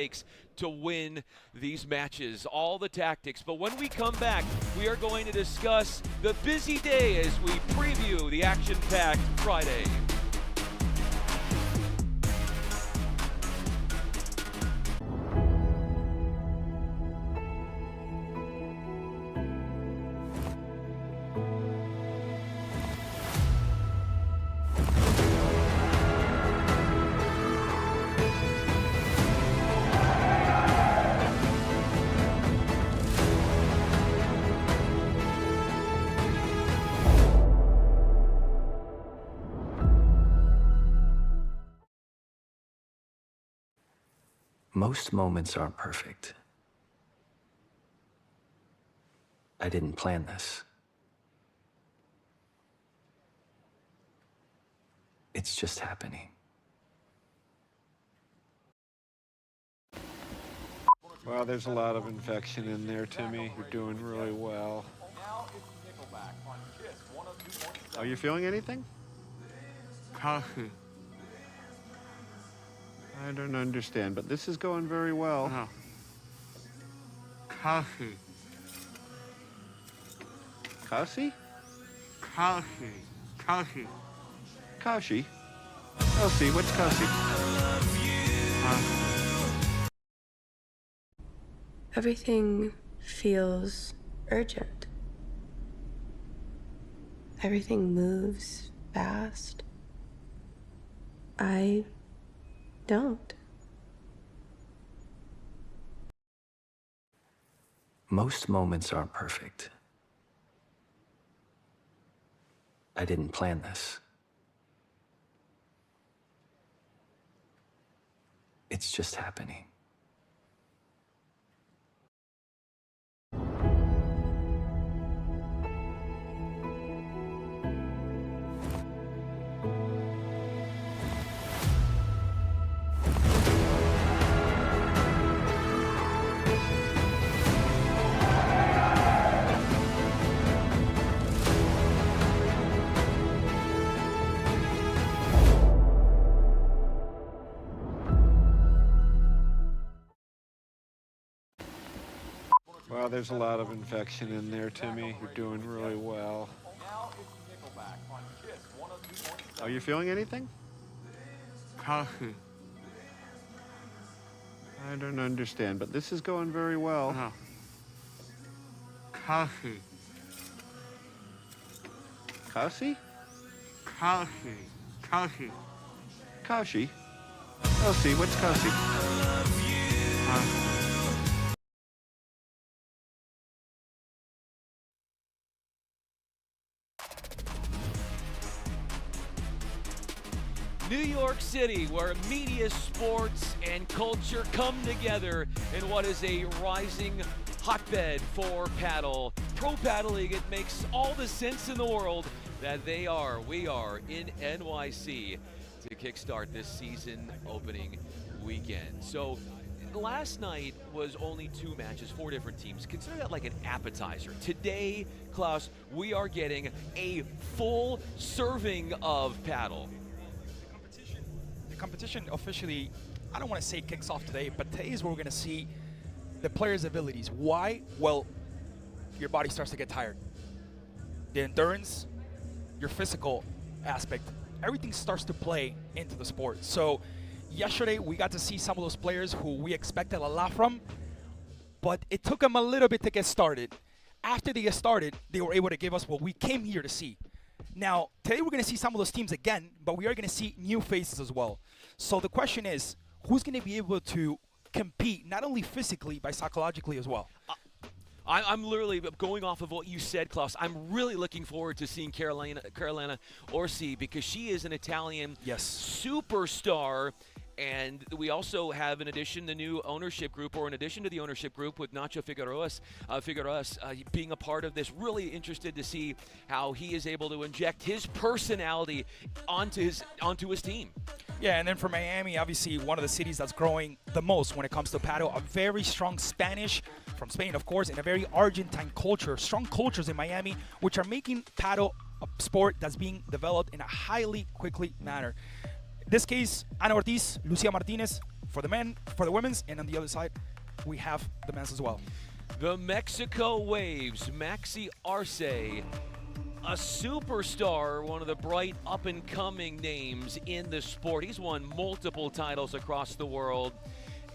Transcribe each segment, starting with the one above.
takes to win these matches, all the tactics. But when we come back, we are going to discuss the busy day as we preview the action-packed Friday. Most moments aren't perfect. I didn't plan this. It's just happening. Well, there's a lot of infection in there, Timmy. You're doing really well. Are you feeling anything? Coffee. I don't understand, but this is going very well. No. Coffee. Kasi? Coffee. Coffee. Kashi? Kasi, what's Kasi? Everything feels urgent. Everything moves fast. I don't. Most moments aren't perfect. I didn't plan this. It's just happening. Well, there's a lot of infection in there, Timmy. You're doing really well. Are you feeling anything? Coffee. I don't understand, but this is going very well. No. Coffee. Kasi? Coffee. Coffee. Kashi? Kasi, what's Kasi? New York City, where media, sports, and culture come together in what is a rising hotbed for paddle. Pro paddling, it makes all the sense in the world that we are in NYC to kickstart this season opening weekend. So last night was only 2 matches, 4 different teams. Consider that like an appetizer. Today, Klaus, we are getting a full serving of paddle. Competition officially, I don't want to say kicks off today, but today is where we're going to see the players' abilities. Why? Well, your body starts to get tired. The endurance, your physical aspect, everything starts to play into the sport. So yesterday we got to see some of those players who we expected a lot from, but it took them a little bit to get started. After they get started, they were able to give us what we came here to see. Now, today we're going to see some of those teams again, but we are going to see new faces as well. So the question is, who's going to be able to compete, not only physically, but psychologically as well? I'm literally going off of what you said, Klaus. I'm really looking forward to seeing Carolina Arce, because she is an Italian superstar. And we also have, in addition, the new ownership group, or in addition to the ownership group with Nacho Figueroas being a part of this. Really interested to see how he is able to inject his personality onto his team. Yeah, and then for Miami, obviously one of the cities that's growing the most when it comes to paddle, a very strong Spanish, from Spain of course, and a very Argentine culture, strong cultures in Miami, which are making paddle a sport that's being developed in a highly quickly manner. This case, Ana Ortiz, Lucía Martínez for the men, for the women's, and on the other side, we have the men's as well. The Mexico Waves, Maxi Arce, a superstar, one of the bright up-and-coming names in the sport. He's won multiple titles across the world,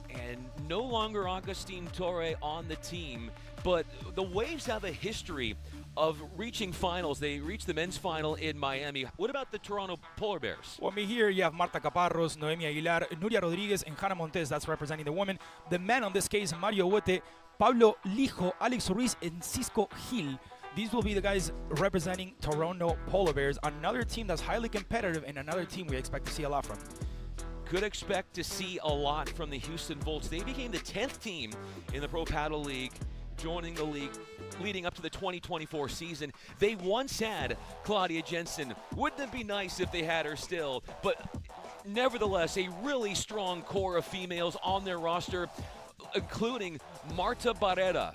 and no longer Agustin Torre on the team. But the Waves have a history of reaching finals. They reached the men's final in Miami. What about the Toronto Polar Bears? Well, here you have Marta Caparros, Noemi Aguilar, Nuria Rodriguez, and Hannah Montes. That's representing the women. The men on this case, Mario Huete, Pablo Lijo, Alex Ruiz, and Cisco Gil. These will be the guys representing Toronto Polar Bears, another team that's highly competitive and another team we expect to see a lot from. Could expect to see a lot from the Houston Volts. They became the 10th team in the Pro Paddle League, joining the league leading up to the 2024 season. They once had Claudia Jensen. Wouldn't it be nice if they had her still? But nevertheless, a really strong core of females on their roster, including Marta Barrera.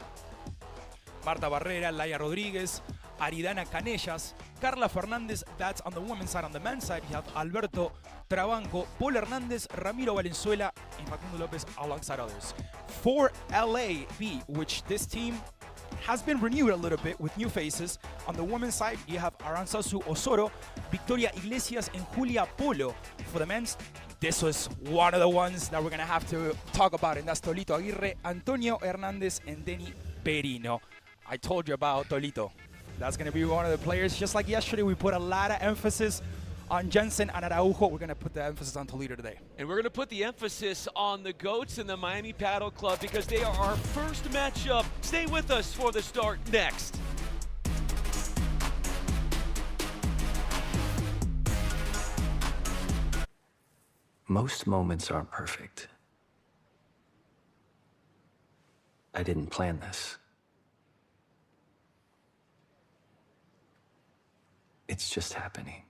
Marta Barrera, Laia Rodríguez, Aridana Canellas, Carla Fernández. That's on the women's side. On the men's side, you have Alberto Trabanco, Paul Hernández, Ramiro Valenzuela, and Facundo Lopez, alongside others. For LAB, which this team has been renewed a little bit with new faces. On the women's side, you have Aranzazu Osoro, Victoria Iglesias, and Julia Polo. For the men's, this was one of the ones that we're going to have to talk about, and that's Tolito Aguirre, Antonio Hernandez, and Denny Perino. I told you about Tolito. That's going to be one of the players. Just like yesterday, we put a lot of emphasis on Jensen and Araujo. We're going to put the emphasis on Toledo today. And we're going to put the emphasis on the GOATs and the Miami Paddle Club because they are our first matchup. Stay with us for the start next. Most moments aren't perfect. I didn't plan this. It's just happening.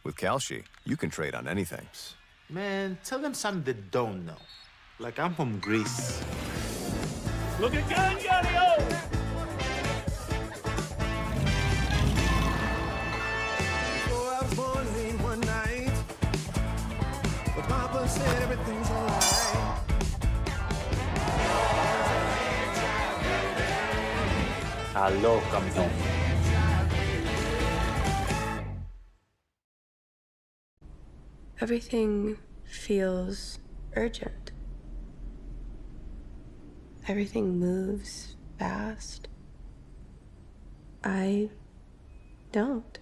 With Kalshi, you can trade on anything. Man, tell them something they don't know. Like I'm from Greece. Look at Gangario! So I was born late one night, but Papa said everything's alright. Aló, campeón. Everything feels urgent. Everything moves fast. I don't.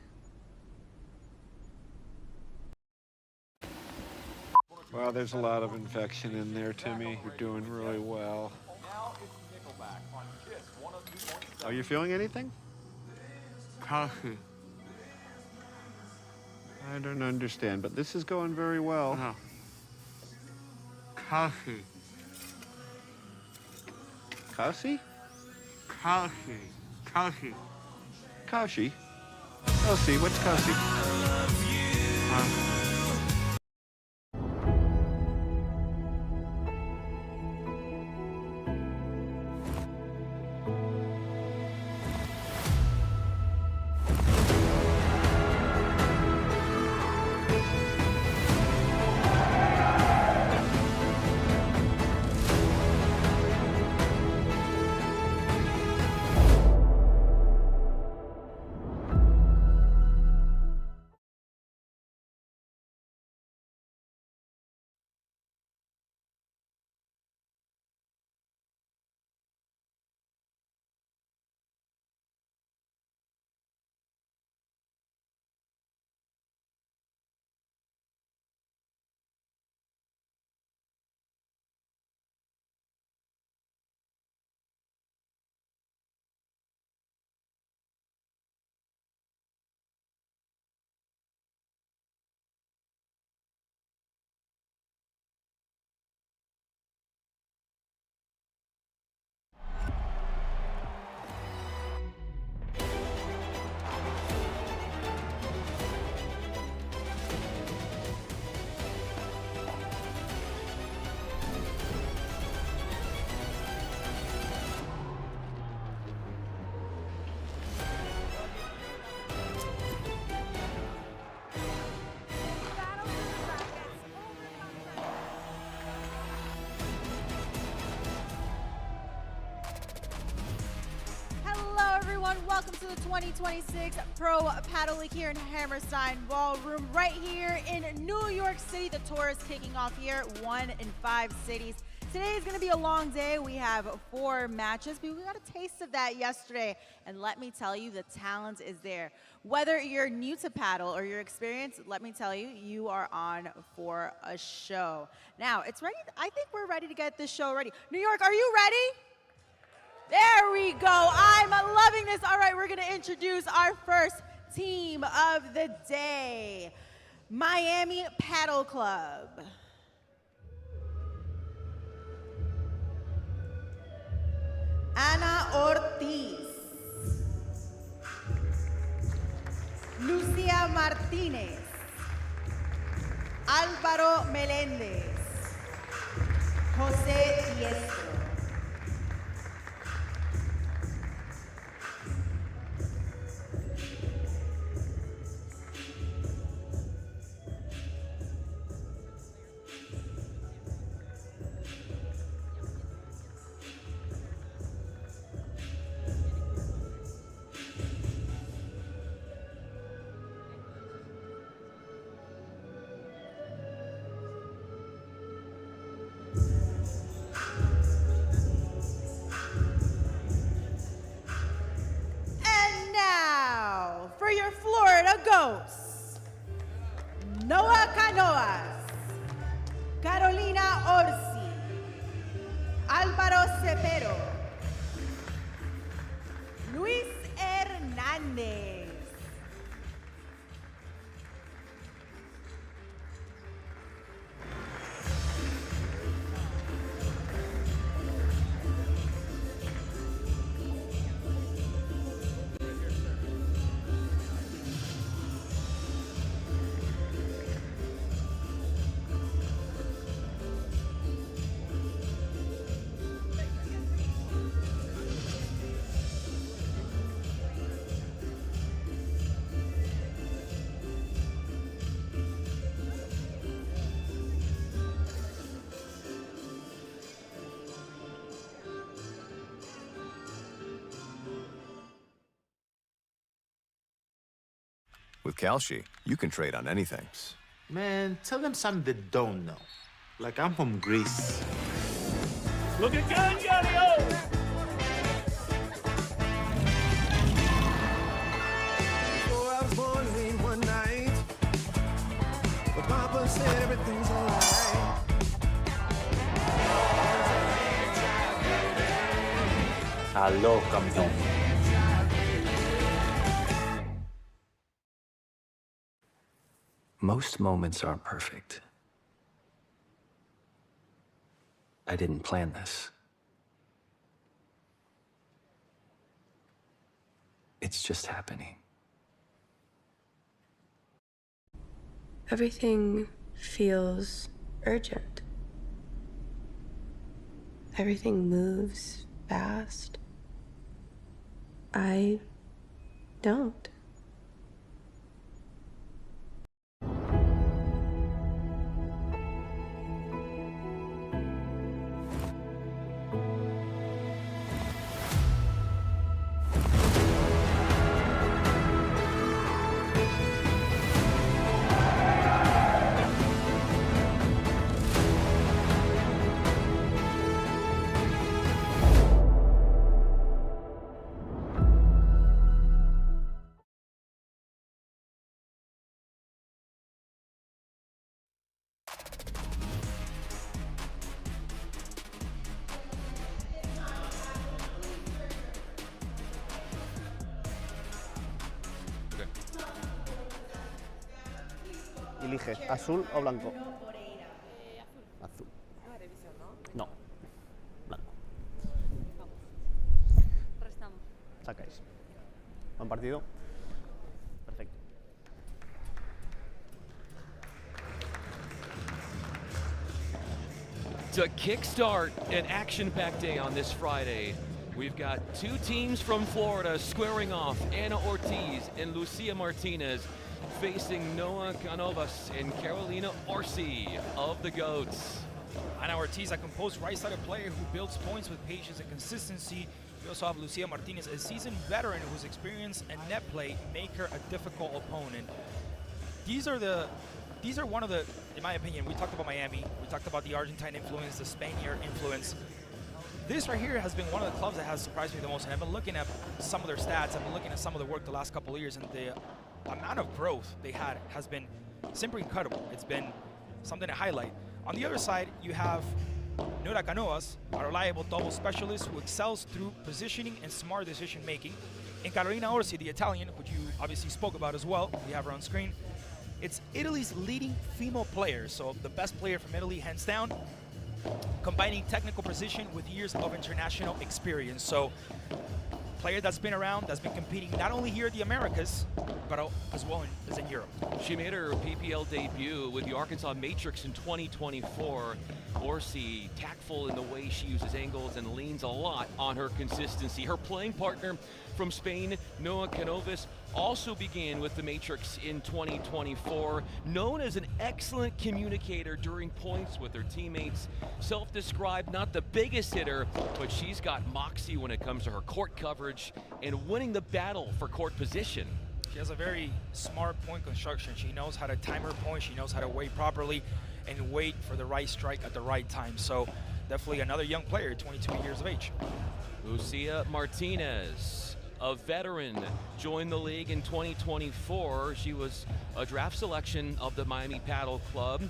Well, there's a lot of infection in there, Timmy. You're doing really well. Are you feeling anything? Kalshi. I don't understand, but this is going very well. No. Kalshi. Kasi? Kalshi. Kalshi. Kashi? Kasi? What's Kasi? everyone. Welcome to the 2026 Pro Paddle League here in Hammerstein Ballroom, right here in New York City. The tour is kicking off here, 1 in 5 cities. Today is going to be a long day. We have 4 matches, but we got a taste of that yesterday. And let me tell you, the talent is there. Whether you're new to paddle or you're experienced, let me tell you, you are on for a show. Now, it's ready. I think we're ready to get this show ready. New York, are you ready? There we go. I'm loving this. All right, we're going to introduce our first team of the day, Miami Paddle Club. Ana Ortiz, Lucía Martínez, Álvaro Meléndez, José Diestro. Ghosts, Noah Cánovas, Carolina Arce, Álvaro Cepero, Luis Hernández. With Calci, you can trade on anything. Man, tell them something they don't know. Like I'm from Greece. Look at Gallo! So I was born late one night, but Papa said everything's alright. Aló, campeón. Most moments aren't perfect. I didn't plan this. It's just happening. Everything feels urgent. Everything moves fast. I don't. Elige azul o blanco. Azul. No. Blanco. Restamos. Sacáis. Buen partido. Perfecto. To kickstart an action-packed day on this Friday, we've got 2 teams from Florida squaring off, Ana Ortiz and Lucía Martínez, facing Noah Cánovas and Carolina Arce of the Goats. Ana Ortiz, a composed right-sided player who builds points with patience and consistency. We also have Lucía Martínez, a seasoned veteran whose experience and net play make her a difficult opponent. These are one of the, in my opinion, we talked about Miami, we talked about the Argentine influence, the Spaniard influence. This right here has been one of the clubs that has surprised me the most, and I've been looking at some of their stats, I've been looking at some of the work the last couple of years, and the amount of growth they had has been simply incredible. It's been something to highlight. On the other side, you have Cánovas, a reliable double specialist who excels through positioning and smart decision making. And Arce, the Italian, which you obviously spoke about as well, we have her on screen. It's Italy's leading female player, so the best player from Italy, hands down, combining technical precision with years of international experience. So, player that's been around, that's been competing not only here in the Americas, but as well as in Europe. She made her PPL debut with the Arkansas Matrix in 2024. Arce, tactful in the way she uses angles and leans a lot on her consistency. Her playing partner from Spain, Noa Cánovas, also began with the Matrix in 2024. Known as an excellent communicator during points with her teammates. Self-described not the biggest hitter, but she's got moxie when it comes to her court coverage and winning the battle for court position. She has a very smart point construction. She knows how to time her point, she knows how to wait properly and wait for the right strike at the right time. So definitely another young player, 22 years of age. Lucía Martínez, a veteran, joined the league in 2024. She was a draft selection of the Miami Padel Club.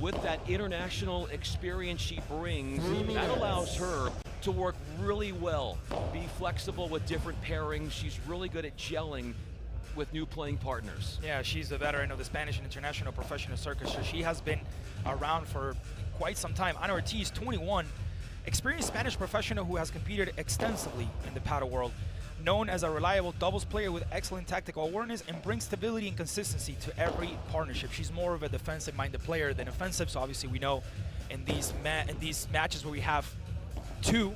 With that international experience she brings, that allows her to work really well, be flexible with different pairings. She's really good at gelling with new playing partners. Yeah, she's a veteran of the Spanish and international professional circuit, so she has been around for quite some time. Ana Ortiz, 21, experienced Spanish professional who has competed extensively in the paddle world. Known as a reliable doubles player with excellent tactical awareness and brings stability and consistency to every partnership. She's more of a defensive-minded player than offensive, so obviously we know in these matches where we have two,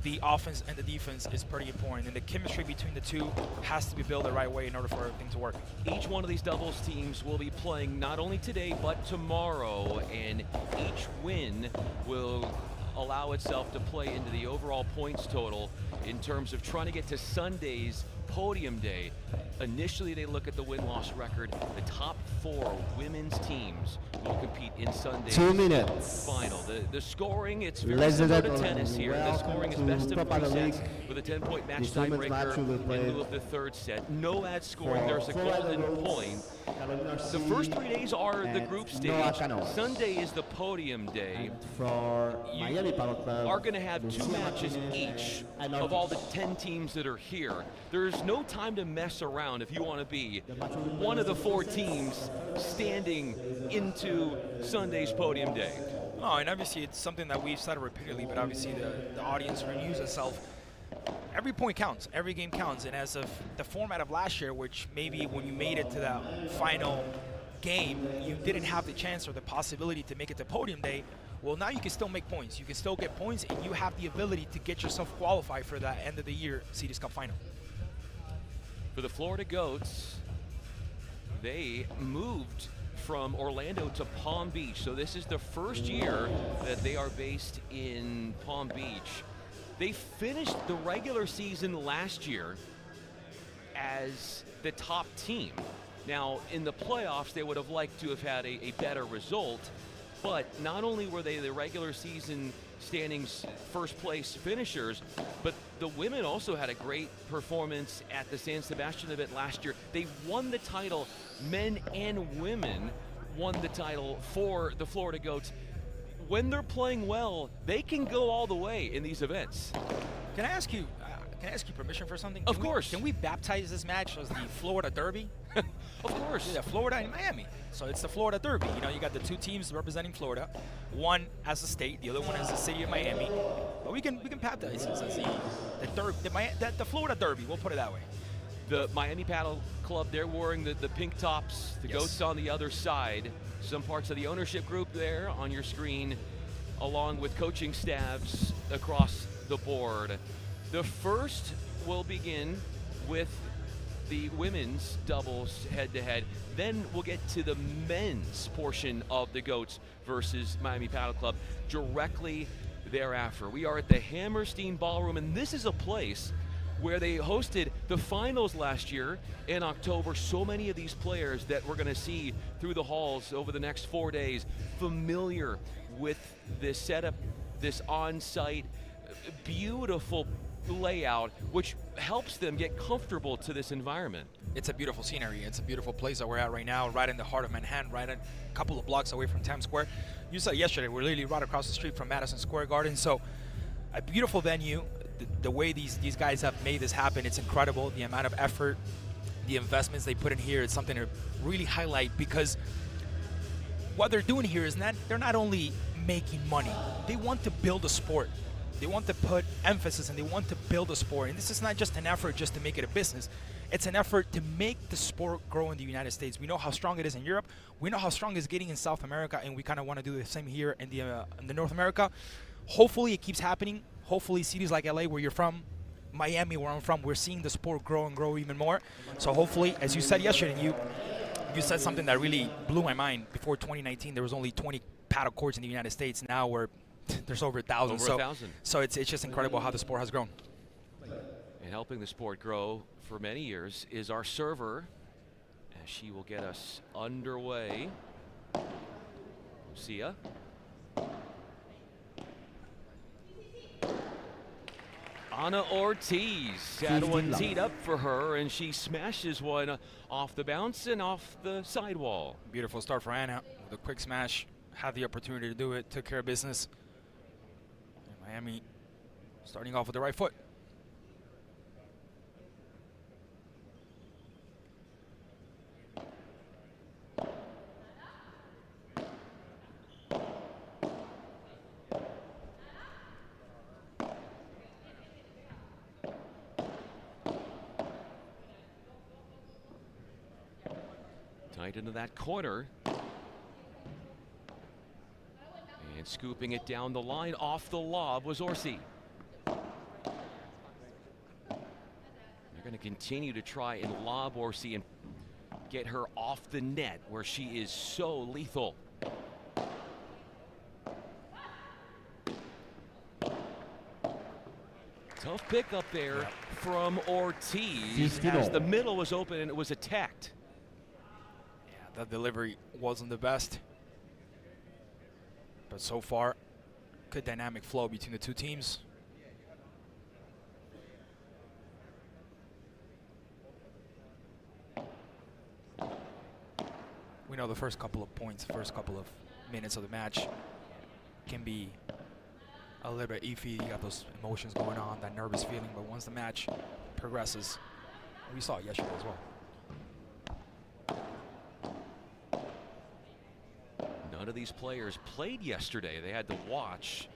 the offense and the defense is pretty important, and the chemistry between the two has to be built the right way in order for everything to work. Each one of these doubles teams will be playing not only today but tomorrow, and each win will allow itself to play into the overall points total in terms of trying to get to Sunday's podium day. Initially, they look at the win-loss record. The top 4 women's teams will compete in Sunday's 2 minutes. final. The scoring, it's very similar to tennis here. The scoring is best of 3 sets with a 10-point match tiebreaker in lieu of the third set. No ad scoring. There's a golden point. The first 3 days are the group stage. Sunday is the podium day. You are going to have 2 matches each of all the 10 teams that are here. There's no time to mess around if you want to be one of the 4 teams standing into Sunday's podium day. Oh, and obviously it's something that we've said repeatedly, but obviously the audience renews itself. Every point counts, every game counts, and as of the format of last year, which maybe when you made it to that final game, you didn't have the chance or the possibility to make it to podium day, well, now you can still make points. You can still get points, and you have the ability to get yourself qualified for that end of the year Cities Cup final. For the Florida Goats, they moved from Orlando to Palm Beach. So this is the first year that they are based in Palm Beach. They finished the regular season last year as the top team. Now, in the playoffs, they would have liked to have had a better result, but not only were they the regular season standings first place finishers, but the women also had a great performance at the San Sebastian event last year. They won the title. Men and women won the title for the Florida Goats. When they're playing well, they can go all the way in these events. Can I ask you permission for something? Of course. Can we baptize this match as the Florida Derby? Of course. Yeah, Florida and Miami. So it's the Florida Derby. You know, you got the 2 teams representing Florida. One as a state, the other one as the city of Miami. But we can baptize this as the Florida Derby. We'll put it that way. The Miami Padel Club, they're wearing the pink tops, the Goats on the other side. Some parts of the ownership group there on your screen, along with coaching staffs across the board. The first will begin with the women's doubles head-to-head. Then we'll get to the men's portion of the Goats versus Miami Padel Club directly thereafter. We are at the Hammerstein Ballroom, and this is a place where they hosted the finals last year in October. So many of these players that we're going to see through the halls over the next 4 days, familiar with this setup, this on-site, beautiful layout, which helps them get comfortable to this environment. It's a beautiful scenery. It's a beautiful place that we're at right now, right in the heart of Manhattan, right a couple of blocks away from Times Square. You saw yesterday, we're literally right across the street from Madison Square Garden. So a beautiful venue. The way these guys have made this happen, it's incredible. The amount of effort, the investments they put in here, it's something to really highlight, because what they're doing here is they're not only making money, they want to build a sport. They want to put emphasis and they want to build a sport. And this is not just an effort just to make it a business. It's an effort to make the sport grow in the United States. We know how strong it is in Europe. We know how strong it's getting in South America, and we kind of want to do the same here in the North America. Hopefully it keeps happening. Hopefully cities like LA, where you're from, Miami, where I'm from, we're seeing the sport grow and grow even more. So hopefully, as you said yesterday, you said something that really blew my mind. Before 2019, there was only 20 paddle courts in the United States. Now there's over 1,000. Over 1,000. So it's just incredible how the sport has grown. And helping the sport grow for many years is our server, as she will get us underway. Lucía. Ana Ortiz had one teed up for her, and she smashes one off the bounce and off the sidewall. Beautiful start for Ana with a quick smash. Had the opportunity to do it, took care of business. And Miami starting off with the right foot. Tight into that corner. And scooping it down the line off the lob was Arce. They're going to continue to try and lob Arce and get her off the net, where she is so lethal. Tough pick up there from Ortiz as the middle was open and it was attacked. That delivery wasn't the best, but so far, good dynamic flow between the two teams. We know the first couple of points, first couple of minutes of the match can be a little bit iffy. You got those emotions going on, that nervous feeling, but once the match progresses, we saw it yesterday as well. None of these players played yesterday. They had to watch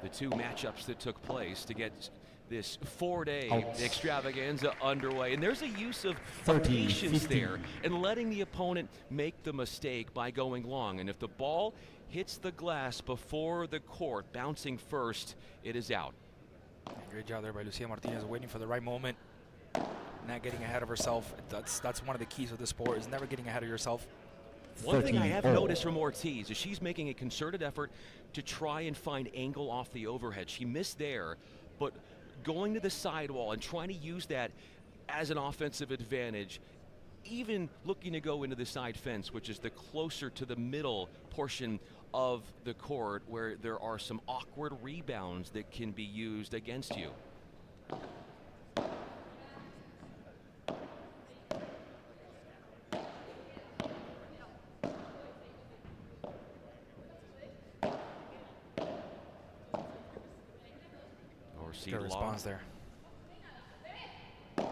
the two matchups that took place to get this 4-day extravaganza underway. And there's a use of patience there and letting the opponent make the mistake by going long. And if the ball hits the glass before the court, bouncing first, it is out. Great job there by Lucía Martínez, waiting for the right moment, not getting ahead of herself. That's one of the keys of the sport, is never getting ahead of yourself. One thing I have noticed from Ortiz is she's making a concerted effort to try and find angle off the overhead. She missed there, but going to the sidewall and trying to use that as an offensive advantage, even looking to go into the side fence, which is the closer to the middle portion of the court, where there are some awkward rebounds that can be used against you. Good response there. Good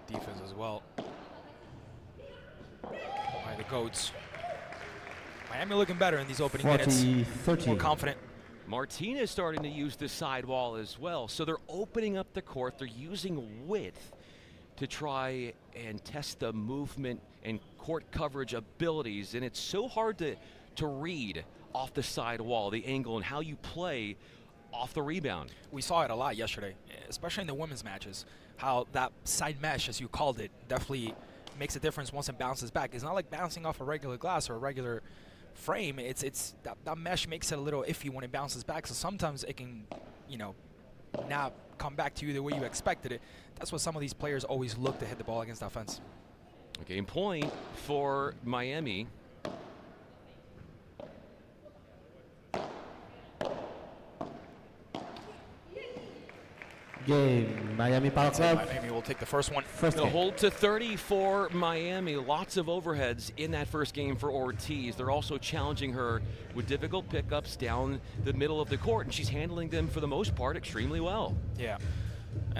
defense as well by the Goats. Miami looking better in these opening minutes. More confident. Martínez starting to use the sidewall as well. So they're opening up the court. They're using width to try and test the movement and court coverage abilities. And it's so hard to read off the sidewall, the angle, and how you play off the rebound. We saw it a lot yesterday, especially in the women's matches, how that side mesh, as you called it, definitely makes a difference once it bounces back. It's not like bouncing off a regular glass or a regular frame, it's that mesh makes it a little iffy when it bounces back. So sometimes it can, you know, not come back to you the way you expected it. That's what some of these players always look to hit the ball against that fence. A game point for Miami. Game, Miami Paddle Club. Miami will take the first one. The hold to 30 for Miami. Lots of overheads in that first game for Ortiz. They're also challenging her with difficult pickups down the middle of the court, and she's handling them for the most part extremely well. Yeah.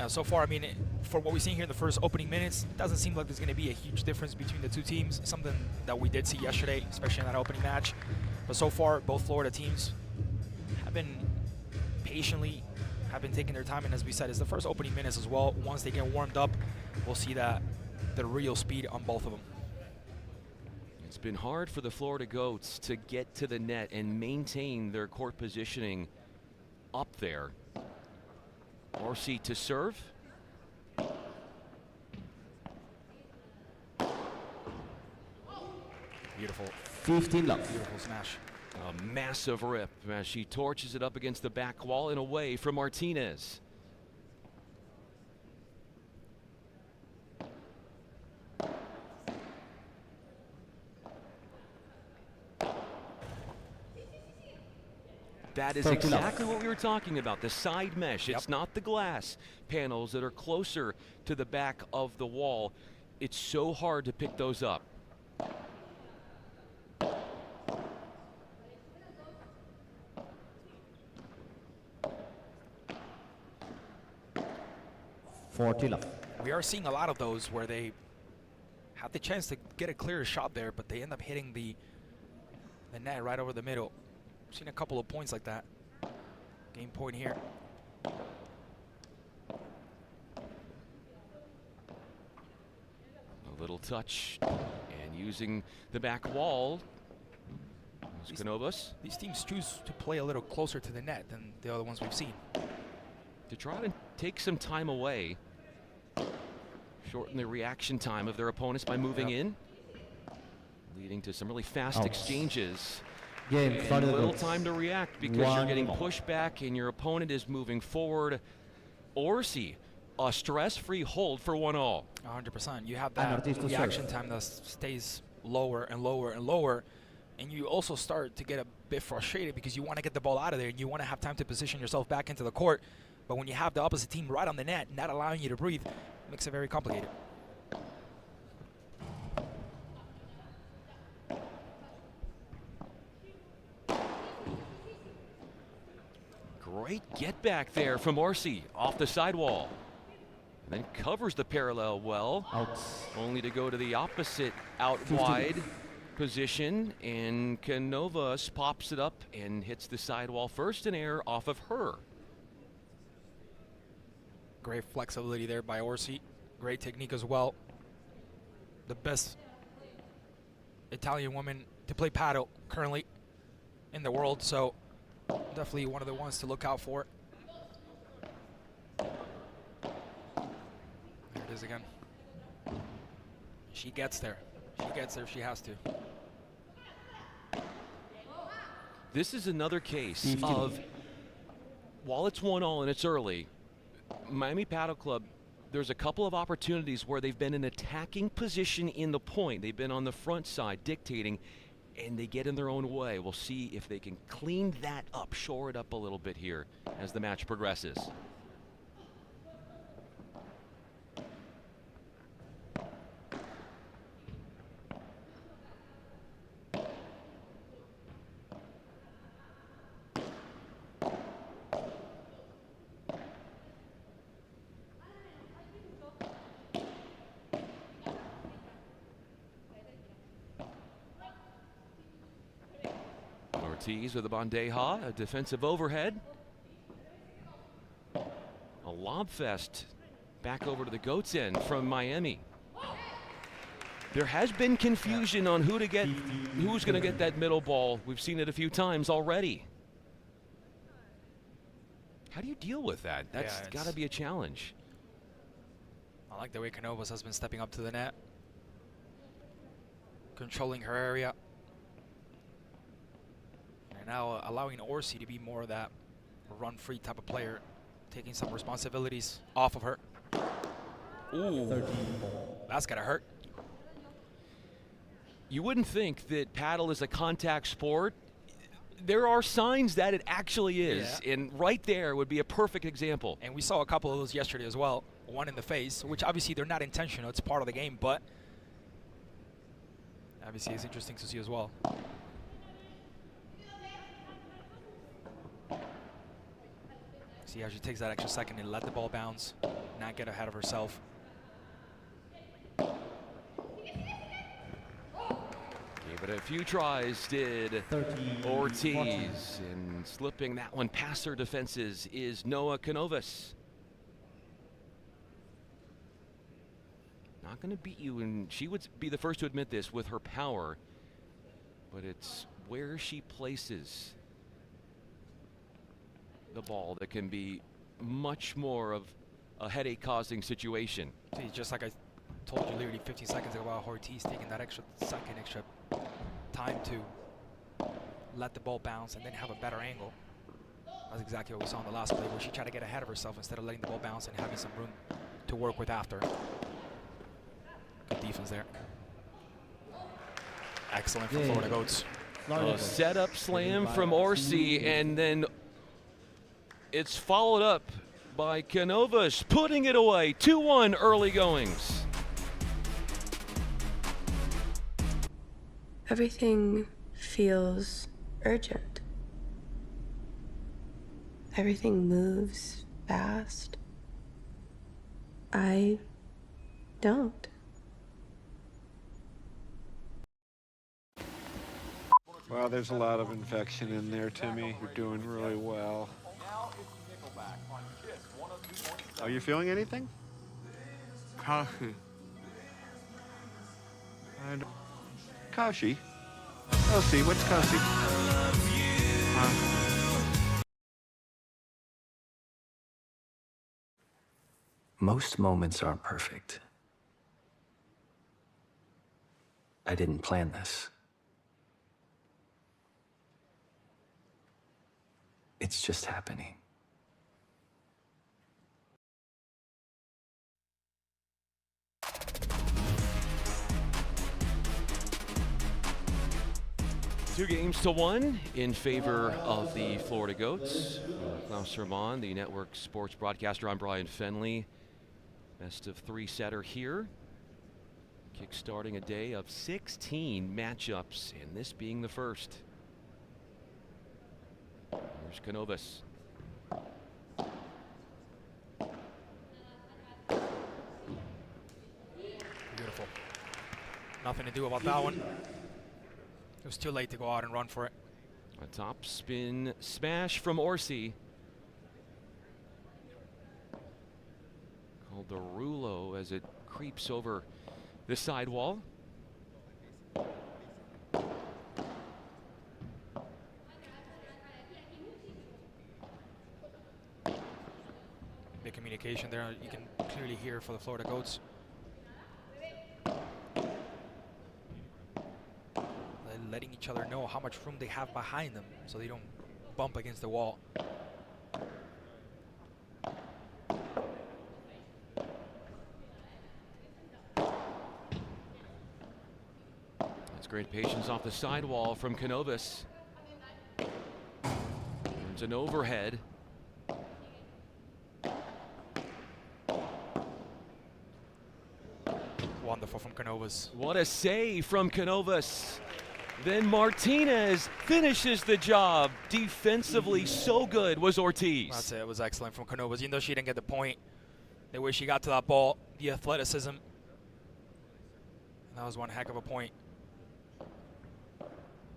So far, I mean, for what we've seen here in the first opening minutes, it doesn't seem like there's going to be a huge difference between the two teams. Something that we did see yesterday, especially in that opening match. But so far, both Florida teams have been taking their time, and as we said, it's the first opening minutes as well. Once they get warmed up, we'll see the real speed on both of them. It's been hard for the Florida Goats to get to the net and maintain their court positioning up there. Arce to serve. Beautiful. 15 love. Beautiful smash. A massive rip as she torches it up against the back wall and away from Martínez. That is exactly what we were talking about, the side mesh. It's not the glass panels that are closer to the back of the wall. It's so hard to pick those up. We are seeing a lot of those where they have the chance to get a clear shot there, but they end up hitting the net right over the middle. I've seen a couple of points like that. Game point here. A little touch and using the back wall. Cánovas. These teams choose to play a little closer to the net than the other ones we've seen. To try to take some time away, shorten the reaction time of their opponents by moving in, leading to some really fast exchanges. And little time to react because you're getting pushed back and your opponent is moving forward. Arce, a stress-free hold for 1-all. 100%. You have that reaction time that stays lower and lower and lower, and you also start to get a bit frustrated because you want to get the ball out of there and you want to have time to position yourself back into the court. But when you have the opposite team right on the net, not allowing you to breathe, it makes it very complicated. Great get back there from Arce off the sidewall. And then covers the parallel well. Only to go to the opposite out wide position. And Cánovas pops it up and hits the sidewall first in air off of her. Great flexibility there by Arce. Great technique as well. The best Italian woman to play paddle currently in the world, so definitely one of the ones to look out for. There it is again. She gets there. She gets there if she has to. This is another case of, while it's 1-all and it's early, Miami Paddle Club, there's a couple of opportunities where they've been in attacking position in the point. They've been on the front side dictating, and they get in their own way. We'll see if they can clean that up, shore it up a little bit here as the match progresses. Ortiz with a bandeja, a defensive overhead. A lob fest back over to the Goats end from Miami. There has been confusion on who's going to get that middle ball. We've seen it a few times already. How do you deal with that? That's got to be a challenge. I like the way Cánovas has been stepping up to the net, controlling her area. And now allowing Arce to be more of that run-free type of player, taking some responsibilities off of her. Ooh, that's gotta hurt. You wouldn't think that paddle is a contact sport. There are signs that it actually is, and right there would be a perfect example. And we saw a couple of those yesterday as well. One in the face, which obviously they're not intentional, it's part of the game, but obviously it's interesting to see as well. See how she takes that extra second and let the ball bounce, not get ahead of herself. Gave it a few tries, did Ortiz, and slipping that one past her defenses is Noah Cánovas. Not going to beat you, and she would be the first to admit this, with her power, but it's where she places the ball that can be much more of a headache-causing situation. See, just like I told you literally 15 seconds ago about Ortiz taking that extra time to let the ball bounce and then have a better angle. That's exactly what we saw in the last play, where she tried to get ahead of herself instead of letting the ball bounce and having some room to work with after. Good defense there. Excellent from Florida Goats. A setup slam from Arce, and then it's followed up by Cánovas putting it away. 2-1 early goings. Everything feels urgent. Everything moves fast. I don't. Well, there's a lot of infection in there, Timmy. You're doing really well. Are you feeling anything? Kashi. Kashi? Kelsey, what's Kelsey? Most moments aren't perfect. I didn't plan this. It's just happening. Two games to one in favor of the Florida Goats. Klaus Herman, the network sports broadcaster. I'm Brian Fenley. Best of three setter here. Kick-starting a day of 16 matchups, and this being the first. Here's Cánovas. Beautiful. Nothing to do about that one. It was too late to go out and run for it. A top spin smash from Arce. Called the Rulo as it creeps over the sidewall. The communication there, you can clearly hear for the Florida Goats. Letting each other know how much room they have behind them so they don't bump against the wall. That's great patience off the sidewall from Cánovas. There's an overhead. Wonderful from Cánovas. What a save from Cánovas. Then Martínez finishes the job. Defensively, so good was Ortiz. That's it. It was excellent from Cánovas. Even though she didn't get the point, the way she got to that ball, the athleticism. That was one heck of a point.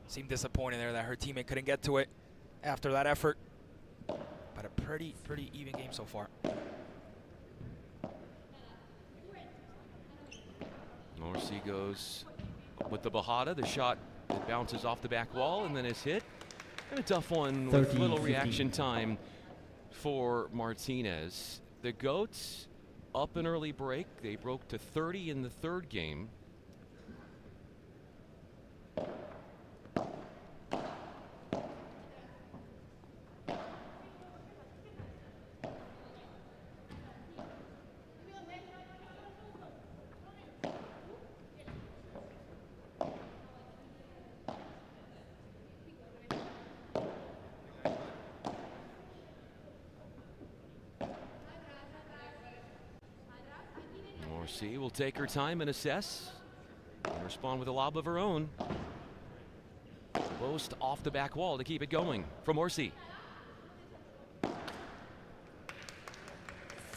Seemed disappointing there that her teammate couldn't get to it after that effort. But a pretty even game so far. Arce goes with the Bajada. The shot that bounces off the back wall and then is hit. And a tough one with little reaction time for Martínez. The Goats up an early break. They broke to 30 in the third game. Arce will take her time and assess and respond with a lob of her own. Post off the back wall to keep it going from Arce.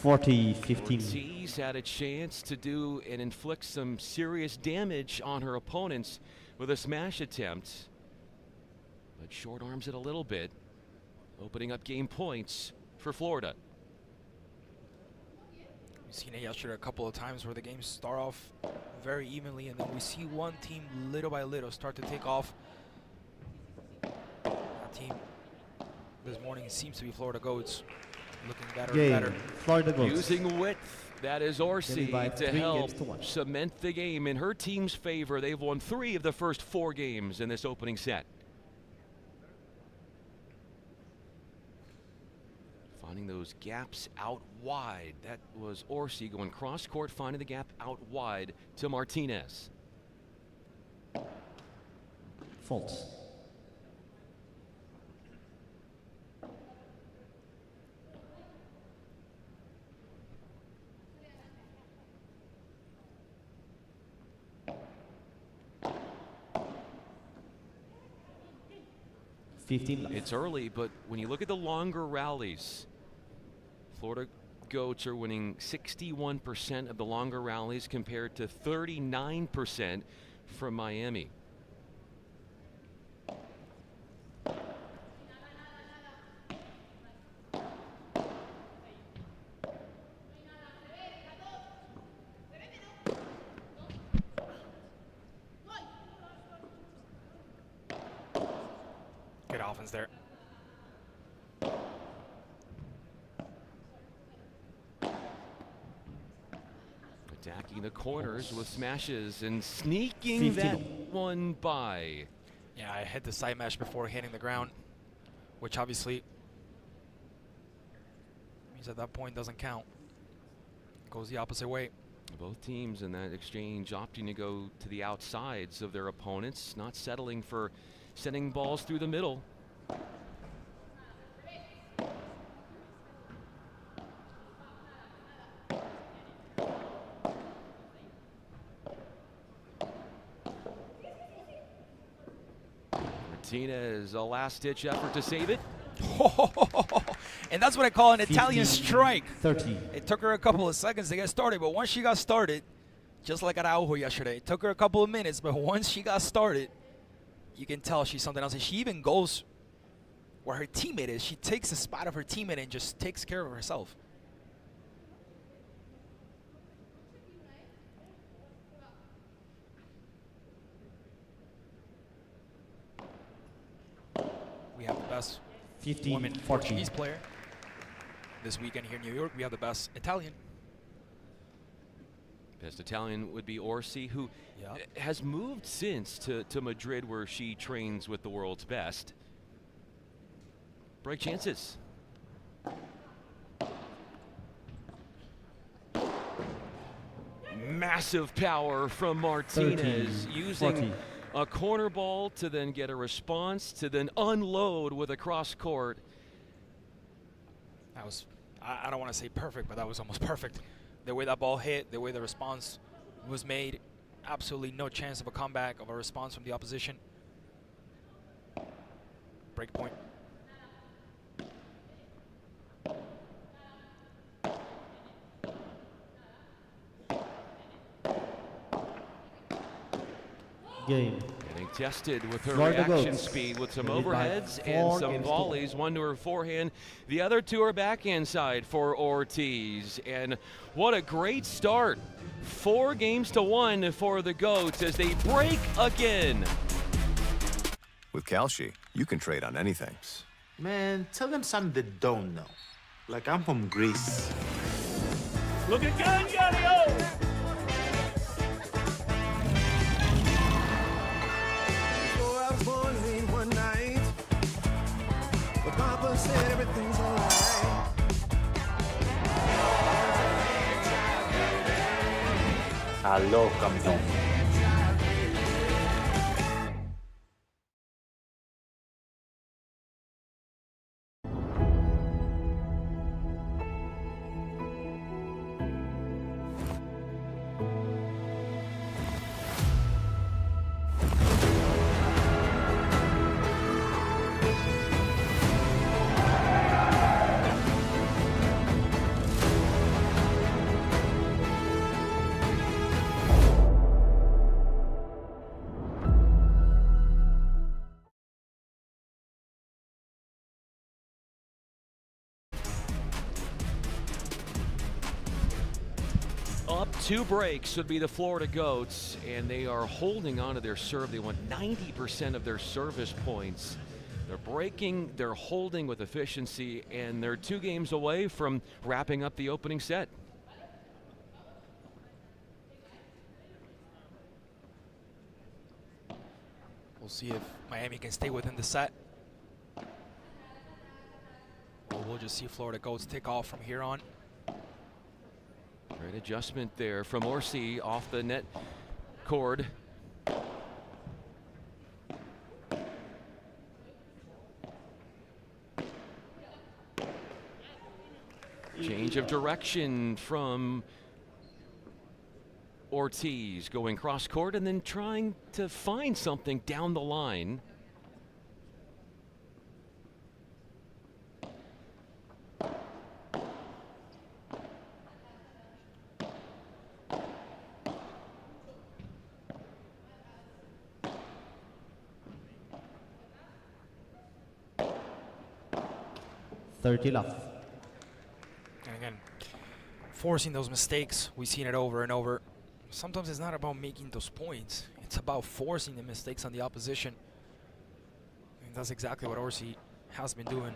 40-15. Ortiz had a chance to do and inflict some serious damage on her opponents with a smash attempt, but short arms it a little bit, opening up game points for Florida. We've seen it yesterday a couple of times where the games start off very evenly, and then we see one team little by little start to take off. Our team this morning seems to be Florida Goats, looking better and better. Florida Goats. Using width, that is Arce to help cement the game in her team's favor. They've won 3 of the first 4 games in this opening set. Finding those gaps out wide. That was Arce going cross court, finding the gap out wide to Martínez. Fault. It's early, but when you look at the longer rallies, Florida Goats are winning 61% of the longer rallies compared to 39% from Miami. Good offense there. Attacking the corners with smashes and sneaking that one by. Yeah, I hit the side mesh before hitting the ground, which obviously means at that point doesn't count. Goes the opposite way. Both teams in that exchange opting to go to the outsides of their opponents, not settling for sending balls through the middle. Martínez, a last-ditch effort to save it. And that's what I call an Italian 15, strike. 30. It took her a couple of seconds to get started, but once she got started, just like Araujo yesterday, it took her a couple of minutes, but once she got started, you can tell she's something else. And she even goes where her teammate is. She takes the spot of her teammate and just takes care of herself. We have the best 15, women 14. Portuguese player this weekend here in New York. We have the best Italian. Best Italian would be Arce, who has moved since to Madrid, where she trains with the world's best. Break chances. Massive power from Martínez, using 40. a corner ball to then get a response, to then unload with a cross court. That was, I don't want to say perfect, but that was almost perfect. The way that ball hit, the way the response was made, absolutely no chance of a comeback, of a response from the opposition. Break point. Game. Getting tested with her Florida reaction Goats. speed with some Lead by overheads 4 and some games to volleys. One to her forehand, the other to her backhand side for Ortiz. And what a great start. 4 games to 1 for the Goats as they break again. With Calci, you can trade on anything. Man, tell them something they don't know. Like I'm from Greece. Look at Gallo! So I was born late one night, but Papa said everything's alright. Aló, campeón. Up 2 breaks would be the Florida Goats, and they are holding on to their serve. They want 90% of their service points. They're breaking, they're holding with efficiency, and they're 2 games away from wrapping up the opening set. We'll see if Miami can stay within the set. Or we'll just see Florida Goats take off from here on. Great adjustment there from Arce off the net cord. Change of direction from Ortiz, going cross court and then trying to find something down the line. Love. And again, forcing those mistakes, we've seen it over and over. Sometimes it's not about making those points, it's about forcing the mistakes on the opposition. And that's exactly what Arce has been doing.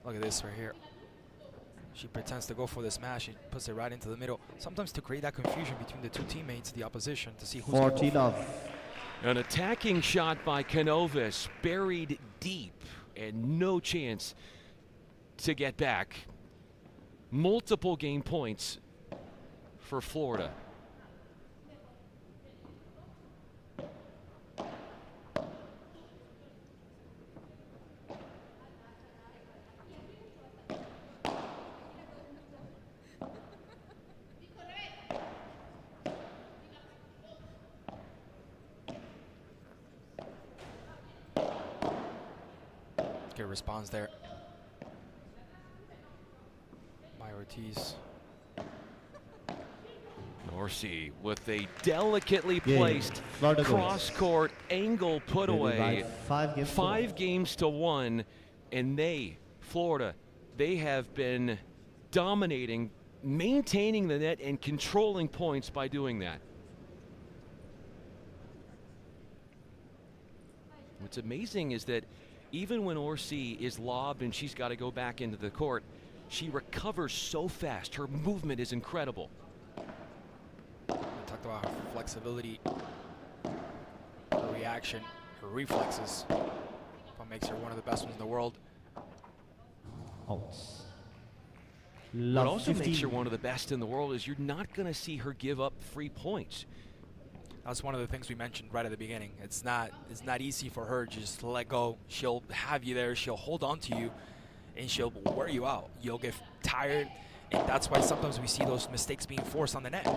Look at this right here. She pretends to go for the smash, she puts it right into the middle. Sometimes to create that confusion between the 2 teammates, the opposition, to see who's going to go. An attacking shot by Cánovas, buried deep and no chance to get back. Multiple game points for Florida. Good response there by Ortiz. Arce with a delicately placed cross-court angle put away. 5 games to 1, and they, Florida, they have been dominating, maintaining the net and controlling points by doing that. What's amazing is that even when Arce is lobbed and she's got to go back into the court, she recovers so fast. Her movement is incredible. We talked about her flexibility, her reaction, her reflexes. What makes her one of the best ones in the world. What also makes her one of the best in the world is you're not going to see her give up free points. That's one of the things we mentioned right at the beginning. It's not easy for her just to let go. She'll have you there, she'll hold on to you, and she'll wear you out. You'll get tired, and that's why sometimes we see those mistakes being forced on the net.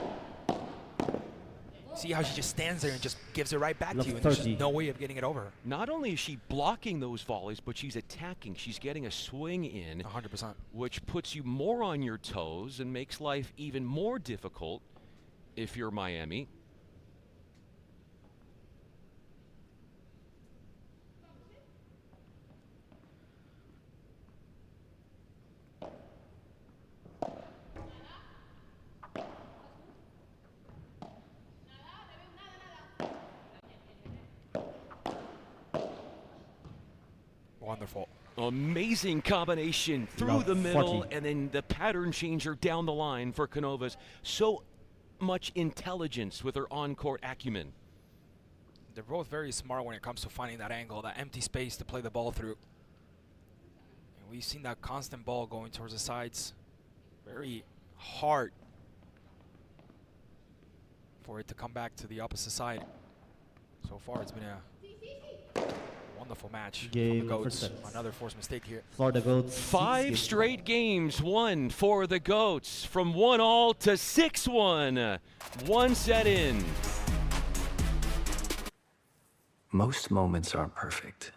See how she just stands there and just gives it right back to you, and there's just no way of getting it over her. Not only is she blocking those volleys, but she's attacking. She's getting a swing in, 100%, which puts you more on your toes and makes life even more difficult if you're Miami. Wonderful. Amazing combination through the middle, and then the pattern changer down the line for Cánovas. So much intelligence with her on-court acumen. They're both very smart when it comes to finding that angle, that empty space to play the ball through. And we've seen that constant ball going towards the sides. Very hard for it to come back to the opposite side. So far, it's been a wonderful match for the Goats. Another forced mistake here. Florida Goats. 5 straight games won for the Goats, from 1-all to 6-1. 1 set in. Most moments aren't perfect.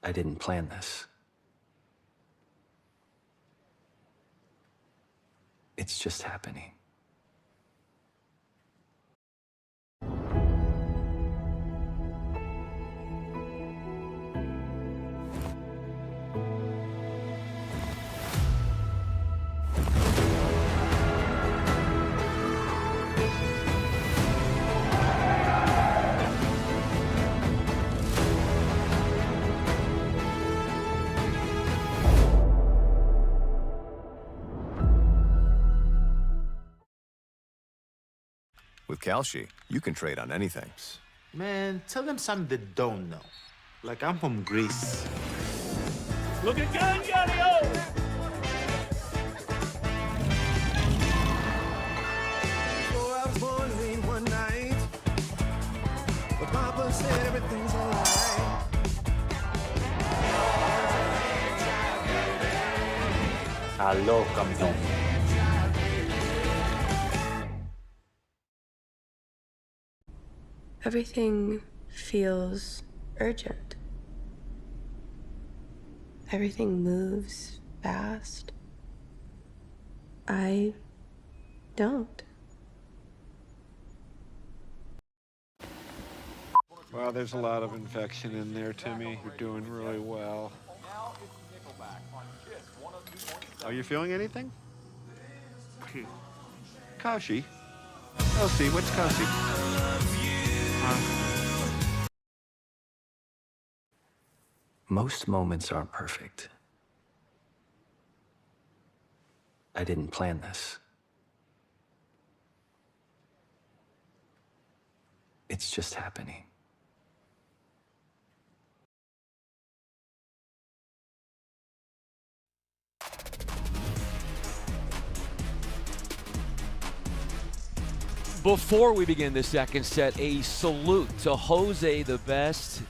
I didn't plan this. It's just happening. With Kalshi, you can trade on anything. Man, tell them something they don't know. Like I'm from Greece. Look at Gallo! So I was born late one night, but Papa said everything's alright. Aló, campeón. Everything feels urgent. Everything moves fast. I don't. Well, there's a lot of infection in there, Timmy. You're doing really well. Are you feeling anything? Kaushi? Kelsey, what's Kelsey? Most moments aren't perfect. I didn't plan this. It's just happening. Before we begin the second set, a salute to Jose the Best.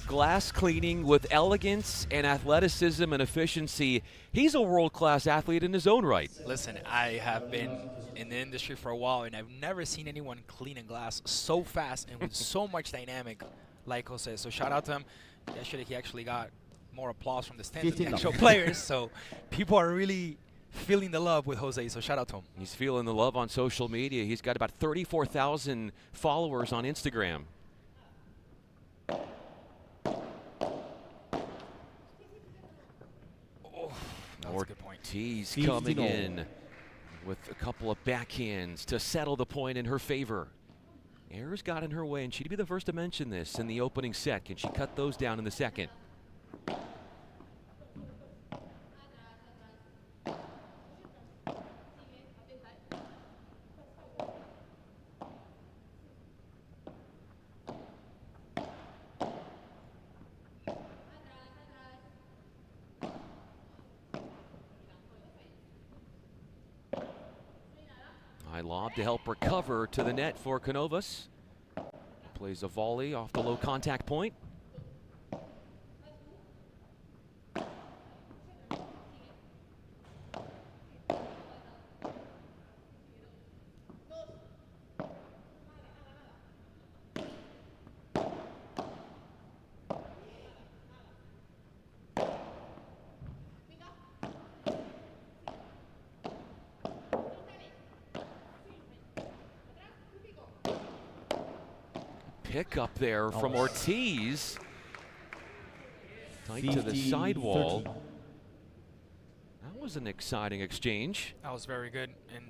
Glass cleaning with elegance and athleticism and efficiency. He's a world-class athlete in his own right. Listen, I have been in the industry for a while, and I've never seen anyone clean a glass so fast and with so much dynamic like Jose. So shout out to him. Yesterday he actually got more applause from the stands than the actual players. So people are really feeling the love with Jose, so shout out to him. He's feeling the love on social media. He's got about 34,000 followers on Instagram. Ortiz coming in with a couple of backhands to settle the point in her favor. Errors got in her way, and she'd be the first to mention this in the opening set. Can she cut those down in the second? High lob to help recover to the net for Cánovas. Plays a volley off the low contact point. Pick up there from Ortiz. Tight to the sidewall. That was an exciting exchange. That was very good, and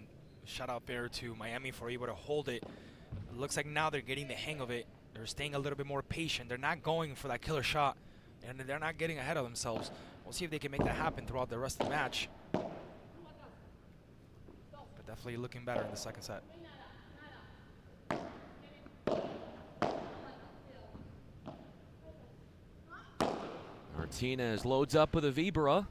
shout out there to Miami for able to hold it. Looks like now they're getting the hang of it. They're staying a little bit more patient. They're not going for that killer shot, and they're not getting ahead of themselves. We'll see if they can make that happen throughout the rest of the match. But definitely looking better in the second set. Martínez loads up with a Vibra.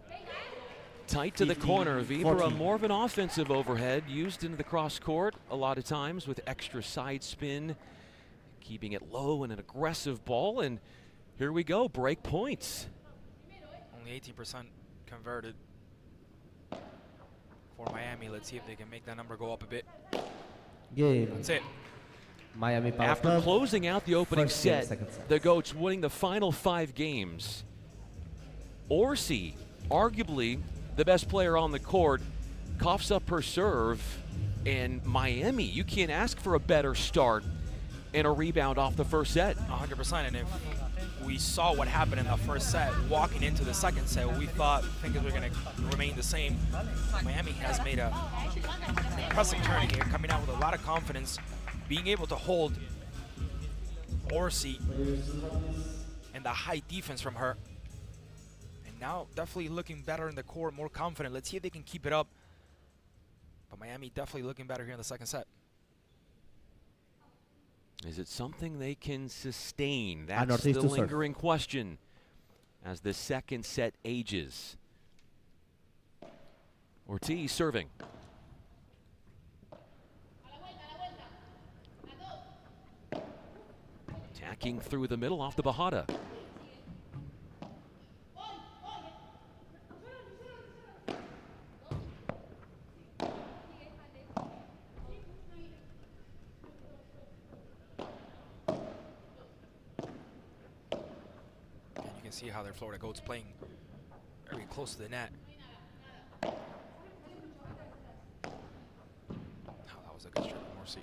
Tight to the corner. Vibra, more of an offensive overhead, used into the cross court a lot of times with extra side spin, keeping it low and an aggressive ball. And here we go, break points. Only 18% converted for Miami. Let's see if they can make that number go up a bit. Game. That's it. Miami Power After Club, closing out the opening first game, set, second set. the Goats winning the final 5 games. Arce, arguably the best player on the court, coughs up her serve, and Miami, you can't ask for a better start and a rebound off the first set. 100%, and if we saw what happened in the first set, walking into the second set, we thought things were going to remain the same. Miami has made an impressive turn here, coming out with a lot of confidence, being able to hold Arce and the high defense from her. Now definitely looking better in the court, more confident. Let's see if they can keep it up. But Miami definitely looking better here in the second set. Is it something they can sustain? That's Ortiz the to serve. lingering question as the second set ages. Ortiz serving. Attacking through the middle off the Bajada. You can see how their Florida Goats playing very close to the net. Oh, that was a good stroke, Marcy.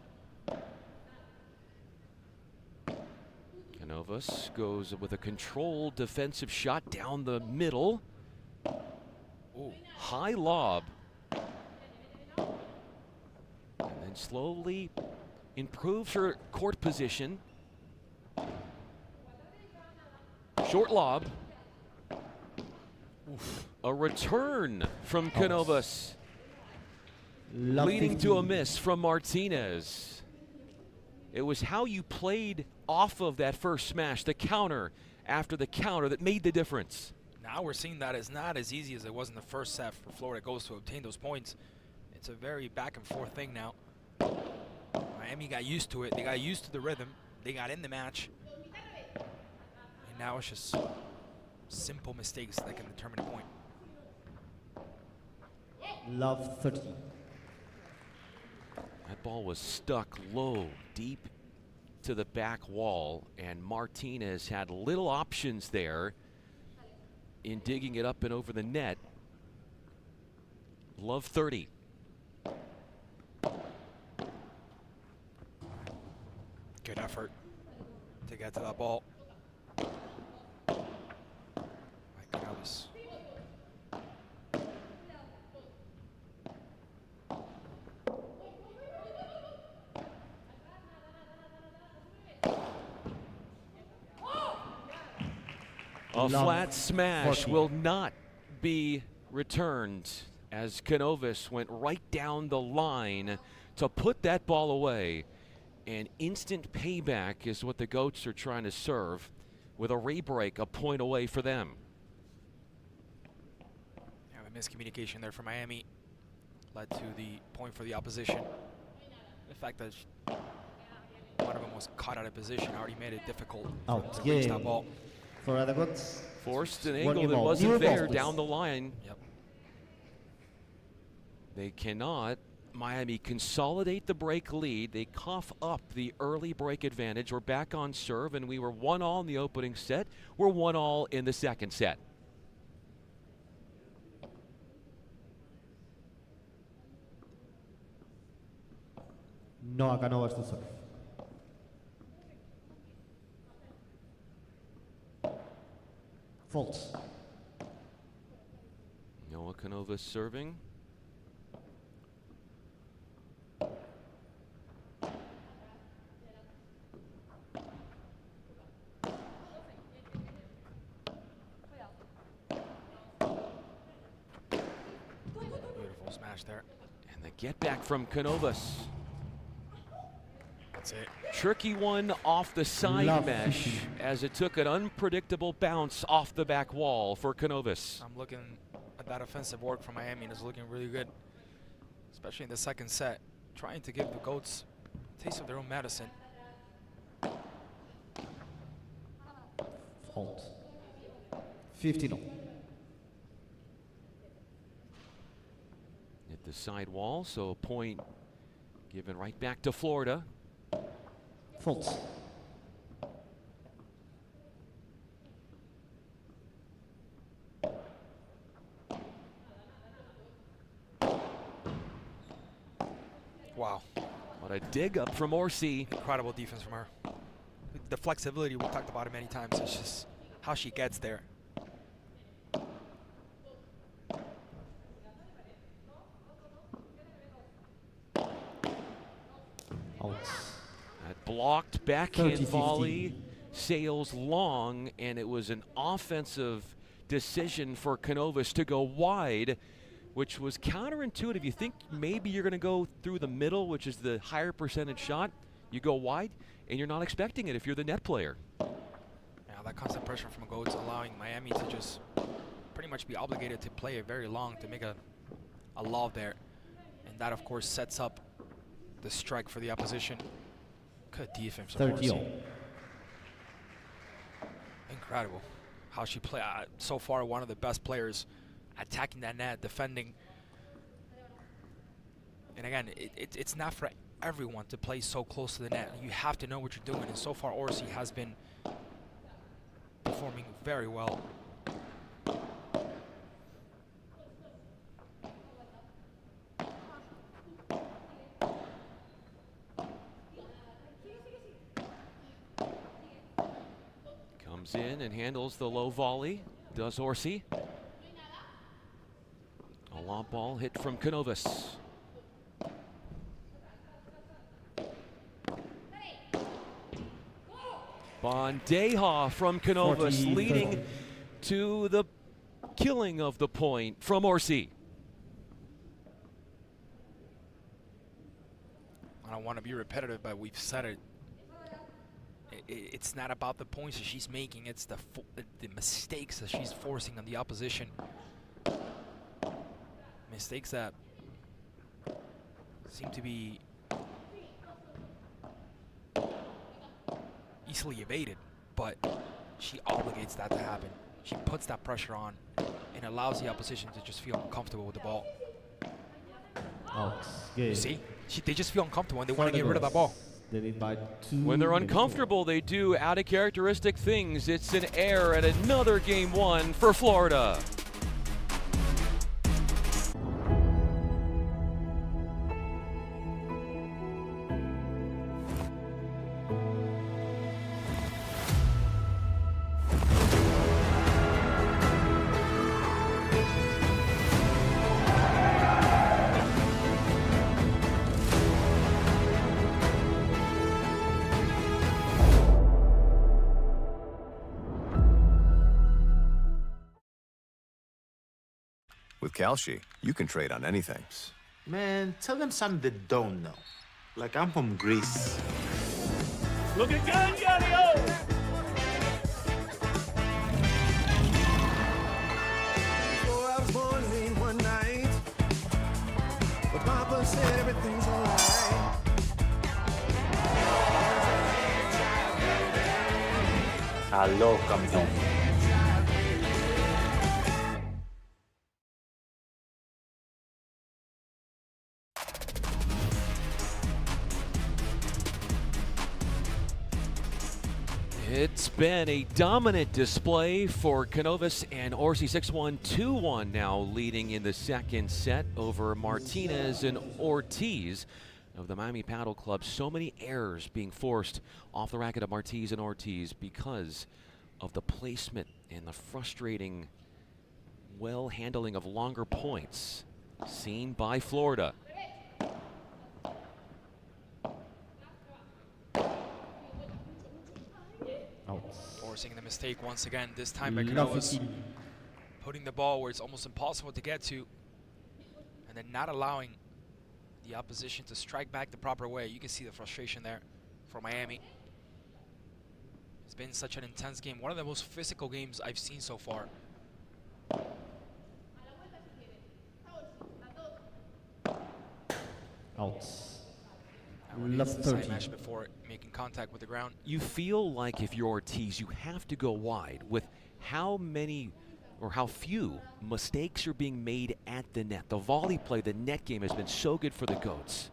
Cánovas goes with a controlled defensive shot down the middle. Ooh. High lob. And then slowly improves her court position. Short lob. Oof. A return from Cánovas. Leading to a miss from Martínez. It was how you played off of that first smash, the counter after the counter, that made the difference. Now we're seeing that it's not as easy as it was in the first set for Florida Goats to obtain those points. It's a very back and forth thing now. Miami got used to it. They got used to the rhythm. They got in the match. And now it's just simple mistakes that can determine a point. Love 30. That ball was stuck low, deep to the back wall, and Martínez had little options there in digging it up and over the net. Love 30. Good effort to get to that ball. My goodness. A flat smash will not be returned as Cánovas went right down the line to put that ball away. And instant payback is what the Goats are trying to serve, with a rebreak a point away for them. Yeah, the miscommunication there for Miami led to the point for the opposition. The fact that one of them was caught out of position already made it difficult to reach that ball. For the Goats. Forced an angle that wasn't there down the line. Yep. They cannot. Miami consolidate the break lead. They cough up the early break advantage. We're back on serve, and we were 1-all in the opening set. We're 1-all in the second set. Noah Cánovas to serve. Faults. Noah Cánovas serving. Beautiful smash there. And the get back from Cánovas. That's it. Tricky one off the side mesh as it took an unpredictable bounce off the back wall for Cánovas. I'm looking at that offensive work from Miami, and it's looking really good, especially in the second set, trying to give the Goats a taste of their own medicine. Fault. 15-all. Hit the side wall, so a point given right back to Florida. Faults. Wow. What a dig up from Arce. Incredible defense from her. The flexibility, we talked about it many times. It's just how she gets there. That blocked backhand volley sails long, and it was an offensive decision for Cánovas to go wide, which was counterintuitive. You think maybe you're going to go through the middle, which is the higher percentage shot. you go wide, and you're not expecting it if you're the net player. Now that constant pressure from Goats allowing Miami to just pretty much be obligated to play it very long to make a lob there. And that, of course, sets up the strike for the opposition. Good defense. 30. Incredible how she played. So far, one of the best players attacking that net, defending. And again, it's not for everyone to play so close to the net. You have to know what you're doing. And so far, Arce has been performing very well. Comes in and handles the low volley, does Arce. A lob ball hit from Cánovas. Bandeja from Cánovas, leading to the killing of the point from Arce. I don't want to be repetitive, but we've said it. It's not about the points that she's making, it's the mistakes that she's forcing on the opposition. Mistakes that seem to be easily evaded, but she obligates that to happen. She puts that pressure on and allows the opposition to just feel uncomfortable with the ball. You see? They just feel uncomfortable and they want to get rid of that ball. When they're uncomfortable, they do out-of-characteristic things. It's an error at another game one for Florida. With Calci, you can trade on anything. Man, tell them something they don't know. Like I'm from Greece. Look again, Galio! Before I was born late one night, but Papa said everything's alright. Aló, campeón. It's been a dominant display for Cánovas and Arce. 6-1, 2-1 now, leading in the second set over Martínez and Ortiz of the Miami Paddle Club. So many errors being forced off the racket of Martínez and Ortiz because of the placement and the frustrating well handling of longer points seen by Florida. Forcing the mistake once again, this time by Cánovas. Putting the ball where it's almost impossible to get to, and then not allowing the opposition to strike back the proper way. You can see the frustration there for Miami. It's been such an intense game, one of the most physical games I've seen so far. Out. Love 30. Match before making contact with the ground. You feel like if you're Ortiz, you have to go wide with how many or how few mistakes are being made at the net. The volley play, the net game has been so good for the Goats.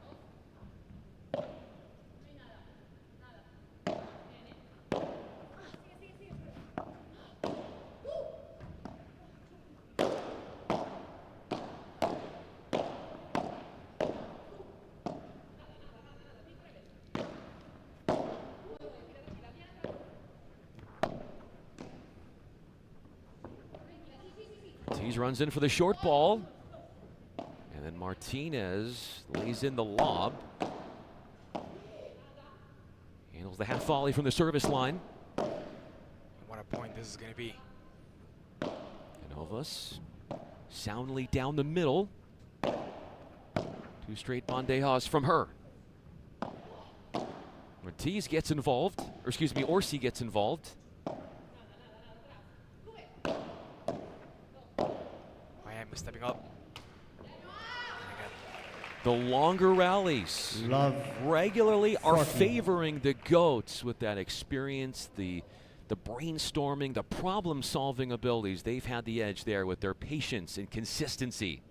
Ortiz runs in for the short ball. And then Martínez lays in the lob. Handles the half volley from the service line. What a point this is going to be. Cánovas soundly down the middle. Two straight bandejas from her. Ortiz gets involved, or excuse me, Arce gets involved. Miami stepping up. The longer rallies regularly are favoring the GOATs with that experience, the brainstorming, the problem-solving abilities. They've had the edge there with their patience and consistency.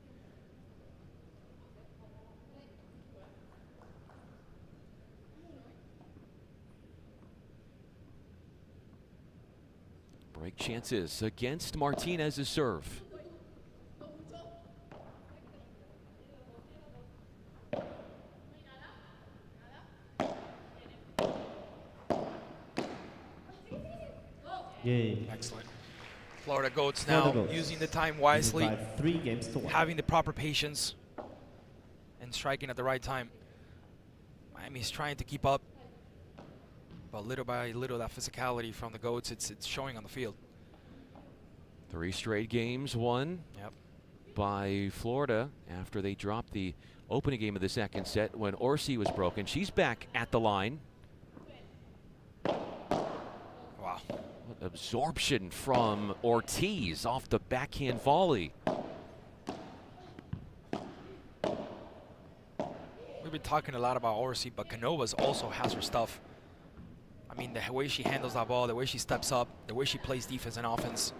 Break chances against Martinez's serve. Yay. Excellent. Florida GOATs now using the time wisely, 3 games to 1. having the proper patience, and striking at the right time. Miami's trying to keep up, but little by little, that physicality from the GOATs, it's showing on the field. 3 straight games won by Florida after they dropped the opening game of the second set when Arce was broken. She's back at the line. Wow. Absorption from Ortiz off the backhand volley. We've been talking a lot about Arce, but Cánovas also has her stuff. I mean, the way she handles that ball, the way she steps up, the way she plays defense and offense.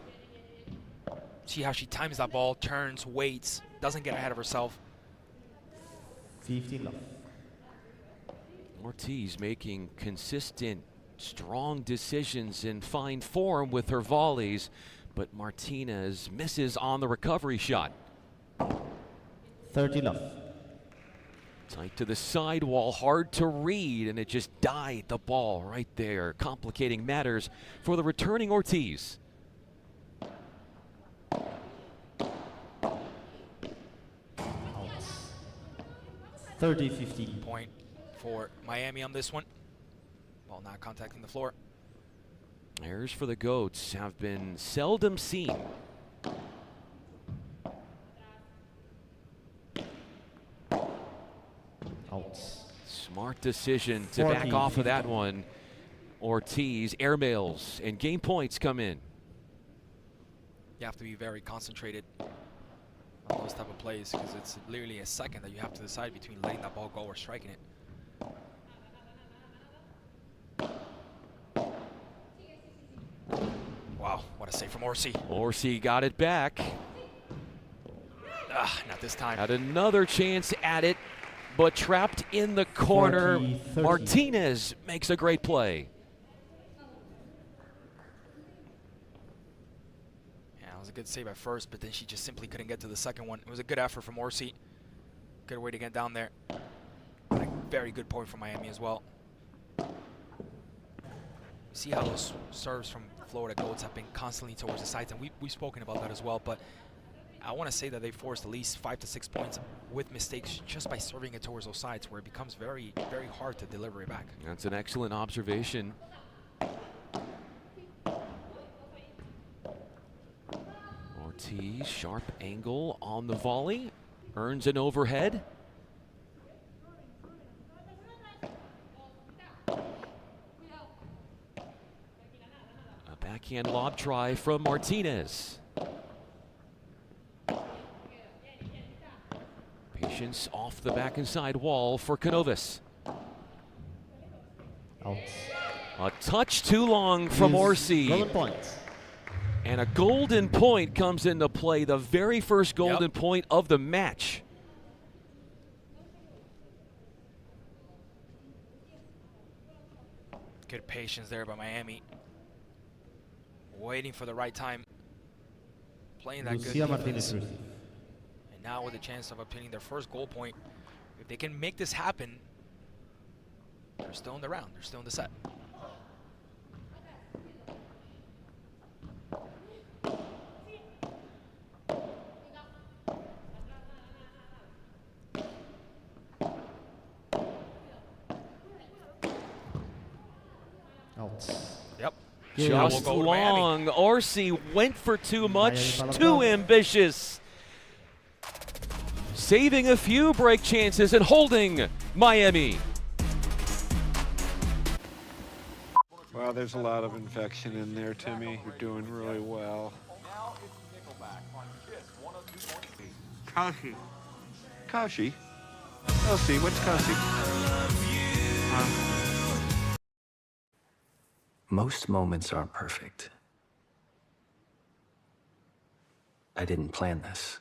See how she times that ball, turns, waits, doesn't get ahead of herself. 15 love. Ortiz making consistent, strong decisions in fine form with her volleys, but Martínez misses on the recovery shot. 30 love. Tight to the sidewall, hard to read, and it just died the ball right there, complicating matters for the returning Ortiz. Out. 30-15. Point for Miami on this one. Ball not contacting the floor. Errors for the GOATs have been seldom seen. Out. Smart decision to back off of that one. Ortiz airmails and game points come in. You have to be very concentrated on those type of plays because it's literally a second that you have to decide between letting that ball go or striking it. Wow, what a save from Arce. Arce got it back. Not this time. Had another chance at it, but trapped in the corner. 40-30. Martínez makes a great play. Yeah, it was a good save at first, but then she just simply couldn't get to the second one. It was a good effort from Arce. Good way to get down there. But a very good point from Miami as well. See how those serves from Florida GOATs have been constantly towards the sides, and we've spoken about that as well, but I want to say that they forced at least 5 to 6 points with mistakes just by serving it towards those sides, where it becomes very, very hard to deliver it back. That's an excellent observation. Ortiz, sharp angle on the volley, earns an overhead. A backhand lob try from Martínez. Patience off the back and side wall for Cánovas. Out. A touch too long from Arce. Golden point. And a golden point comes into play, the very first golden point of the match. Good patience there by Miami. Waiting for the right time. Playing that Lucía good defense. Martínez. And now with a chance of obtaining their first goal point. If they can make this happen, they're still in the round. They're still in the set. Out. Yep. Just We'll go to long. Arce went for too much, Miami too ambitious. Saving a few break chances and holding Miami. Well, there's a lot of infection in there, Timmy. You're doing really well. Kashi. Kashi? Elsie, what's Kashi? Most moments aren't perfect. I didn't plan this.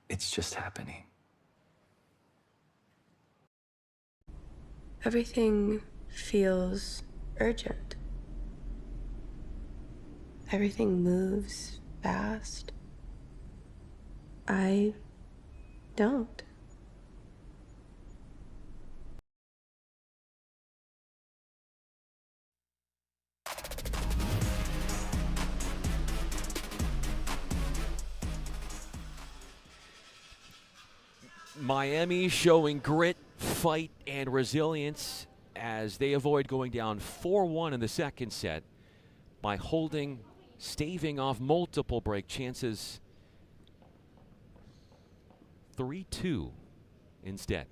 It's just happening. Everything feels urgent. Everything moves fast. I don't. Miami showing grit, fight, and resilience as they avoid going down 4-1 in the second set by holding, staving off multiple break chances. 3-2 instead.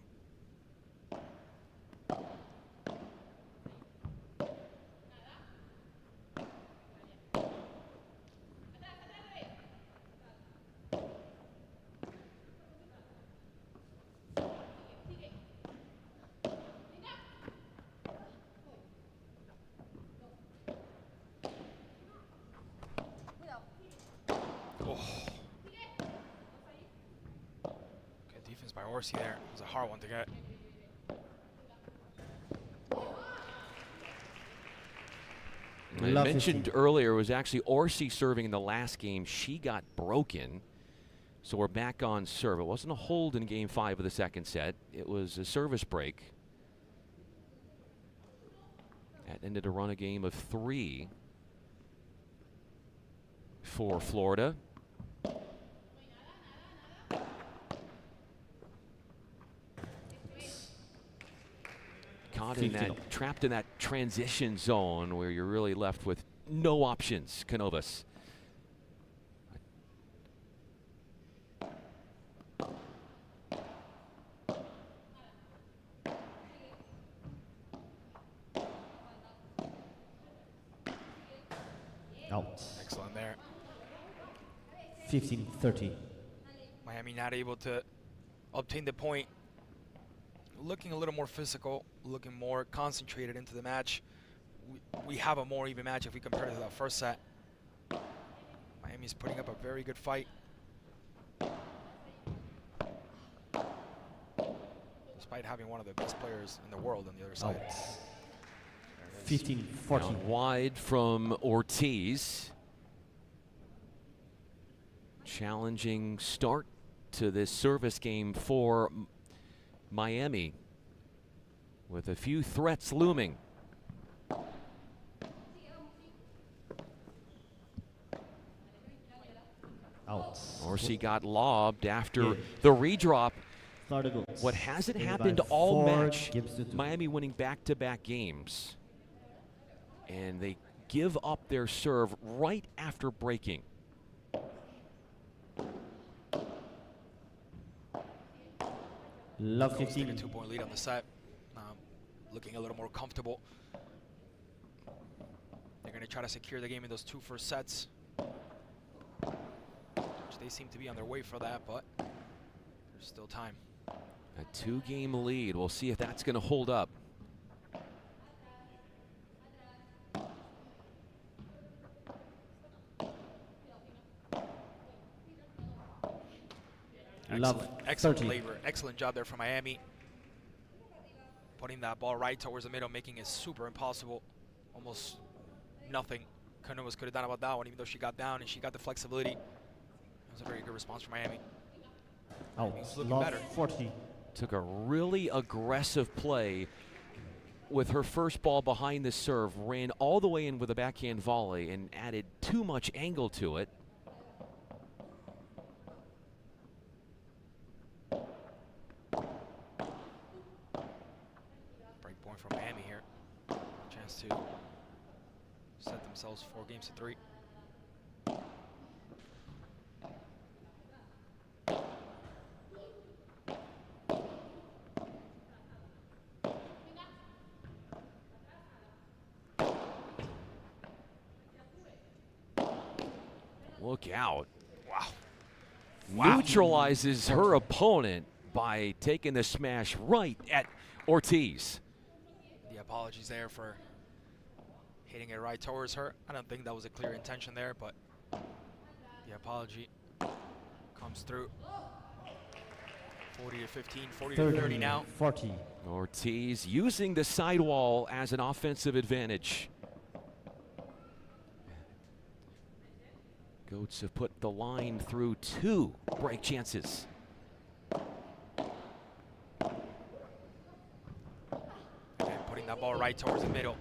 Arce there. It was a hard one to get. I mentioned earlier, it was actually Arce serving in the last game. She got broken, so we're back on serve. It wasn't a hold in game 5 of the second set. It was a service break. That ended a run a game of 3 for Florida. Caught in that, trapped in that transition zone where you're really left with no options, Cánovas. Out. Excellent there. 15-30. Miami not able to obtain the point. Looking a little more physical, looking more concentrated into the match. We have a more even match if we compare it to that first set. Miami's putting up a very good fight. Despite having one of the best players in the world on the other side. 15-14. Wide from Ortiz. Challenging start to this service game for Miami, with a few threats looming. Out. Arce got lobbed after the redrop. What hasn't happened all match, Miami winning back-to-back games. And they give up their serve right after breaking. Love Taking 15. a 2-point lead on the set. Looking a little more comfortable. They're going to try to secure the game in those 2 first sets. Which they seem to be on their way for that, but there's still time. A 2-game lead. We'll see if that's going to hold up. Excellent labor, excellent job there from Miami. Putting that ball right towards the middle, making it super impossible. Almost nothing Cánovas could have done about that one, even though she got down and she got the flexibility. It was a very good response from Miami. Looking better. 40. Took a really aggressive play with her first ball behind the serve, ran all the way in with a backhand volley and added too much angle to it. From Miami here. Chance to set themselves 4 games to 3. Look out. Wow. Neutralizes her opponent by taking the smash right at Ortiz. The apologies there for hitting it right towards her. I don't think that was a clear intention there, but the apology comes through. 40 to 15, 40 to 30 now. 40. Ortiz using the sidewall as an offensive advantage. Goats have put the line through 2 break chances. And putting that ball right towards the middle.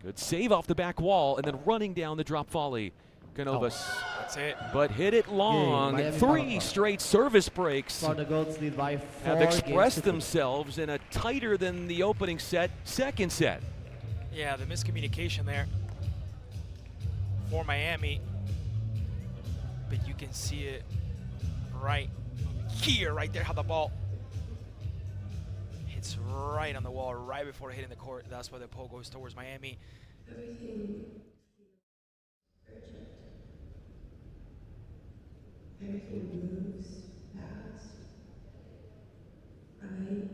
Good save off the back wall and then running down the drop volley. Cánovas. That's it. But hit it long. Miami 3 Cánovas. straight service breaks So the Goats lead by 4 have expressed games to 2. themselves in a tighter than the opening set, second set. Yeah, the miscommunication there for Miami. But you can see it right here, right there, how the ball hits right on the wall, right before hitting the court. That's why the pole goes towards Miami. Everything moves fast. I don't.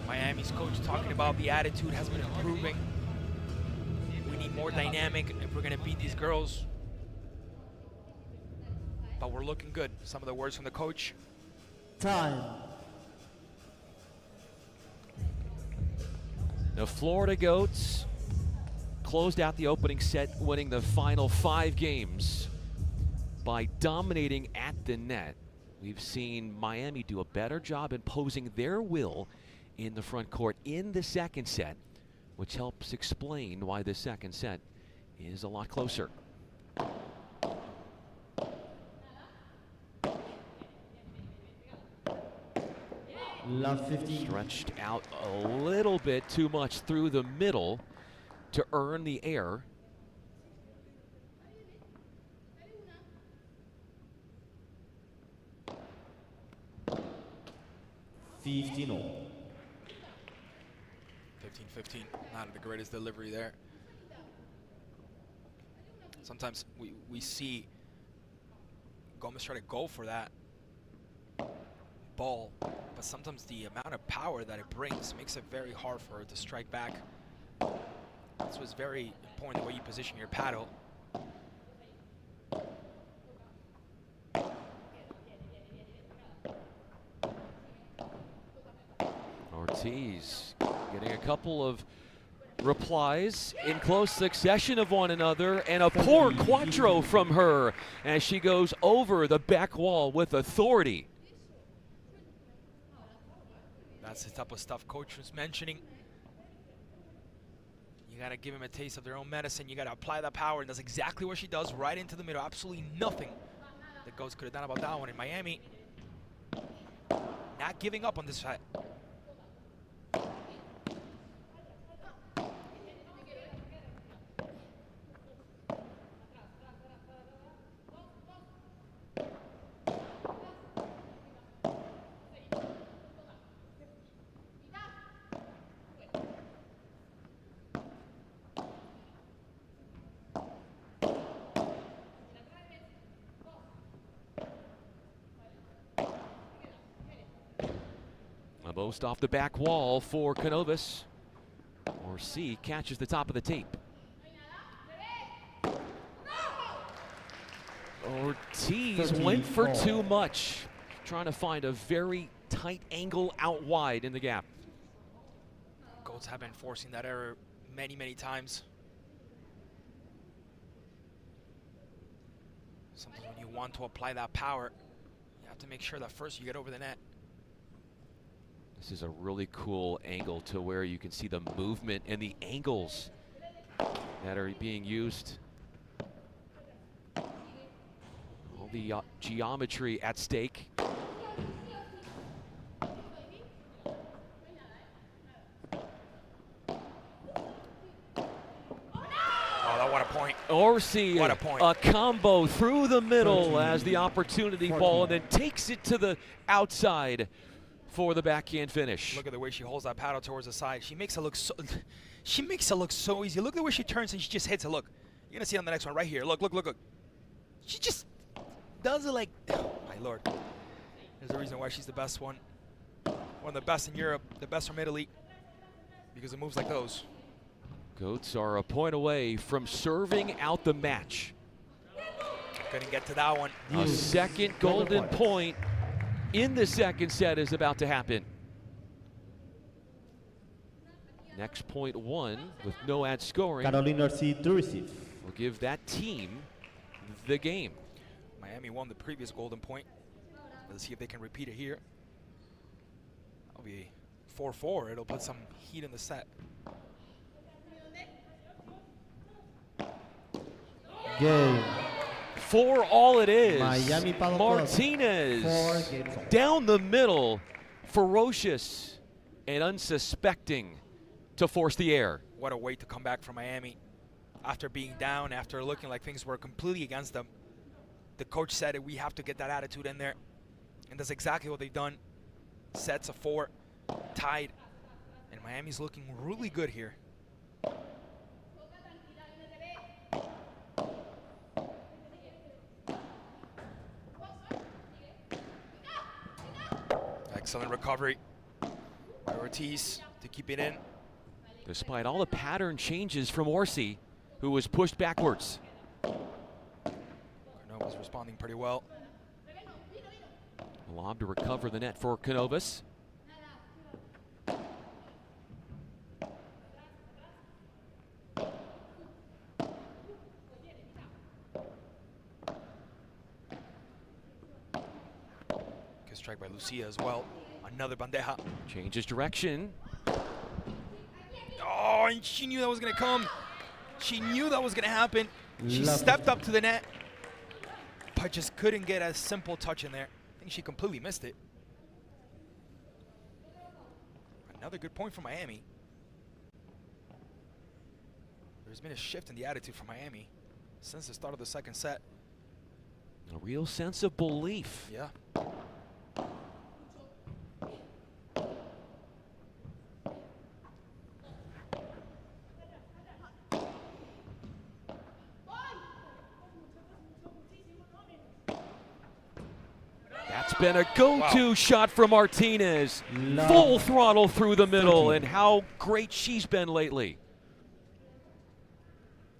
Miami's coach talking about the attitude has been improving. We need more dynamic if we're going to beat these girls. But we're looking good. Some of the words from the coach. Time. The Florida Goats closed out the opening set, winning the final 5 games by dominating at the net. We've seen Miami do a better job imposing their will in the front court in the second set, which helps explain why the second set is a lot closer. Love 50. Stretched out a little bit too much through the middle to earn the air. $15. 15-15, not the greatest delivery there. Sometimes we see Gomez try to go for that ball, but sometimes the amount of power that it brings makes it very hard for her to strike back. This was very important, the way you position your paddle. Ortiz getting a couple of replies in close succession of one another, and a poor quattro from her as she goes over the back wall with authority. That's the type of stuff coach was mentioning. You gotta give him a taste of their own medicine. You gotta apply that power, and that's exactly what she does, right into the middle. Absolutely nothing that Goats could have done about that one in Miami. Not giving up on this side. A boast off the back wall for Cánovas. Arce catches the top of the tape. Ortiz went for too much, trying to find a very tight angle out wide in the gap. Goats have been forcing that error many, many times. Sometimes when you want to apply that power, you have to make sure that first you get over the net. This is a really cool angle to where you can see the movement and the angles that are being used. All the geometry at stake. Arce, What a point. a combo through the middle as the opportunity ball, and then takes it to the outside for the backhand finish. Look at the way she holds that paddle towards the side. She makes it look so she makes it look so easy. Look at the way she turns and she just hits it. Look. You're gonna see it on the next one right here. Look, look, look, look. She just does it like, oh my lord. There's a reason why she's the best one. One of the best in Europe, the best from Italy, because it moves like those. Goats are a point away from serving out the match. Couldn't get to that one. A second golden point in the second set is about to happen. Next point one with no ad scoring. Carolina Arce to receive. Will give that team the game. Miami won the previous golden point. Let's see if they can repeat it here. That'll be 4-4. It'll put some heat in the set. Game. For all it is, Miami Padel Martínez down the middle, ferocious and unsuspecting to force the air. What a way to come back from Miami. After being down, after looking like things were completely against them. The coach said we have to get that attitude in there. And that's exactly what they've done. Sets of 4, tied. And Miami's looking really good here. Excellent recovery by Ortiz to keep it in. Despite all the pattern changes from Arce, who was pushed backwards. Cánovas responding pretty well. Lob to recover the net for Cánovas. Good strike by Lucía as well. Another bandeja. Changes direction. Oh, and she knew that was going to come. She knew that was going to happen. She stepped up to the net, but just couldn't get a simple touch in there. I think she completely missed it. Another good point for Miami. There's been a shift in the attitude for Miami since the start of the second set. A real sense of belief. Yeah. That's been a go-to shot from Martínez. Full throttle through the middle, and how great she's been lately.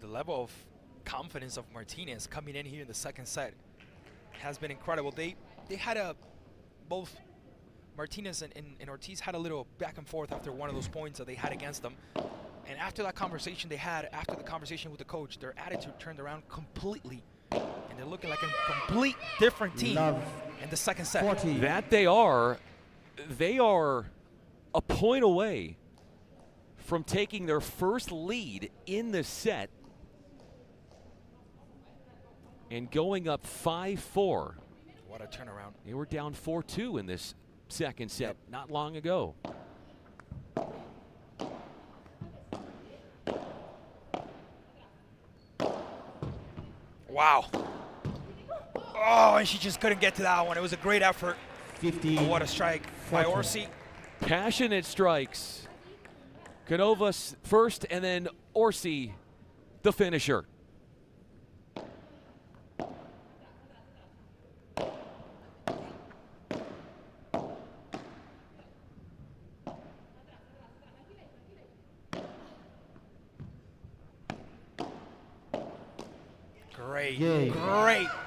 The level of confidence of Martínez coming in here in the second set has been incredible. They had both Martínez and Ortiz had a little back and forth after one of those points that they had against them. And after that conversation they had, after the conversation with the coach, their attitude turned around completely. And they're looking like a complete different team in the second set. 40. That they are a point away from taking their first lead in the set and going up 5-4. What a turnaround. They were down 4-2 in this second set not long ago. Wow. Oh, and she just couldn't get to that one. It was a great effort. 50. Oh, what a strike by Arce. Passionate strikes. Cánovas first, and then Arce, the finisher.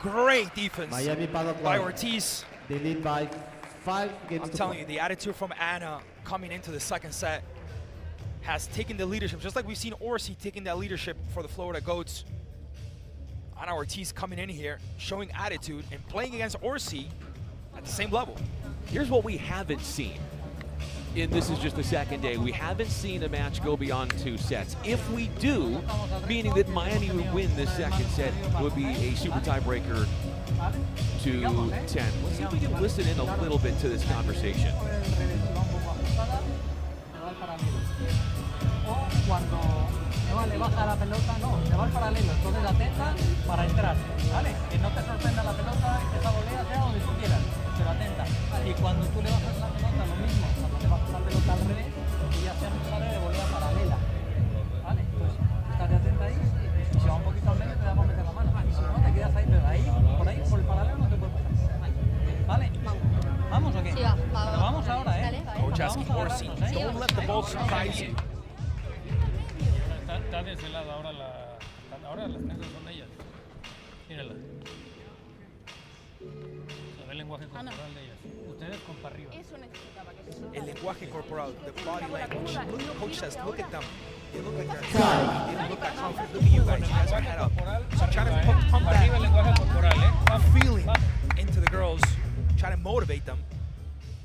Great defense Miami Padel by Ortiz. They lead by 5 games. I'm telling you, the attitude from Anna coming into the second set has taken the leadership, just like we've seen Arce taking that leadership for the Florida Goats. Ana Ortiz coming in here, showing attitude and playing against Arce at the same level. Here's what we haven't seen. And this is just the second day. We haven't seen a match go beyond 2 sets. If we do, meaning that Miami would win this second set, it would be a super tiebreaker to 10. Let's see if we can listen in a little bit to this conversation. No vale, baja la pelota, no, te va al paralelo, entonces atenta para entrar, ¿vale? Que no te sorprenda la pelota, que esa volea sea donde tú quieras, pero atenta. Y cuando tú le bajas la pelota, lo mismo, cuando le bajas la pelota al revés, ella siempre sale de volea paralela, ¿vale? Pues estate atenta ahí, y si va un poquito al medio te da para meter la mano. Y si no, te quedas ahí, pero ahí, por el paralelo no te puede pasar. ¿Vale? ¿Vamos o qué? Sí, va. Pero vamos ahora, ¿eh? Dale, vale. Coach asking Arce, don't let the ball surprise you. Está de ese lado, ahora las negras son ellas. Mírala. Se ve el lenguaje corporal de ellas. Ustedes con para arriba. Eso necesitaba que se El lenguaje corporal, the body language. Coach says, look at them. They look like they're happy. They don't look that confident. Look at you guys. You guys are head up. So I'm trying to pump that feeling into the girls, try to motivate them.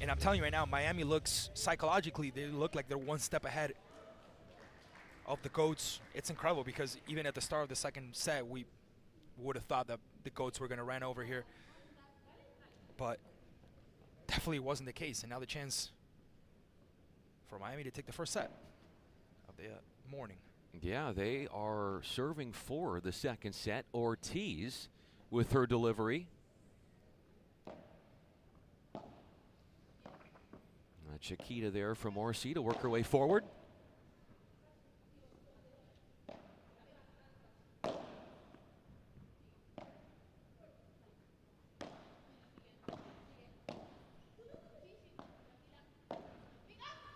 And I'm telling you right now, Miami looks, psychologically, they look like they're one step ahead of the Goats. It's incredible because even at the start of the second set, we would have thought that the Goats were going to run over here. But definitely wasn't the case. And now the chance for Miami to take the first set of the morning. Yeah, they are serving for the second set. Ortiz with her delivery. Chiquita there from Arce to work her way forward.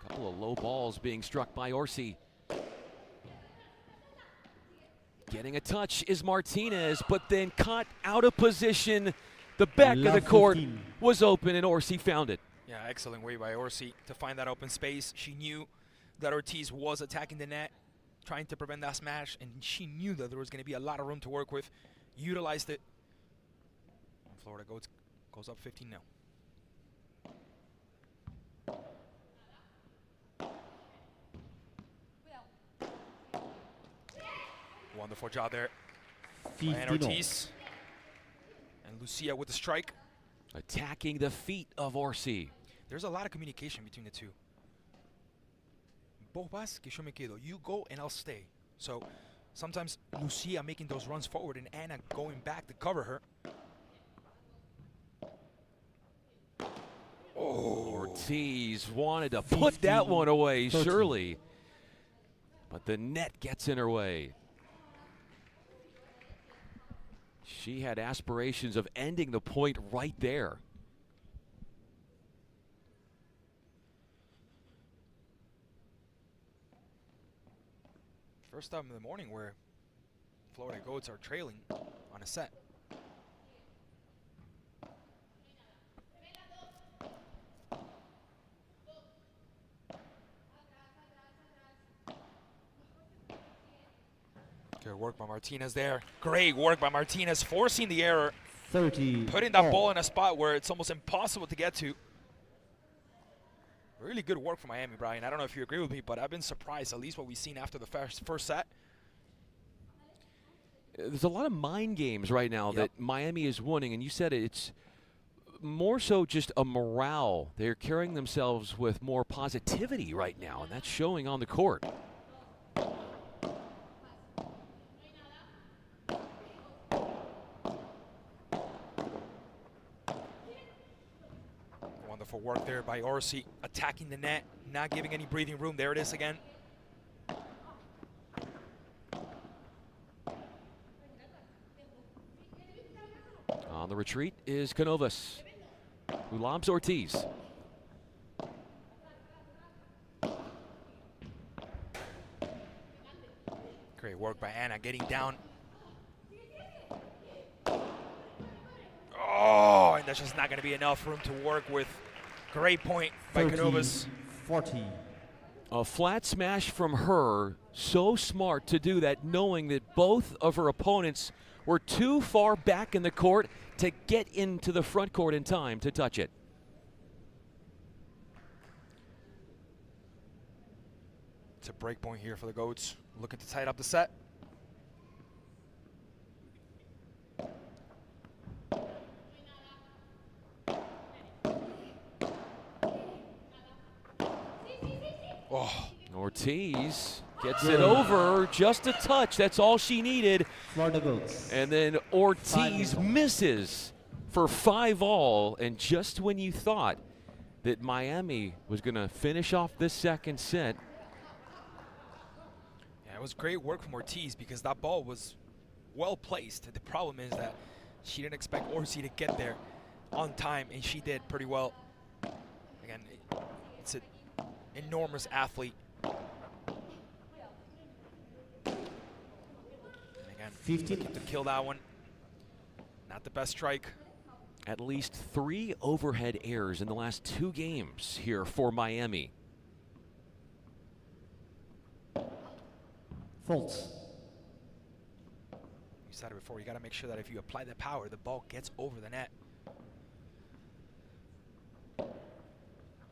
Couple of low balls being struck by Arce. Getting a touch is Martínez, but then caught out of position. The back of the court was open and Arce found it. Yeah, excellent way by Arce to find that open space. She knew that Ortiz was attacking the net, trying to prevent that smash, and she knew that there was going to be a lot of room to work with. Utilized it. Florida goes up 15 now. Wonderful job there. And Ortiz. And Lucía with the strike. Attacking the feet of Arce. There's a lot of communication between the two. Vos vas, que yo me quedo. You go and I'll stay. So sometimes Lucía making those runs forward and Anna going back to cover her. Oh, Ortiz wanted to put that one away, surely. But the net gets in her way. She had aspirations of ending the point right there. First time in the morning where Florida Goats are trailing on a set. Good work by Martínez there. Great work by Martínez, forcing the error. 30. Putting that ball in a spot where it's almost impossible to get to. Really good work from Miami, Brian. I don't know if you agree with me, but I've been surprised, at least what we've seen after the first set. There's a lot of mind games right now that Miami is winning, and you said it's more so just a morale. They're carrying themselves with more positivity right now, and that's showing on the court. Wonderful work there by Arce, attacking the net, not giving any breathing room. There it is again. On the retreat is Cánovas, who lobs Ortiz. Great work by Anna, getting down. Oh, and that's just not going to be enough room to work with. Great point by Cánovas. 40. A flat smash from her, so smart to do that, knowing that both of her opponents were too far back in the court to get into the front court in time to touch it. It's a break point here for the Goats, looking to tighten up the set. Oh, Ortiz Gets it over, just a touch. That's all she needed. Florida goes. And then Ortiz misses for 5-all. And just when you thought that Miami was going to finish off this second set. Yeah, it was great work from Ortiz because that ball was well placed. The problem is that she didn't expect Arce to get there on time, and she did pretty well. Again, it's an enormous athlete. And again, 15 to kill that one. Not the best strike. At least 3 overhead errors in the last 2 games here for Miami. Faults. You said it before, you got to make sure that if you apply the power, the ball gets over the net.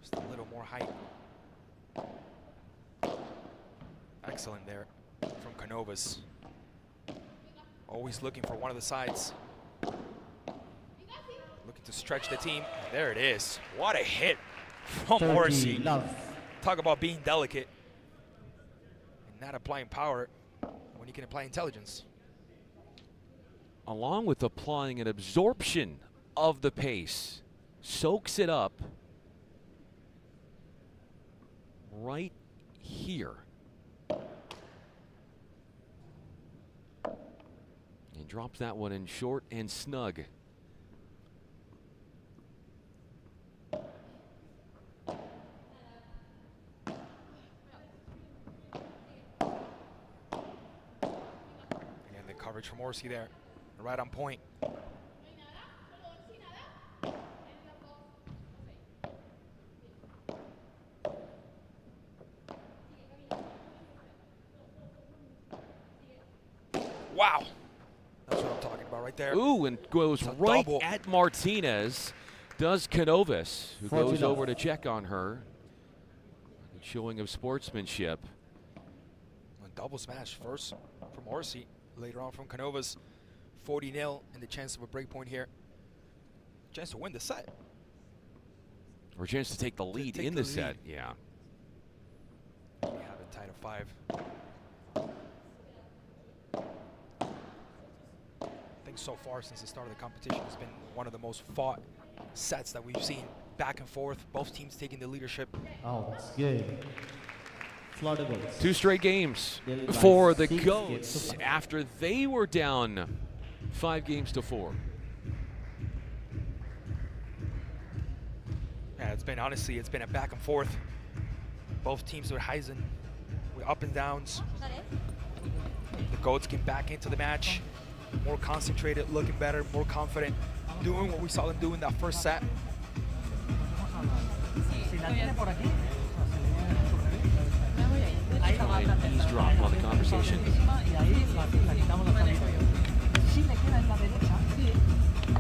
Just a little more height. Excellent there from Cánovas. Always looking for one of the sides. Looking to stretch the team. There it is. What a hit from Arce. Talk about being delicate and not applying power when you can apply intelligence. Along with applying an absorption of the pace, soaks it up right here. And drops that one in short and snug. Again, the coverage from Arce there, right on point. Wow. That's what I'm talking about right there. Ooh, and goes right double. at Martínez. Does Cánovas, who goes over to check on her. A showing of sportsmanship. A double smash first from Arce, later on from Cánovas. 40-0 and the chance of a break point here. Chance to win the set. Or a chance to take the lead in the set, yeah. We have it tied at 5. I think so far since the start of the competition has been one of the most fought sets that we've seen, back and forth, both teams taking the leadership. Oh, that's good. Florida goes. 2 straight games for the Goats after they were down 5 games to 4. Yeah, it's been, honestly, it's been a back and forth. Both teams with highs and with up and downs. The Goats get back into the match, more concentrated, looking better, more confident, doing what we saw them do in that first set. Try and eavesdrop on the conversation.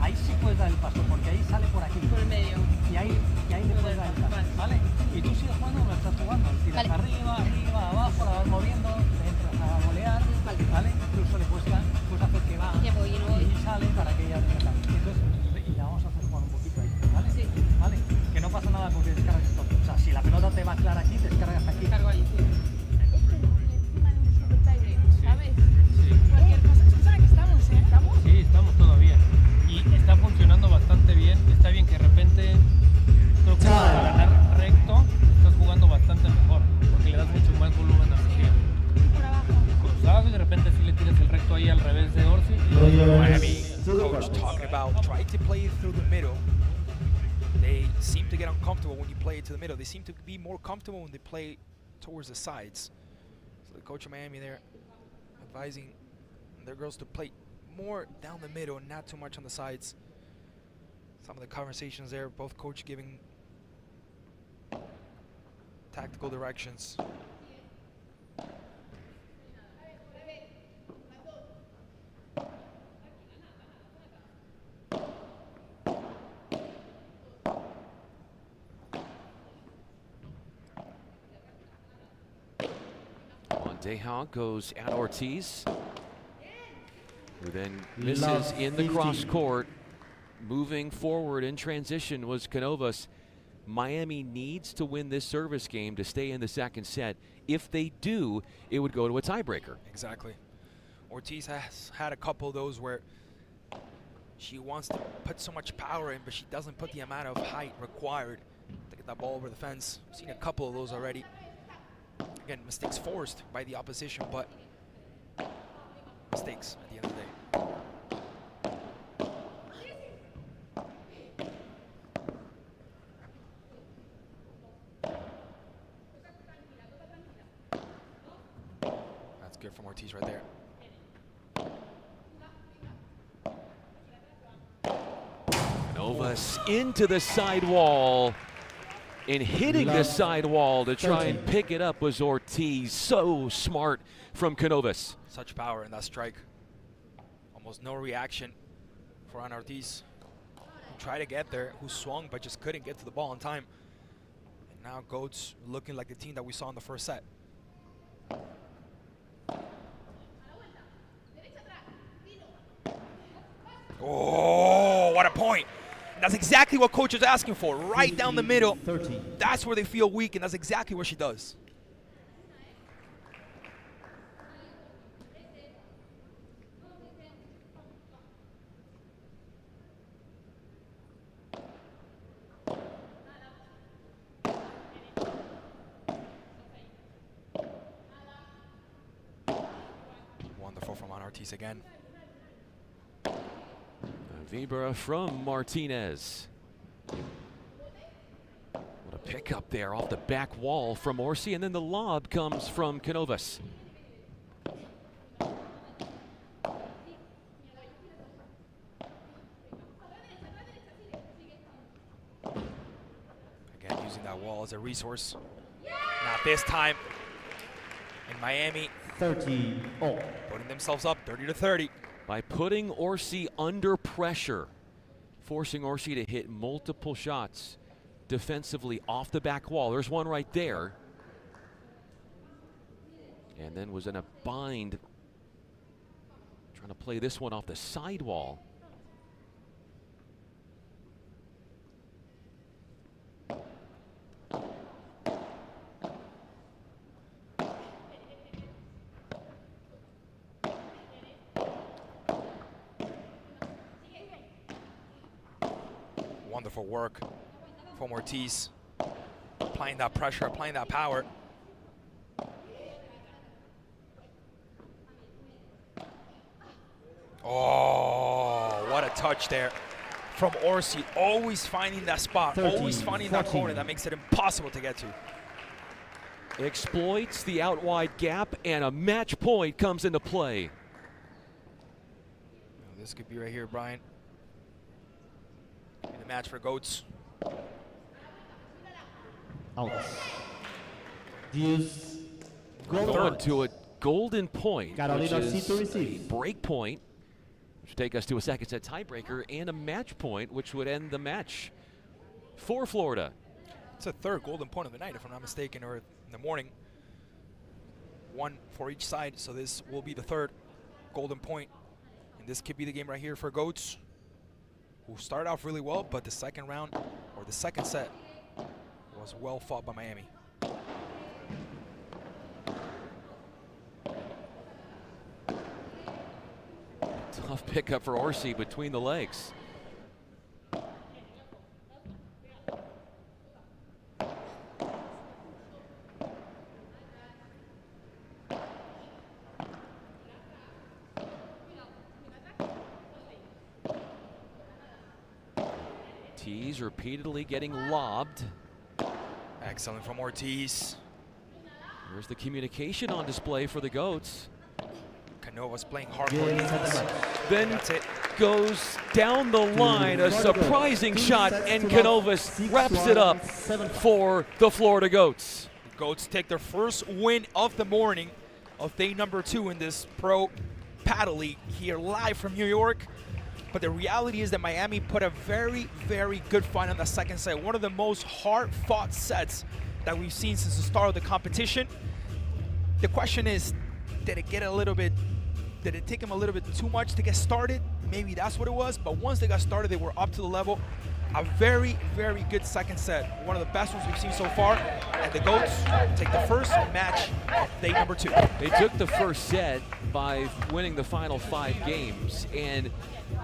Ahí sí puedes dar el paso, porque ahí sale por aquí. Por el medio. Y ahí le puedes dar el paso, ¿vale? Y tú sigues jugando como estás jugando. Tiras arriba, abajo, la vas moviendo, le entras a golear, ¿vale? Incluso le puedes hacer que va y sale para que ella tenga tal. Entonces, y la vamos a hacer jugar un poquito ahí, ¿vale? Sí. ¿Vale? Que no pasa nada porque descargas esto. O sea, si la pelota te va clara aquí, te descargas aquí. Cargo ahí, sí. ¿Sabes? Sí. Cualquier cosa. Escucha, que estamos, ¿eh? ¿Estamos? Sí, estamos todavía. Y está funcionando bastante bien. Está bien que de repente, creo que para ganar recto, estás jugando bastante mejor, porque le das mucho más volumen a Lucía. Por abajo. Cruzado y de repente si le tiras el recto ahí al revés de Arce. Miami coach talking about try to play it through the middle. They seem to get uncomfortable when you play it to the middle. They seem to be more comfortable when they play towards the sides. So the coach of Miami there advising their girls to play more down the middle, not too much on the sides. Some of the conversations there, both coach giving tactical directions. Deja goes at Ortiz, who then misses in the cross court. Moving forward in transition was Cánovas. Miami needs to win this service game to stay in the second set. If they do, it would go to a tiebreaker. Exactly. Ortiz has had a couple of those where she wants to put so much power in, but she doesn't put the amount of height required to get that ball over the fence. I've seen a couple of those already. Again, mistakes forced by the opposition, but mistakes at the end of the day. That's good from Ortiz right there. Cánovas into the sidewall, and hitting the sidewall to try and pick it up was Ortiz. So smart from Cánovas. Such power in that strike. Almost no reaction for Ana Ortiz, who tried to get there, who swung but just couldn't get to the ball in time. And now Goats looking like the team that we saw in the first set. Oh, what a point. That's exactly what coach is asking for, right down the middle. That's where they feel weak, and that's exactly what she does. Wonderful from Ana Ortiz again. Vibra from Martínez. What a pickup there off the back wall from Arce, and then the lob comes from Cánovas. Again, using that wall as a resource. Not this time. In Miami, 30 all. Putting themselves up 30-30. By putting Arce under pressure, forcing Arce to hit multiple shots defensively off the back wall. There's one right there. And then was in a bind trying to play this one off the sidewall. Wonderful work from Ortiz. Applying that pressure, applying that power. Oh, what a touch there from Arce. Always finding that spot, always finding that corner that makes it impossible to get to. Exploits the out wide gap, and a match point comes into play. This could be right here, Brian. In the match for Goats. Out. Use Going to a golden point, which is to receive. a break point, which would take us to a second set tiebreaker, and a match point, which would end the match for Florida. It's a third golden point of the night, if I'm not mistaken, or in the morning. One for each side, so this will be the third golden point. And this could be the game right here for Goats, who started off really well, but the second round, or the second set, was well fought by Miami. Tough pickup for Arce between the legs. Ortiz repeatedly getting lobbed. Excellent from Ortiz. There's the communication on display for the Goats. Cánovas playing hardcore defense. Then That's it. Goes down the line, a surprising shot, and Cánovas wraps it up for the Florida Goats. The Goats take their first win of the morning of day number 2 in this Pro Padel League here live from New York. But the reality is that Miami put a very, very good fight on the second set. One of the most hard-fought sets that we've seen since the start of the competition. The question is, did it take them a little bit too much to get started? Maybe that's what it was, but once they got started, they were up to the level. A very, very good second set. One of the best ones we've seen so far. And the Goats take the first match of day number 2. They took the first set by winning the final 5 games. And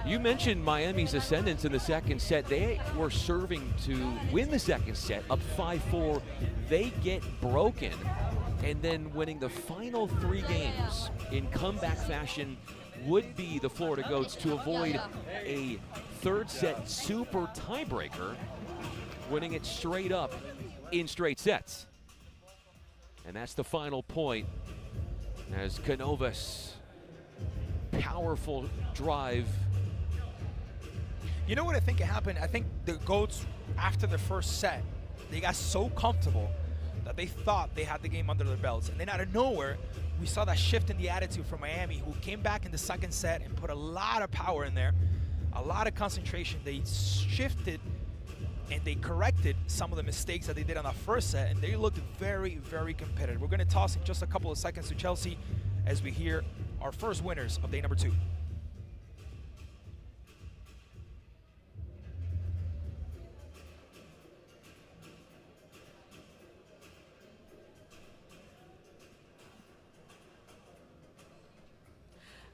you mentioned Miami's ascendance in the second set. They were serving to win the second set, up 5-4. They get broken. And then winning the final 3 games in comeback fashion would be the Florida Goats to avoid a third set super tiebreaker, winning it straight up in straight sets. And that's the final point as Cánovas, powerful drive. You know what I think happened? I think the Goats, after the first set, they got so comfortable that they thought they had the game under their belts. And then out of nowhere, we saw that shift in the attitude from Miami, who came back in the second set and put a lot of power in there, a lot of concentration. They shifted and they corrected some of the mistakes that they did on the first set, and they looked very, very competitive. We're going to toss in just a couple of seconds to Chelsea as we hear our first winners of day number 2.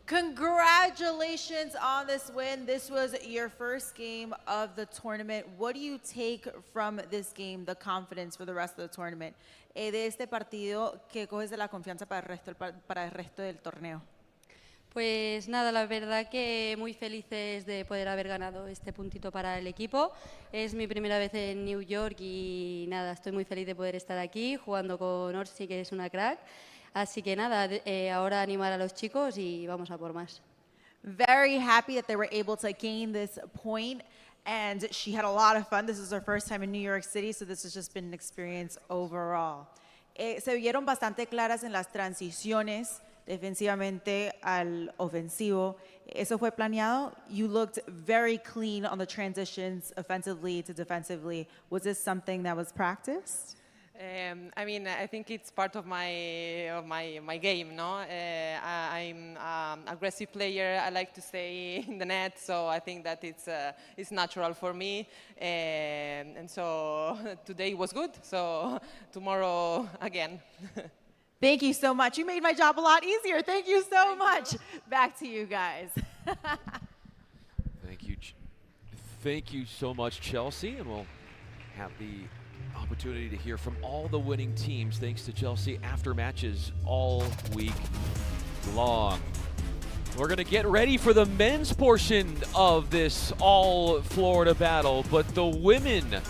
Congratulations on this win. This was your first game of the tournament. What do you take from this game, the confidence for the rest of the tournament? De este partido, ¿qué coges de la confianza para el resto del torneo? Pues nada, la verdad que muy felices de poder haber ganado este puntito para el equipo. Es mi primera vez en New York y nada, estoy muy feliz de poder estar aquí jugando con Arce, que es una crack. Así que nada, ahora animar a los chicos y vamos a por más. Very happy that they were able to gain this point, and she had a lot of fun. This is her first time in New York City, so this has just been an experience overall. Se vieron bastante claras en las transiciones defensivamente al ofensivo. ¿Eso fue planeado? You looked very clean on the transitions offensively to defensively. Was this something that was practiced? I mean, I think it's part of my game, no? I'm an aggressive player. I like to stay in the net, so I think that it's natural for me. And so today was good. So tomorrow again. Thank you so much. You made my job a lot easier. Thank you so much. Back to you guys. Thank you so much, Chelsea, and we'll have the opportunity to hear from all the winning teams thanks to Chelsea after matches all week long. We're going to get ready for the men's portion of this all Florida battle, but the women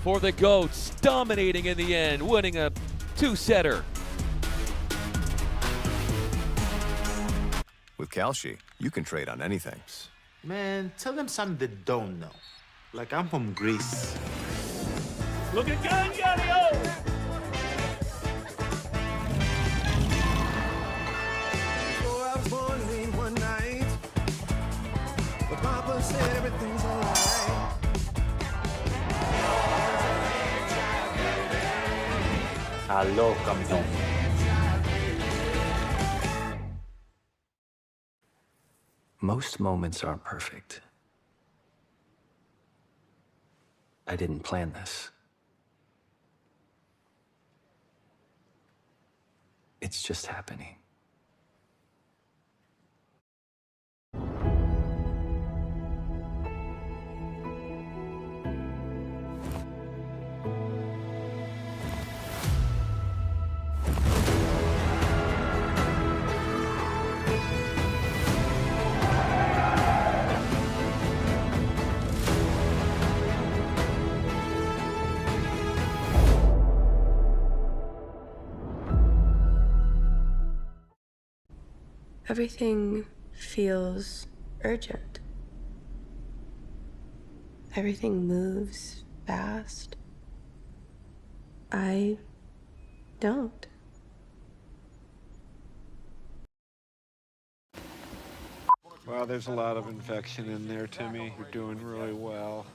for the Goats dominating in the end, winning a 2-setter. With Calci, you can trade on anything. Man, tell them something they don't know. Like I'm from Greece. Looking good, Yadio! So I was born late one night, but Papa said everything's alright. Aló, campeón. Most moments aren't perfect. I didn't plan this. It's just happening. Everything feels urgent. Everything moves fast. I don't. Well, there's a lot of infection in there, Timmy. You're doing really well.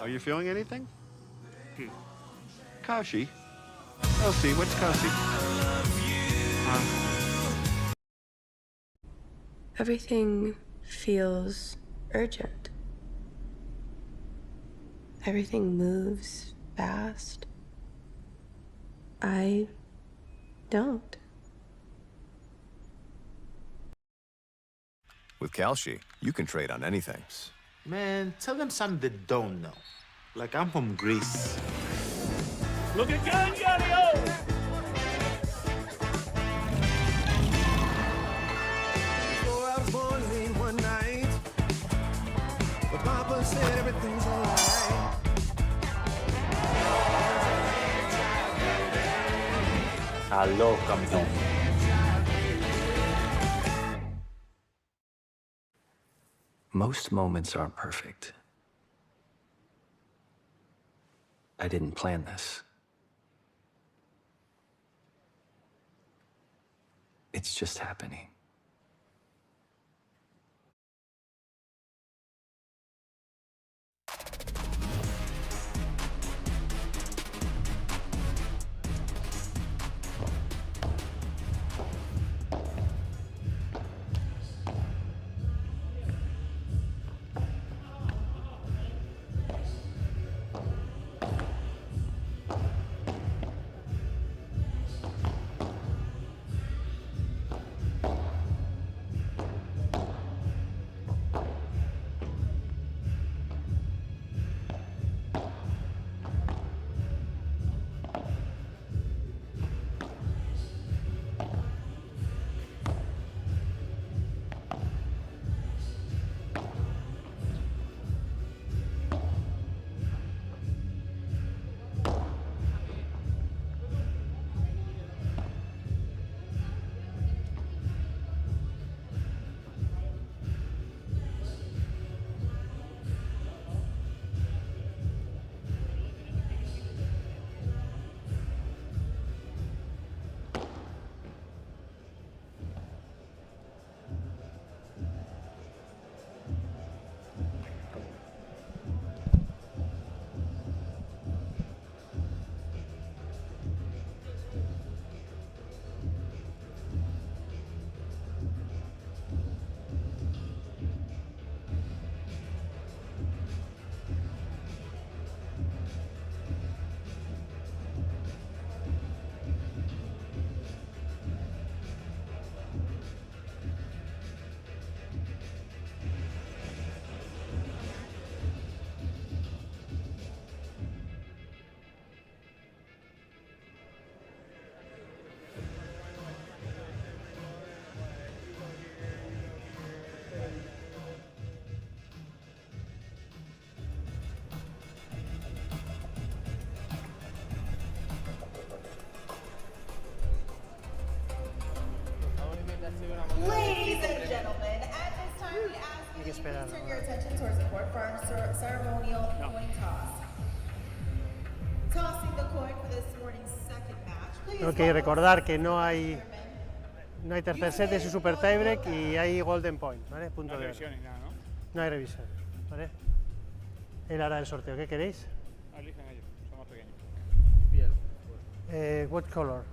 Are you feeling anything? Kashi? Kelsey, what's Kelsey? Everything feels urgent. Everything moves fast. I don't. With Calci, you can trade on anything. Man, tell them something they don't know. Like I'm from Greece. Look again, Galio! So I was born late one night, but Papa said everything's alright. Aló, campeón. Most moments aren't perfect. I didn't plan this. It's just happening. Ladies and gentlemen, at this time we ask you to turn your attention towards the court for our ceremonial coin toss. Tossing the coin for this morning's second match. Please Ok, recordar que no hay tercer set, es un super tiebreak y hay golden point, ¿vale? Punto de oro. Nada, ¿no? No hay revisión, ¿vale? Él hará el sorteo, ¿qué queréis? Eligen ellos, son más pequeños. What color?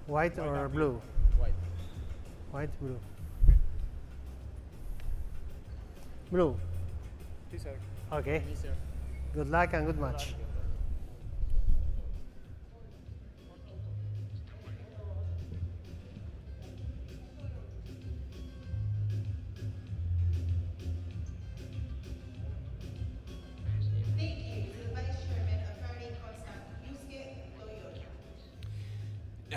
White or blue? White, blue. Blue. Sí, sir. Okay. Good luck and good match.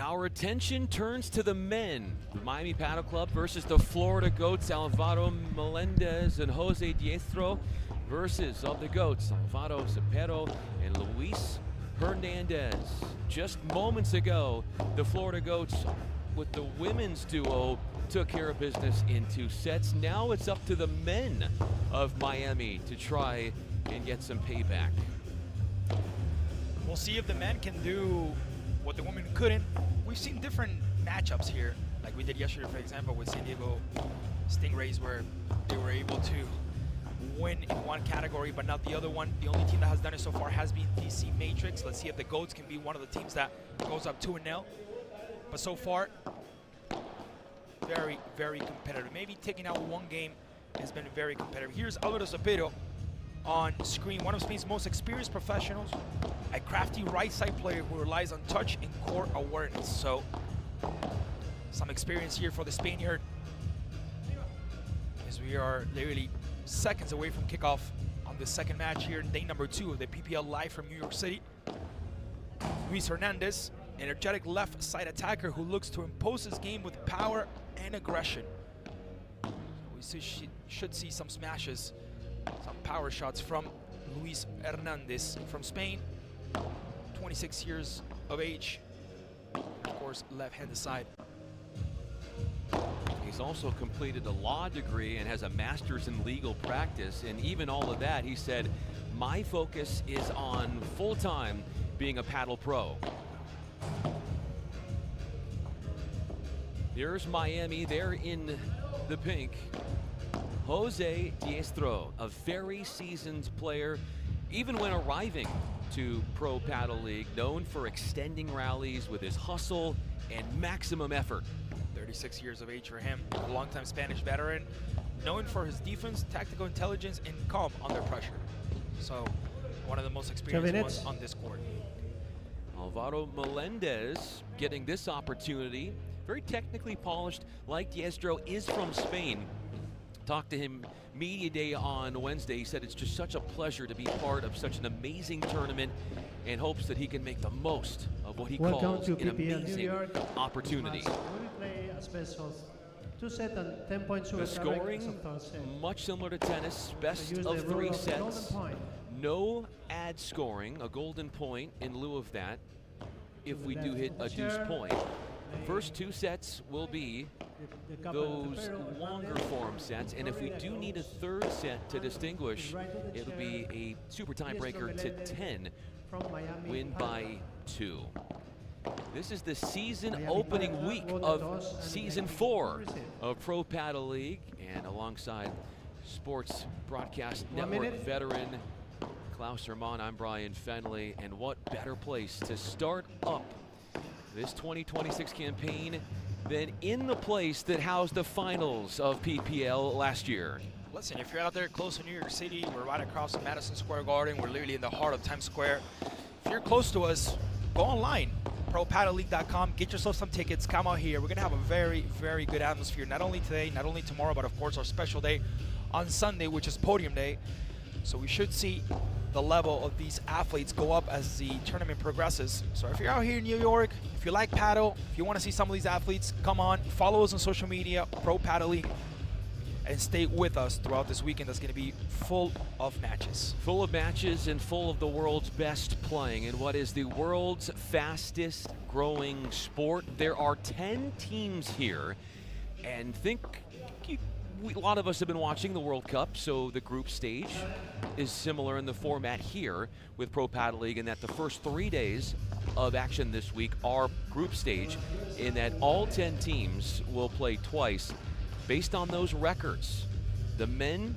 Our attention turns to the men. Miami Paddle Club versus the Florida Goats, Alvaro Melendez and Jose Diestro versus of the Goats, Alvaro Cepero and Luis Hernandez. Just moments ago, the Florida Goats with the women's duo took care of business in 2 sets. Now it's up to the men of Miami to try and get some payback. We'll see if the men can do what the women couldn't. We've seen different matchups here, like we did yesterday, for example, with San Diego Stingrays, where they were able to win in one category, but not the other one. The only team that has done it so far has been DC Matrix. Let's see if the Goats can be one of the teams that goes up 2-0. But so far, very, very competitive. Maybe taking out one game has been very competitive. Here's Alvaro Zapiro on screen, one of Spain's most experienced professionals, a crafty right side player who relies on touch and core awareness. So some experience here for the Spaniard, as we are literally seconds away from kickoff on the second match here, day number 2 of the PPL live from New York City. Luis Hernandez, energetic left side attacker who looks to impose his game with power and aggression. So we should see some smashes, some power shots from Luis Hernandez from Spain, 26 years of age, of course left-handed side. He's also completed a law degree and has a master's in legal practice, and even all of that, he said, my focus is on full-time being a paddle pro. Here's Miami, they're in the pink. Jose Diestro, a very seasoned player, even when arriving to Pro Paddle League, known for extending rallies with his hustle and maximum effort. 36 years of age for him, a longtime Spanish veteran, known for his defense, tactical intelligence, and calm under pressure. So, one of the most experienced ones on this court. Alvaro Melendez getting this opportunity. Very technically polished, like Diestro, is from Spain. Talked to him media day on Wednesday. He said it's just such a pleasure to be part of such an amazing tournament and hopes that he can make the most of what he calls an amazing opportunity. The scoring, much similar to tennis, best of 3 sets. No ad scoring, a golden point in lieu of that if we do hit a deuce point. First 2 sets will be those longer form sets, and if we do need a 3rd set to distinguish, it'll be a super tiebreaker to 10, win by 2. This is the season opening week of season 4 of Pro Paddle League, and alongside Sports Broadcast Network veteran Klaus Hermann, I'm Brian Fenley, and what better place to start up this 2026 campaign than in the place that housed the finals of PPL last year. Listen, if you're out there close to New York City, we're right across the Madison Square Garden. We're literally in the heart of Times Square. If you're close to us, go online, propaddleleague.com, get yourself some tickets, come out here. We're gonna have a very, very good atmosphere, not only today, not only tomorrow, but of course our special day on Sunday, which is podium day. So we should see the level of these athletes go up as the tournament progresses. So if you're out here in New York, if you like paddle, if you want to see some of these athletes, come on, follow us on social media, Pro Paddle League, and stay with us throughout this weekend. That's going to be full of matches. Full of matches and full of the world's best playing in what is the world's fastest growing sport. There are 10 teams here, and a lot of us have been watching the World Cup, so the group stage is similar in the format here with Pro Paddle League, in that the first 3 days of action this week are group stage, in that all 10 teams will play twice based on those records. The men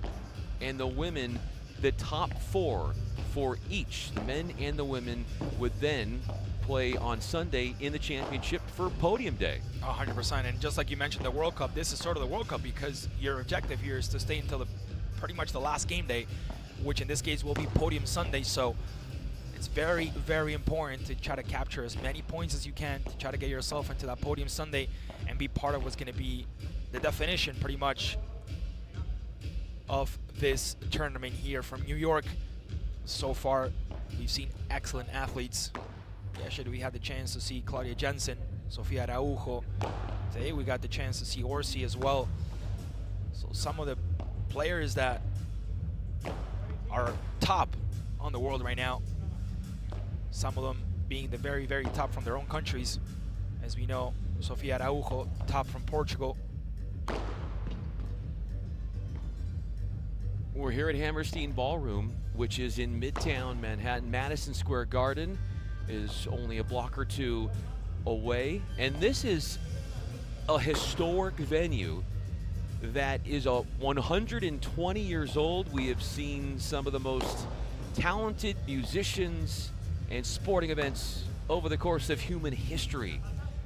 and the women, the top 4 for each, the men and the women, would then play on Sunday in the championship for podium day. 100%, and just like you mentioned, the World Cup, this is sort of the World Cup because your objective here is to stay until pretty much the last game day, which in this case will be podium Sunday. So it's very, very important to try to capture as many points as you can to try to get yourself into that podium Sunday and be part of what's going to be the definition pretty much of this tournament here from New York. So far, we've seen excellent athletes. Yesterday we had the chance to see Claudia Jensen, Sofia Araujo. Today we got the chance to see Arce as well. So some of the players that are top on the world right now, some of them being the very, very top from their own countries. As we know, Sofia Araujo, top from Portugal. We're here at Hammerstein Ballroom, which is in Midtown Manhattan. Madison Square Garden is only a block or 2 away, and this is a historic venue that is 120 years old. We have seen some of the most talented musicians and sporting events over the course of human history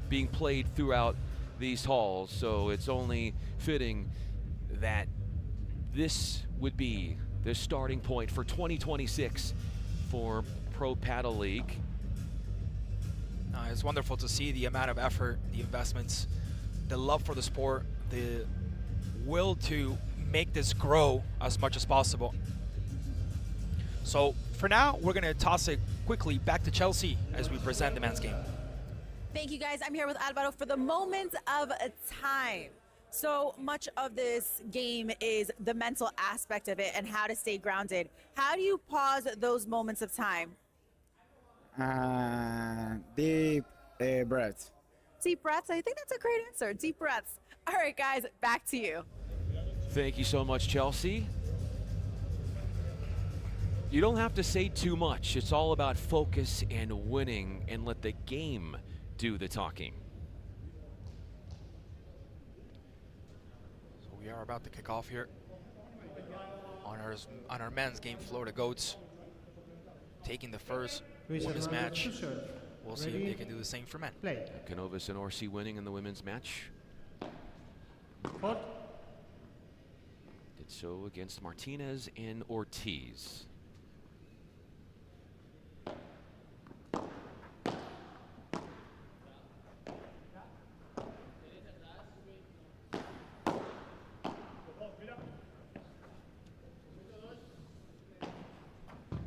being played throughout these halls, so it's only fitting that this would be the starting point for 2026 for Pro Paddle League. It's wonderful to see the amount of effort, the investments, the love for the sport, the will to make this grow as much as possible. So for now, we're going to toss it quickly back to Chelsea as we present the men's game. Thank you, guys. I'm here with Alvaro for the moments of time. So much of this game is the mental aspect of it and how to stay grounded. How do you pause those moments of time? Deep breaths. Deep breaths? I think that's a great answer. Deep breaths. All right, guys, back to you. Thank you so much, Chelsea. You don't have to say too much. It's all about focus and winning, and let the game do the talking. So we are about to kick off here on our men's game. Florida Goats taking the first women's match. We'll see if they can do the same for men. Cánovas and Arce winning in the women's match. Did so against Martínez and Ortiz.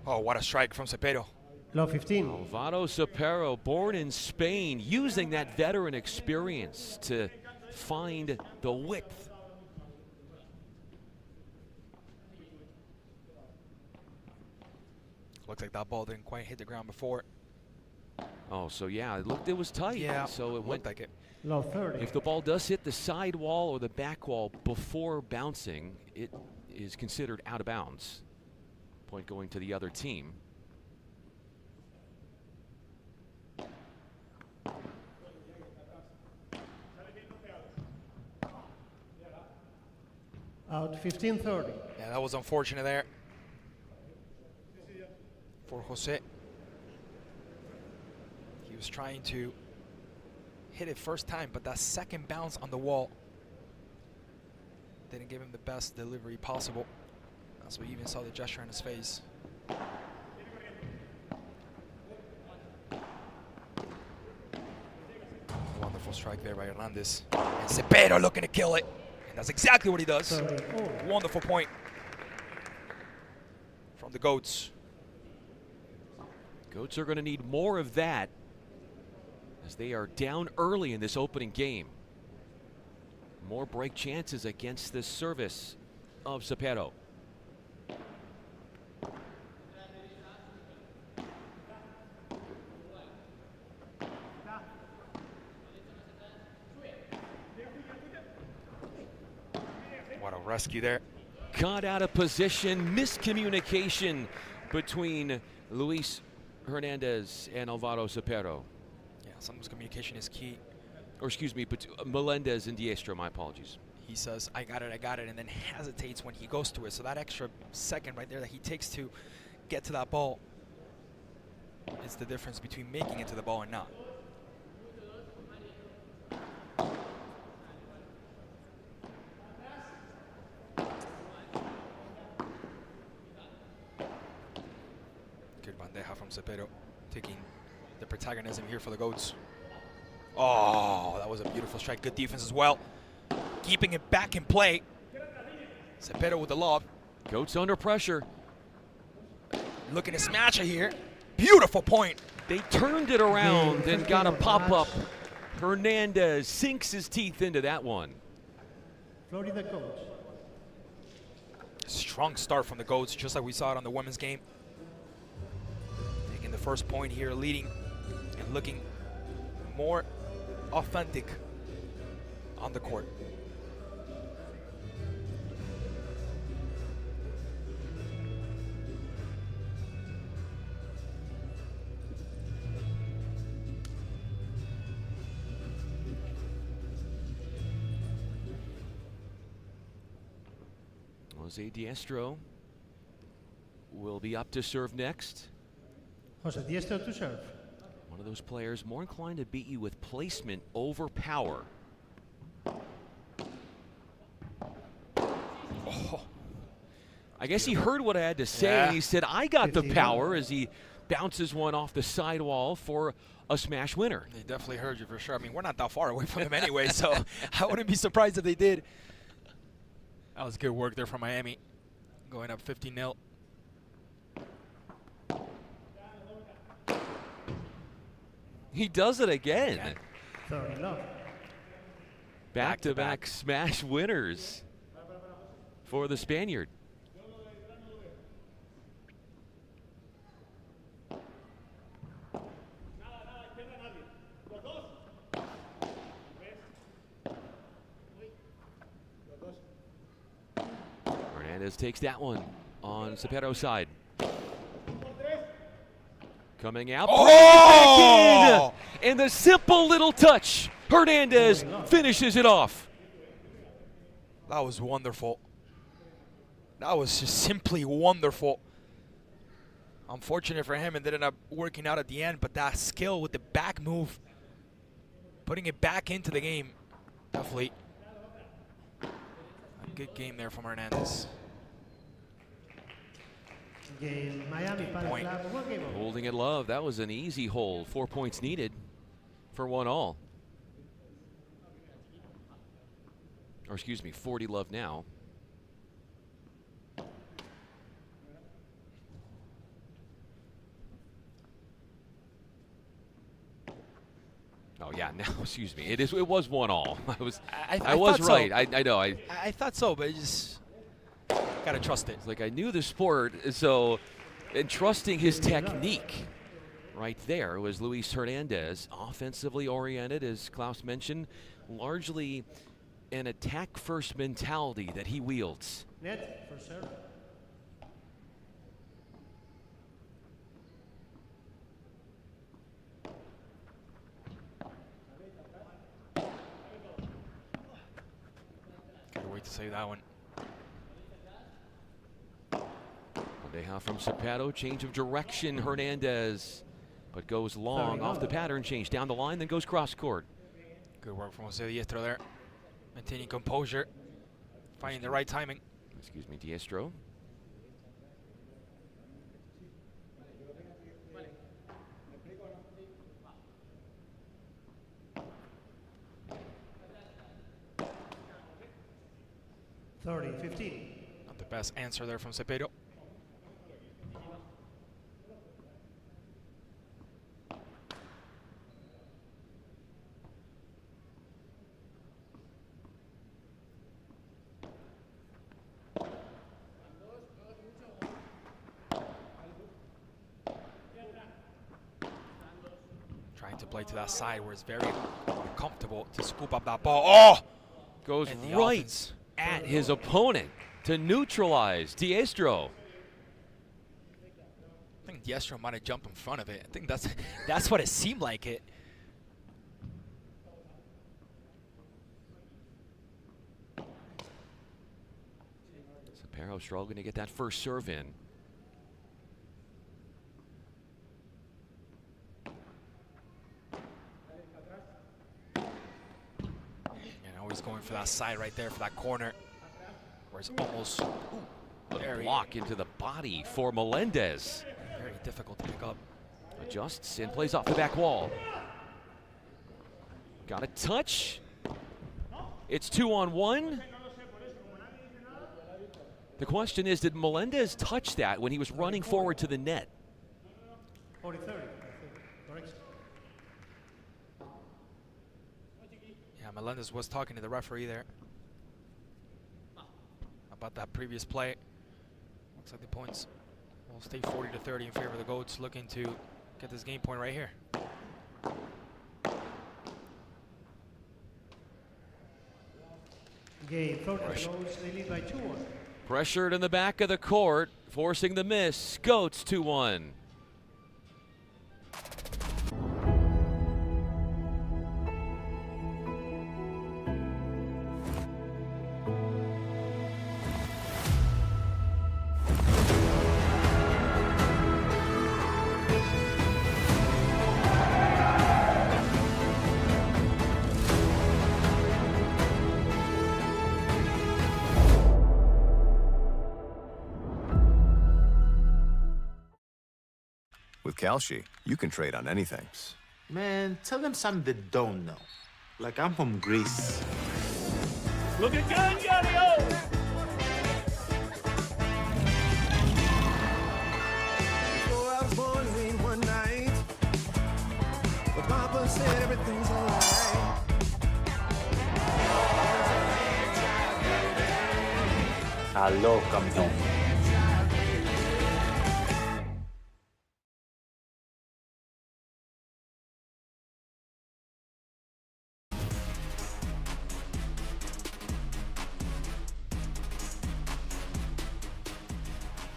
Oh, what a strike from Cepero. Love 15. Alvaro Cepero, born in Spain, using that veteran experience to find the width. Looks like that ball didn't quite hit the ground before. Oh, so yeah, it looked, it was tight. Yeah, so it went like it. Love 30. If the ball does hit the side wall or the back wall before bouncing, it is considered out of bounds. Point going to the other team. Out 15-30. Yeah, that was unfortunate there for Jose. He was trying to hit it first time, but that second bounce on the wall didn't give him the best delivery possible. So we even saw the gesture on his face. Wonderful strike there by Hernandez. And Cepero looking to kill it. And that's exactly what he does. Wonderful point from the Goats. Goats are going to need more of that as they are down early in this opening game. More break chances against this service of Cepero. What a rescue there. Got out of position, miscommunication between Luis Hernandez and Alvaro Cepero. Yeah, sometimes communication is key. Or excuse me, but Melendez and Diestro, my apologies. He says, I got it, and then hesitates when he goes to it. So that extra second right there that he takes to get to that ball is the difference between making it to the ball and not. Good bandeja from Cepero, taking the protagonism here for the Goats. Oh, that was a beautiful strike. Good defense as well. Keeping it back in play. Cepero with the lob. Goats under pressure. Looking to smash it here. Beautiful point. They turned it around and got a pop-up. Hernandez sinks his teeth into that one. Florida Goats. Strong start from the Goats, just like we saw it on the women's game. Taking the first point here, leading and looking more authentic on the court. Jose Diestro will be up to serve next. Jose Diestro to serve. One of those players more inclined to beat you with placement over power. Oh, I guess he heard what I had to say, and he said, I got the power, as he bounces one off the sidewall for a smash winner. They definitely heard you for sure. I mean, we're not that far away from them anyway, so I wouldn't be surprised if they did. That was good work there from Miami, going up 15-0. He does it again. Yeah. Back-to-back smash winners for the Spaniard. Hernandez takes that one on Cepero's side. Coming out, back in, and the simple little touch. Hernandez finishes it off. That was wonderful. That was just simply wonderful. Unfortunate for him, and ended up working out at the end, but that skill with the back move, putting it back into the game, definitely a good game there from Hernandez. Point. Holding it love. That was an easy hold. 4 points needed for 1-all. Or excuse me, 40 love now. Oh yeah, now excuse me. It was 1-all. I was right. So. I know. I thought so, but it just gotta trust it. It's like I knew the sport, so and trusting his technique. Right there was Luis Hernandez, offensively oriented, as Klaus mentioned, largely an attack-first mentality that he wields. Net for serve. Can't wait to say that one. Bandeja from Cepero, change of direction, Hernandez, but goes long off the pattern change, down the line, then goes cross court. Good work from Jose Diestro there, maintaining composure, finding the right timing. Excuse me, Diestro. Not the best answer there from Cepero. Trying to play to that side where it's very comfortable to scoop up that ball. Oh! Goes right offense at his opponent to neutralize Diestro. I think Diestro might have jumped in front of it. I think that's what it seemed like it. Cepero struggling to get that first serve in. Always going for that side right there, for that corner, where it's almost a block into the body for Melendez. Very difficult to pick up. Adjusts and plays off the back wall. Got a touch. It's 2-on-1. The question is, did Melendez touch that when he was running forward to the net? 40-30. Yeah, Melendez was talking to the referee there about that previous play. Looks like the points will stay 40-30 in favor of the Goats, looking to get this game point right here. Game Goats, they lead by 2-1. Pressured in the back of the court, forcing the miss. Goats 2-1. With Calci, you can trade on anything. Man, tell them something they don't know. Like I'm from Greece. Looking good, Johnny-O! Before I was born late one night, but Papa said everything's alright. Aló, campeón.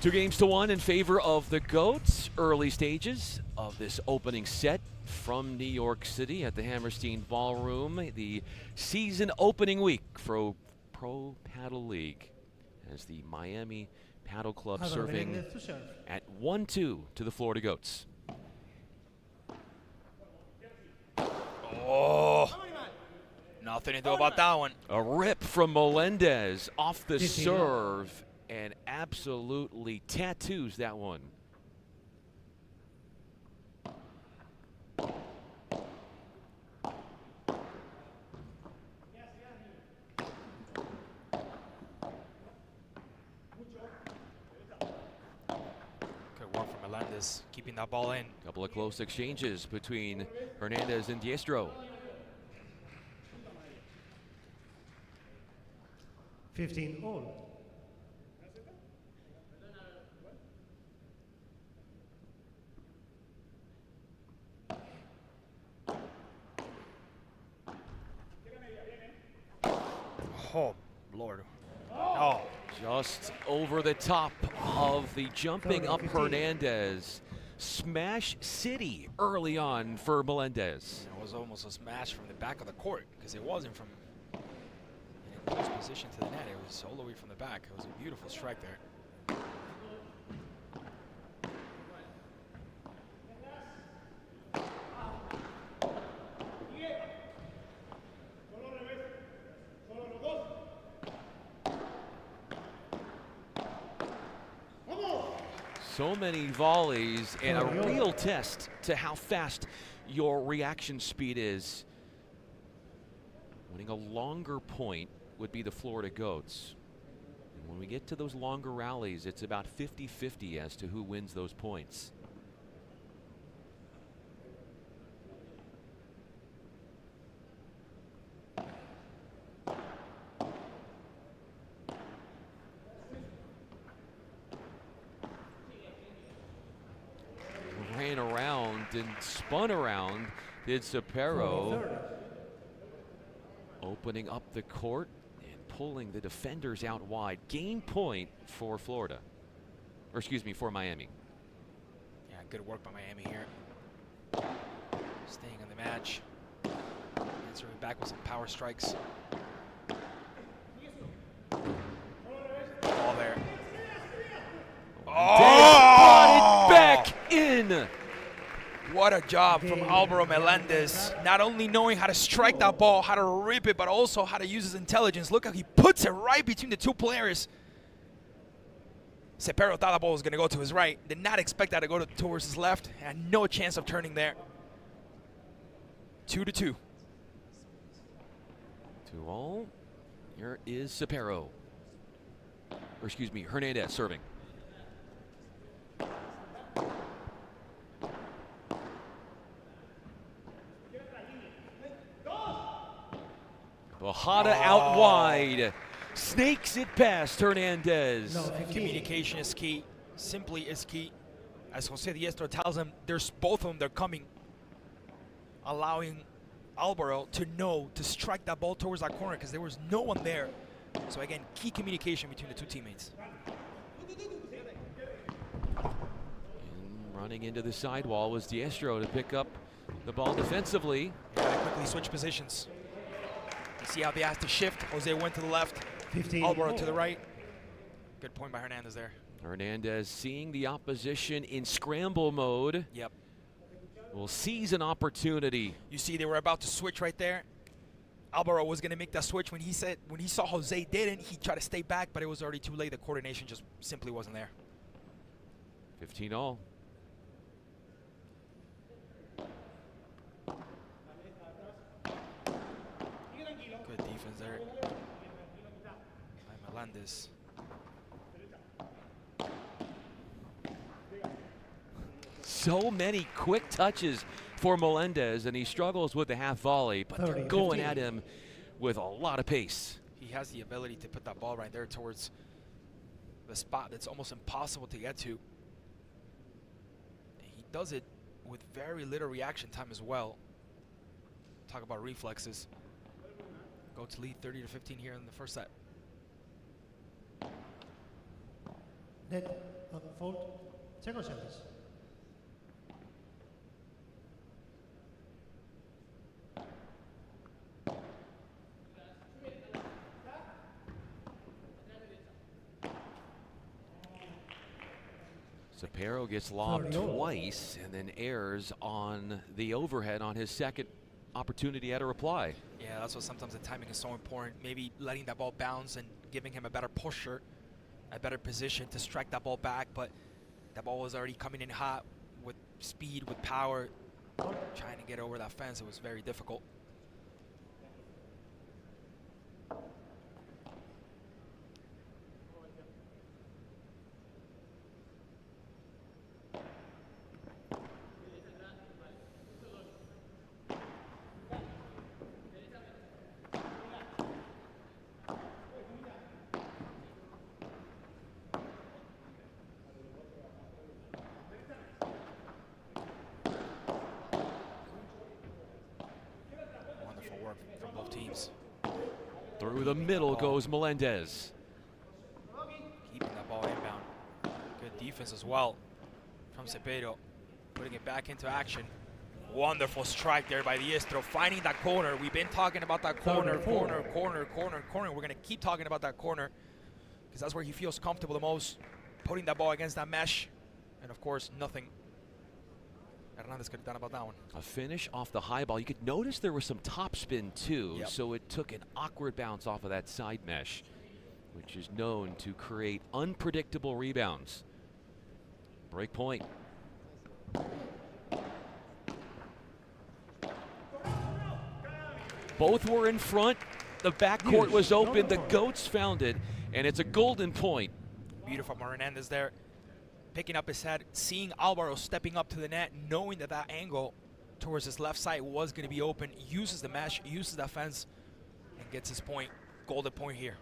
Two games to one in favor of the Goats. Early stages of this opening set from New York City at the Hammerstein Ballroom. The season opening week for Pro Paddle League as the Miami Paddle Club serving at 1-2 to the Florida Goats. Oh, nothing to do about that one. A rip from Melendez off the serve and absolutely tattoos that one. Good work from Melendez, keeping that ball in. Couple of close exchanges between Hernandez and Diestro. 15 all. Oh, Lord. Oh. Just over the top of the jumping up Hernandez. Smash City early on for Melendez. It was almost a smash from the back of the court because it wasn't from in close position to the net. It was all the way from the back. It was a beautiful strike there. So many volleys and a real test to how fast your reaction speed is. Winning a longer point would be the Florida Goats. And when we get to those longer rallies, it's about 50-50 as to who wins those points. Ran around and spun around, did Sapero. Opening up the court and pulling the defenders out wide. Game point for Florida. Or excuse me, for Miami. Yeah, good work by Miami here. Staying on the match. Answering back with some power strikes. Ball there. Oh! Brought it back in. What a job from Alvaro Melendez. Not only knowing how to strike that ball, how to rip it, but also how to use his intelligence. Look how he puts it right between the two players. Sapero thought the ball was going to go to his right. Did not expect that to go towards his left. Had no chance of turning there. 2-2. 2-all. Here is Sapero. Or excuse me, Hernandez serving. Bojada out wide. Snakes it past Hernandez. Communication is key. Simply is key. As Jose Diestro tells him, there's both of them, they're coming. Allowing Alvaro to know to strike that ball towards that corner because there was no one there. So again, key communication between the two teammates. And running into the sidewall was Diestro to pick up the ball defensively. Gotta quickly switch positions. You see how they asked to shift. Jose went to the left. 15. Alvaro to the right. Good point by Hernandez there. Hernandez seeing the opposition in scramble mode. Yep. Will seize an opportunity. You see they were about to switch right there. Alvaro was going to make that switch. When he saw Jose didn't, he tried to stay back, but it was already too late. The coordination just simply wasn't there. 15-all. confidence there by Melendez. So many quick touches for Melendez, and he struggles with the half volley, but they're going at him with a lot of pace. He has the ability to put that ball right there towards the spot that's almost impossible to get to. He does it with very little reaction time as well. Talk about reflexes. Go to lead 30-15 here in the first set. Net fault. Second service. Cepero gets lobbed twice and then errs on the overhead on his second opportunity at a reply. Yeah, that's what sometimes the timing is so important. Maybe letting that ball bounce and giving him a better pusher, a better position to strike that ball back, but that ball was already coming in hot with speed, with power, trying to get over that fence. It was very difficult. From both teams. Through the middle goes Melendez. Keeping that ball inbound. Good defense as well from Cepero. Putting it back into action. Wonderful strike there by Diestro, finding that corner. We've been talking about that corner. We're going to keep talking about that corner because that's where he feels comfortable the most. Putting that ball against that mesh. And of course, nothing Hernandez could have done about that one. A finish off the high ball. You could notice there was some topspin too, Yep. so it took an awkward bounce off of that side mesh, which is known to create unpredictable rebounds. Break point. Both were in front. The backcourt was open. The Goats found it, and it's a golden point. Beautiful from Hernandez there. Picking up his head, seeing Alvaro stepping up to the net, knowing that that angle towards his left side was going to be open, uses the mesh, uses that fence, and gets his point. Golden point here.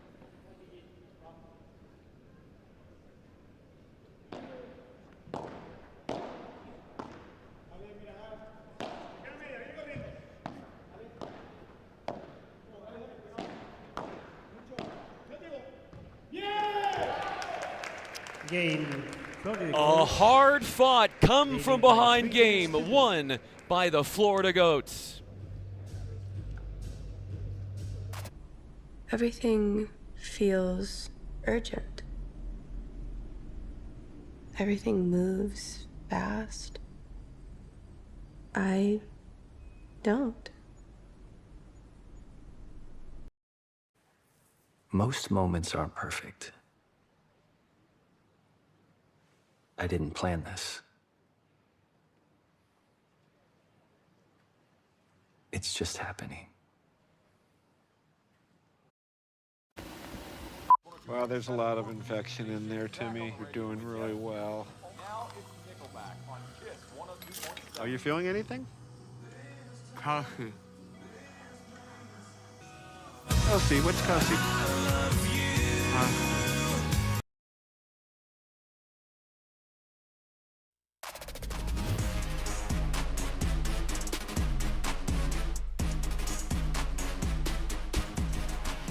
Game. A hard-fought, come-from-behind game won by the Florida Goats. Everything feels urgent. Everything moves fast. I don't. Most moments aren't perfect. I didn't plan this. It's just happening. Well, there's a lot of infection in there, Timmy. You're doing really well. Are you feeling anything? Coffee. Kelsey, what's Kelsey?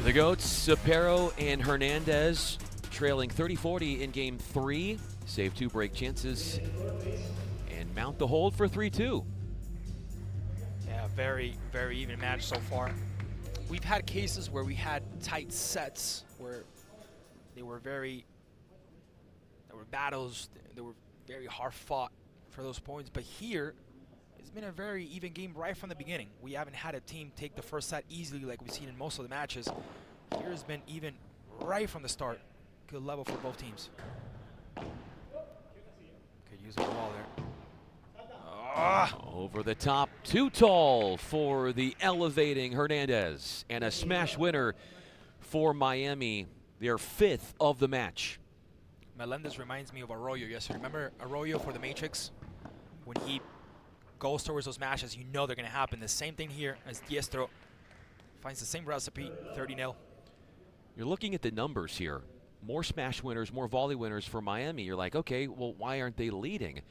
The Goats, Cepero and Hernandez trailing 30-40 in game 3. Save 2 break chances and mount the hold for 3-2. Yeah, very, very even match so far. We've had cases where we had tight sets where there were battles, they were very hard fought for those points. But here, it's been a very even game right from the beginning. We haven't had a team take the first set easily like we've seen in most of the matches. Here has been even right from the start. Good level for both teams. Could use a ball there. Over the top, too tall for the elevating Hernandez. And a smash winner for Miami, their 5th of the match. Melendez reminds me of Arroyo yesterday. Remember Arroyo for the Matrix? When he goes towards those smashes, you know they're going to happen. The same thing here as Diestro finds the same recipe, 30-0. You're looking at the numbers here. More smash winners, more volley winners for Miami. You're like, okay, well, why aren't they leading?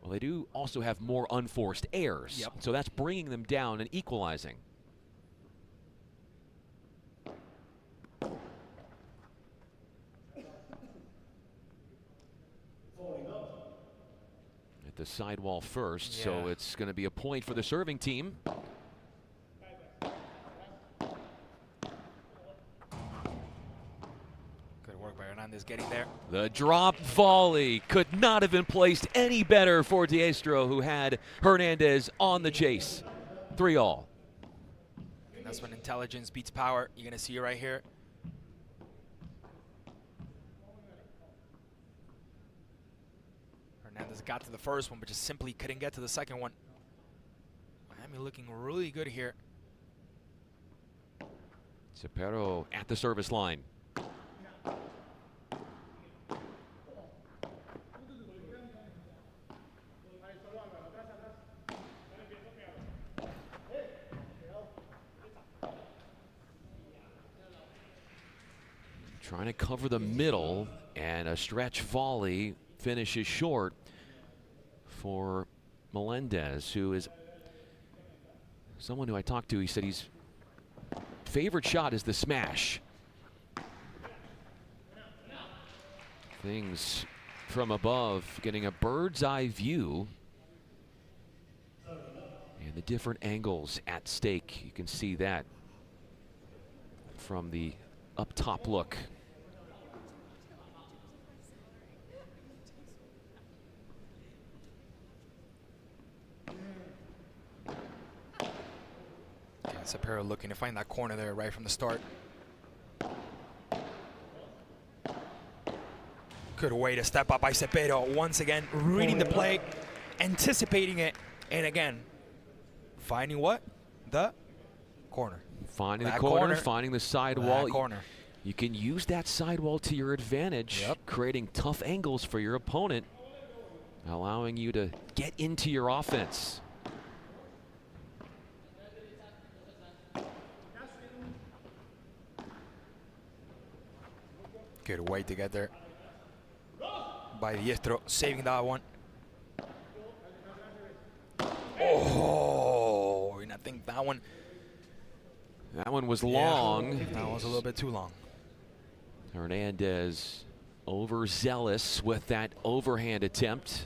Well, they do also have more unforced errors. Yep. So that's bringing them down and equalizing. At the sidewall first, so it's going to be a point for the serving team. Work by Hernandez getting there. The drop volley could not have been placed any better for Diestro, who had Hernandez on the chase. 3-all. And that's when intelligence beats power. You're going to see it right here. Hernandez got to the first one, but just simply couldn't get to the second one. Miami looking really good here. Cepero at the service line. Trying to cover the middle, and a stretch volley finishes short for Melendez, who is someone who I talked to. He said his favorite shot is the smash. Things from above, getting a bird's eye view. And the different angles at stake, you can see that from the up top look. Cepero looking to find that corner there right from the start. Good way to step up by Cepero. Once again, reading the play, anticipating it, and again, finding what? The corner. Finding the corner, finding the sidewall. Corner. You can use that sidewall to your advantage, creating tough angles for your opponent, allowing you to get into your offense. Good way to get there by Diestro, saving that one. Oh, and I think that one was long. That was a little bit too long. Hernandez overzealous with that overhand attempt.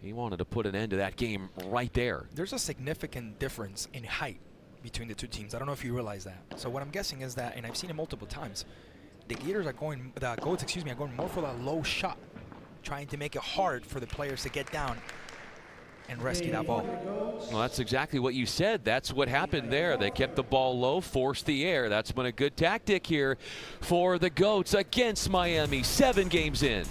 He wanted to put an end to that game right there. There's a significant difference in height between the two teams. I don't know if you realize that. So what I'm guessing is that, and I've seen it multiple times, the Gators are going, the Goats, excuse me, are going more for that low shot, trying to make it hard for the players to get down and rescue that ball. Well, that's exactly what you said. That's what happened there. They kept the ball low, forced the air. That's been a good tactic here for the Goats against Miami, 7 games in.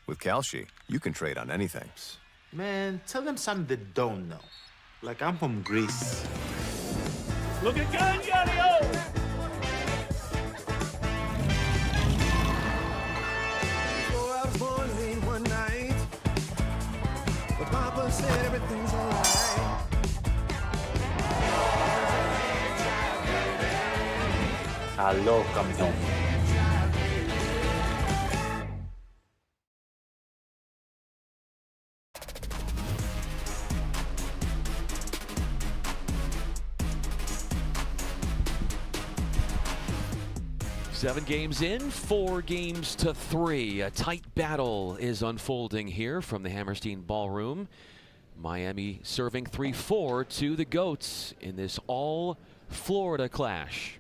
With Calci, you can trade on anything. Man, tell them something they don't know. Like I'm from Greece. Looking good, Yanio! So I was born late one night, but Papa said everything's alright. Aló, campeón. Seven games in, 4 games to 3. A tight battle is unfolding here from the Hammerstein Ballroom. Miami serving 3-4 to the Goats in this all Florida clash.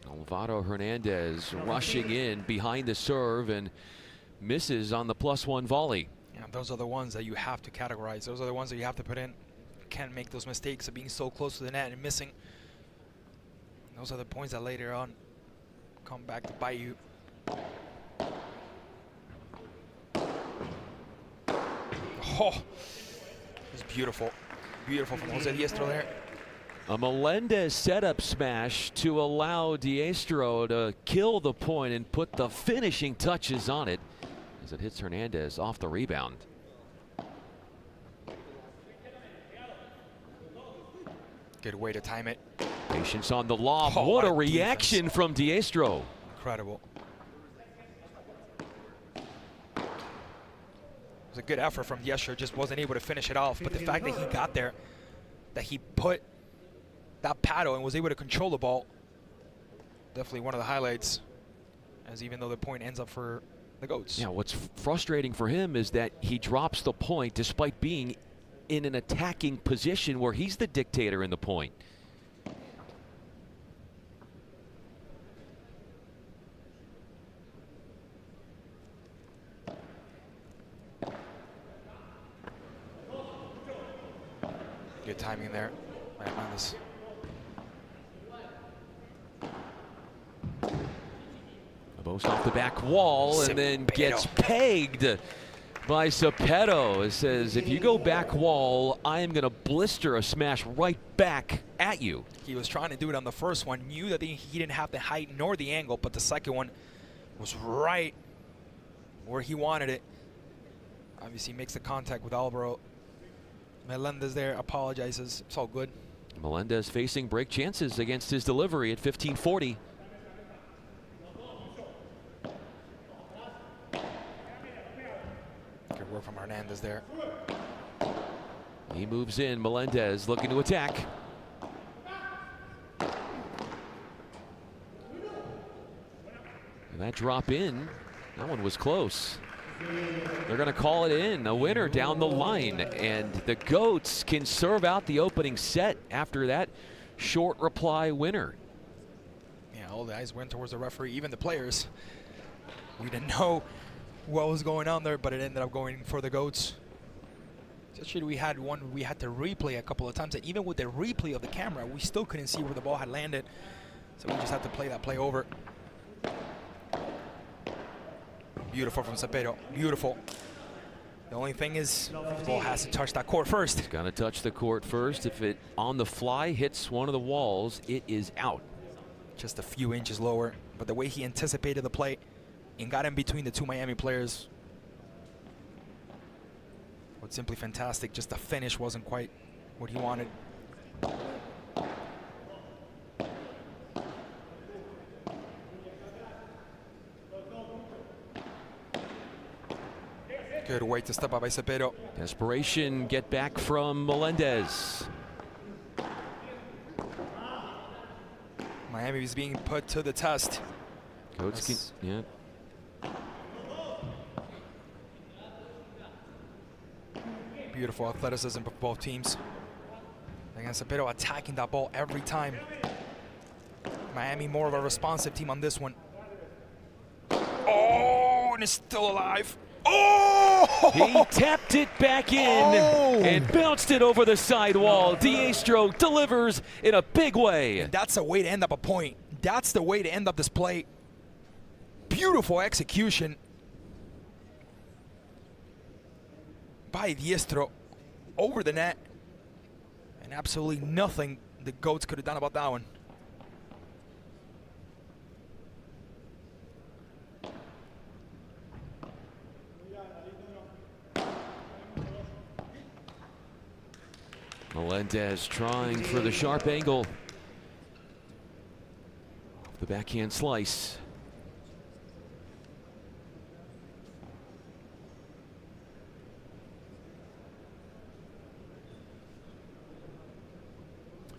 Alvaro Hernandez rushing in behind the serve and misses on the +1 volley. Yeah, those are the ones that you have to categorize. Those are the ones that you have to put in. You can't make those mistakes of being so close to the net and missing. Those are the points that later on come back to bite you. Oh, it's beautiful. Beautiful from Jose Diestro there. A Melendez setup smash to allow Diestro to kill the point and put the finishing touches on it as it hits Hernandez off the rebound. Good way to time it. Patience on the lob. Oh, what a what reaction defense from Diestro. Incredible. It was a good effort from Diestro, just wasn't able to finish it off. But the fact that he got there, that he put that paddle and was able to control the ball, definitely one of the highlights, as even though the point ends up for the Goats. Yeah, what's frustrating for him is that he drops the point despite being in an attacking position where he's the dictator in the point. Good timing there. Martínez. Both off the back wall and then gets pegged by Cepero. It says, if you go back wall, I am going to blister a smash right back at you. He was trying to do it on the first one, knew that he didn't have the height nor the angle, but the second one was right where he wanted it. Obviously makes the contact with Alvaro. Melendez there apologizes. It's all good. Melendez facing break chances against his delivery at 15:40. Good work from Hernandez there. He moves in. Melendez looking to attack. And that drop in, that one was close. They're going to call it in, a winner down the line, and the Goats can serve out the opening set after that short reply winner. Yeah, all the eyes went towards the referee, even the players. We didn't know what was going on there, but it ended up going for the Goats. Especially we had to replay a couple of times, and even with the replay of the camera, we still couldn't see where the ball had landed. So we just had to play that play over. Beautiful from Cepero, beautiful. The only thing is, the ball has to touch that court first. It's got to touch the court first. If it on the fly hits one of the walls, it is out. Just a few inches lower, but the way he anticipated the play and got in between the two Miami players was simply fantastic. Just the finish wasn't quite what he wanted. Good way to step up by Cepero. Desperation get back from Melendez. Miami is being put to the test. Goats can, yeah. Beautiful athleticism of both teams. Again, Cepero attacking that ball every time. Miami more of a responsive team on this one. Oh, and it's still alive. Oh! He tapped it back in and bounced it over the sidewall. Diestro delivers in a big way. And that's a way to end up a point. That's the way to end up this play. Beautiful execution by Diestro over the net. And absolutely nothing the Goats could have done about that one. Melendez trying for the sharp angle. The backhand slice.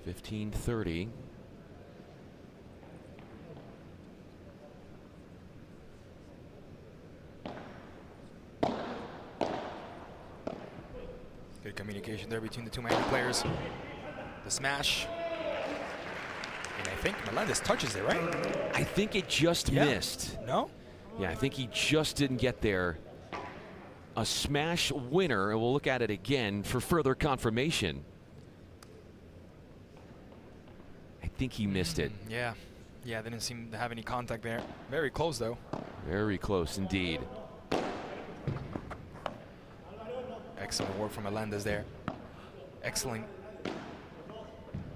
(15:30). Good communication there between the two Miami players. The smash. And I think Melendez touches it, right? I think it just missed. No? Yeah, I think he just didn't get there. A smash winner, and we'll look at it again for further confirmation. I think he missed it. Yeah. Yeah, didn't seem to have any contact there. Very close, though. Very close indeed. Excellent work from Melendez there. Excellent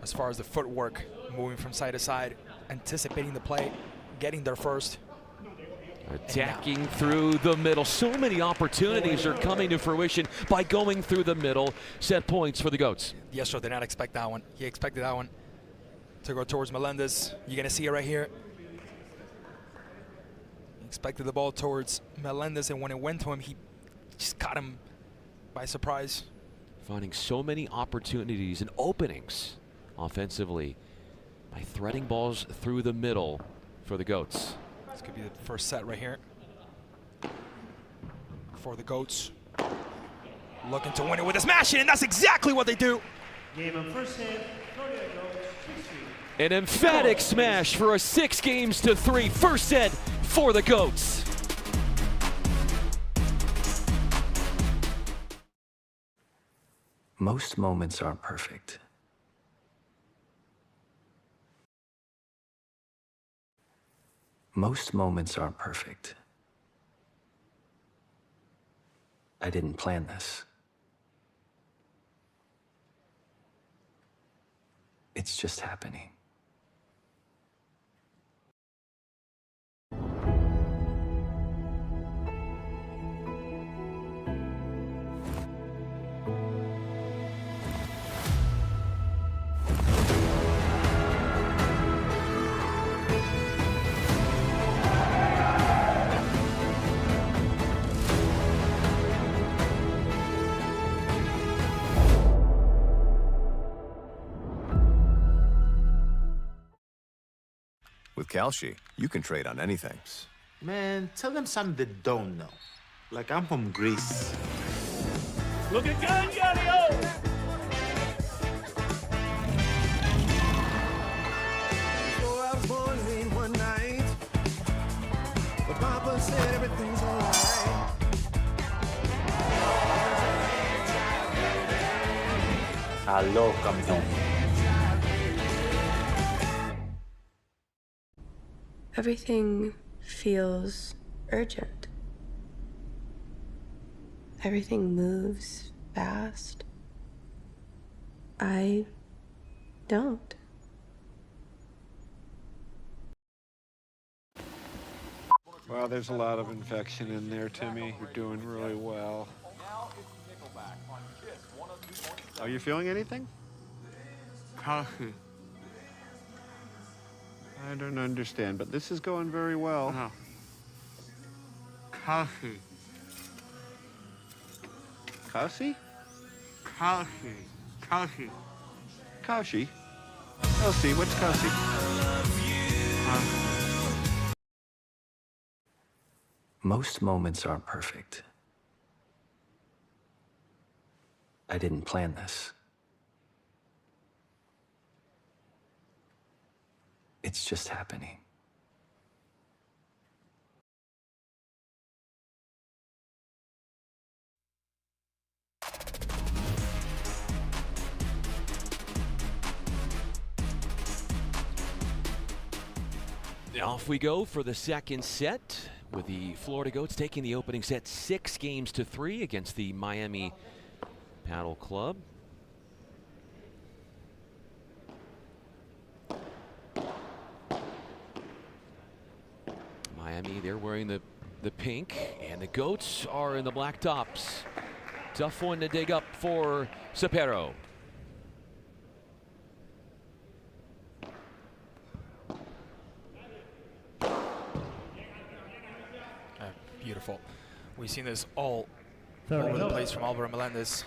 as far as the footwork, moving from side to side, anticipating the play, getting there first. Attacking through the middle. So many opportunities are coming to fruition by going through the middle. Set points for the Goats. Diestro did not expect that one. He expected that one to go towards Melendez. You're going to see it right here. He expected the ball towards Melendez, and when it went to him, he just caught him by surprise. Finding so many opportunities and openings offensively by threading balls through the middle for the Goats. This could be the first set right here for the Goats. Looking to win it with a smash, and that's exactly what they do. Game of first set, Florida Goats 6-3. An emphatic smash for a 6-3 first set for the Goats. Most moments aren't perfect. Most moments aren't perfect. I didn't plan this. It's just happening. With Calci, you can trade on anything. Man, tell them something they don't know. Like I'm from Greece. Look at Gallo! So I was born late one night, but Papa said everything's alright. Aló, campeón. Everything feels urgent. Everything moves fast. I don't. Well, there's a lot of infection in there, Timmy. You're doing really well. Are you feeling anything? Coffee. I don't understand, but this is going very well. No. Coffee. Kasi? Coffee. Coffee. Kashi? Kasi, what's Kasi? Most moments aren't perfect. I didn't plan this. It's just happening. Off we go for the second set, with the Florida Goats taking the opening set 6-3 against the Miami Padel Club. Miami, they're wearing the pink, and the Goats are in the black tops. Tough one to dig up for Cepero. Beautiful. We've seen this all Third over the love. place from Alvaro Melendez.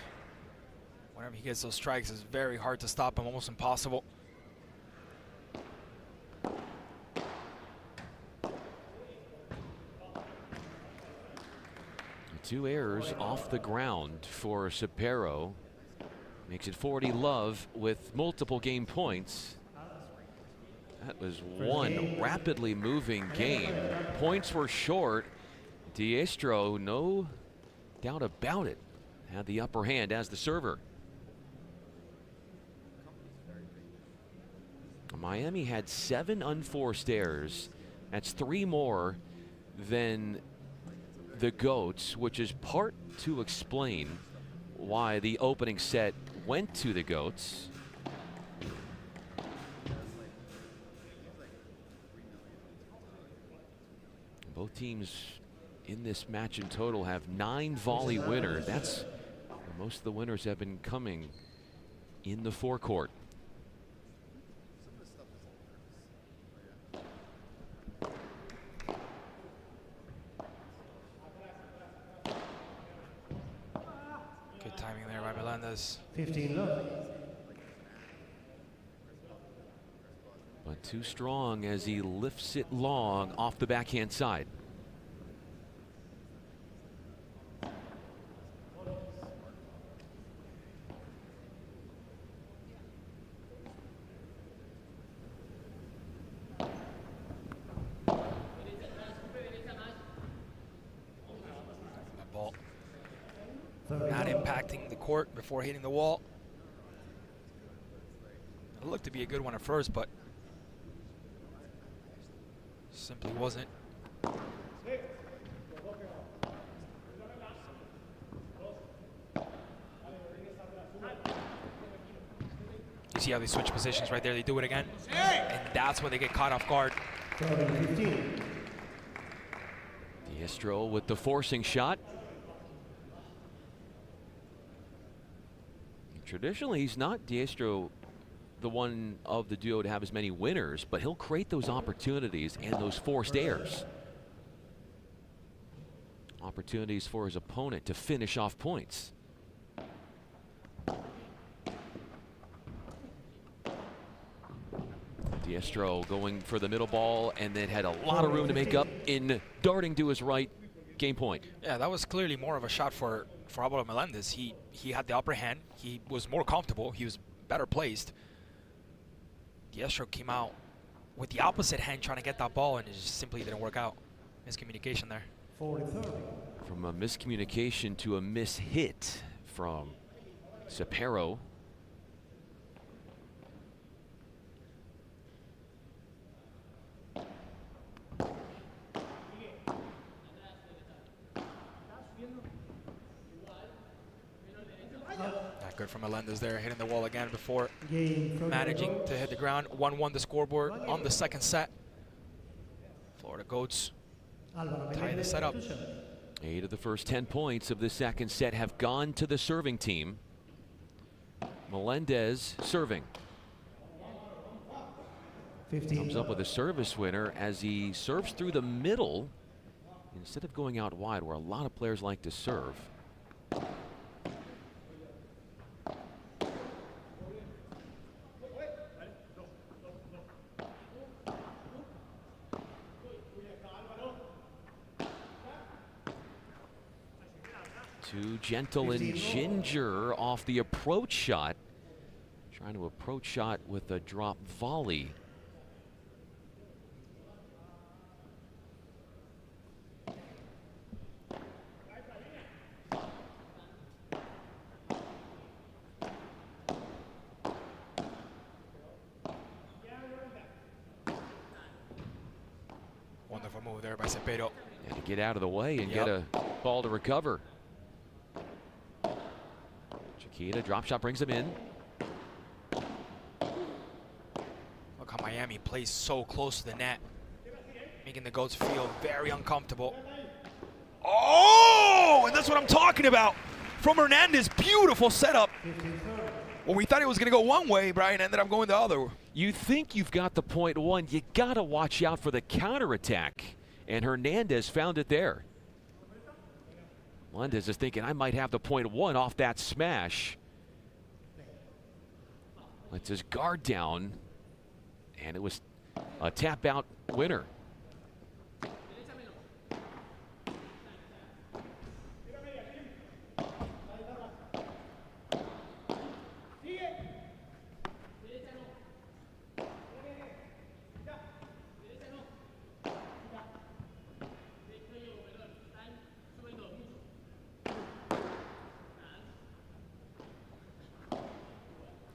Whenever he gets those strikes, it's very hard to stop him, almost impossible. Two errors off the ground for Cepero. Makes it 40 love with multiple game points. That was one rapidly moving game. Points were short. Diestro, no doubt about it, had the upper hand as the server. Miami had 7 unforced errors. That's 3 more than the Goats, which is part to explain why the opening set went to the Goats. Both teams in this match in total have 9 volley winners. That's where most of the winners have been coming in the forecourt. Good timing there by Melendez. 15 love. But too strong as he lifts it long off the backhand side. That ball not impacting the court before hitting the wall. It looked to be a good one at first, but simply wasn't. You see how they switch positions right there? They do it again, and that's when they get caught off guard. Diestro with the forcing shot. Traditionally, he's not, Diestro, the one of the duo to have as many winners, but he'll create those opportunities and those forced errors. Opportunities for his opponent to finish off points. Diestro going for the middle ball and then had a lot of room to make up in darting to his right. Game point. Yeah, that was clearly more of a shot for Álvaro Melendez. He had the upper hand. He was more comfortable. He was better placed. Diestro came out with the opposite hand trying to get that ball, and it just simply didn't work out. Miscommunication there. From a miscommunication to a mishit from Cepero. Good from Melendez there, hitting the wall again before managing to hit the ground. 1-1 the scoreboard on the second set. Florida Goats tie the setup. 8 of the first 10 points of the second set have gone to the serving team. Melendez serving. Comes up with a service winner as he serves through the middle instead of going out wide where a lot of players like to serve. Too gentle and ginger off the approach shot. Trying to approach shot with a drop volley. Wonderful move there by Cepero. And to get out of the way and get a ball to recover. Chiquita, drop shot brings him in. Look how Miami plays so close to the net, making the Goats feel very uncomfortable. Oh, and that's what I'm talking about. From Hernandez, beautiful setup. When we thought it was going to go one way, Brian ended up going the other. You think you've got the point one, you got to watch out for the counterattack. And Hernandez found it there. Melendez is thinking, I might have the point one off that smash. Lets his guard down, and it was a tap out winner.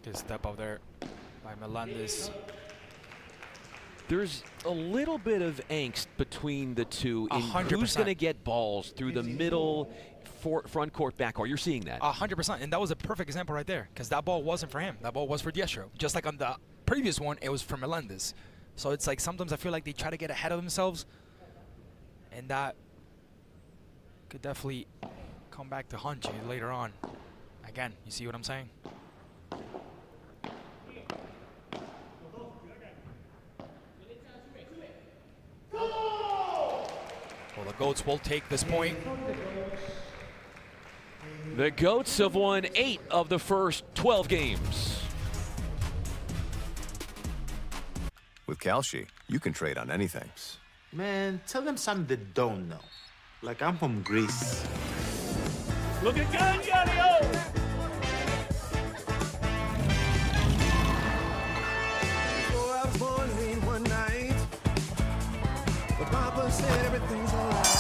Good step up there by Melendez. There's a little bit of angst between the two in 100%. who's going to get balls through the middle, front court, back court. You're seeing that. 100%, and that was a perfect example right there, because that ball wasn't for him. That ball was for Diestro. Just like on the previous one, it was for Melendez. So it's like sometimes I feel like they try to get ahead of themselves, and that could definitely come back to haunt you later on. Again, you see what I'm saying? Well, the Goats will take this point. The Goats have won 8 of the first 12 games. With Calci, you can trade on anything. Man, tell them something they don't know. Like I'm from Greece. Look at Galliano! So I was born late one night, but Papa said everything's alright.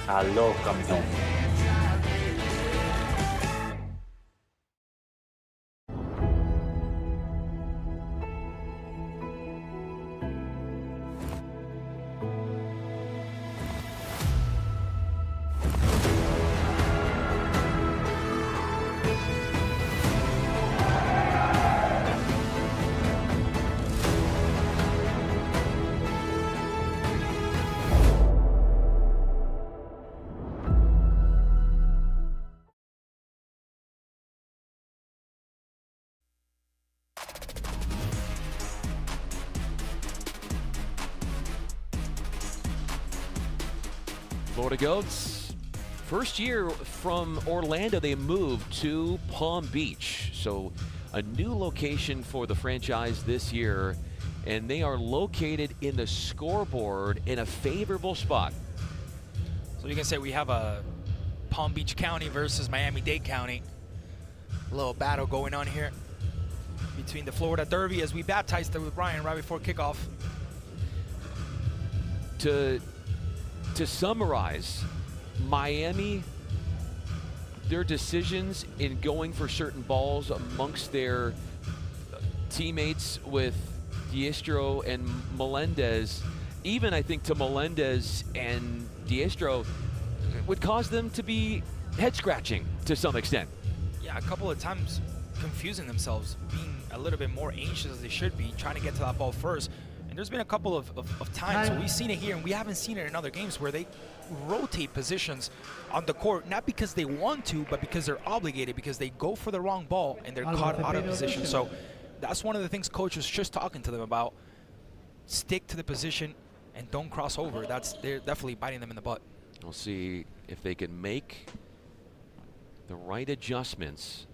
Aló, campeón. Florida Goats, first year from Orlando, they moved to Palm Beach. So a new location for the franchise this year, and they are located in the scoreboard in a favorable spot. So you can say we have a Palm Beach County versus Miami-Dade County. A little battle going on here between the Florida Derby, as we baptized it with Brian right before kickoff. To summarize, Miami, their decisions in going for certain balls amongst their teammates with Diestro and Melendez, even I think to Melendez and Diestro, would cause them to be head scratching to some extent. Yeah, a couple of times confusing themselves, being a little bit more anxious as they should be, trying to get to that ball first. And there's been a couple of times, so we've seen it here, and we haven't seen it in other games, where they rotate positions on the court, not because they want to, but because they're obligated, because they go for the wrong ball and they're caught out of position. So that's one of the things coach was just talking to them about. Stick to the position and don't cross over. They're definitely biting them in the butt. We'll see if they can make the right adjustments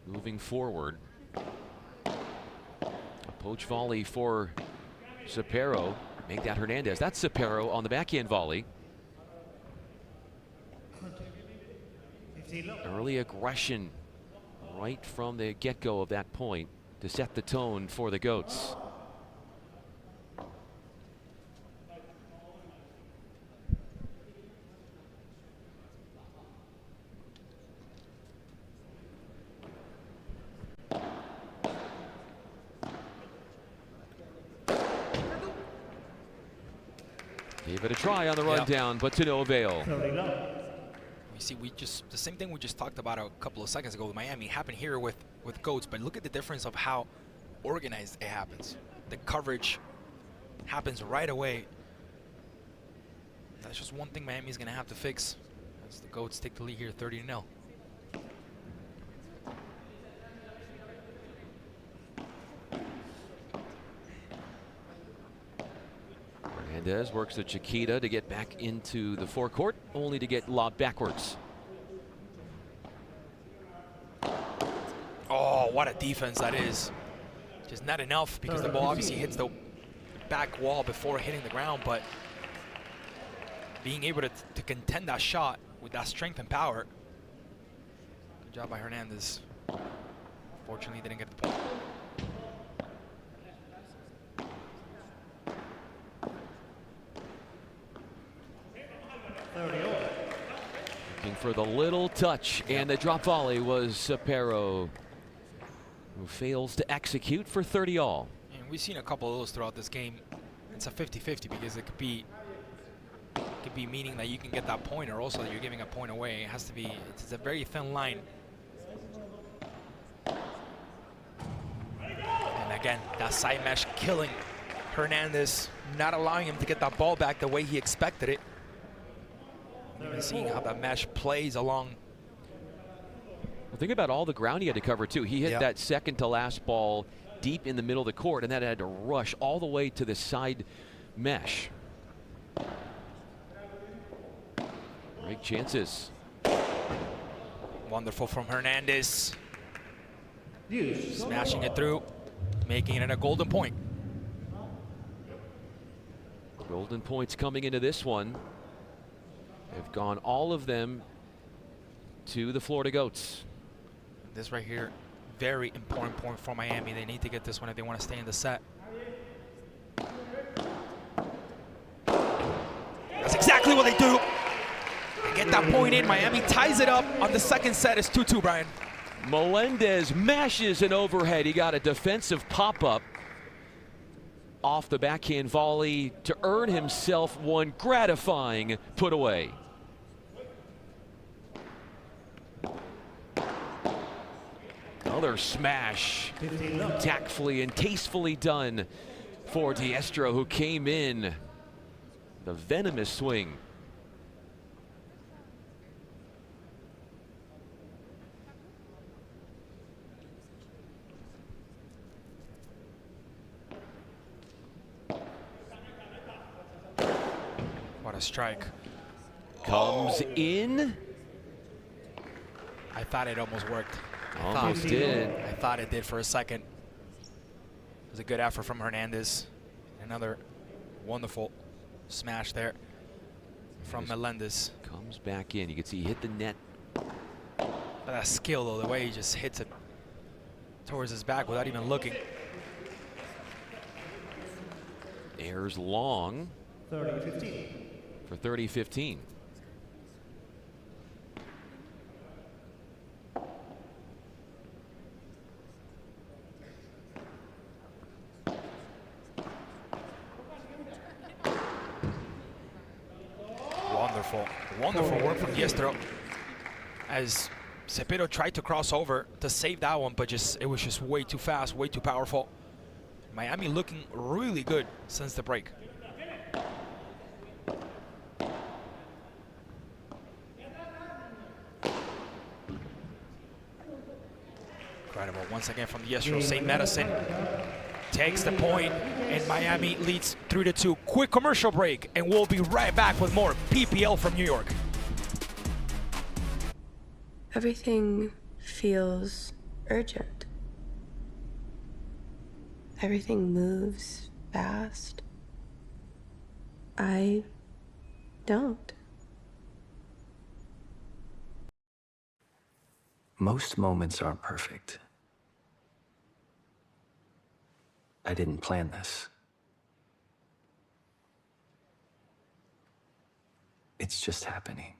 moving forward. Poach volley for Cepero. Make that Hernandez. That's Cepero on the backhand volley. Early aggression right from the get-go of that point to set the tone for the Goats. Gave it a try on the run down, but to no avail. You see, the same thing we just talked about a couple of seconds ago with Miami happened here with Goats, but look at the difference of how organized it happens. The coverage happens right away. That's just one thing Miami's going to have to fix as the Goats take the lead here 30-0. Hernandez works the Chiquita to get back into the forecourt, only to get lobbed backwards. Oh, what a defense that is. Just not enough, because the ball obviously hits the back wall before hitting the ground, but being able to contend that shot with that strength and power. Good job by Hernandez. Fortunately, didn't get the point. for the little touch, and the drop volley was Sapero, who fails to execute for 30 all. And we've seen a couple of those throughout this game. It's a 50-50 because it could be meaning that you can get that point, or also that you're giving a point away. It has to be, it's a very thin line. And again, that side mesh killing Hernandez, not allowing him to get that ball back the way he expected it. Even seeing how that mesh plays along. Well, think about all the ground he had to cover too. He hit that second to last ball deep in the middle of the court, and that had to rush all the way to the side mesh. Great chances. Wonderful from Hernandez. Smashing it through, making it a golden point. Golden points coming into this one. They've gone all of them to the Florida Goats. This right here, very important point for Miami. They need to get this one if they want to stay in the set. That's exactly what they do. They get that point in. Miami ties it up on the second set. It's 2-2, Brian. Melendez mashes an overhead. He got a defensive pop-up off the backhand volley to earn himself one gratifying put away. Another smash, tactfully and tastefully done for Diestro, who came in the venomous swing. What a strike. Comes in. I thought it almost worked. Almost did. I thought it did for a second. It was a good effort from Hernandez. Another wonderful smash there from Melendez. Comes back in. You can see he hit the net. But that skill, though, the way he just hits it towards his back without even looking. Airs long 30-15. for 30-15. Wonderful work from Diestro, as Cepero tried to cross over to save that one, but it was just way too fast, way too powerful. Miami looking really good since the break. Incredible once again from Diestro. St. Medicine takes the point, and Miami leads 3-2. Quick commercial break, and we'll be right back with more PPL from New York. Everything feels urgent. Everything moves fast. I don't. Most moments aren't perfect. I didn't plan this. It's just happening.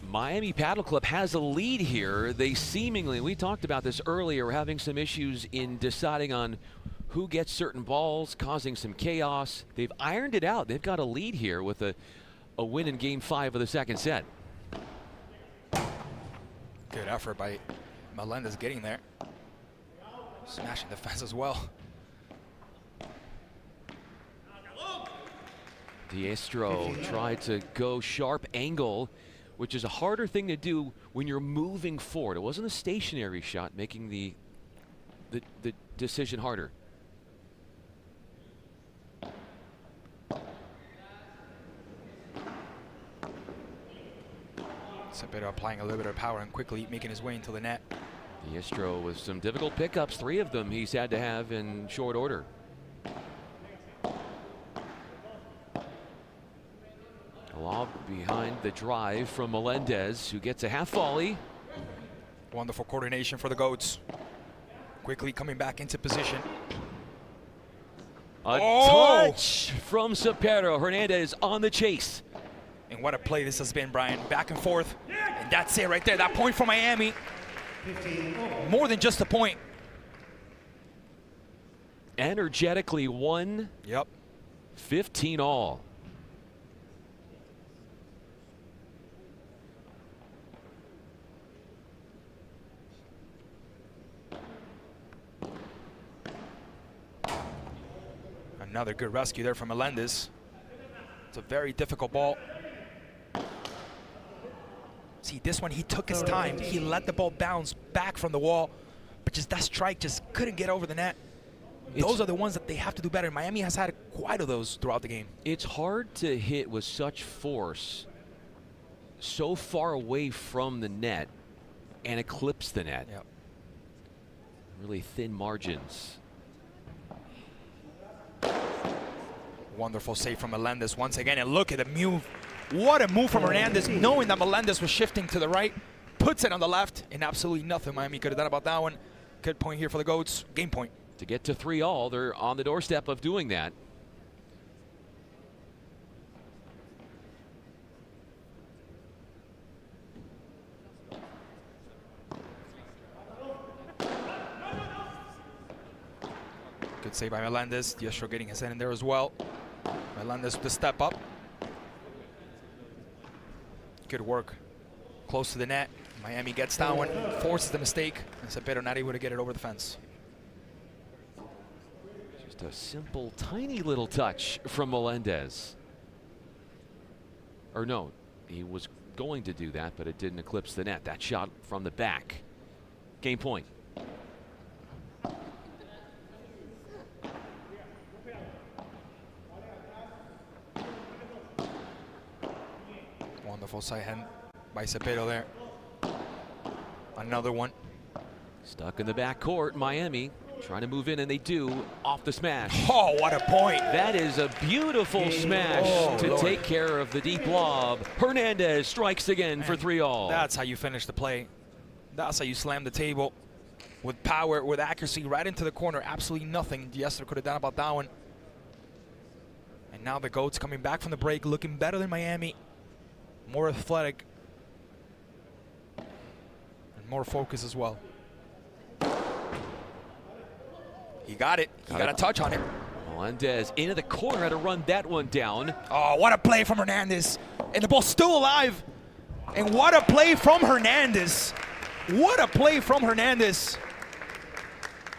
Miami Paddle Club has a lead here. They seemingly, we talked about this earlier, having some issues in deciding on who gets certain balls, causing some chaos. They've ironed it out. They've got a lead here with a win in Game 5 of the second set. Good effort by Melendez getting there. Smashing the fence as well. Diestro tried to go sharp angle which is a harder thing to do when you're moving forward. It wasn't a stationary shot, making the decision harder. Cepero applying a little bit of power and quickly making his way into the net. Diestro with some difficult pickups, 3 of them he's had to have in short order. A lob behind the drive from Melendez, who gets a half volley. Wonderful coordination for the Goats. Quickly coming back into position. A touch from Cepero. Hernandez on the chase. And what a play this has been, Brian. Back and forth. And that's it right there. That point for Miami. More than just a point. Energetically won. Yep. 15 all. Another good rescue there from Melendez. It's a very difficult ball. See, this one, he took his time. He let the ball bounce back from the wall, but just that strike just couldn't get over the net. Those are the ones that they have to do better. Miami has had quite of those throughout the game. It's hard to hit with such force so far away from the net and eclipse the net. Yep. Really thin margins. Wonderful save from Melendez once again, and look at the move. What a move from Hernandez, knowing that Melendez was shifting to the right, puts it on the left, and absolutely nothing Miami could have done about that one. Good point here for the Goats, game point. To get to 3 all, they're on the doorstep of doing that. Good save by Melendez. Diestro getting his head in there as well. Melendez with the step up. Good work. Close to the net. Miami gets that one, forces the mistake, and Cepero not able to get it over the fence. Just a simple, tiny little touch from Melendez. Or no, he was going to do that, but it didn't eclipse the net. That shot from the back. Game point. Wonderful side hand by Cepero there. Another one. Stuck in the back court, Miami trying to move in, and they do off the smash. Oh, what a point. That is a beautiful smash to take care of the deep lob. Hernandez strikes again for 3 all. That's how you finish the play. That's how you slam the table. With power, with accuracy, right into the corner. Absolutely nothing Diestro could have done about that one. And now the Goats coming back from the break, looking better than Miami. More athletic. And more focus as well. He got it. He got a touch on it. Melendez into the corner, had to run that one down. Oh, what a play from Hernandez. And the ball's still alive. And what a play from Hernandez. What a play from Hernandez.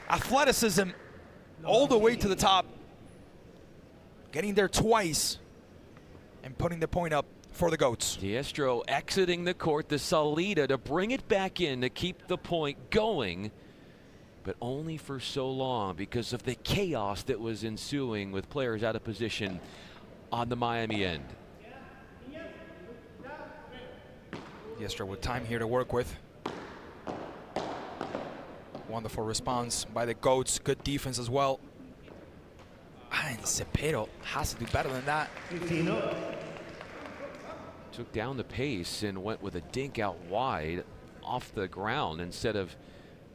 Athleticism all the way to the top. Getting there twice and putting the point up for the Goats. Diestro exiting the court, the Salida to bring it back in to keep the point going, but only for so long because of the chaos that was ensuing with players out of position on the Miami end. Diestro with time here to work with. Wonderful response by the Goats. Good defense as well. And Cepero has to do better than that. Took down the pace and went with a dink out wide off the ground instead of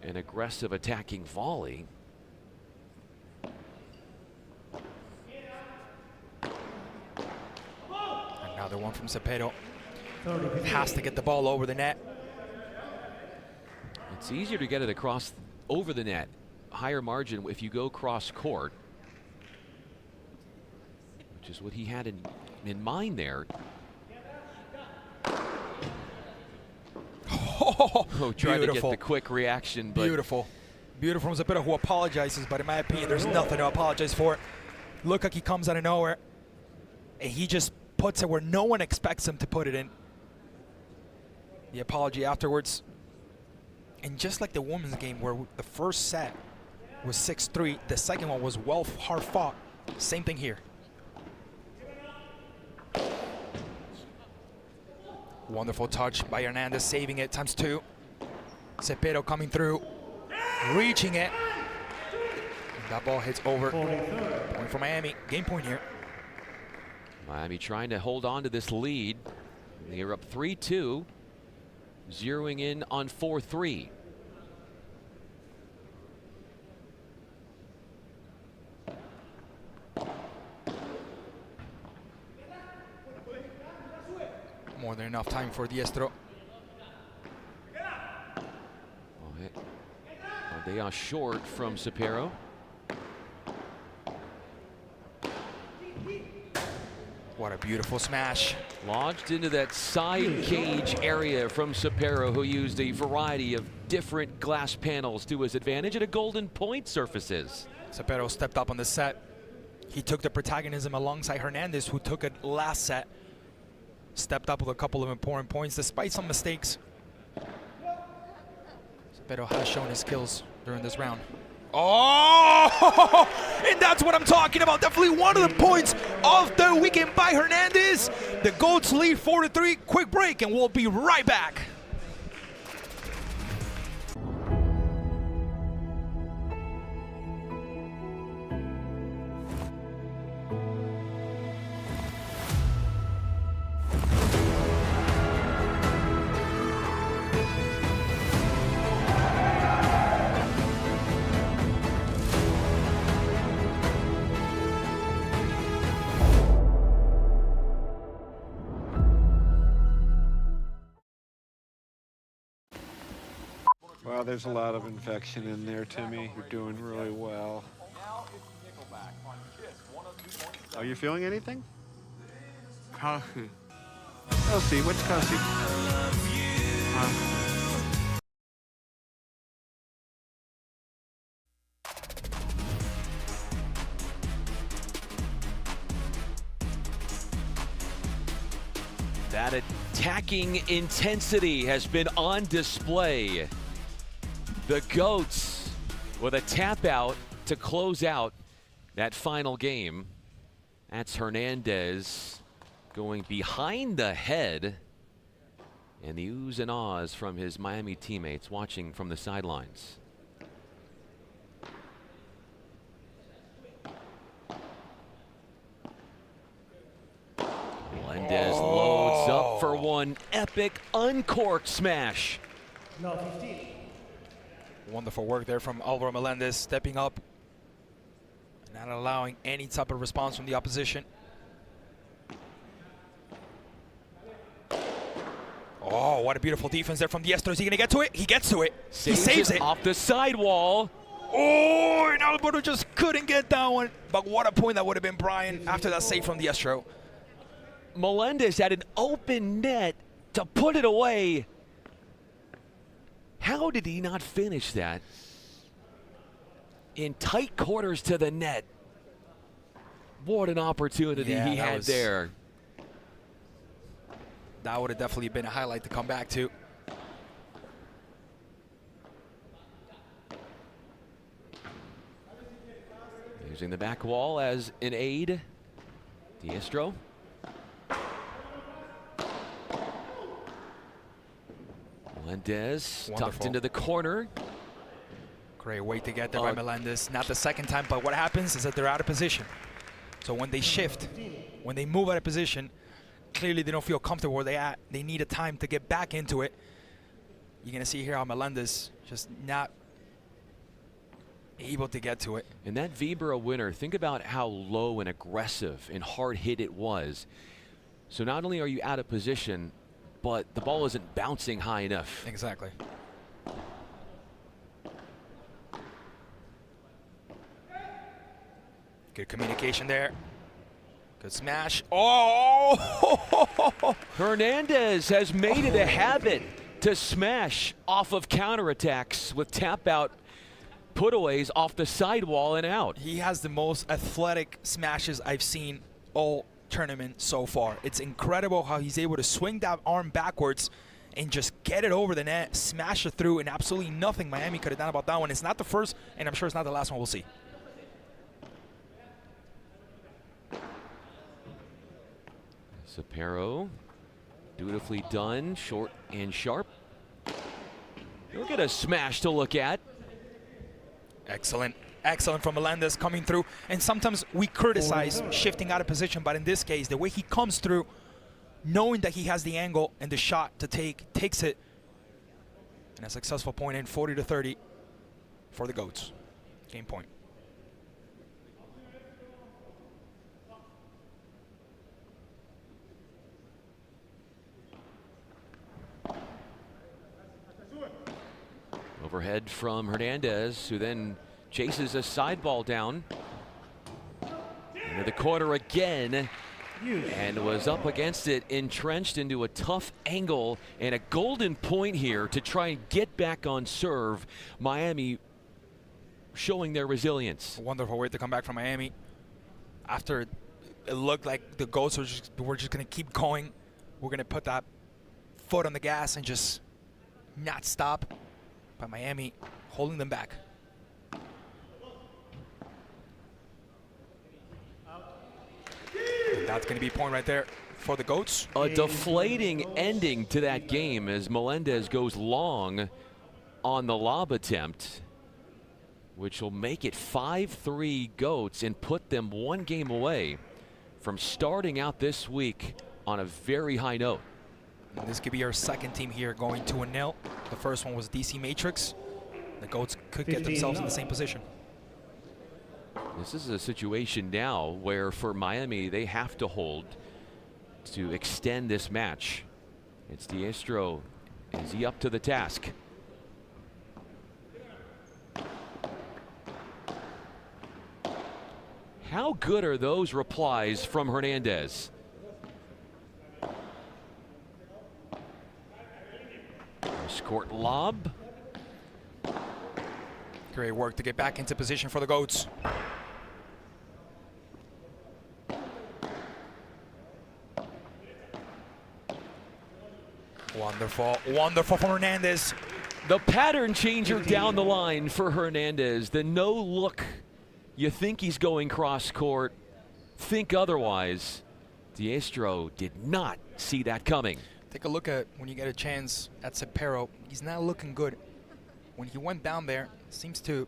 an aggressive attacking volley. Another one from Cepero. Has to get the ball over the net. It's easier to get it across over the net. Higher margin if you go cross court, which is what he had in mind there. Tried to get the quick reaction, but beautiful from Cepero, who apologizes, but in my opinion, there's nothing to apologize for. Look like he comes out of nowhere, and he just puts it where no one expects him to put it in. The apology afterwards. And just like the women's game where the first set was 6-3, the second one was hard fought. Same thing here. Wonderful touch by Hernandez, saving it ×2. Cepero coming through, reaching it. And that ball hits over. Point for Miami. Game point here. Miami trying to hold on to this lead. They're up 3-2, zeroing in on 4-3. More than enough time for Diestro. They are short from Cepero. What a beautiful smash. Lodged into that side cage area from Cepero, who used a variety of different glass panels to his advantage at a golden point surfaces. Cepero stepped up on the set. He took the protagonism alongside Hernandez, who took it last set. Stepped up with a couple of important points despite some mistakes. Cepero has shown his skills during this round. Oh, and that's what I'm talking about. Definitely one of the points of the weekend by Hernandez. The Goats lead 4-3. Quick break, and we'll be right back. Well, there's a lot of infection in there, Timmy. You're doing really well. Are you feeling anything? Coffee. Kelsey, what's Kelsey? That attacking intensity has been on display. The Goats with a tap out to close out that final game. That's Hernandez going behind the head, and the oohs and ahs from his Miami teammates watching from the sidelines. Melendez loads up for one epic uncorked smash. No, 15. Wonderful work there from Alvaro Melendez, stepping up and not allowing any type of response from the opposition. Oh, what a beautiful defense there from Diestro. Is he going to get to it? He gets to it. He saves it. Off the sidewall. Oh, and Alvaro just couldn't get that one. But what a point that would have been, Brian, after that save from Diestro. Melendez had an open net to put it away. How did he not finish that? In tight quarters to the net. What an opportunity he had there. That would have definitely been a highlight to come back to. Using the back wall as an aid. Diestro. Melendez tucked into the corner. Great way to get there by Melendez. Not the second time, but what happens is that they're out of position. So when they shift, when they move out of position, clearly they don't feel comfortable where they're at. They need a time to get back into it. You're going to see here how Melendez just not able to get to it. And that Vibra winner, think about how low and aggressive and hard hit it was. So not only are you out of position, but the ball isn't bouncing high enough. Exactly. Good communication there. Good smash. Oh! Hernandez has made it a habit to smash off of counterattacks with tap out putaways off the sidewall and out. He has the most athletic smashes I've seen all tournament so far. It's incredible how he's able to swing that arm backwards and just get it over the net, smash it through, and absolutely nothing Miami could have done about that one. It's not the first, and I'm sure it's not the last one we'll see. Cepero, dutifully done, short and sharp. You'll get a smash to look at. Excellent. Excellent from Melendez coming through. And sometimes we criticize shifting out of position, but in this case, the way he comes through, knowing that he has the angle and the shot to take, takes it. And a successful point in, 40-30 for the Goats. Game point. Overhead from Hernandez, who then chases a side ball down into the corner again, and was up against it, entrenched into a tough angle, and a golden point here to try and get back on serve. Miami showing their resilience. A wonderful way to come back from Miami after it looked like the Goats were just going to keep going. We're going to put that foot on the gas and just not stop. But Miami holding them back. And that's going to be a point right there for the Goats. A deflating ending to that game as Melendez goes long on the lob attempt, which will make it 5-3 Goats and put them one game away from starting out this week on a very high note. And this could be our second team here going 2-0. The first one was DC Matrix. The Goats could get themselves in the same position. This is a situation now where for Miami they have to hold to extend this match. It's Diestro. Is he up to the task? How good are those replies from Hernandez? Court lob. Great work to get back into position for the Goats. Wonderful, wonderful from Hernandez. The pattern changer down the line for Hernandez. The no look. You think he's going cross court, think otherwise. Diestro did not see that coming. Take a look at, when you get a chance, at Cepero. He's not looking good. When he went down there, seems to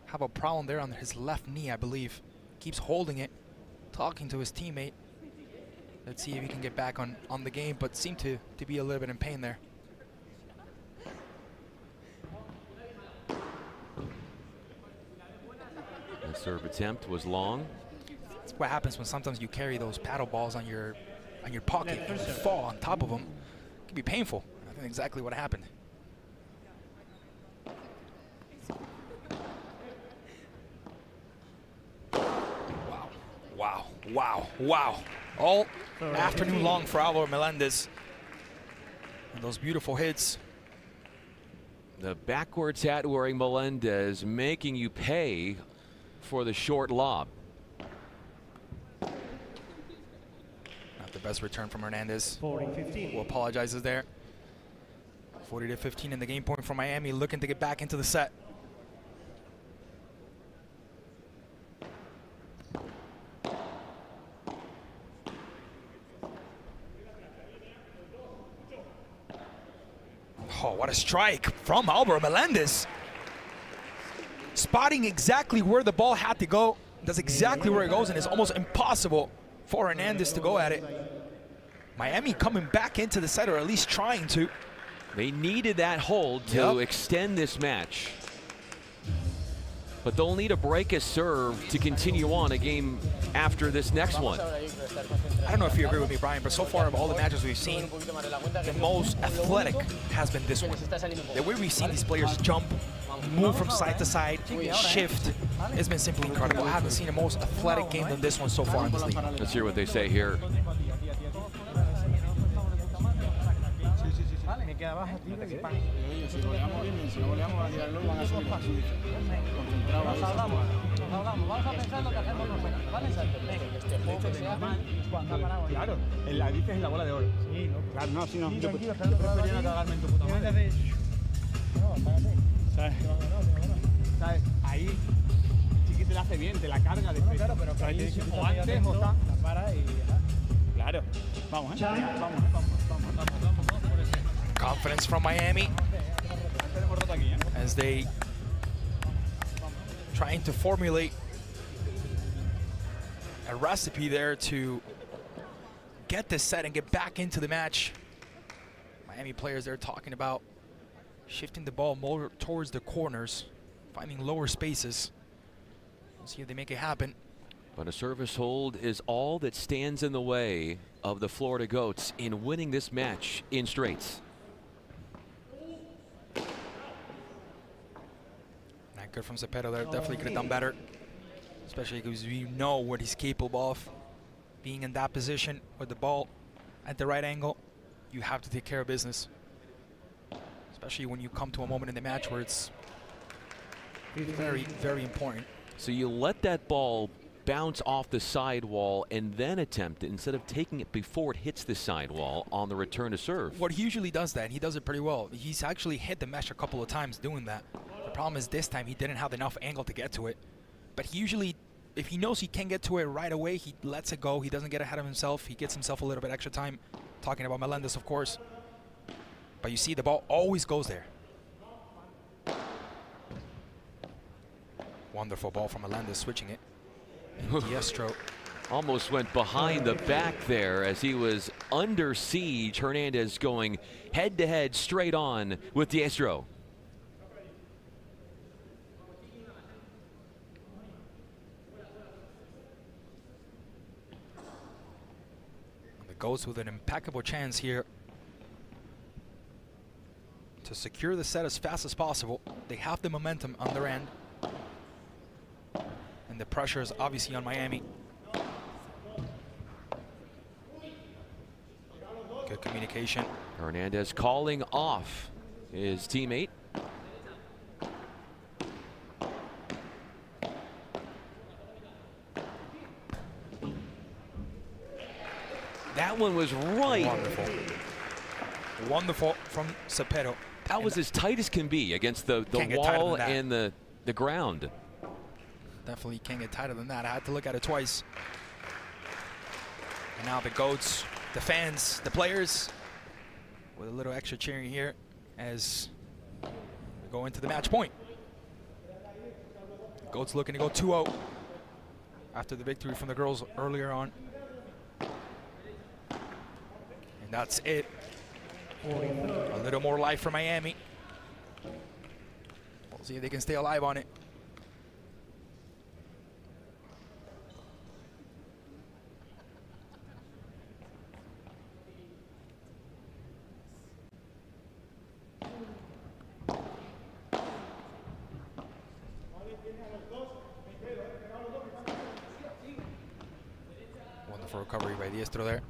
have a problem there on his left knee, I believe. Keeps holding it, talking to his teammate. Let's see if he can get back on the game, but seemed to be a little bit in pain there. The serve attempt was long. That's what happens when sometimes you carry those paddle balls on your pocket and you fall on top of them. It can be painful. I think exactly what happened. Wow, wow, wow, wow. All afternoon long for Álvaro Melendez. And those beautiful hits. The backwards hat wearing Melendez making you pay for the short lob. The best return from Hernandez, who apologizes there. 40-15 in the game point for Miami, looking to get back into the set. Oh, what a strike from Álvaro Melendez. Spotting exactly where the ball had to go. That's exactly where it goes, and it's almost impossible for Hernandez to go at it. Miami coming back into the set, or at least trying to. They needed that hold to extend this match. But they'll need a break a serve to continue on a game after this next one. I don't know if you agree with me, Brian, but so far of all the matches we've seen, the most athletic has been this one. The way we've seen these players jump, move from side to side, shift, it's been simply incredible. I haven't seen a most athletic game than this one so far in this league. Let's hear what they say here. queda abajo, tiro y pan. Si goleamos bien, si no goleamos a tirarlo, van a subir más. Concentrados. Nos hablamos. Vamos a pensar lo que hacemos nosotros, ¿vale? Venga, que este juego que sea Cuando claro, dices en la bola de oro. Sí, no. Claro, no, si no. Yo prefería no cagarme en tu puta madre. No, apágate. ¿Sabes? ¿Sabes? Ahí sí que te la hace bien, te la carga de claro, pero que ahí o antes o está. La para y claro. Vamos, vamos por ese. Confidence from Miami as they trying to formulate a recipe there to get this set and get back into the match. Miami players they're talking about shifting the ball more towards the corners, finding lower spaces. Let's see if they make it happen. But a service hold is all that stands in the way of the Florida Goats in winning this match in straights. Not good from Cepero there. Definitely could have done better, especially because we know what he's capable of. Being in that position with the ball at the right angle, you have to take care of business, especially when you come to a moment in the match where it's very, very important. So you let that ball bounce off the sidewall and then attempt it instead of taking it before it hits the sidewall on the return to serve. What he usually does that, and he does it pretty well. He's actually hit the mesh a couple of times doing that. The problem is this time he didn't have enough angle to get to it. But he usually, if he knows he can get to it right away, he lets it go. He doesn't get ahead of himself. He gets himself a little bit extra time. Talking about Melendez, of course. But you see the ball always goes there. Wonderful ball from Melendez, switching it. Diestro almost went behind the back there as he was under siege. Hernandez going head-to-head straight on with Diestro. The Goats with an impeccable chance here to secure the set as fast as possible. They have the momentum on their end. And the pressure is obviously on Miami. Good communication. Hernandez calling off his teammate. That one was right. Wonderful. Wonderful from Cepero. That was as tight as can be against the wall and the ground. Definitely can't get tighter than that. I had to look at it twice. And now the Goats, the fans, the players, with a little extra cheering here as we go into the match point. The Goats looking to go 2-0 after the victory from the girls earlier on. And that's it. A little more life for Miami. We'll see if they can stay alive on it. Wonderful recovery by Diestro there.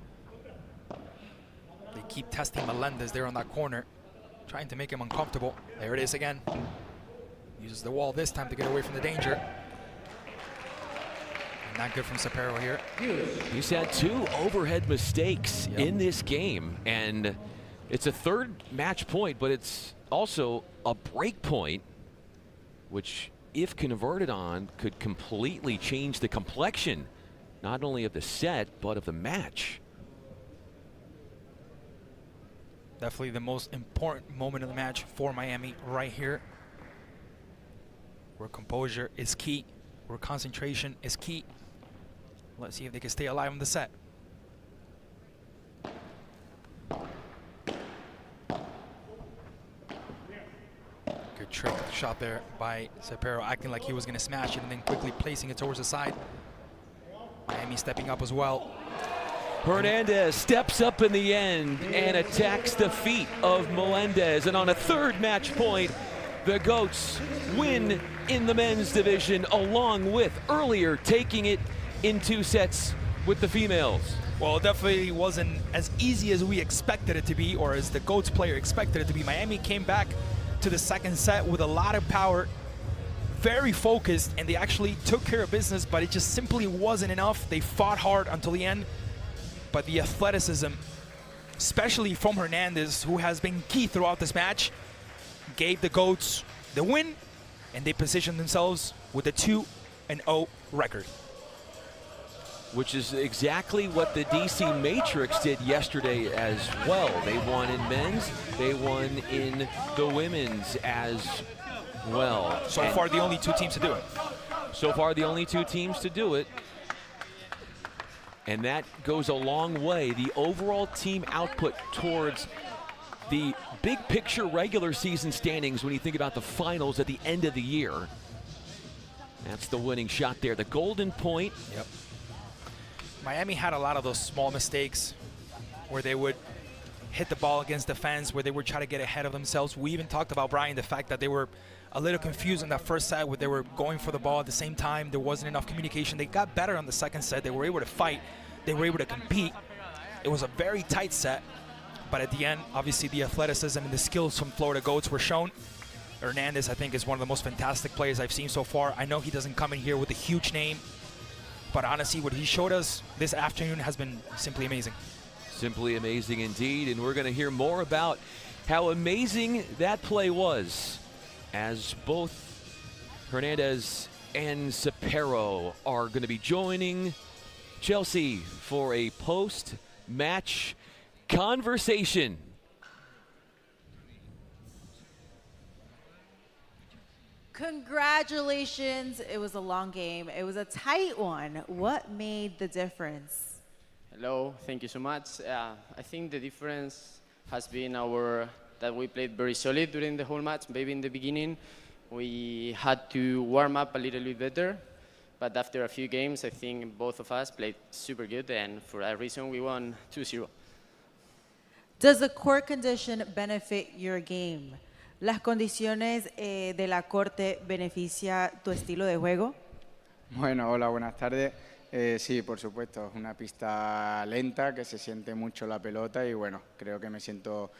They keep testing Melendez there on that corner, trying to make him uncomfortable. There it is again. Uses the wall this time to get away from the danger. And not good from Cepero here. He's had 2 overhead mistakes in this game, and it's a third match point, but it's also a break point, which, if converted on, could completely change the complexion, not only of the set, but of the match. Definitely the most important moment of the match for Miami right here, where composure is key, where concentration is key. Let's see if they can stay alive in the set. Good trick shot there by Cepero, acting like he was going to smash it and then quickly placing it towards the side. Miami stepping up as well. Hernandez steps up in the end and attacks the feet of Melendez. And on a third match point, the Goats win in the men's division, along with earlier taking it in 2 sets with the females. Well, it definitely wasn't as easy as we expected it to be, or as the Goats player expected it to be. Miami came back to the second set with a lot of power, very focused, and they actually took care of business, but it just simply wasn't enough. They fought hard until the end. but the athleticism, especially from Hernandez, who has been key throughout this match, gave the GOATs the win, and they positioned themselves with a 2-0 record. Which is exactly what the DC Matrix did yesterday as well. They won in men's, they won in the women's as well. So far, the only two teams to do it. So far, the only two teams to do it. And that goes a long way. The overall team output towards the big picture regular season standings when you think about the finals at the end of the year. That's the winning shot there, the golden point. Yep. Miami had a lot of those small mistakes where they would hit the ball against the fence, where they would try to get ahead of themselves. We even talked about, Brian, the fact that they were a little confused in that first set where they were going for the ball at the same time. There wasn't enough communication. They got better on the second set. They were able to fight. They were able to compete. It was a very tight set, but at the end, obviously the athleticism and the skills from Florida GOATs were shown. Hernandez, I think, is one of the most fantastic players I've seen so far. I know he doesn't come in here with a huge name, but honestly, what he showed us this afternoon has been simply amazing. Simply amazing indeed, and we're going to hear more about how amazing that play was as both Hernandez and Cepero are going to be joining Chelsea for a post-match conversation. Congratulations. It was a long game. It was a tight one. What made the difference? Hello, thank you so much. I think the difference has been that we played very solid during the whole match. Maybe in the beginning we had to warm up a little bit better, but after a few games I think both of us played super good, and for that reason we won 2-0. Does the court condition benefit your game? ¿Las condiciones de la corte beneficia tu estilo de juego? Bueno, hola, buenas tardes. Sí, por supuesto, es una pista lenta que se siente mucho la pelota y bueno, creo que me siento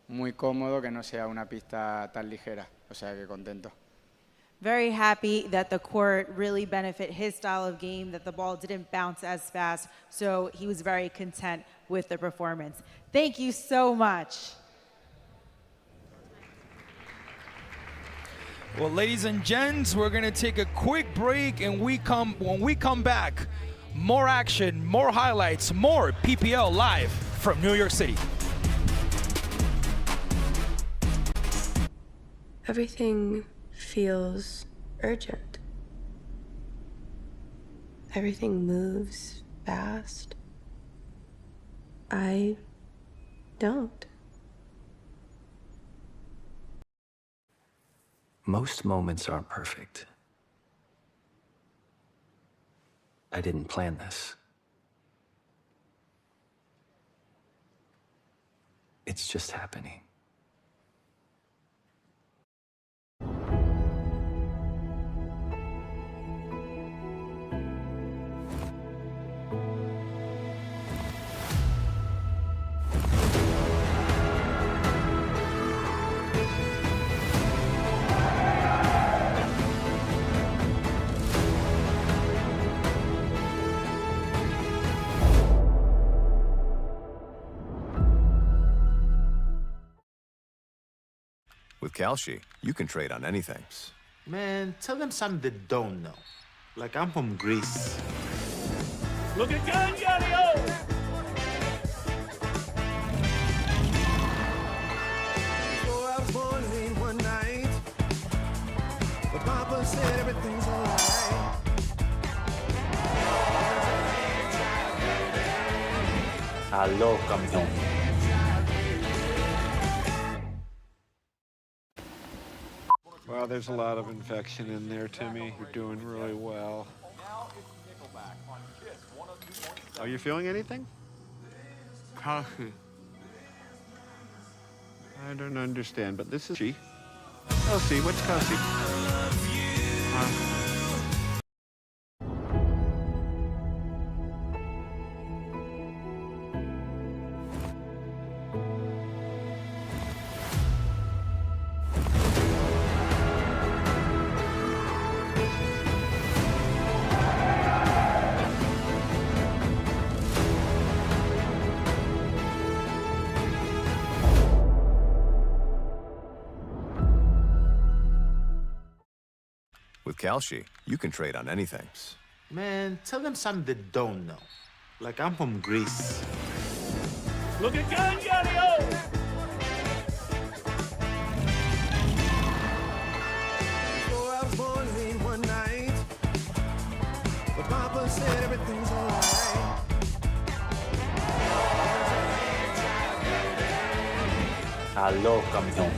muy cómodo que no sea una pista tan ligera, o sea que contento. Very happy that the court really benefit his style of game, that the ball didn't bounce as fast, so he was very content with the performance. Thank you so much. Well, ladies and gents, we're going to take a quick break, and when we come back, more action, more highlights, more PPL live from New York City. Everything feels urgent. Everything moves fast. I don't. Most moments aren't perfect. I didn't plan this. It's just happening. With Calci, you can trade on anything. Man, tell them something they don't know. Like I'm from Greece. Look at Gallo! So I was born late one night, but Papa said everything's alright. Aló, campeón. Well, there's a lot of infection in there, Timmy. You're doing really well. Are you feeling anything? Coffee. I don't understand, but this is she. Kelsey, what's Kelsey? Kalshi, you can trade on anything. Man, tell them something they don't know. Like I'm from Greece. Look at Gallo! So I was born late one night, but Papa said everything's alright. Aló, campeón.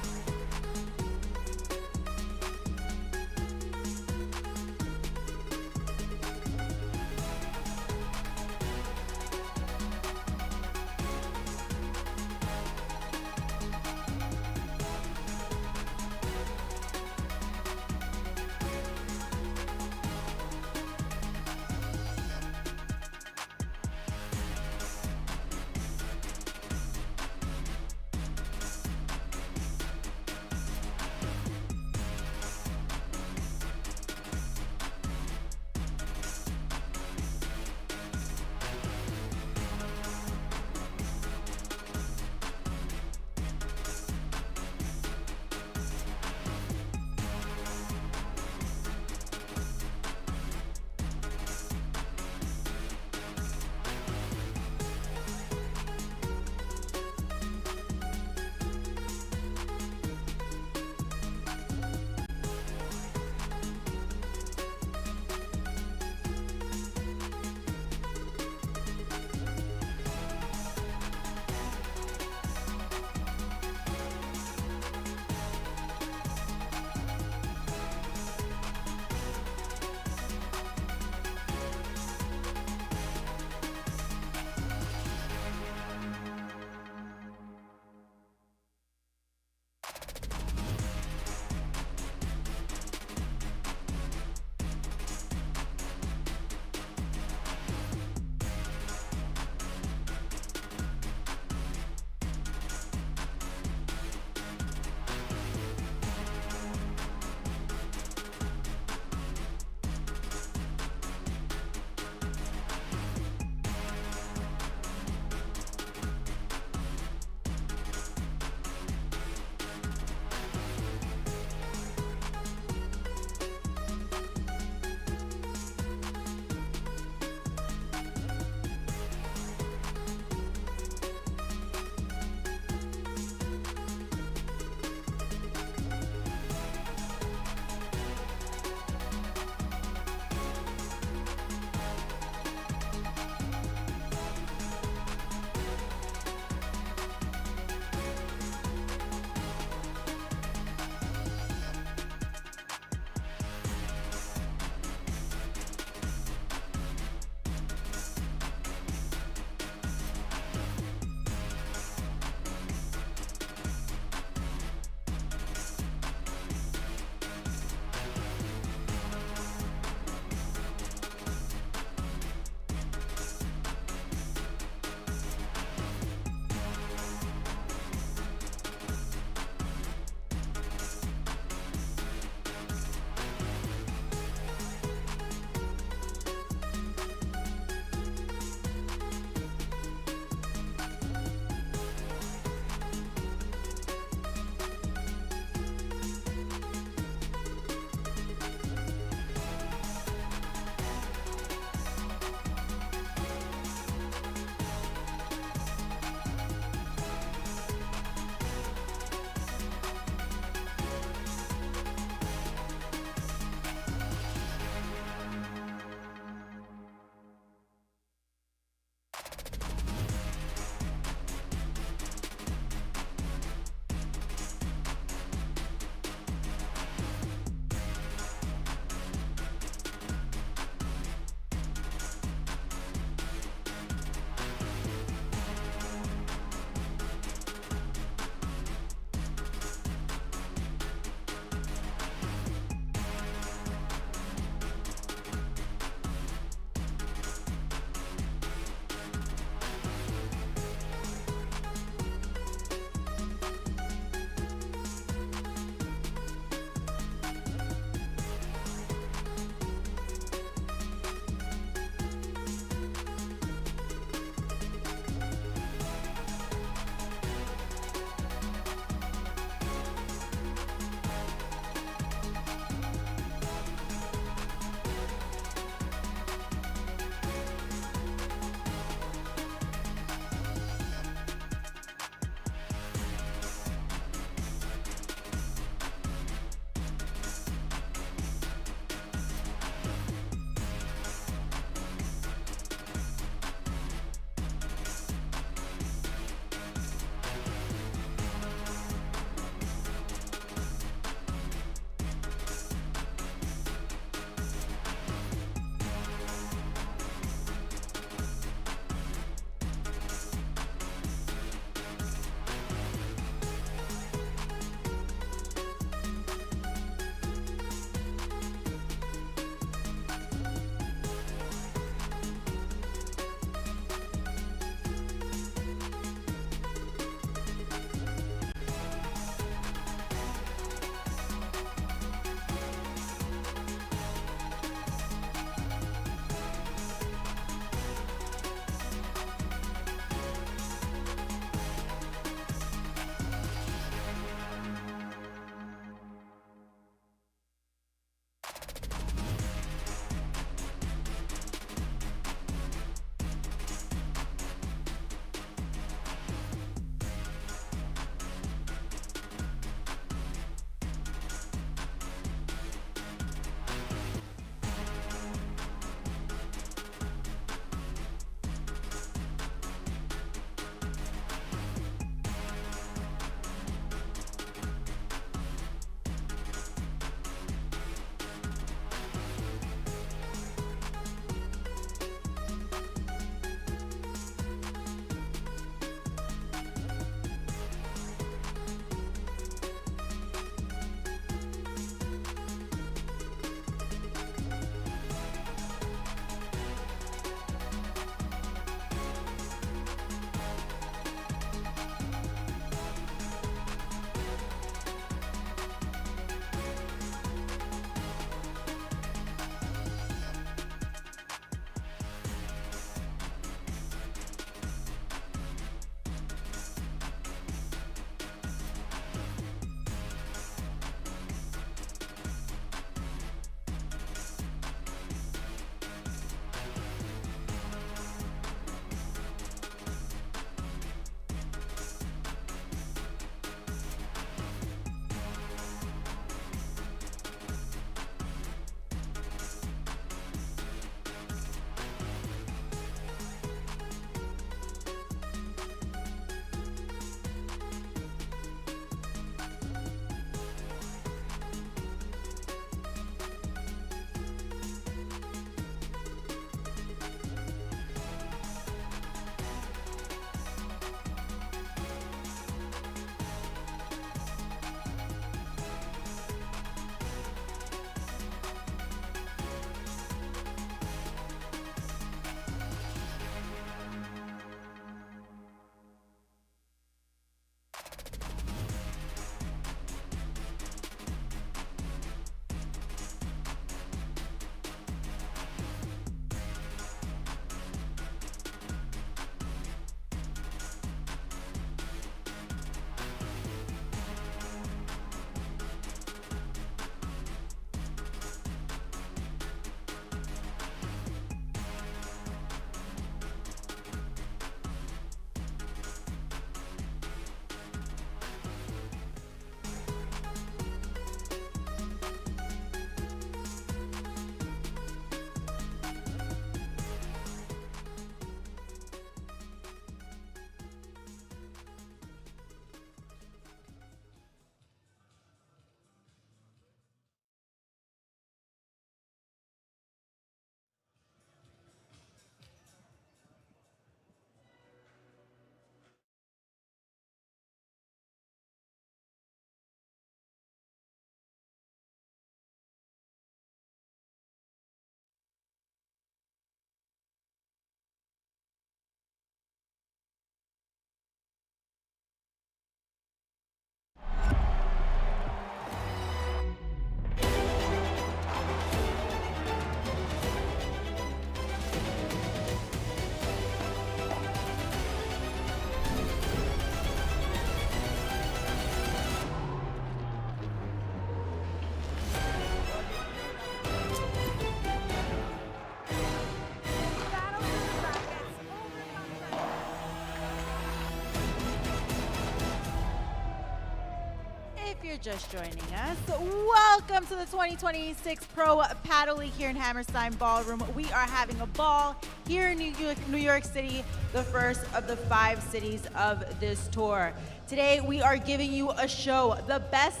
just joining us, welcome to the 2026 Pro Paddle League here in Hammerstein Ballroom. We are having a ball here in New York City, the first of the 5 cities of this tour. Today, we are giving you a show, the best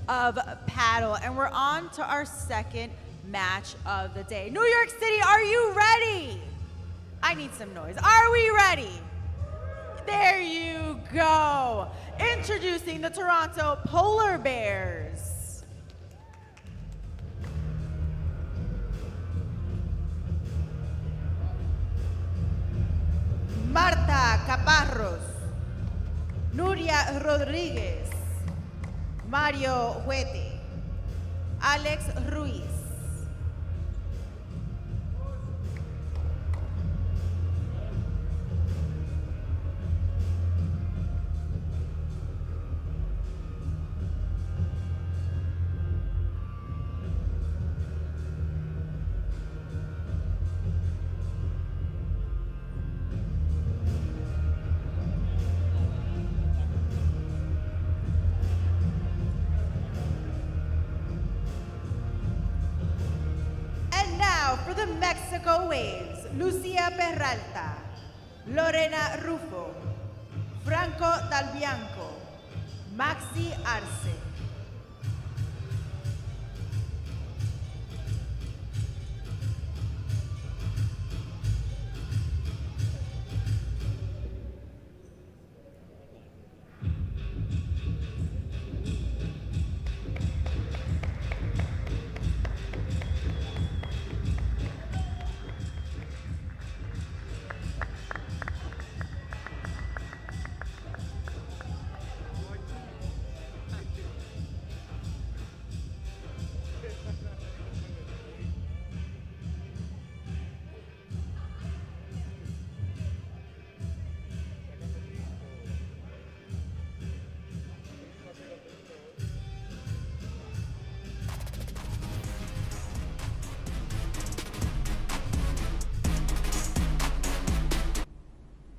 of paddle, and we're on to our second match of the day. New York City, are you ready? I need some noise. Are we ready? There you go. Introducing the Toronto Polar Bears. Marta Caparros, Nuria Rodriguez, Mario Huete, Alex Ruiz. For the Mexico Waves, Lucía Peralta, Lorena Rufo, Franco Dalbianco, Maxi Arce.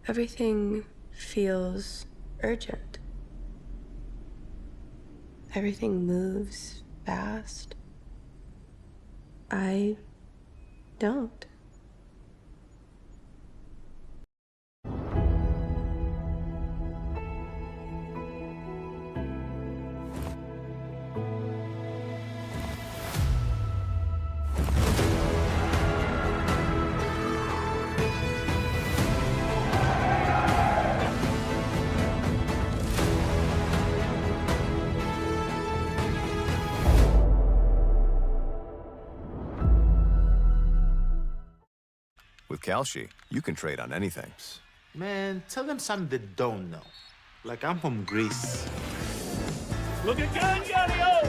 Everything feels urgent. Everything moves fast. I don't. With Calci, you can trade on anything. Man, tell them something they don't know. Like I'm from Greece. Looking good, Yo-Yo!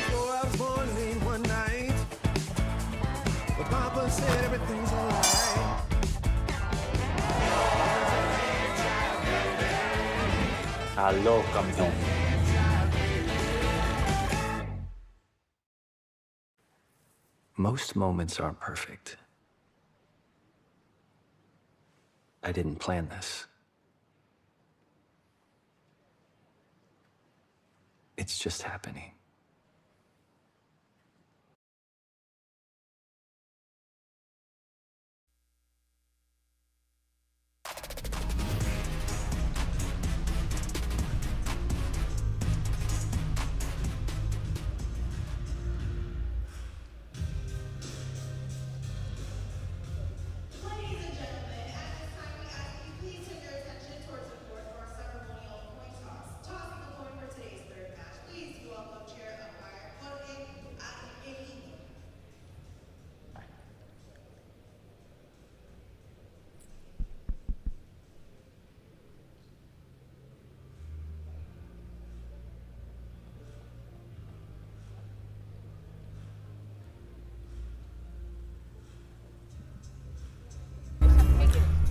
So I was born late one night, but Papa said everything's alright. Aló, campeón. Most moments aren't perfect. I didn't plan this. It's just happening.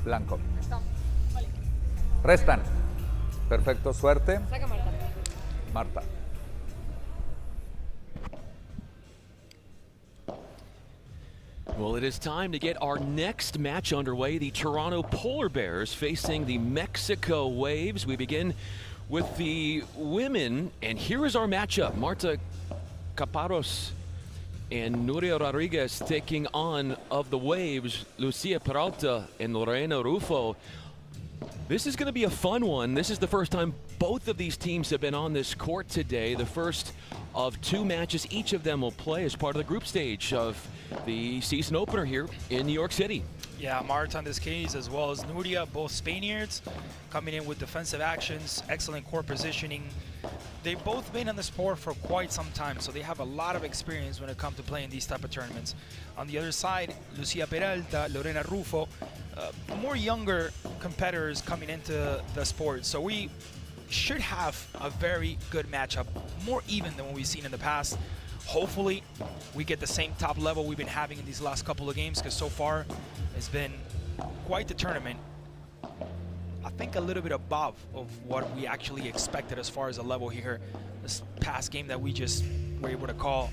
Blanco. Restan. Perfecto, suerte. Saca Marta. Marta. Well, it is time to get our next match underway. The Toronto Polar Bears facing the Mexico Waves. We begin with the women, and here is our matchup. Marta Caparros and Nuria Rodriguez taking on of the Waves, Lucía Peralta and Lorena Rufo. This is going to be a fun one. This is the first time both of these teams have been on this court today. The first of two matches each of them will play as part of the group stage of the season opener here in New York City. Yeah, Marta in this case, as well as Nuria, both Spaniards, coming in with defensive actions, excellent court positioning. They've both been on the sport for quite some time, so they have a lot of experience when it comes to playing these type of tournaments. On the other side, Lucía Peralta, Lorena Rufo, more younger competitors coming into the sport. So we should have a very good matchup, more even than what we've seen in the past. Hopefully, we get the same top level we've been having in these last couple of games, because so far it's been quite the tournament. I think a little bit above of what we actually expected as far as a level here. This past game that we just were able to call,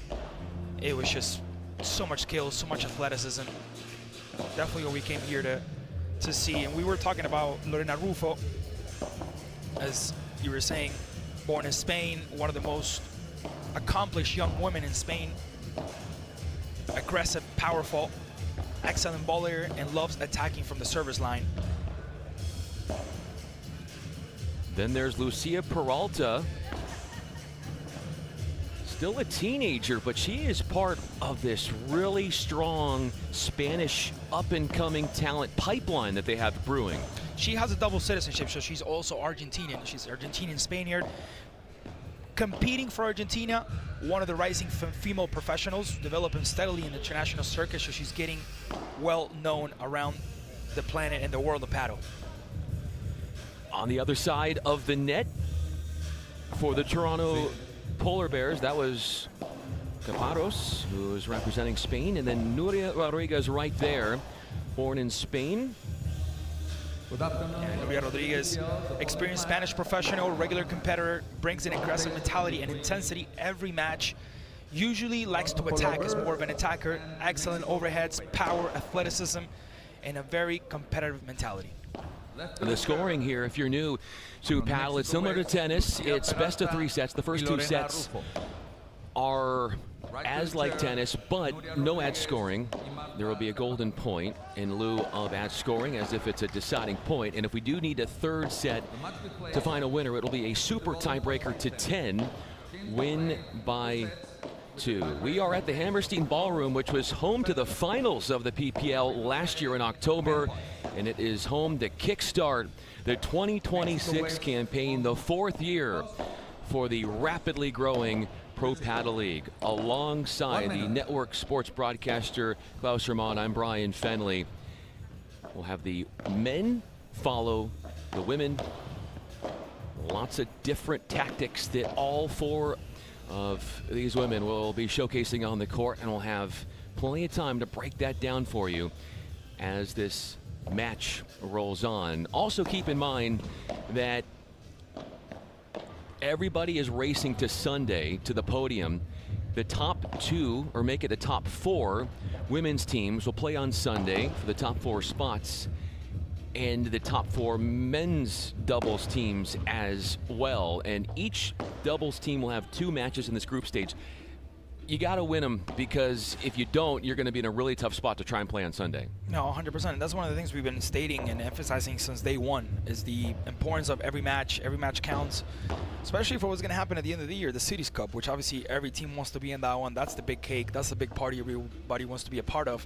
it was just so much skill, so much athleticism. Definitely what we came here to see. And we were talking about Lorena Rufo, as you were saying, born in Spain, one of the most accomplished young women in Spain. Aggressive, powerful, excellent bowler, and loves attacking from the service line. Then there's Lucía Peralta. Still a teenager, but she is part of this really strong Spanish up-and-coming talent pipeline that they have brewing. She has a double citizenship, so she's also Argentinian. She's Argentinian Spaniard. Competing for Argentina, one of the rising female professionals, developing steadily in the international circuit, so she's getting well known around the planet and the world of paddle. On the other side of the net for the Toronto Polar Bears, that was Caparros, who is representing Spain, and then Nuria Rodriguez right there, born in Spain. And Nuria Rodriguez, experienced Spanish professional, regular competitor, brings an aggressive mentality and intensity every match. Usually likes to attack, is more of an attacker. Excellent overheads, power, athleticism, and a very competitive mentality. And the scoring here, if you're new to paddle, it's similar to tennis. It's best of 3 sets. The first 2 sets are as like tennis, but no ad scoring. There will be a golden point in lieu of ad scoring, as if it's a deciding point. And if we do need a third set to find a winner, it'll be a super tiebreaker to 10, win by 2. We are at the Hammerstein Ballroom, which was home to the finals of the PPL last year in October, and it is home to kickstart the 2026 campaign, the 4th year for the rapidly growing Pro Paddle League. Alongside the network sports broadcaster Klaus Hermann, I'm Brian Fenley. We'll have the men follow the women. Lots of different tactics that all 4 of these women will be showcasing on the court, and we'll have plenty of time to break that down for you as this match rolls on. Also keep in mind that everybody is racing to Sunday to the podium. The top 2, or make it the top 4 women's teams will play on Sunday for the top 4 spots, and the top 4 men's doubles teams as well. And each doubles team will have 2 matches in this group stage. You got to win them, because if you don't, you're going to be in a really tough spot to try and play on Sunday. No, 100%. That's one of the things we've been stating and emphasizing since day one, is the importance of every match. Every match counts, especially for what's going to happen at the end of the year, the Cities Cup, which obviously every team wants to be in that one. That's the big cake. That's the big party everybody wants to be a part of.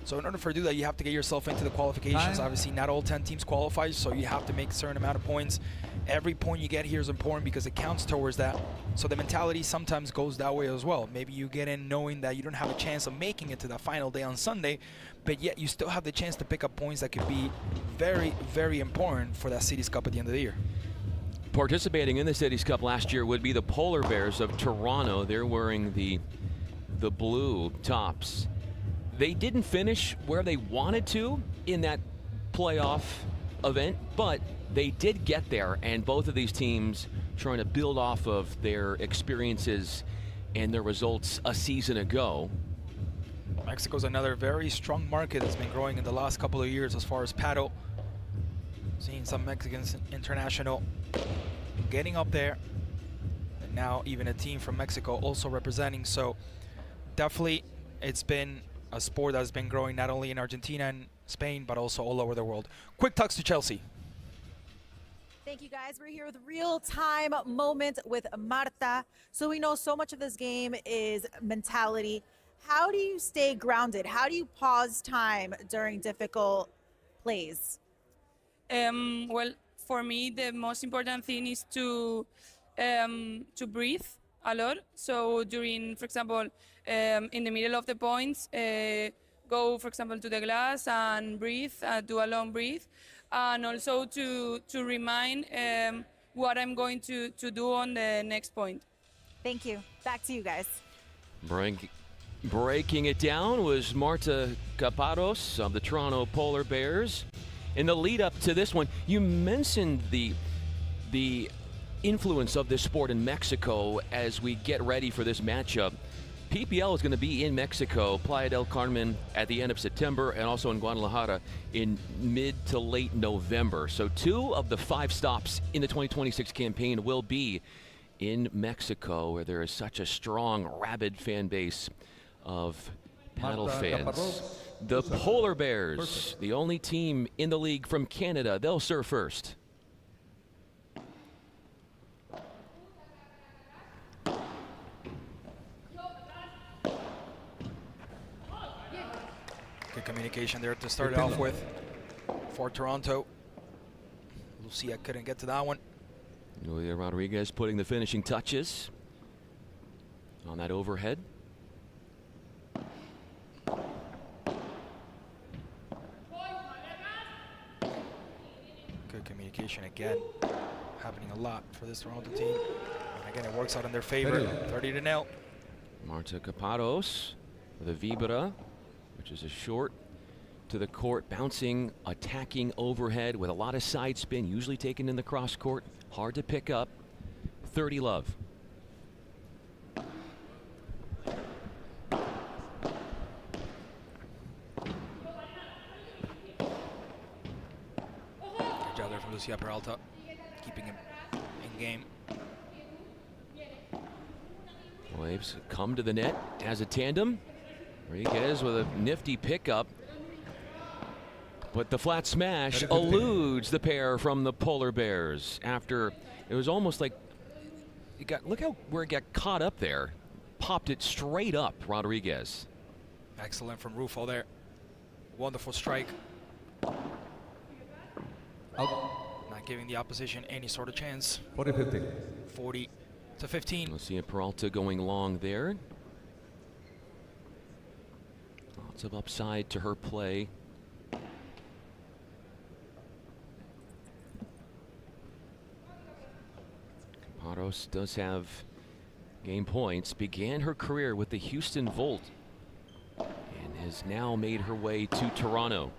So in order for do that, you have to get yourself into the qualifications. Obviously, not all 10 teams qualify, so you have to make a certain amount of points. Every point you get here is important, because it counts towards that. So the mentality sometimes goes that way as well. Maybe you get in knowing that you don't have a chance of making it to that final day on Sunday, but yet you still have the chance to pick up points that could be very, very important for that Cities Cup at the end of the year. Participating in the Cities Cup last year would be the Polar Bears of Toronto. They're wearing the blue tops. They didn't finish where they wanted to in that playoff event, but they did get there, and both of these teams trying to build off of their experiences and their results a season ago. Mexico's another very strong market that's been growing in the last couple of years as far as paddle. Seeing some Mexicans international getting up there. And now even a team from Mexico also representing. So definitely it's been a sport that's been growing not only in Argentina and Spain, but also all over the world. Quick talks to Chelsea. Thank you, guys. We're here with real-time moment with Marta. So we know so much of this game is mentality. How do you stay grounded? How do you pause time during difficult plays? Well, for me, the most important thing is to breathe a lot. So during, for example, in the middle of the points, go, for example, to the glass and breathe, do a long breath. And also to remind what I'm going to do on the next point. Thank you. Back to you guys. Breaking it down was Marta Caparos of the Toronto Polar Bears. In the lead up to this one, you mentioned the influence of this sport in Mexico as we get ready for this matchup. PPL is going to be in Mexico, Playa del Carmen at the end of September, and also in Guadalajara in mid to late November. So 2 of the 5 stops in the 2026 campaign will be in Mexico, where there is such a strong, rabid fan base of paddle fans. The Polar Bears, the only team in the league from Canada, they'll serve first. Good communication there to start it off with for Toronto. Lucía couldn't get to that one. Julia Rodriguez putting the finishing touches on that overhead. Good communication again, happening a lot for this Toronto team. And again, it works out in their favor, 30-0. Marta Caparos with a vibra, which is a short to the court, bouncing, attacking overhead with a lot of side spin, usually taken in the cross court. Hard to pick up. 30 love. Good job there from Lucía Peralta, keeping him in game. Waves come to the net as a tandem. Rodriguez with a nifty pickup. But the flat smash eludes the pair from the Polar Bears after it was almost like it got, look how where it got caught up there. Popped it straight up, Rodriguez. Excellent from Rufo there. Wonderful strike. Not giving the opposition any sort of chance. 40 to 15. Lucía Peralta going long there. Lots of upside to her play. Caparos does have game points. Began her career with the Houston Volt and has now made her way to Toronto.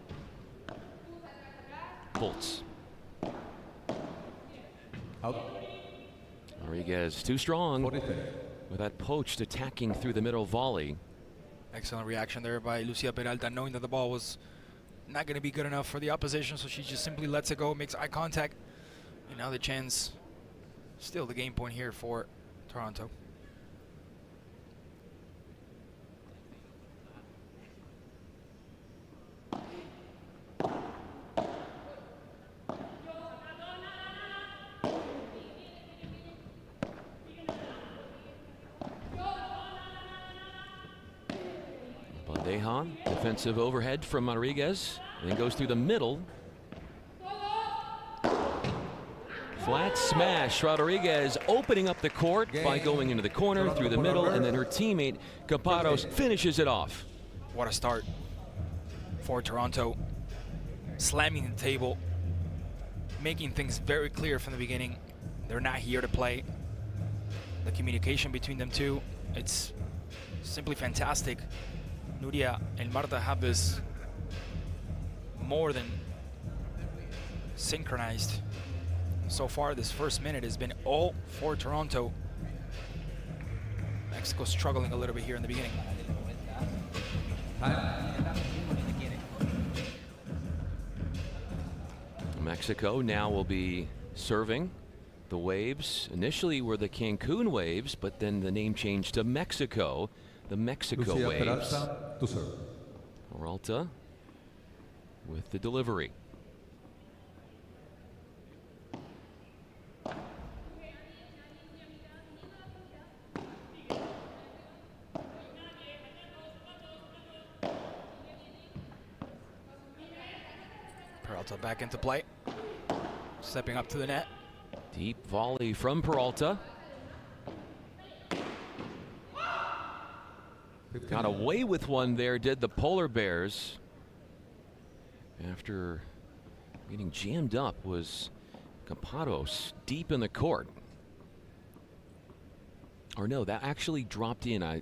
Volts. Rodriguez too strong with that poached attacking through the middle volley. Excellent reaction there by Lucía Peralta, knowing that the ball was not going to be good enough for the opposition, so she just simply lets it go, makes eye contact, and now the chance, still the game point here for Toronto. Defensive overhead from Rodriguez, and then goes through the middle. Flat smash. Rodriguez opening up the court by going into the corner through the middle, and then her teammate Caparos finishes it off. What a start for Toronto. Slamming the table, making things very clear from the beginning. They're not here to play. The communication between them two, it's simply fantastic. Nuria and Marta have this more than synchronized. So far, this first minute has been all for Toronto. Mexico struggling a little bit here in the beginning. Mexico now will be serving. The Waves initially were the Cancun Waves, but then the name changed to Mexico. The Mexico Lucía, Waves. Peralta, to serve. Peralta with the delivery. Peralta back into play. Stepping up to the net. Deep volley from Peralta. Got away with one there, did the Polar Bears. After getting jammed up was Campados deep in the court. Or no, that actually dropped in, I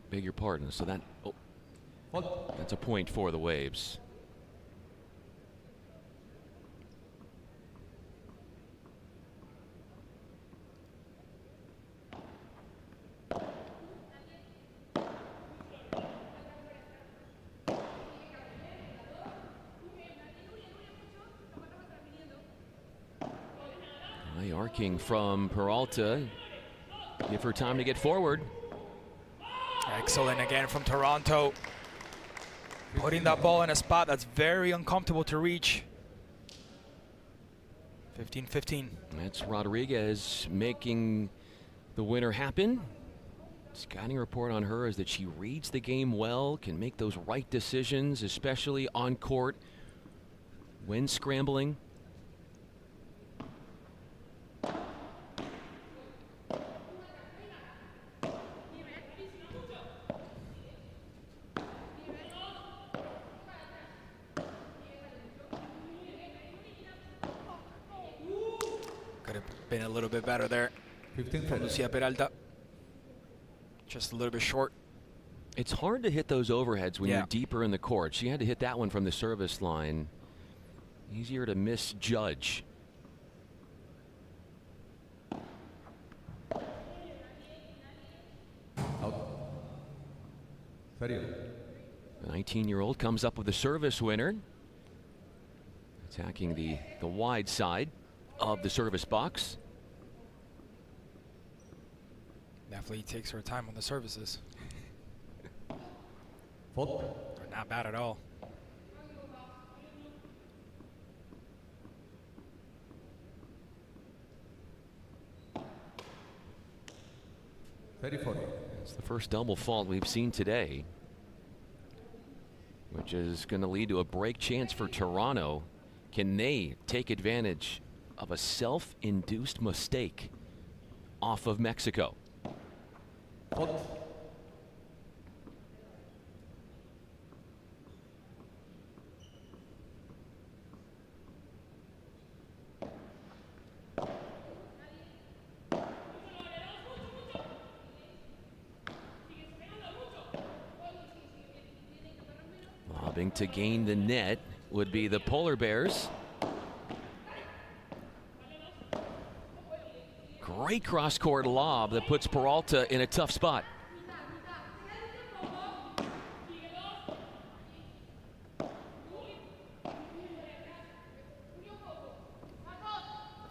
beg your pardon. So that, that's a point for the Waves. Arcing from Peralta. Give her time to get forward. Excellent again from Toronto. Putting that ball in a spot that's very uncomfortable to reach. 15-15. That's Rodriguez making the winner happen. Scouting report on her is that she reads the game well, can make those right decisions, especially on court when scrambling. Been a little bit better there from Lucía Peralta. Just a little bit short. It's hard to hit those overheads when you're deeper in the court. She had to hit that one from the service line. Easier to misjudge. Out. The 19-year-old comes up with the service winner. Attacking the wide side of the service box. Definitely takes her time on the services. Fault. Not bad at all. It's the first double fault we've seen today, which is going to lead to a break chance for Toronto. Can they take advantage of a self-induced mistake off of Mexico? Lobbing to gain the net would be the Polar Bears. Great cross-court lob that puts Peralta in a tough spot.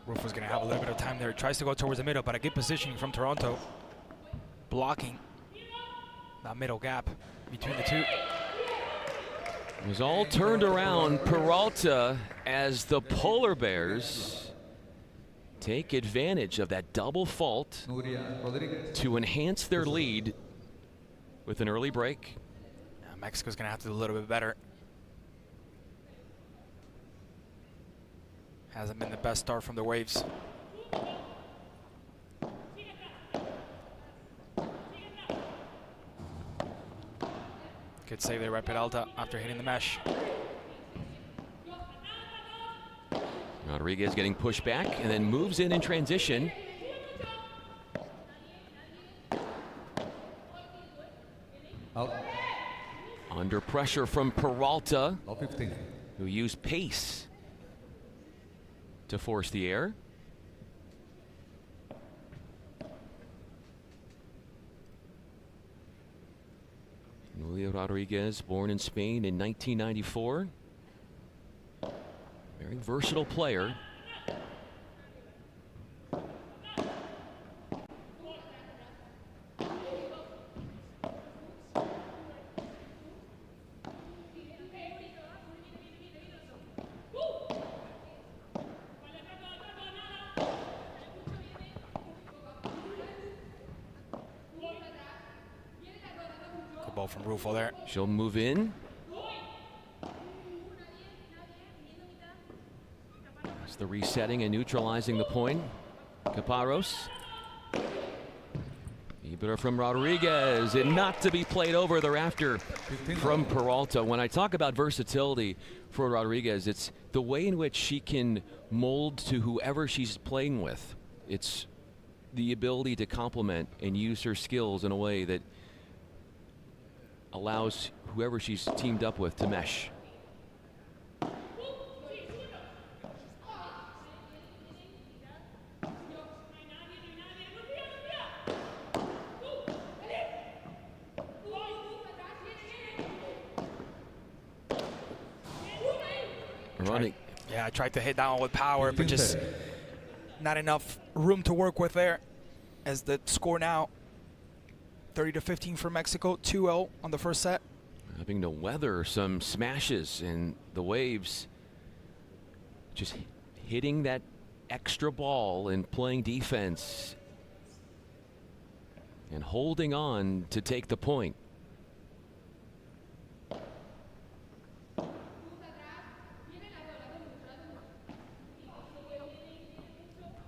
Roof was going to have a little bit of time there. Tries to go towards the middle, but a good positioning from Toronto. Blocking that middle gap between the two. It was all turned around Peralta as the Polar Bears take advantage of that double fault to enhance their lead with an early break. Mexico's going to have to do a little bit better. Hasn't been the best start from the Waves. Good save there by Peralta after hitting the mesh. Rodriguez getting pushed back and then moves in transition. Out. Under pressure from Peralta, 15. who used pace to force the error. Lucía Rodriguez, born in Spain in 1994. Very versatile player. Good ball from Rufo there. She'll move in. It's the resetting and neutralizing the point. Caparros. Ibra from Rodriguez, and not to be played over thereafter from Peralta. When I talk about versatility for Rodriguez, it's the way in which she can mold to whoever she's playing with. It's the ability to complement and use her skills in a way that allows whoever she's teamed up with to mesh. Running. Yeah, I tried to hit that one with power, but just not enough room to work with there. As the score now, 30-15 for Mexico, 2-0 on the first set. Having to weather some smashes and the waves. Just hitting that extra ball and playing defense. And holding on to take the point.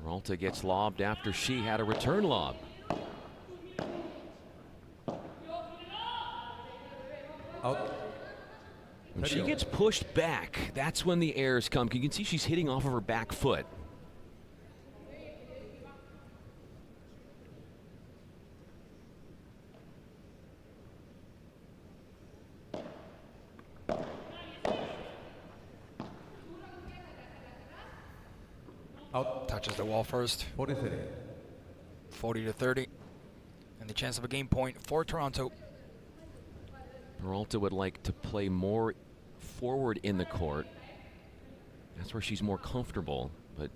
Peralta gets lobbed after she had a return lob. Out. When she gets pushed back, that's when the airs come. You can see she's hitting off of her back foot. Out. Touches the wall first. 40-30. And the chance of a game point for Toronto. Peralta would like to play more forward in the court. That's where she's more comfortable. But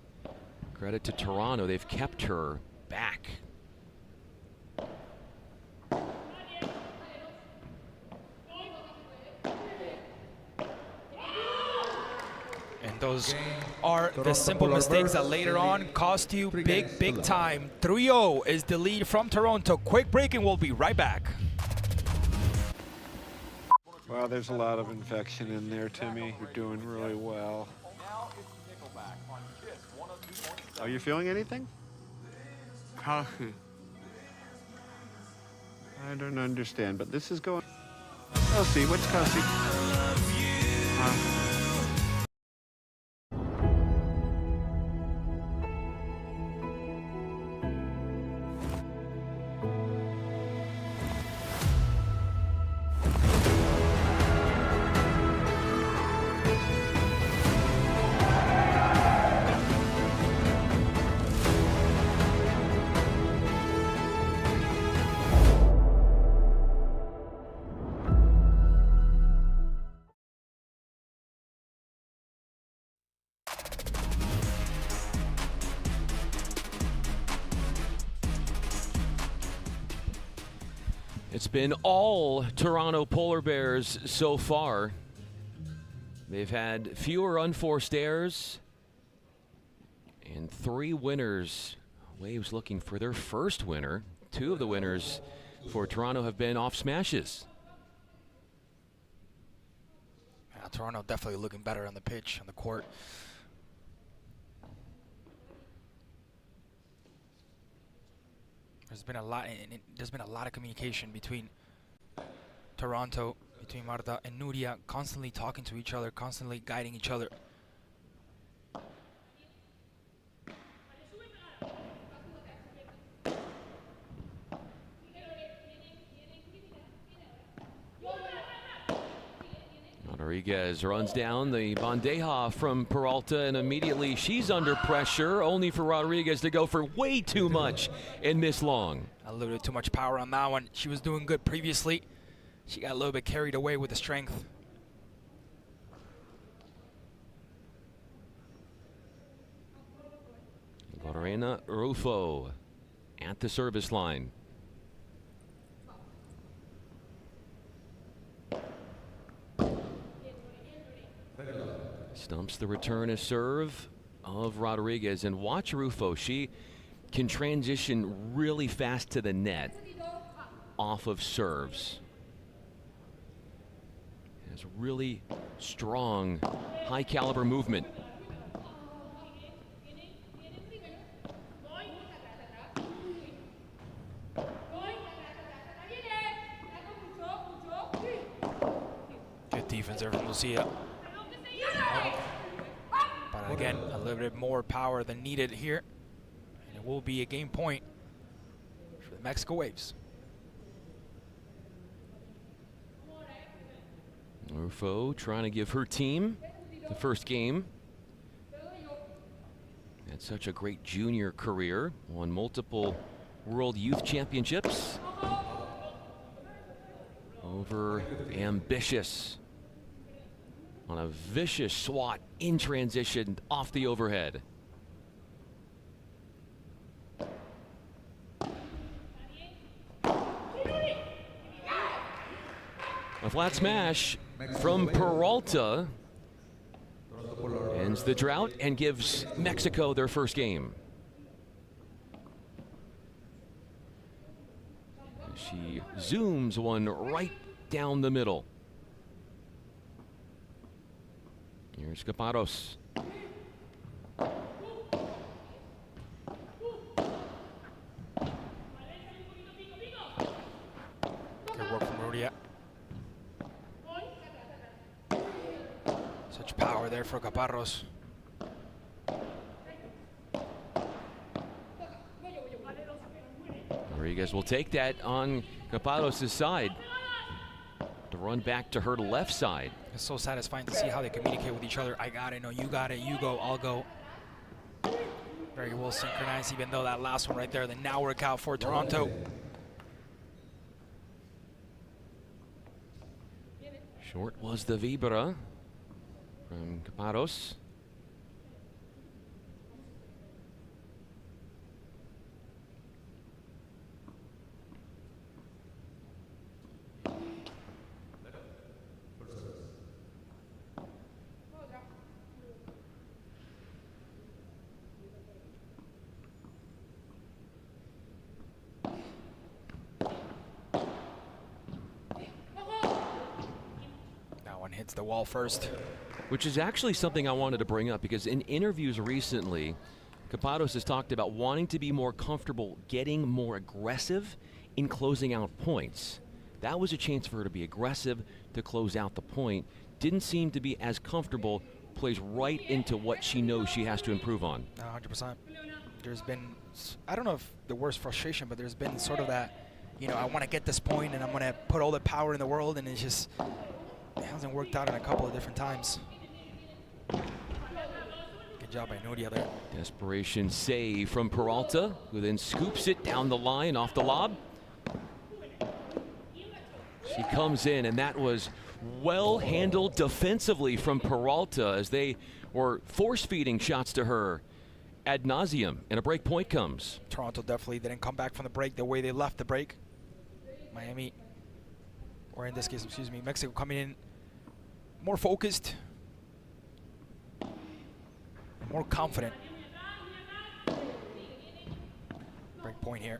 credit to Toronto, they've kept her back. And those are the simple mistakes that later on cost you big time. 3-0 is the lead from Toronto. Quick break and we'll be right back. Well, there's a lot of infection in there, Timmy. You're doing really well. Are you feeling anything? I don't understand, but this is going... Kelsey, what's Kelsey? It's been all Toronto Polar Bears so far. They've had fewer unforced errors and 3 winners. Waves looking for their first winner. 2 of the winners for Toronto have been off smashes. Yeah, Toronto definitely looking better on the pitch, on the court. There's been a lot of communication between Toronto, between Marta and Nuria, constantly talking to each other, constantly guiding each other. Rodriguez runs down the bandeja from Peralta, and immediately she's under pressure, only for Rodriguez to go for way too much and miss long. A little bit too much power on that one. She was doing good previously. she got a little bit carried away with the strength. Lorena Rufo at the service line. Stumps the return a serve of Rodriguez, and watch Rufo. She can transition really fast to the net off of serves. Has really strong, high caliber movement. Good defense there from Lucía. But again, a little bit more power than needed here. And it will be a game point for the Mexico Waves. Rufo trying to give her team the first game. Had such a great junior career, won multiple World Youth Championships. Over ambitious on a vicious swat in transition off the overhead. A flat smash from Peralta ends the drought and gives Mexico their first game. She zooms one right down the middle. Here's Caparros. Good work from Ruiz. Such power there for Caparros. Rodriguez will take that on Caparros' side to run back to her left side. It's so satisfying to see how they communicate with each other. I got it, no, you got it, you go, I'll go. Very well synchronized, even though that last one right there, the now work out for Toronto. Short was the Vibra from Caparros. Hits the wall first. Which is actually something I wanted to bring up, because in interviews recently, Caparros has talked about wanting to be more comfortable getting more aggressive in closing out points. That was a chance for her to be aggressive to close out the point. Didn't seem to be as comfortable, plays right into what she knows she has to improve on. 100%. There's been, I don't know if the worst frustration, but there's been sort of that, you know, I want to get this point and I'm going to put all the power in the world, and it's just, it hasn't worked out in a couple of different times. Good job by Nuria there. Desperation save from Peralta, who then scoops it down the line off the lob. She comes in, and that was well handled defensively from Peralta as they were force-feeding shots to her ad nauseum, and a break point comes. Toronto definitely didn't come back from the break the way they left the break. Miami, or in this case, excuse me, Mexico coming in more focused, more confident. Break point here.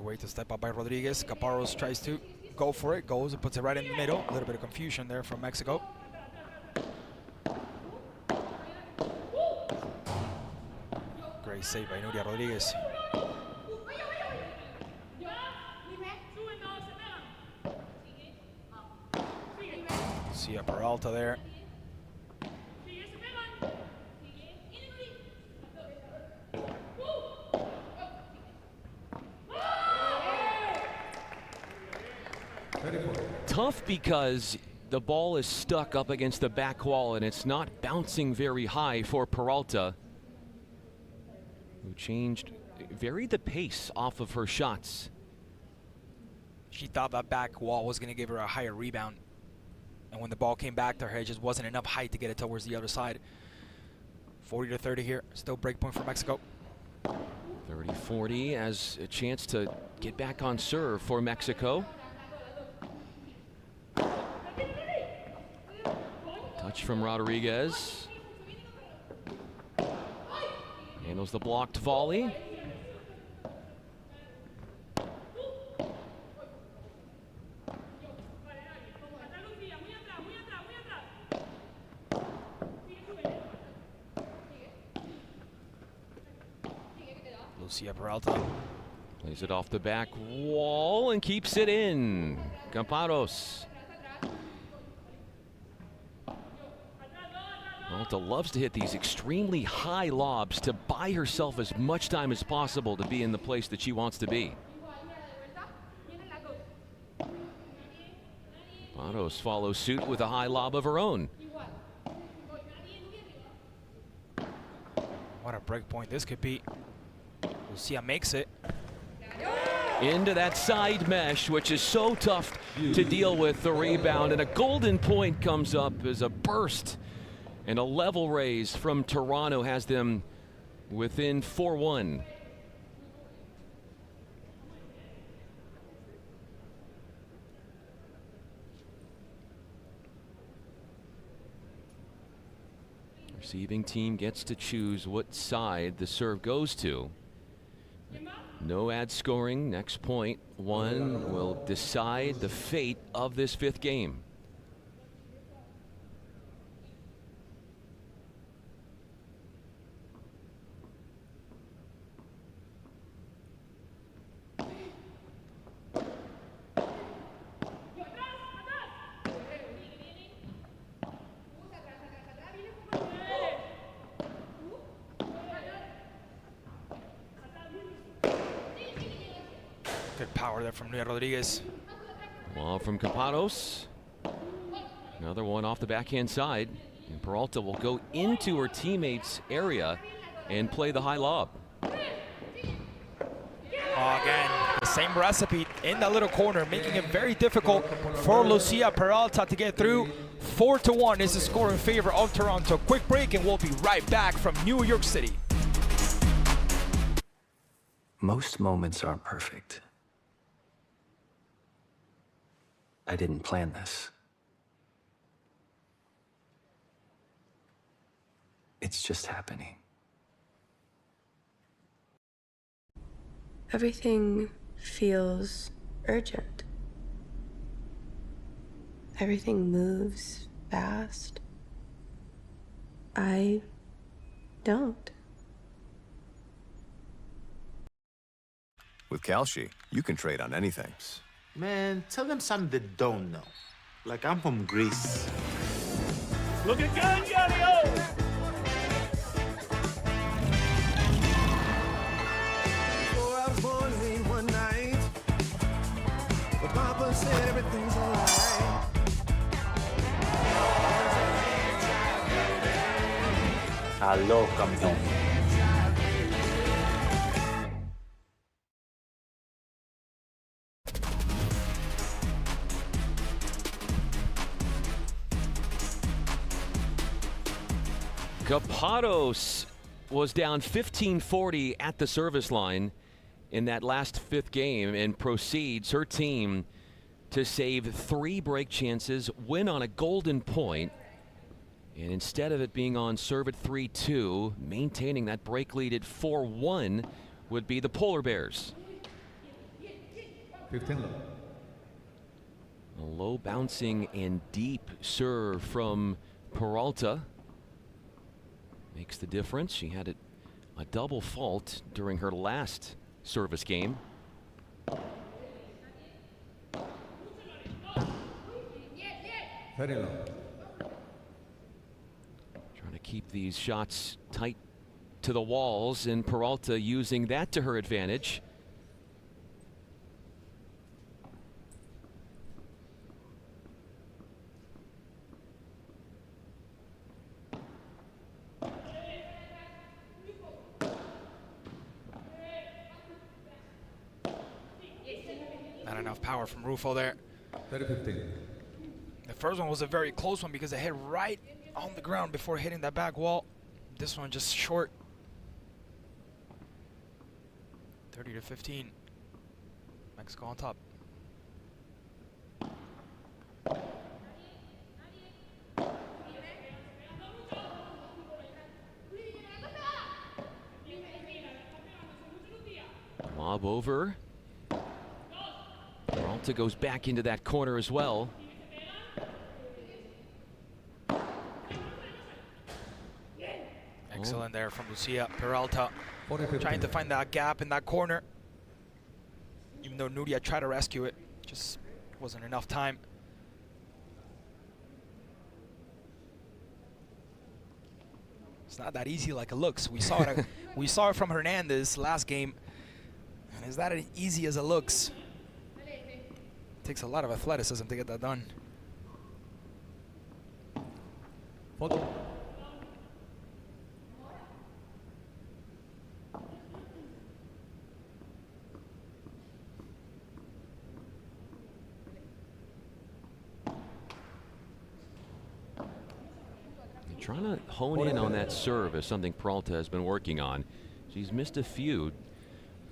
Way to step up by Rodriguez. Caparros tries to go for it, goes and puts it right in the middle. A little bit of confusion there from Mexico. Great save by Nuria Rodriguez. See a Peralta there. tough because the ball is stuck up against the back wall and it's not bouncing very high for Peralta, who varied the pace off of her shots. She thought that back wall was going to give her a higher rebound. And when the ball came back to her, it just wasn't enough height to get it towards the other side. 40-30 here. Still break point for Mexico. 30-40 as a chance to get back on serve for Mexico. Touch from Rodriguez. Handles the blocked volley. Lucía Peralta plays it off the back wall and keeps it in. Camparos. Peralta loves to hit these extremely high lobs to buy herself as much time as possible to be in the place that she wants to be. Camparos follows suit with a high lob of her own. What a break point this could be. Lucía makes it. Into that side mesh, which is so tough to deal with the rebound, and a golden point comes up as a burst, and a level raise from Toronto has them within 4-1. Receiving team gets to choose what side the serve goes to. No ad scoring. Next point one will decide the fate of this fifth game. Good power there from Rodriguez. Ball from Camparos. Another one off the backhand side. And Peralta will go into her teammate's area and play the high lob. Again, the same recipe in that little corner, making it very difficult for Lucía Peralta to get through. 4-1 is the score in favor of Toronto. Quick break and we'll be right back from New York City. Most moments aren't perfect. I didn't plan this. It's just happening. Everything feels urgent. Everything moves fast. I don't. With Calci, you can trade on anything. Man, tell them something they don't know. Like I'm from Greece. Look at Gallo! So I was born late one night, but Papa said everything's alright. Aló, campeón. Camparos was down 15-40 at the service line in that last fifth game and proceeds her team to save 3 break chances, win on a golden point, and instead of it being on serve at 3-2, maintaining that break lead at 4-1 would be the Polar Bears. 15 low. A low bouncing and deep serve from Peralta makes the difference. She had a double fault during her last service game. Very low. Trying to keep these shots tight to the walls, and Peralta using that to her advantage. enough power from Rufo there. 30-15. The first one was a very close one because it hit right on the ground before hitting that back wall. This one just short. 30-15. Mexico on top. Lob over. Peralta goes back into that corner as well. Excellent there from Lucía. Peralta trying to find that gap in that corner. Even though Nuria tried to rescue it, just wasn't enough time. It's not that easy like it looks. We saw it. We saw it from Hernandez last game, and is that as easy as it looks? Takes a lot of athleticism to get that done. Photo. Trying to hone in on that serve is something Peralta has been working on. She's missed a few.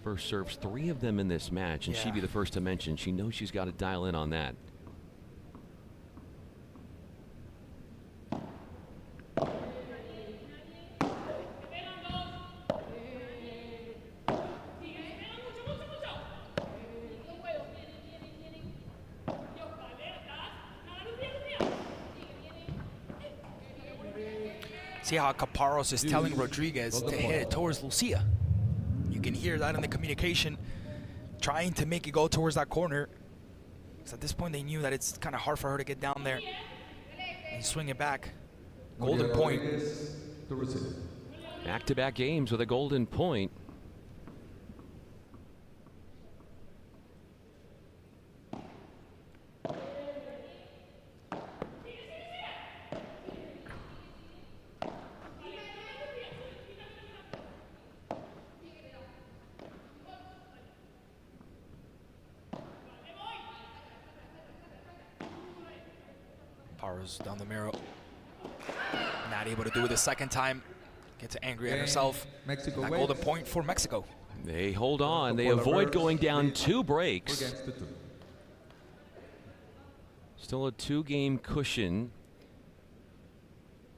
First serves, 3 of them in this match, and she'd be the first to mention she knows she's got to dial in on that. See how Caparros is telling Rodriguez to hit it towards Lucía. You can hear that in the communication, trying to make it go towards that corner. So at this point, they knew that it's kind of hard for her to get down there and swing it back. Golden point. Back-to-back games with a golden point. Down the mirror. Not able to do it the second time. Gets angry at herself. Mexico that golden point for Mexico. They hold on. They avoid going down 2 breaks. Still a 2-game cushion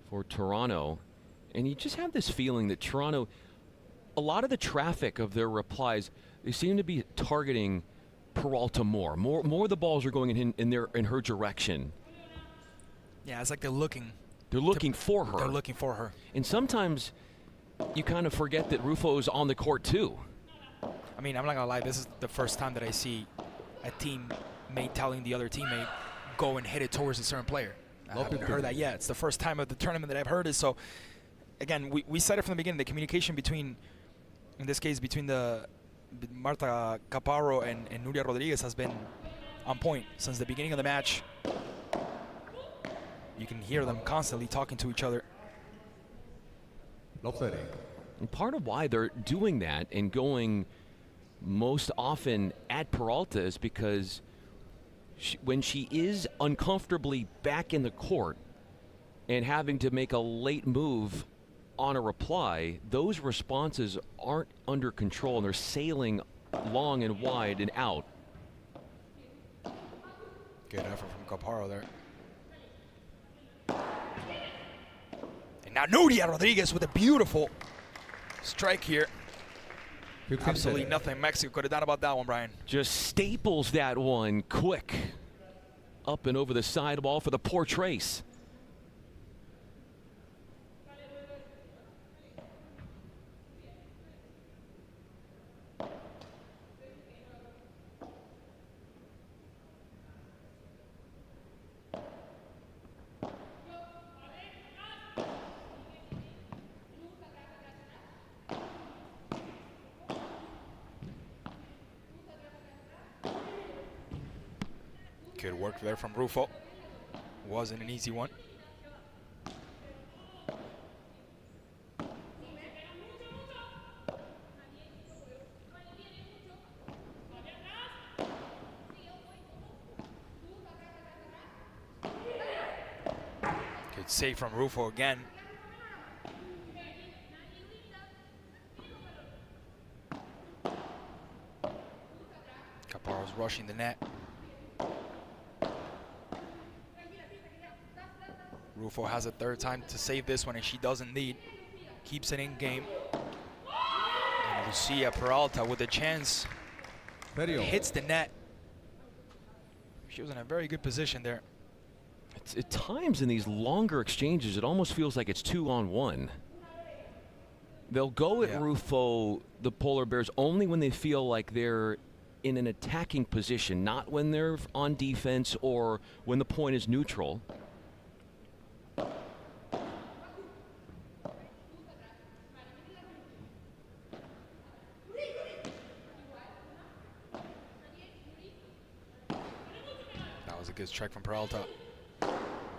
for Toronto. And you just have this feeling that Toronto, a lot of the traffic of their replies, they seem to be targeting Peralta more. More of the balls are going in her direction. Yeah, it's like they're looking. They're looking for her. They're looking for her. And sometimes you kind of forget that Rufo's on the court too. I mean, I'm not gonna lie, this is the first time that I see a teammate telling the other teammate, go and hit it towards a certain player. I haven't heard that yet. It's the first time of the tournament that I've heard it. So, again, we said it from the beginning, the communication between, in this case, between the Marta Caparro and Nuria Rodriguez has been on point since the beginning of the match. You can hear them constantly talking to each other. And part of why they're doing that and going most often at Peralta is because when she is uncomfortably back in the court and having to make a late move on a reply, those responses aren't under control and they're sailing long and wide and out. Good effort from Caparro there. And now Nuria Rodriguez with a beautiful strike here. Absolutely nothing Mexico could have done about that one, Brian. Just staples that one quick. Up and over the side ball for the poor trace. Good work there from Rufo. Wasn't an easy one. Good save from Rufo again. Caparro's rushing the net. Rufo has a third time to save this one, and she doesn't lead. Keeps it in game. And Lucia Peralta with a chance. Hits the net. She was in a very good position there. At times in these longer exchanges, it almost feels like it's 2-on-1. They'll go at Rufo, the Polar Bears, only when they feel like they're in an attacking position, not when they're on defense or when the point is neutral. That was a good strike from Peralta.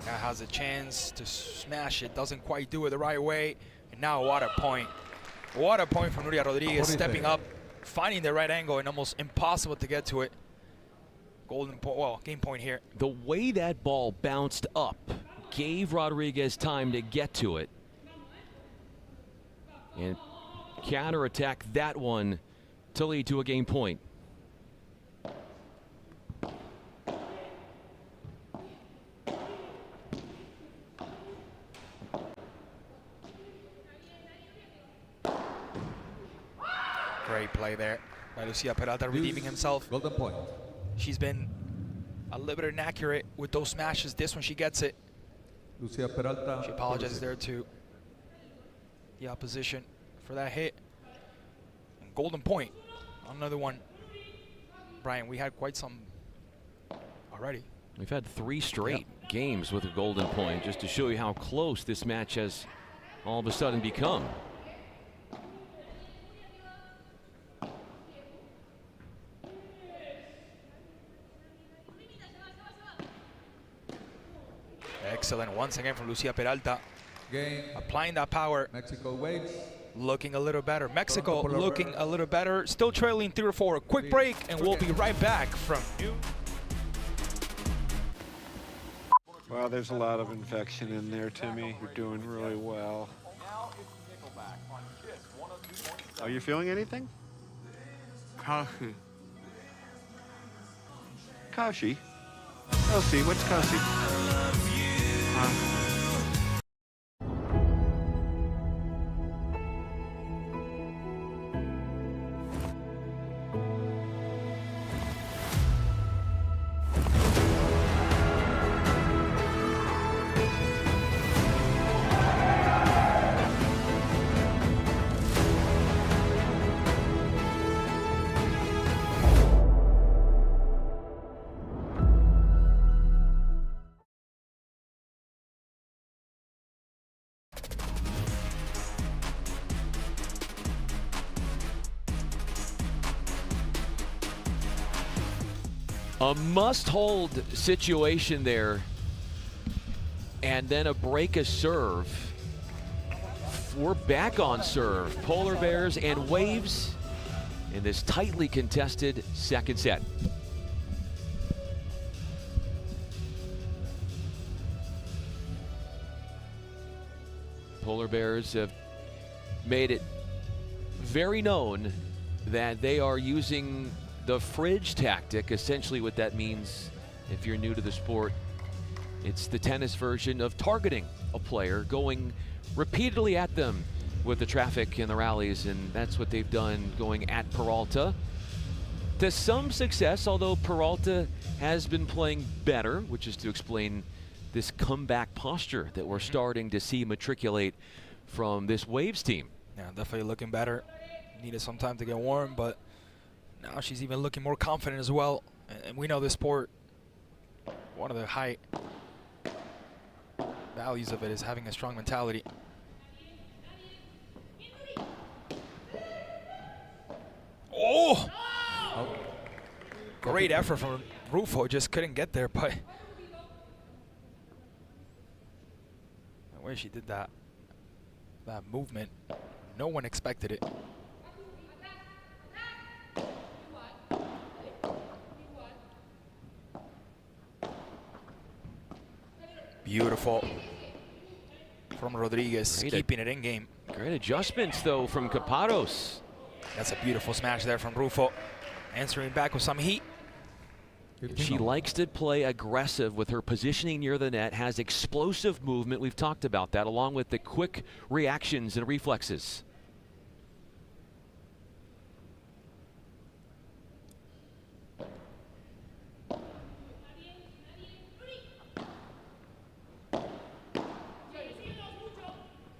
Now has a chance to smash it, doesn't quite do it the right way. And now what a point. What a point from Nuria Rodriguez, stepping up, finding the right angle, and almost impossible to get to it. Golden point, well, game point here. The way that ball bounced up gave Rodriguez time to get to it. And counterattack that one to lead to a game point. Great play there by Lucia Peralta, redeeming himself. Golden point. She's been a little bit inaccurate with those smashes. This one, she gets it. Lucia Peralta. She apologizes there to the opposition for that hit. And golden point. Another one. Brian, we had quite some already. We've had 3 straight games with a golden point, just to show you how close this match has all of a sudden become. Excellent once again from Lucia Peralta. Game. Applying that power. Mexico waits. Looking a little better. Mexico looking a little better. Still trailing 3 or 4. A quick break, and we'll be right back from New. Well, there's a lot of infection in there, Timmy. You're doing really well. Are you feeling anything? Coffee. Kaushi? Kelsey, what's Kelsey? A must-hold situation there, and then a break a serve. We're back on serve. Polar Bears and Waves in this tightly contested second set. Polar Bears have made it very known that they are using the fridge tactic. Essentially what that means, if you're new to the sport, it's the tennis version of targeting a player, going repeatedly at them with the traffic and the rallies, and that's what they've done going at Peralta. To some success, although Peralta has been playing better, which is to explain this comeback posture that we're starting to see matriculate from this Waves team. Yeah, definitely looking better. Needed some time to get warm, but now she's even looking more confident as well. And we know this sport, one of the high values of it is having a strong mentality. Oh! Great effort from Rufo, just couldn't get there, but the way she did that movement, no one expected it. Beautiful. from Rodriguez, keeping it in game. Great adjustments, though, from Caparros. That's a beautiful smash there from Rufo. Answering back with some heat. She likes to play aggressive with her positioning near the net, has explosive movement. We've talked about that, along with the quick reactions and reflexes.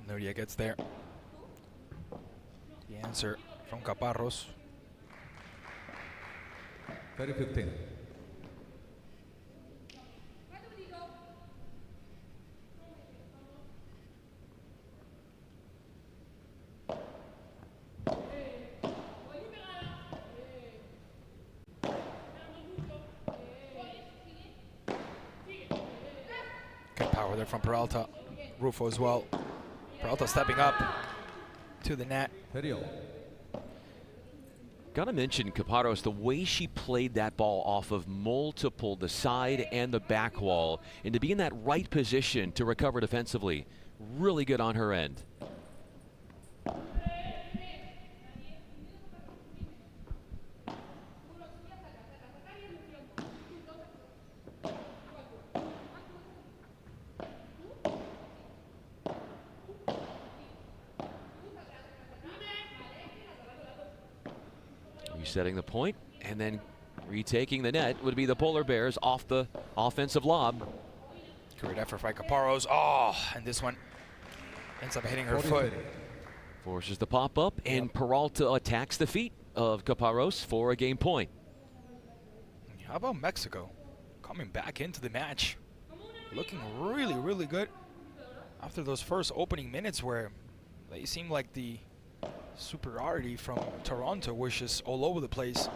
Nuria gets there. The answer from Caparros. 30-15. Good power there from Peralta. Rufo as well. Peralta stepping up to the net. Gotta mention Caparros, the way she played that ball off of multiple, the side and the back wall, and to be in that right position to recover defensively, really good on her end. Resetting the point, and then retaking the net would be the Polar Bears off the offensive lob. Great effort by Caparros. Oh, and this one ends up hitting her foot. Forces the pop up, and Peralta attacks the feet of Caparros for a game point. How about Mexico coming back into the match? Looking really, really good after those first opening minutes where they seemed like the superiority from Toronto was just all over the place.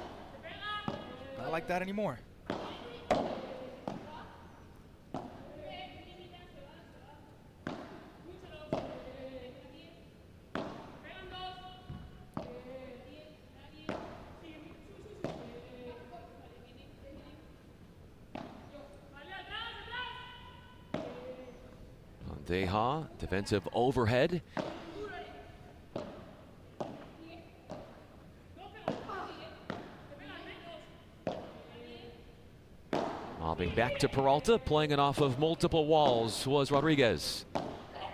Not like that anymore. Deja, defensive overhead. Mobbing back to Peralta, playing it off of multiple walls was Rodriguez.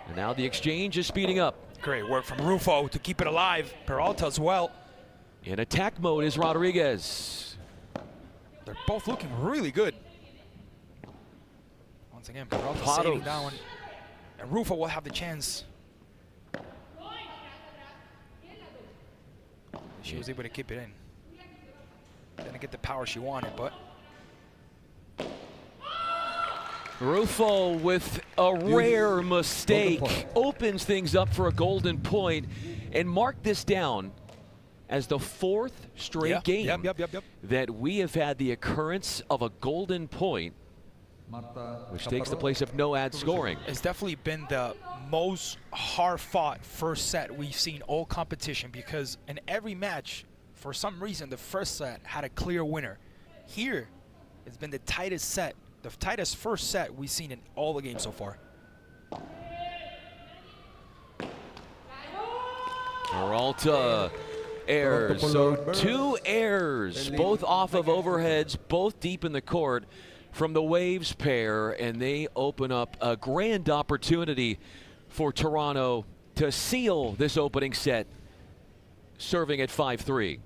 And now the exchange is speeding up. Great work from Rufo to keep it alive. Peralta as well. In attack mode is Rodriguez. They're both looking really good. Once again, Peralta saving that one. And Rufo will have the chance. She was able to keep it in. Didn't get the power she wanted, but Rufo with a rare mistake opens things up for a golden point, and mark this down as the fourth straight game that we have had the occurrence of a golden point, which takes the place of no ad scoring. It's definitely been the most hard-fought first set we've seen all competition, because in every match, for some reason, the first set had a clear winner. Here, it's been the tightest set, the tightest first set we've seen in all the games so far. Peralta airs, so two airs, both off of overheads, both deep in the court from the Waves pair, and they open up a grand opportunity for Toronto to seal this opening set, serving at 5-3.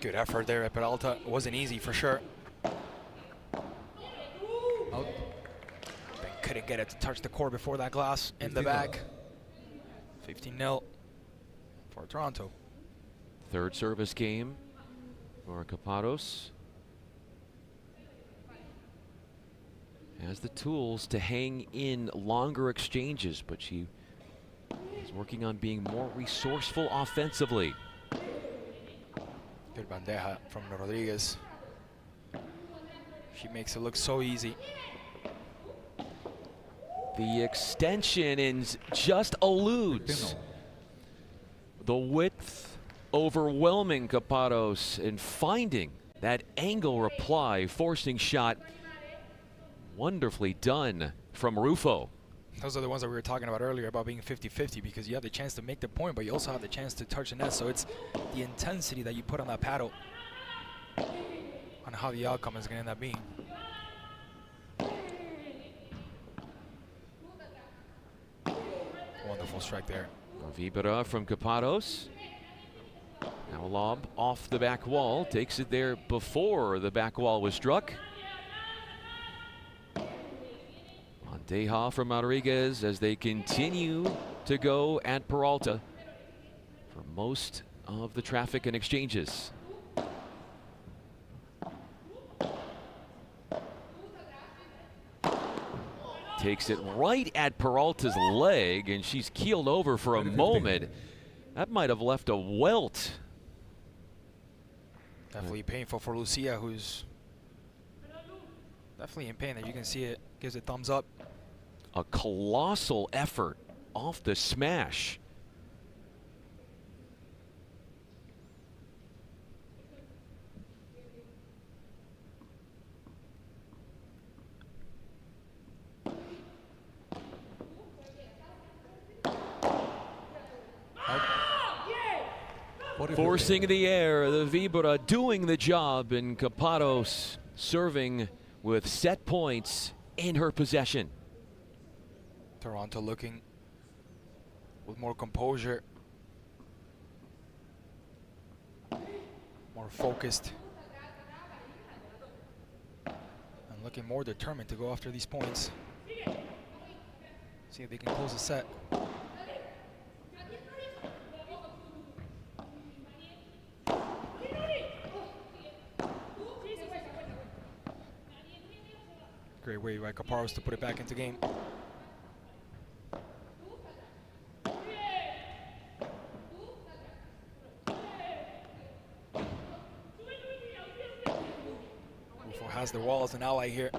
Good effort there at Peralta. It wasn't easy for sure. Out. But couldn't get it to touch the core before that glass in the back. 15-0 for Toronto. Third service game for Caparros. Has the tools to hang in longer exchanges, but she is working on being more resourceful offensively. Good bandeja from Rodriguez. She makes it look so easy. The extension and just eludes. The width overwhelming Caparos and finding that angle reply, forcing shot. Wonderfully done from Rufo. Those are the ones that we were talking about earlier about being 50-50, because you have the chance to make the point, but you also have the chance to touch the net. So it's the intensity that you put on that paddle on how the outcome is going to end up being. Wonderful strike there. Vibera from Caparos. Now a lob off the back wall. Takes it there before the back wall was struck. Deja from Rodriguez as they continue to go at Peralta for most of the traffic and exchanges. Takes it right at Peralta's leg, and she's keeled over for a moment. That might have left a welt. Definitely painful for Lucía, who's definitely in pain. That you can see it, gives a thumbs up. A colossal effort off the smash. Forcing the air, the Vibera doing the job, and Caparos serving with set points in her possession. Toronto looking with more composure, more focused, and looking more determined to go after these points. See if they can close the set. Great way by Caparos to put it back into game. Has the wall as an ally here.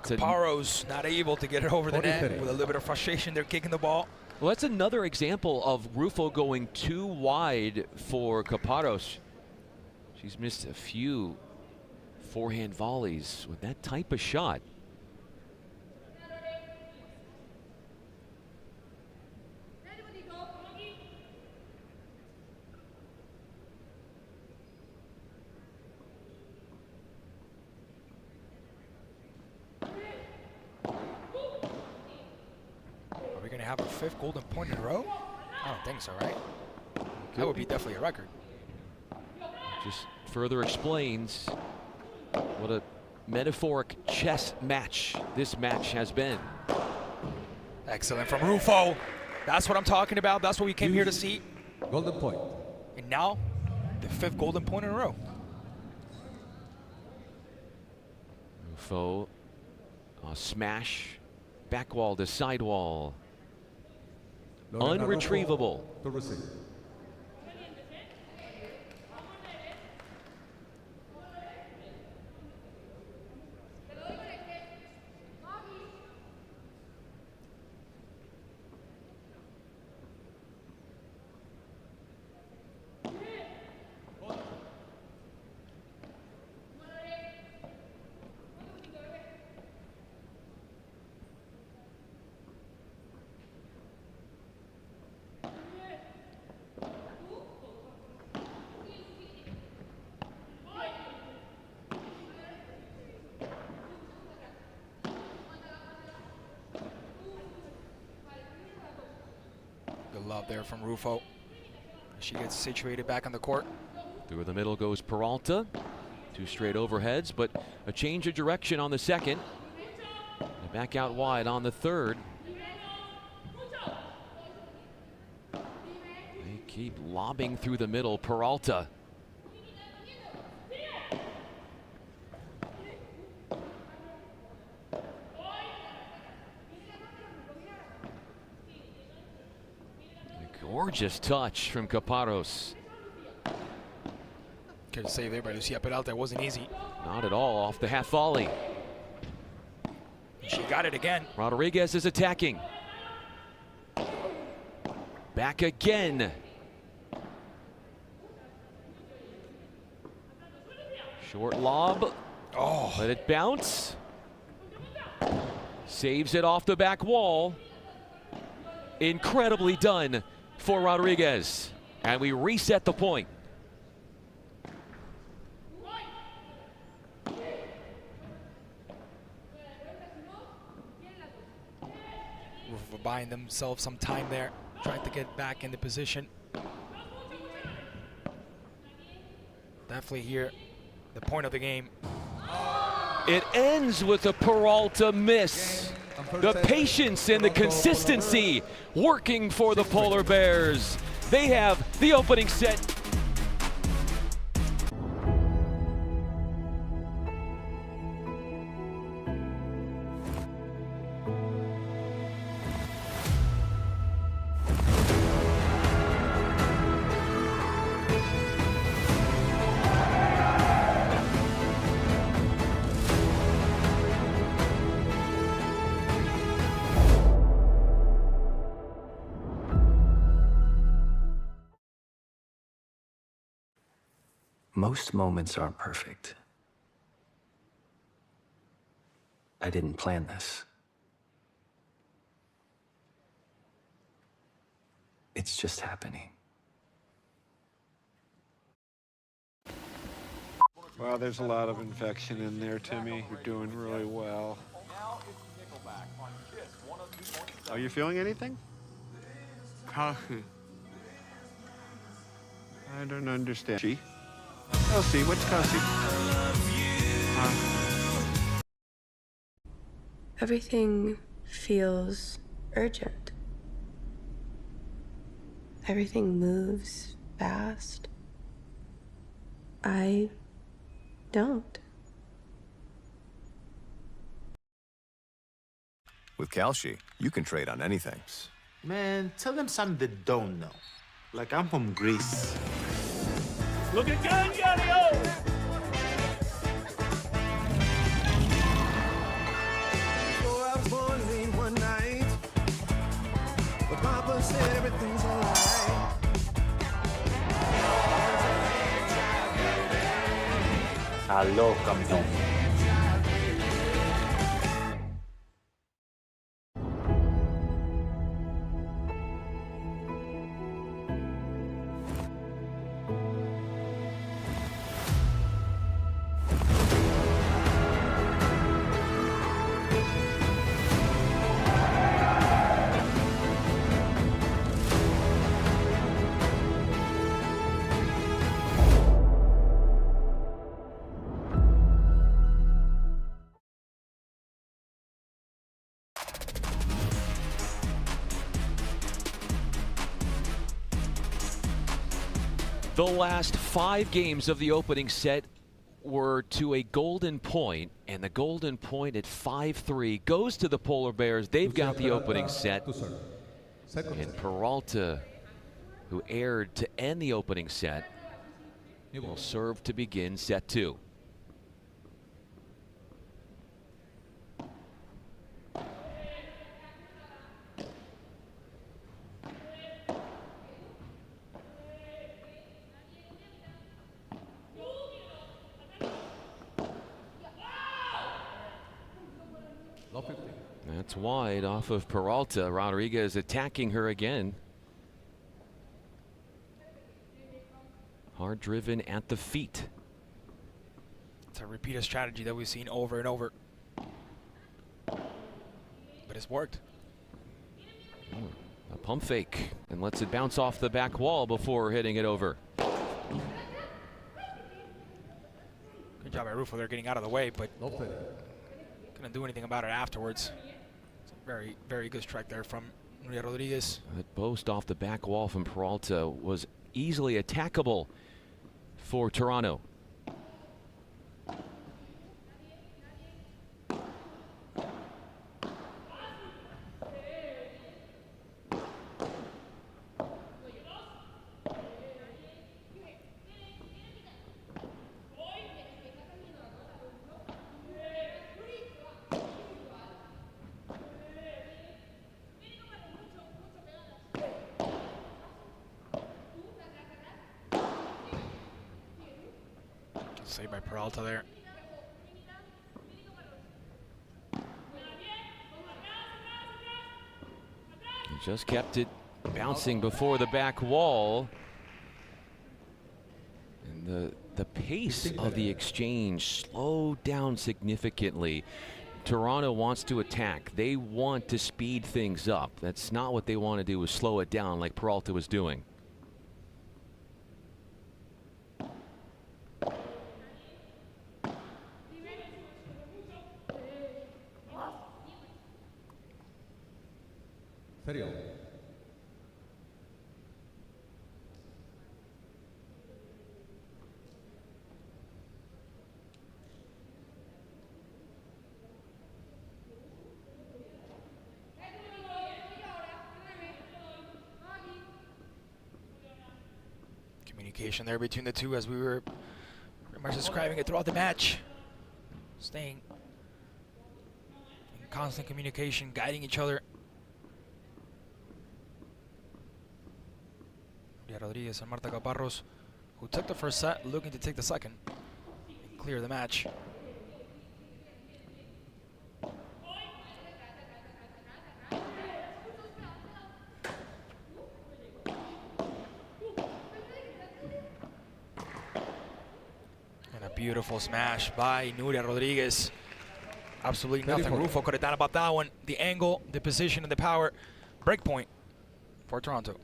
Caparos not able to get it over the net with a little bit of frustration. They're kicking the ball. Well, that's another example of Rufo going too wide for Caparos. She's missed a few forehand volleys with that type of shot. Have a fifth golden point in a row? I don't think so, right? That would be definitely a record. Just further explains what a metaphoric chess match this match has been. Excellent from Rufo. That's what I'm talking about. That's what we came here to see. Golden point. And now, the fifth golden point in a row. Rufo, smash, back wall to side wall. Unretrievable. Love there from Rufo. She gets situated back on the court. Through the middle goes Peralta. Two straight overheads, but a change of direction on the second. And back out wide on the third. They keep lobbing through the middle. Peralta. Gorgeous touch from Caparros. Good save there by Lucía Peralta. It wasn't easy. Not at all, off the half volley. She got it again. Rodriguez is attacking. Back again. Short lob. Oh. Let it bounce. Saves it off the back wall. Incredibly done for Rodriguez. And we reset the point. Buying themselves some time there, trying to get back into position. Definitely here, the point of the game. It ends with a Peralta miss. The patience and the consistency working for the Polar Bears. They have the opening set. Most moments aren't perfect. I didn't plan this. It's just happening. Well, there's a lot of infection in there, Timmy. You're doing really well. Are you feeling anything? Coffee. I don't understand. Kelsey, what's Kelsey? Everything feels urgent. Everything moves fast. I don't. With Calci, you can trade on anything. Man, tell them something they don't know. Like I'm from Greece. Looking good, Galio! So I was born late one night, but Papa said everything's alright. Aló, campeón. The last 5 games of the opening set were to a golden point, and the golden point at 5-3 goes to the Polar Bears. They've got the opening set. And Peralta, who aired to end the opening set, will serve to begin set 2. That's wide off of Peralta. Rodriguez attacking her again. Hard driven at the feet. It's a repeated strategy that we've seen over and over. But it's worked. A pump fake and lets it bounce off the back wall before hitting it over. Good job by Rufo. They're getting out of the way, but couldn't do anything about it afterwards. It's a very, very good strike there from Nuria Rodriguez. That post off the back wall from Peralta was easily attackable for Toronto. Saved by Peralta there. He just kept it bouncing before the back wall. And the pace of the exchange slowed down significantly. Toronto wants to attack. They want to speed things up. That's not what they want to do, is slow it down like Peralta was doing. Serio. Communication there between the two, as we were pretty much describing it throughout the match. Staying in constant communication, guiding each other. Rodriguez and Marta Caparros, who took the first set, looking to take the second and clear the match. And a beautiful smash by Nuria Rodriguez. Absolutely nothing Rufo could have done about that one. The angle, the position, and the power. Break point for Toronto.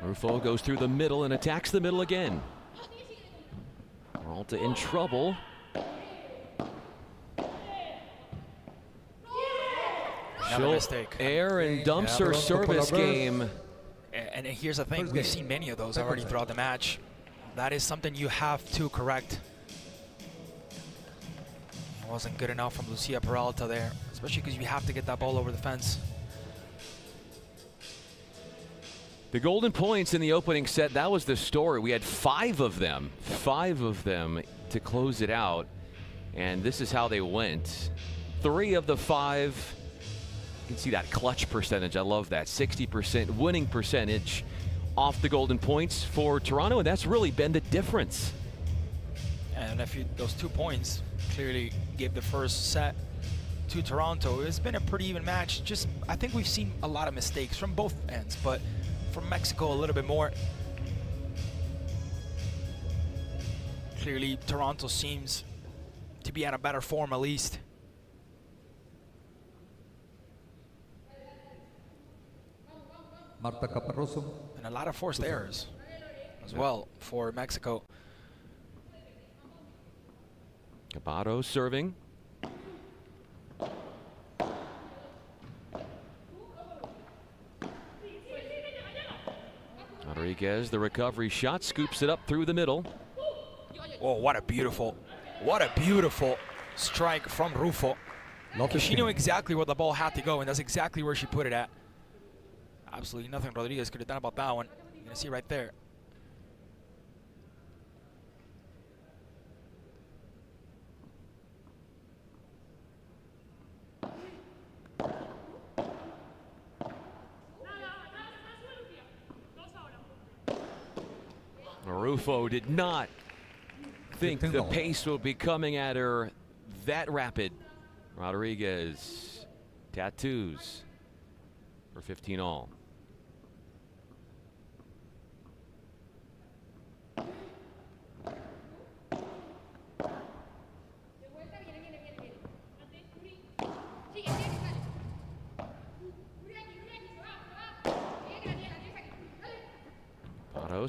Rufo goes through the middle and attacks the middle again. Peralta in trouble. Another mistake. Air and dumps her service game. And here's the thing, we've seen many of those already throughout the match. That is something you have to correct. It wasn't good enough from Lucía Peralta there, especially because you have to get that ball over the fence. The golden points in the opening set, that was the story. We had 5 of them to close it out. And this is how they went. 3 of the 5. You can see that clutch percentage. I love that. 60% winning percentage off the golden points for Toronto, and that's really been the difference. And those 2 points clearly gave the first set to Toronto. It's been a pretty even match. I think we've seen a lot of mistakes from both ends, but from Mexico a little bit more. Clearly, Toronto seems to be at a better form, at least. Marta Caparroso. And a lot of forced errors as well for Mexico. Cabarro serving. Rodriguez, the recovery shot, scoops it up through the middle. Oh, what a beautiful strike from Rufo. She knew exactly where the ball had to go, and that's exactly where she put it at. Absolutely nothing Rodriguez could have done about that one. You're gonna see right there. Rufo did not think the pace will be coming at her that rapid. Rodriguez, tattoos for 15 all.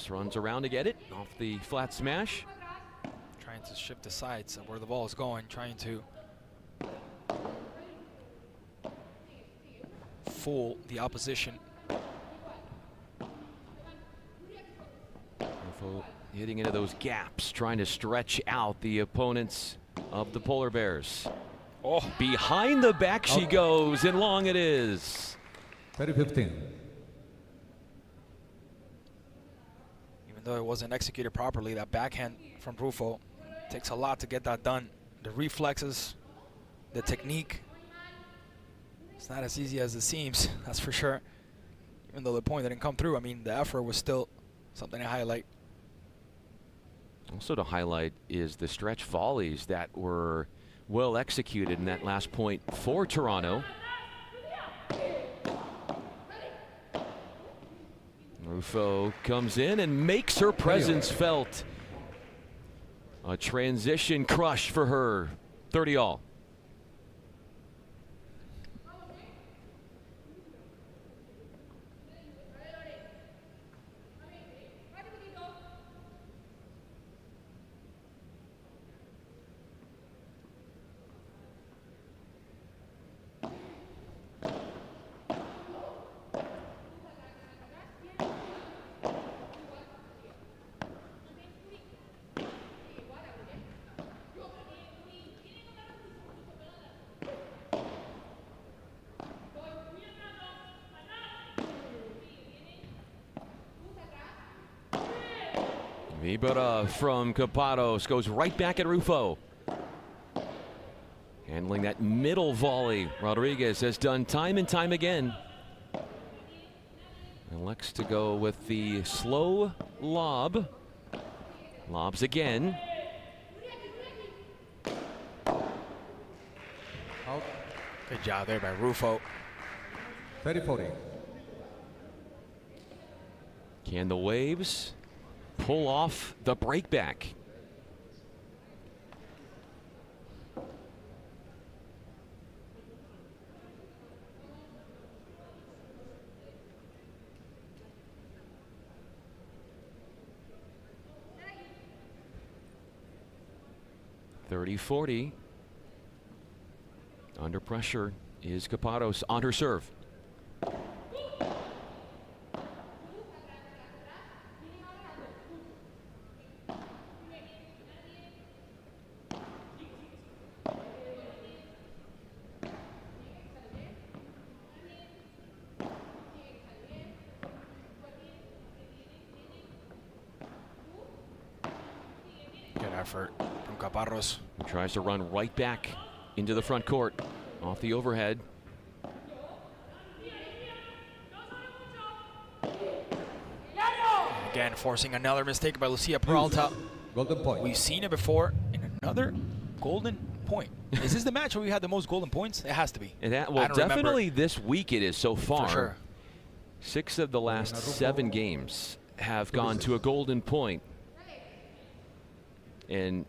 Runs around to get it off the flat smash. trying to shift the sides of where the ball is going, trying to fool the opposition. Hitting into those gaps, trying to stretch out the opponents of the Polar Bears. Oh. Behind the back she goes, and long it is. 30-15. Even though it wasn't executed properly, that backhand from Rufo takes a lot to get that done. The reflexes, the technique. It's not as easy as it seems, that's for sure. Even though the point didn't come through, I mean, the effort was still something to highlight. Also to highlight is the stretch volleys that were well executed in that last point for Toronto. Rufo comes in and makes her presence felt. A transition crush for her. 30-all. Vibora from Capados goes right back at Rufo. Handling that middle volley, Rodriguez has done time and time again. Elects to go with the slow lob. Lobs again. Out. Good job there by Rufo. 30-40. Can the Waves pull off the breakback? (30-40). Under pressure is Capados on her serve. Good effort from Caparros. He tries to run right back into the front court off the overhead. Again, forcing another mistake by Lucía Peralta. Golden point. We've seen it before in another golden point. Is this the match where we had the most golden points? It has to be. Well, definitely this week it is so far. For sure. 6 of the last 7 games have gone to a golden point. And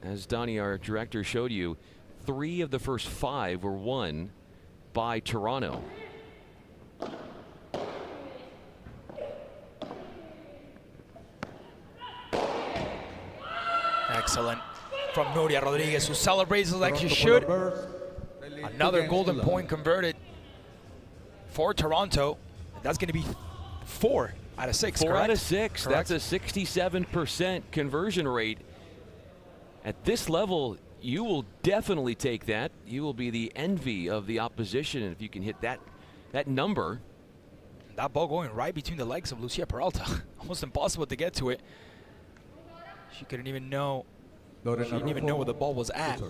as Donnie, our director, showed you, 3 of the first 5 were won by Toronto. Excellent from Nuria Rodriguez, who celebrates like she should. Another golden point converted for Toronto. That's going to be 4 out of 6. 4 correct? out of 6. Correct. That's a 67% conversion rate. At this level, you will definitely take that. You will be the envy of the opposition if you can hit that number. That ball going right between the legs of Lucía Peralta. Almost impossible to get to it. She couldn't even know. She didn't even know where the ball was at. So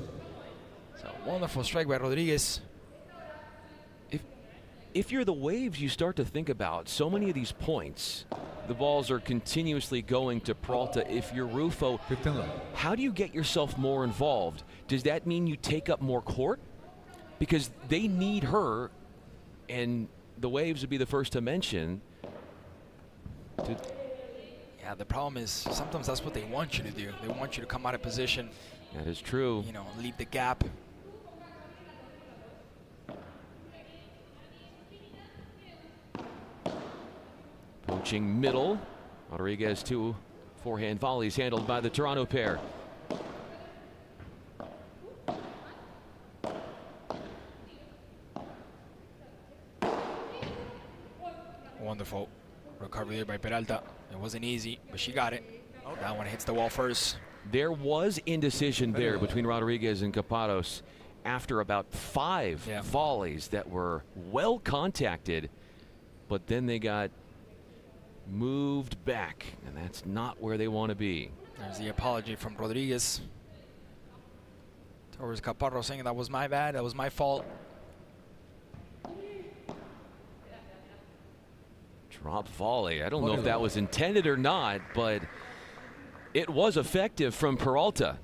wonderful strike by Rodriguez. If you're the Waves, you start to think about so many of these points. The balls are continuously going to Peralta. If you're Rufo, how do you get yourself more involved? Does that mean you take up more court? Because they need her, and the Waves would be the first to mention. Yeah, the problem is sometimes that's what they want you to do. They want you to come out of position. That is true. You know, leave the gap. Poaching middle. Rodriguez to Forehand volleys handled by the Toronto pair. Wonderful recovery there by Peralta. It wasn't easy, but she got it. That one hits the wall first. There was indecision there between Rodriguez and Caparros after about 5 volleys that were well contacted, but then they got moved back, and that's not where they want to be. There's the apology from Rodriguez towards Caparros, saying that was my bad, that was my fault. Drop volley. I don't know if that was intended or not, but it was effective from Peralta.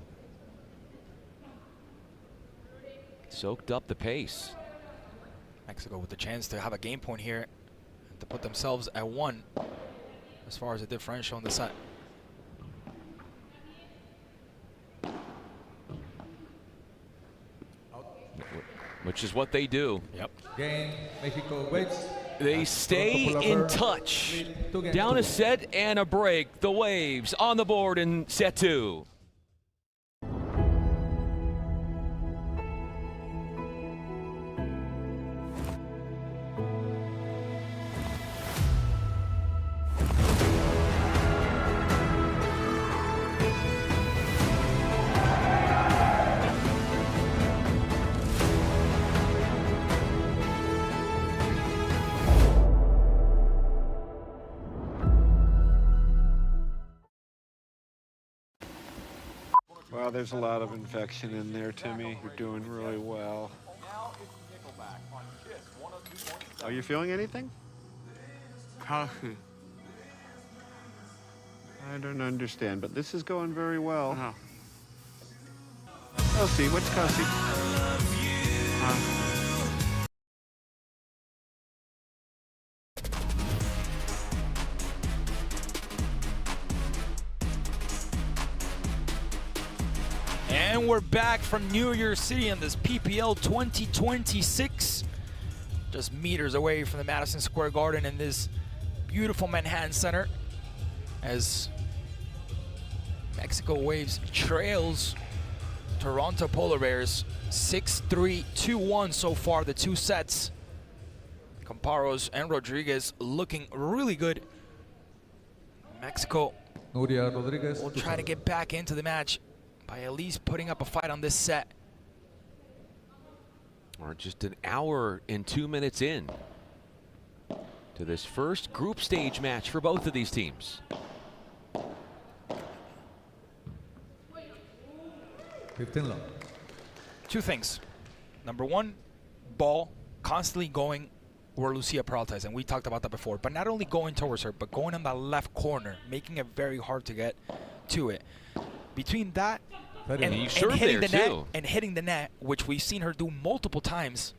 Soaked up the pace. Mexico with the chance to have a game point here and to put themselves at 1 as far as the differential in the set. Which is what they do. Yep. Game, Mexico waits. They stay in touch. Down a set and a break. The Waves on the board in set 2. Well, there's a lot of infection in there, Timmy. You're doing really well. Are you feeling anything? I don't understand, but this is going very well. Kelsey, what's Kelsey? And we're back from New York City on this PPL 2026. Just meters away from the Madison Square Garden in this beautiful Manhattan Center, as Mexico Waves trails Toronto Polar Bears 6-3, 2-1 so far, the 2 sets. Caparros and Rodriguez looking really good. Mexico will try to get back into the match by at least putting up a fight on this set. Or just an hour and 2 minutes in to this first group stage match for both of these teams. 15 long. 2 things. Number 1, ball constantly going where Lucía Peralta is, and we talked about that before, but not only going towards her, but going in that left corner, making it very hard to get to it. Between that and hitting the net, and hitting the net, which we've seen her do multiple times,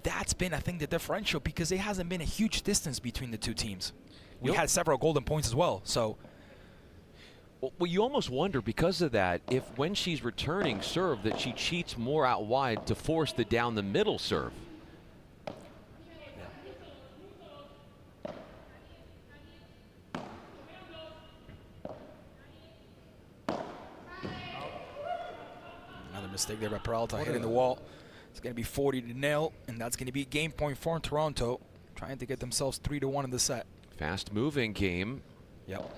that's been, I think, the differential, because it hasn't been a huge distance between the 2 teams. We had several golden points as well, so. Well, you almost wonder, because of that, if when she's returning serve, that she cheats more out wide to force the down the middle serve. Mistake there by Peralta, hitting the wall. It's going to be 40-0, and that's going to be game point for Toronto, trying to get themselves 3-1 in the set. Fast moving game. Yep.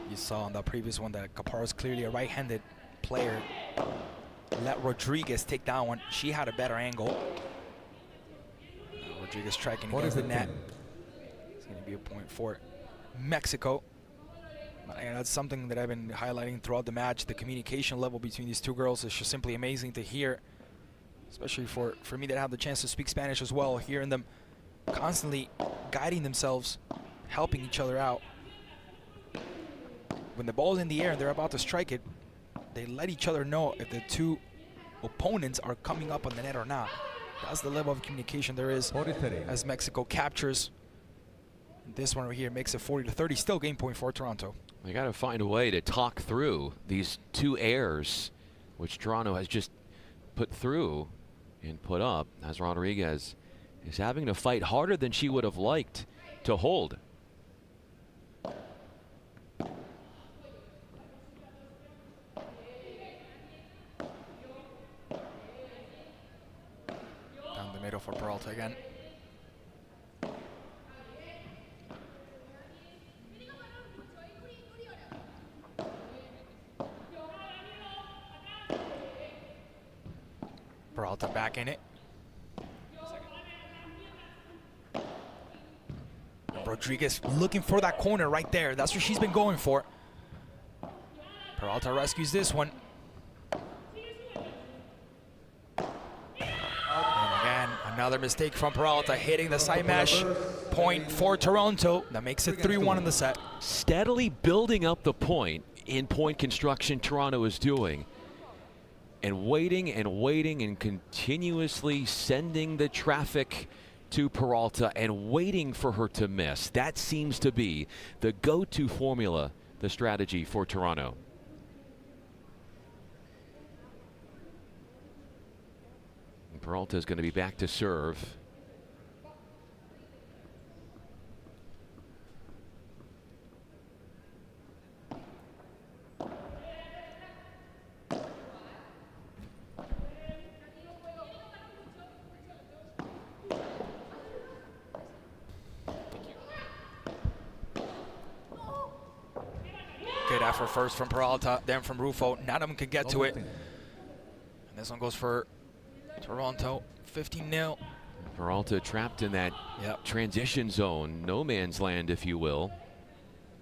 You saw on the previous one that Caparros, clearly a right-handed player, let Rodriguez take that one. She had a better angle. Rodriguez striking against the net. It's going to be a point for Mexico. And that's something that I've been highlighting throughout the match. The communication level between these 2 girls is just simply amazing to hear, especially for me that have the chance to speak Spanish as well, hearing them constantly guiding themselves, helping each other out. When the ball's in the air and they're about to strike it, they let each other know if the 2 opponents are coming up on the net or not. That's the level of communication there is as Mexico captures. This one right here makes it 40-30, still game point for Toronto. They got to find a way to talk through these 2 airs which Toronto has just put through and put up, as Rodriguez is having to fight harder than she would have liked to hold. Down the middle for Peralta again. Peralta back in it. Rodriguez looking for that corner right there. That's what she's been going for. Peralta rescues this one. And again, another mistake from Peralta, hitting the side mesh. Point for Toronto. That makes it 3-1 in the set. Steadily building up the point in point construction Toronto is doing. And waiting and continuously sending the traffic to Peralta and waiting for her to miss. That seems to be the go-to formula, the strategy for Toronto. And Peralta is going to be back to serve. Good effort first from Peralta, then from Rufo. None of them could get to it. And this one goes for Toronto, 15-0. Peralta trapped in that transition zone, no man's land, if you will.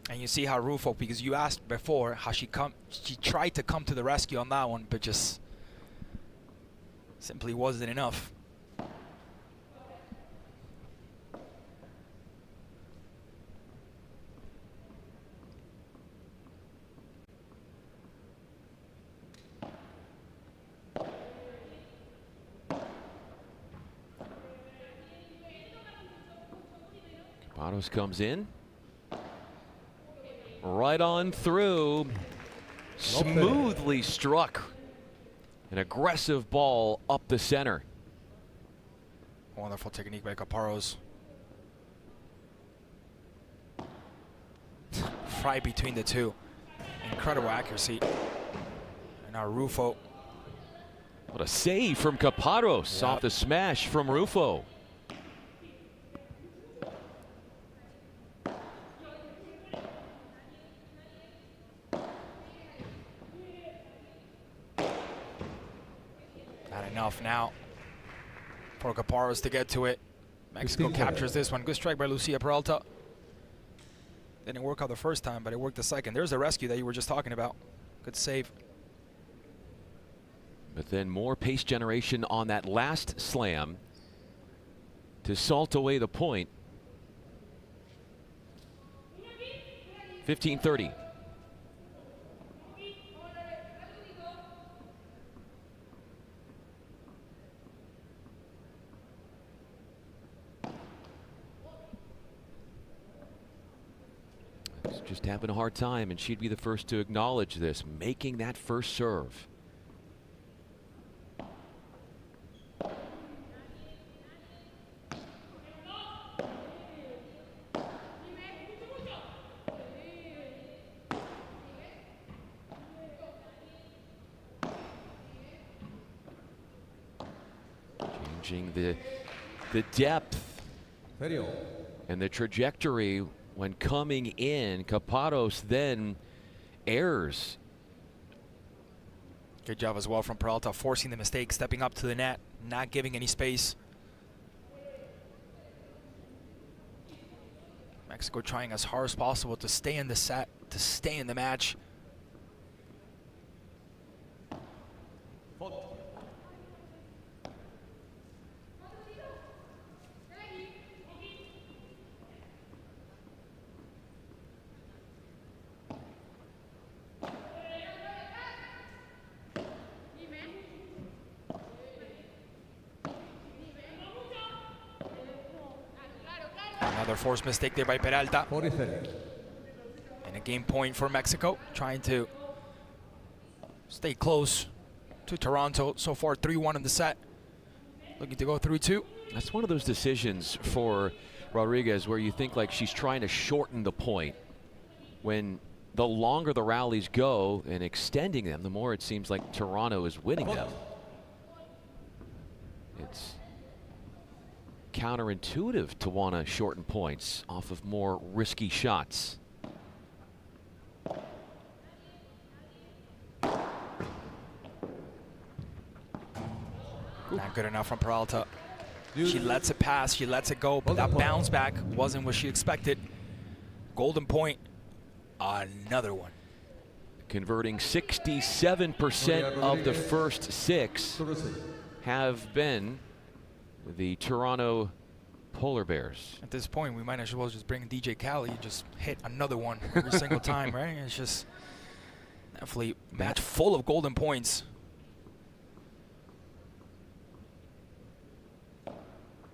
And you see how Rufo, because you asked before how she tried to come to the rescue on that one, but just simply wasn't enough. Capados comes in. Right on through. Smoothly struck. An aggressive ball up the center. Wonderful technique by Caparos. Right between the two. Incredible accuracy. And now Rufo. What a save from Caparos off the smash from Rufo. Enough now for Caparos to get to it. Mexico captures this one. Good strike by Lucía Peralta. Didn't work out the first time, but it worked the second. There's the rescue that you were just talking about. Good save. But then more pace generation on that last slam to salt away the point. 15-30. Just having a hard time, and she'd be the first to acknowledge this, making that first serve. Changing the depth and the trajectory when coming in. Capados then errs. Good job as well from Peralta, forcing the mistake, stepping up to the net, not giving any space. Mexico trying as hard as possible to stay in the set, to stay in the match. Another forced mistake there by Peralta. And a game point for Mexico, trying to stay close to Toronto. So far, 3-1 in the set. Looking to go 3-2. That's one of those decisions for Rodriguez where you think like she's trying to shorten the point. When the longer the rallies go and extending them, the more it seems like Toronto is winning them. It's counterintuitive to want to shorten points off of more risky shots. Not good enough from Peralta. She lets it pass, she lets it go, but that bounce back wasn't what she expected. Golden point, another one. Converting 67% of the first 6 have been the Toronto Polar Bears. At this point, we might as well just bring DJ Cali and just hit another one every single time, right? It's just definitely a match full of golden points.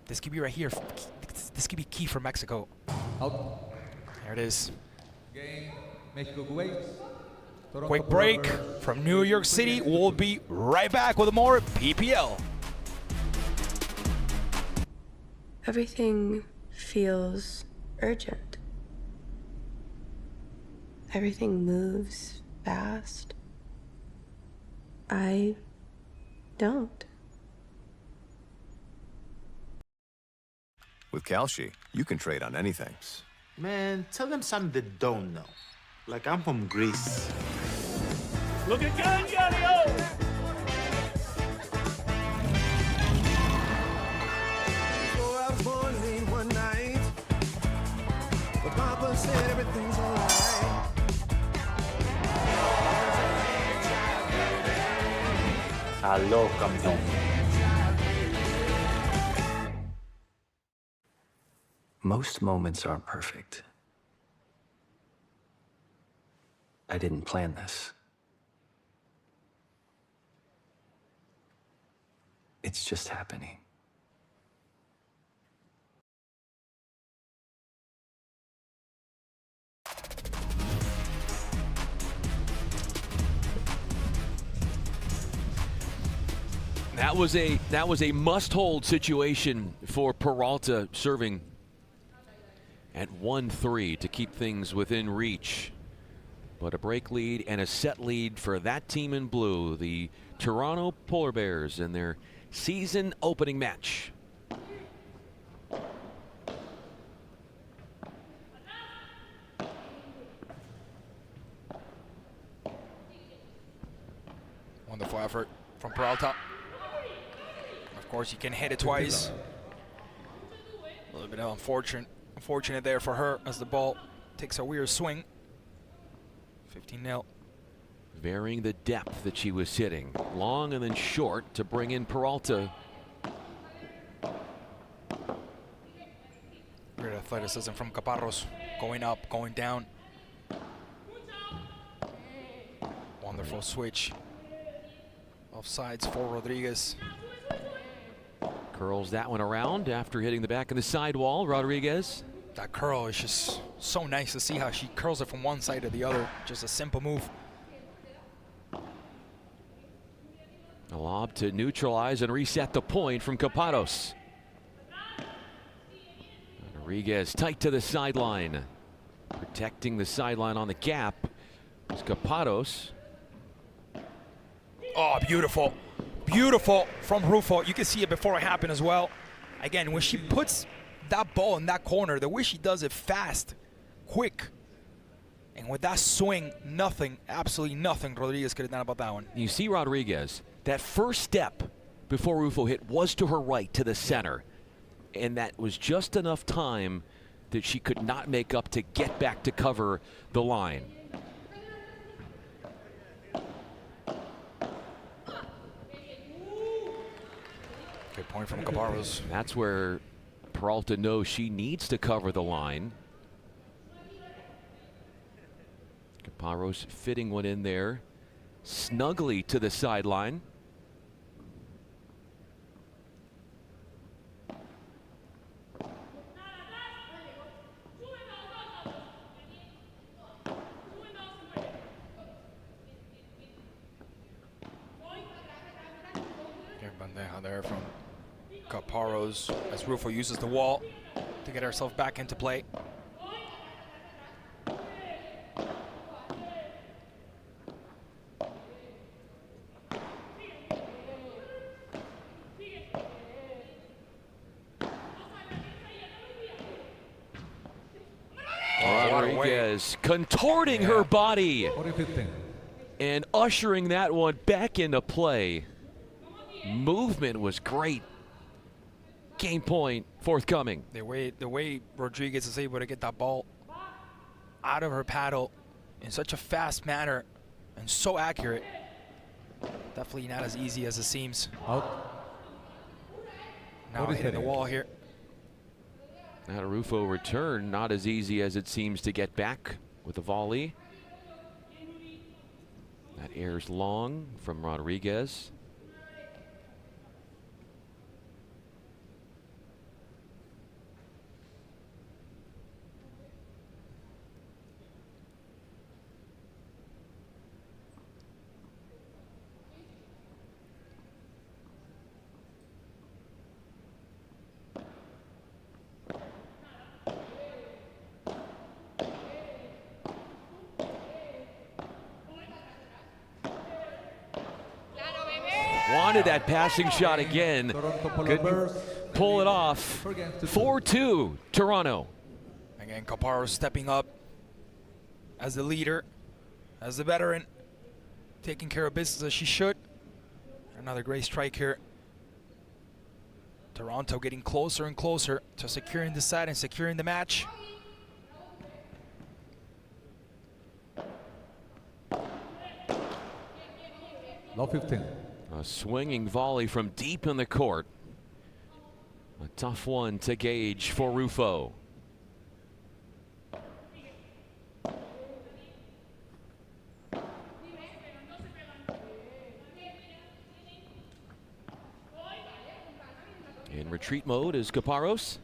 This could be right here. This could be key for Mexico. Out. There it is. Game, Mexico waits. Quick break from New York City. We'll be right back with more PPL. Everything feels urgent. Everything moves fast. I don't. With Calci, you can trade on anything. Man, tell them something they don't know. Like I'm from Greece. Look at Gallo! So I was born late one night, but Papa said everything's alright. Aló, campeón. Most moments aren't perfect. I didn't plan this. It's just happening. That was a must-hold situation for Peralta, serving at 1-3 to keep things within reach. But a break lead and a set lead for that team in blue, the Toronto Polar Bears, in their season opening match. Wonderful effort from Peralta. Of course, you can hit it twice. A little bit of unfortunate there for her as the ball takes a weird swing. 15-0. Varying the depth that she was hitting. Long and then short to bring in Peralta. Great athleticism from Caparros. Going up, going down. Wonderful switch. Off sides for Rodriguez. Curls that one around after hitting the back of the sidewall. Rodriguez. That curl is just so nice to see how she curls it from one side to the other. Just a simple move. A lob to neutralize and reset the point from Caparros. Rodriguez tight to the sideline. Protecting the sideline on the gap is Caparros. Oh, beautiful. Beautiful from Rufo. You can see it before it happened as well. Again, when she puts that ball in that corner, the way she does it fast, quick, and with that swing, nothing, absolutely nothing Rodriguez could have done about that one. You see Rodriguez, that first step before Rufo hit was to her right, to the center. And that was just enough time that she could not make up to get back to cover the line. Good point from Caparros. That's where Peralta knows she needs to cover the line. Caparros fitting one in there snugly to the sideline. bandeja there from Caparros as Rufo uses the wall to get herself back into play. Rodriguez contorting her body and ushering that one back into play. Movement was great. Game point forthcoming. The way Rodriguez is able to get that ball out of her paddle in such a fast manner and so accurate. Definitely not as easy as it seems. Out. Now hitting the wall here. That Rufo return, not as easy as it seems to get back with the volley. That airs long from Rodriguez. Wanted that passing shot again. Couldn't pull it off. 4-2, Toronto. Again, Caparros stepping up as the leader, as the veteran, taking care of business as she should. Another great strike here. Toronto getting closer and closer to securing the set and securing the match. Love 15. A swinging volley from deep in the court. A tough one to gauge for Rufo. In retreat mode is Caparros.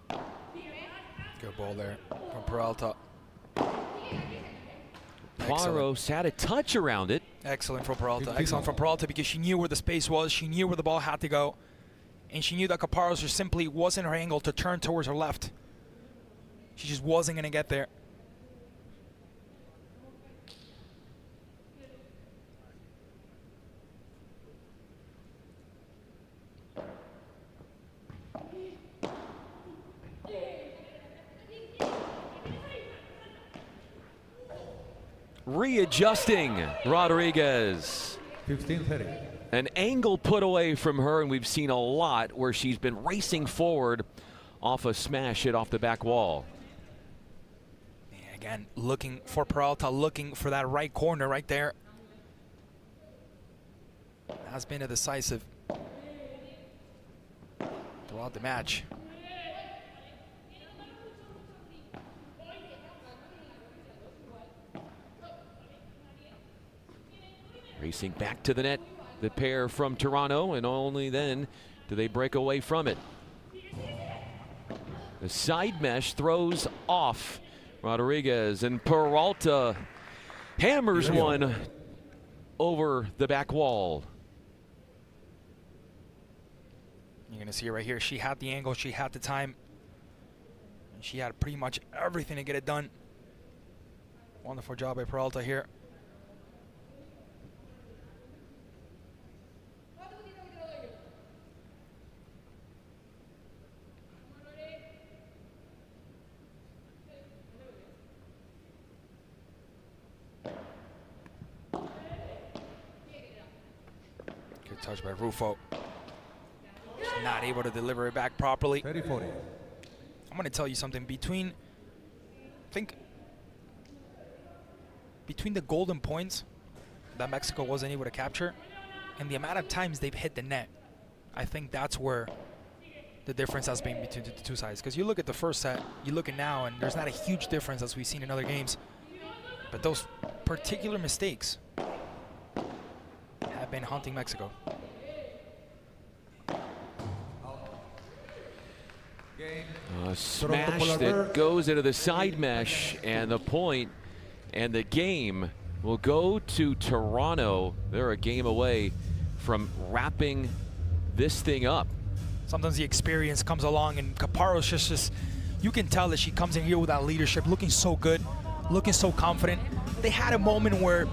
Good ball there from Peralta. Caparros had a touch around it. Excellent from Peralta. Excellent from Peralta because she knew where the space was. She knew where the ball had to go. And she knew that Caparros just simply wasn't her angle to turn towards her left. She just wasn't going to get there. Readjusting Rodriguez. 15-30. An angle put away from her, and we've seen a lot where she's been racing forward off a smash hit off the back wall. And again, looking for Peralta, looking for that right corner right there. Has been a decisive throughout the match. Racing back to the net, the pair from Toronto, and only then do they break away from it. The side mesh throws off Rodriguez, and Peralta hammers one over the back wall. You're gonna see it right here. She had the angle, she had the time, and she had pretty much everything to get it done. Wonderful job by Peralta here. Good touch by Rufo. Just not able to deliver it back properly. 30-40. I'm going to tell you something. Between the golden points that Mexico wasn't able to capture and the amount of times they've hit the net, I think that's where the difference has been between the two sides. Because you look at the first set, you look at now, and there's not a huge difference as we've seen in other games. But those particular mistakes have been haunting Mexico. A smash that goes into the side mesh, and the point and the game will go to Toronto. They're a game away from wrapping this thing up. Sometimes the experience comes along, and Caparros just you can tell that she comes in here with that leadership, looking so good, looking so confident. They had a moment where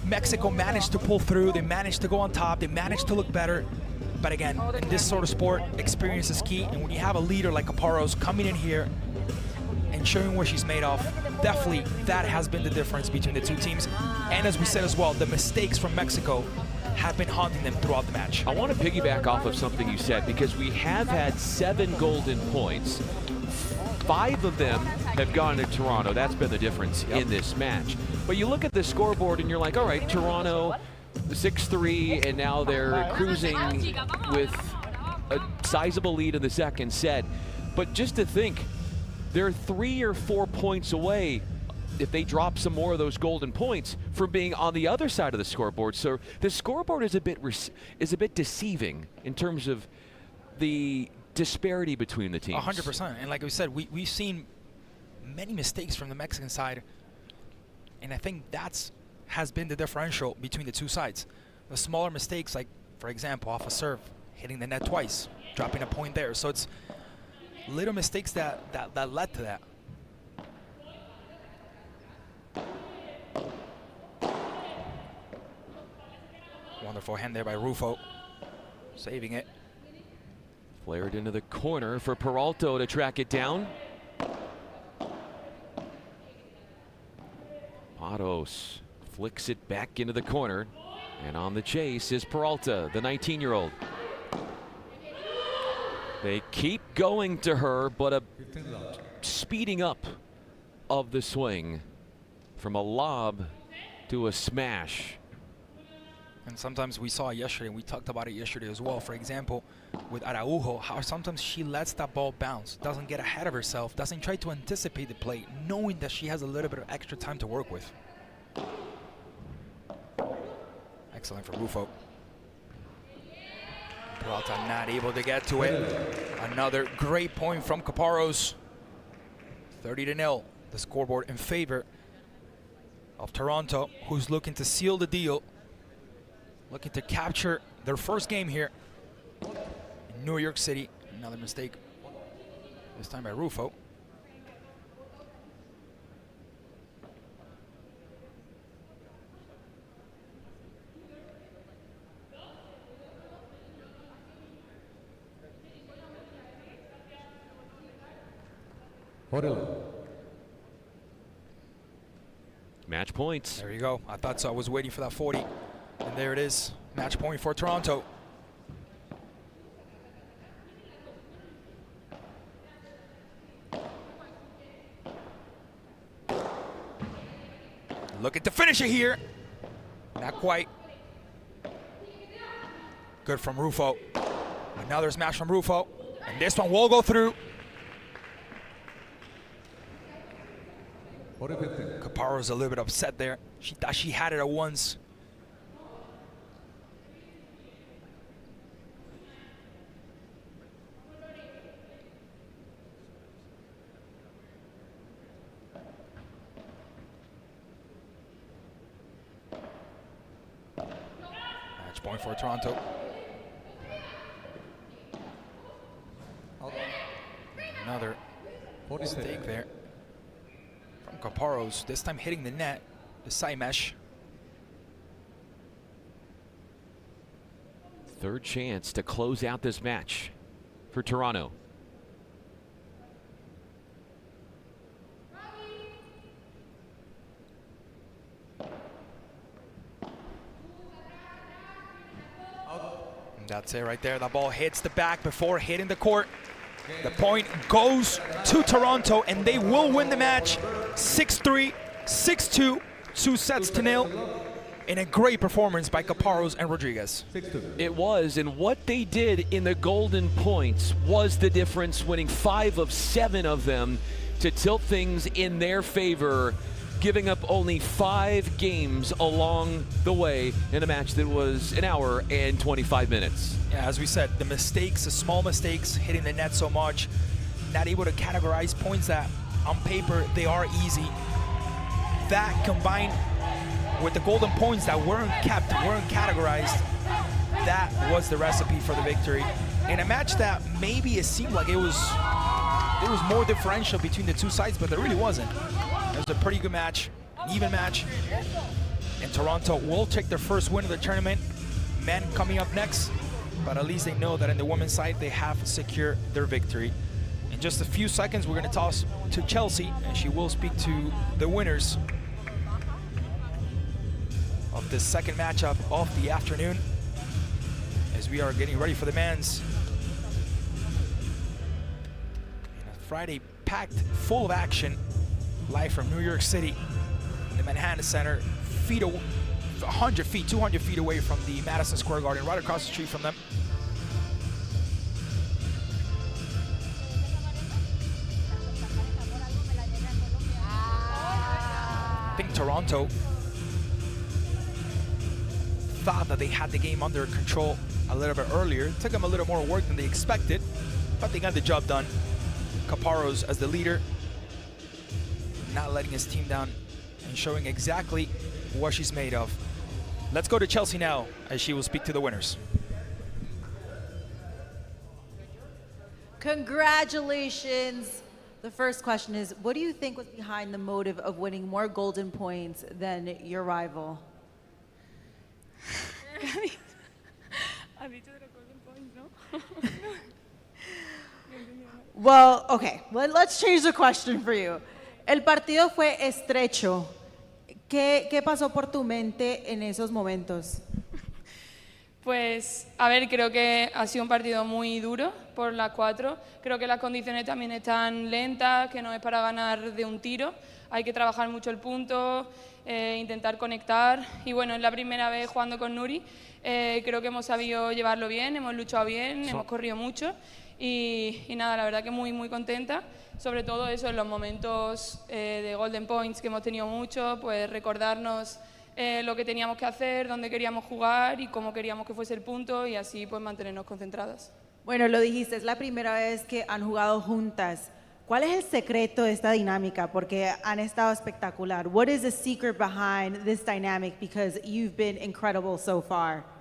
Mexico managed to pull through, they managed to go on top, they managed to look better. But again, in this sort of sport, experience is key, and when you have a leader like Caparros coming in here and showing what she's made of, definitely that has been the difference between the two teams. And as we said as well, the mistakes from Mexico have been haunting them throughout the match. I want to piggyback off of something you said, because we have had 7 golden points. 5 of them have gone to Toronto. That's been the difference in this match. But you look at the scoreboard and you're like, all right, Toronto 6-3, and now they're cruising with a sizable lead in the second set. But just to think, they're 3 or 4 points away, if they drop some more of those golden points, from being on the other side of the scoreboard. So the scoreboard is a bit deceiving in terms of the disparity between the teams. 100%. And like we said, we've seen many mistakes from the Mexican side, and I think has been the differential between the two sides. The smaller mistakes, like for example, off a serve, hitting the net twice, dropping a point there. So it's little mistakes that led to that. Wonderful hand there by Rufo, saving it. Flared into the corner for Peralta to track it down. Patos flicks it back into the corner, and on the chase is Peralta, the 19-year-old. They keep going to her, but a speeding up of the swing from a lob to a smash. And sometimes we saw it yesterday, and we talked about it yesterday as well. For example, with Araujo, how sometimes she lets that ball bounce, doesn't get ahead of herself, doesn't try to anticipate the play, knowing that she has a little bit of extra time to work with. Excellent for Rufo. Peralta not able to get to it. Another great point from Caparros. 30-0, the scoreboard in favor of Toronto, who's looking to seal the deal, looking to capture their first game here in New York City. Another mistake, this time by Rufo. Match points. There you go. I thought so. I was waiting for that 40. And there it is. Match point for Toronto. Looking to finish it here. Not quite. Good from Rufo. Another smash from Rufo. And this one will go through. Caparro's a little bit upset there. She thought she had it at once. Match point for Toronto. Another mistake there from Caparros, this time hitting the net, the side mesh. Third chance to close out this match for Toronto. And that's it right there. The ball hits the back before hitting the court. The point goes to Toronto, and they will win the match 6-3, 6-2, 2-0 in a great performance by Caparros and Rodriguez. It was, and what they did in the golden points was the difference, winning 5 of 7 of them to tilt things in their favor, giving up only 5 games along the way in a match that was an hour and 25 minutes. Yeah, as we said, the mistakes, the small mistakes, hitting the net so much, not able to categorize points that on paper they are easy. That combined with the golden points that weren't kept, weren't categorized, that was the recipe for the victory. In a match that maybe it seemed like there was more differential between the two sides, but there really wasn't. It was a pretty good match, an even match. And Toronto will take their first win of the tournament. Men coming up next, but at least they know that in the women's side, they have secured their victory. In just a few seconds, we're going to toss to Chelsea, and she will speak to the winners of the second matchup of the afternoon, as we are getting ready for the men's. And a Friday packed full of action, live from New York City, in the Manhattan Center, 100 feet, 200 feet away from the Madison Square Garden, right across the street from them. I think Toronto thought that they had the game under control a little bit earlier. It took them a little more work than they expected, but they got the job done. Caparros as the leader, not letting his team down and showing exactly what she's made of. Let's go to Chelsea now, as she will speak to the winners. Congratulations. The first question is, what do you think was behind the motive of winning more golden points than your rival? Well, okay, let's change the question for you. El partido fue estrecho. ¿Qué pasó por tu mente en esos momentos? Pues, a ver, creo que ha sido un partido muy duro por las 4. Creo que las condiciones también están lentas, que no es para ganar de un tiro. Hay que trabajar mucho el punto, intentar conectar. Y bueno, es la primera vez jugando con Nuri. Creo que hemos sabido llevarlo bien, hemos luchado bien, hemos corrido mucho. Y nada, la verdad que muy contenta. Sobre todo eso, en los momentos de Golden Points que hemos tenido mucho, pues recordarnos lo que teníamos que hacer, dónde queríamos jugar y cómo queríamos que fuese el punto y así pues mantenernos concentradas. Bueno, lo dijiste, es la primera vez que han jugado juntas. ¿Cuál es el secreto de esta dinámica? Porque han estado espectacular. What is the secret behind this dynamic? Because you've been incredible so far.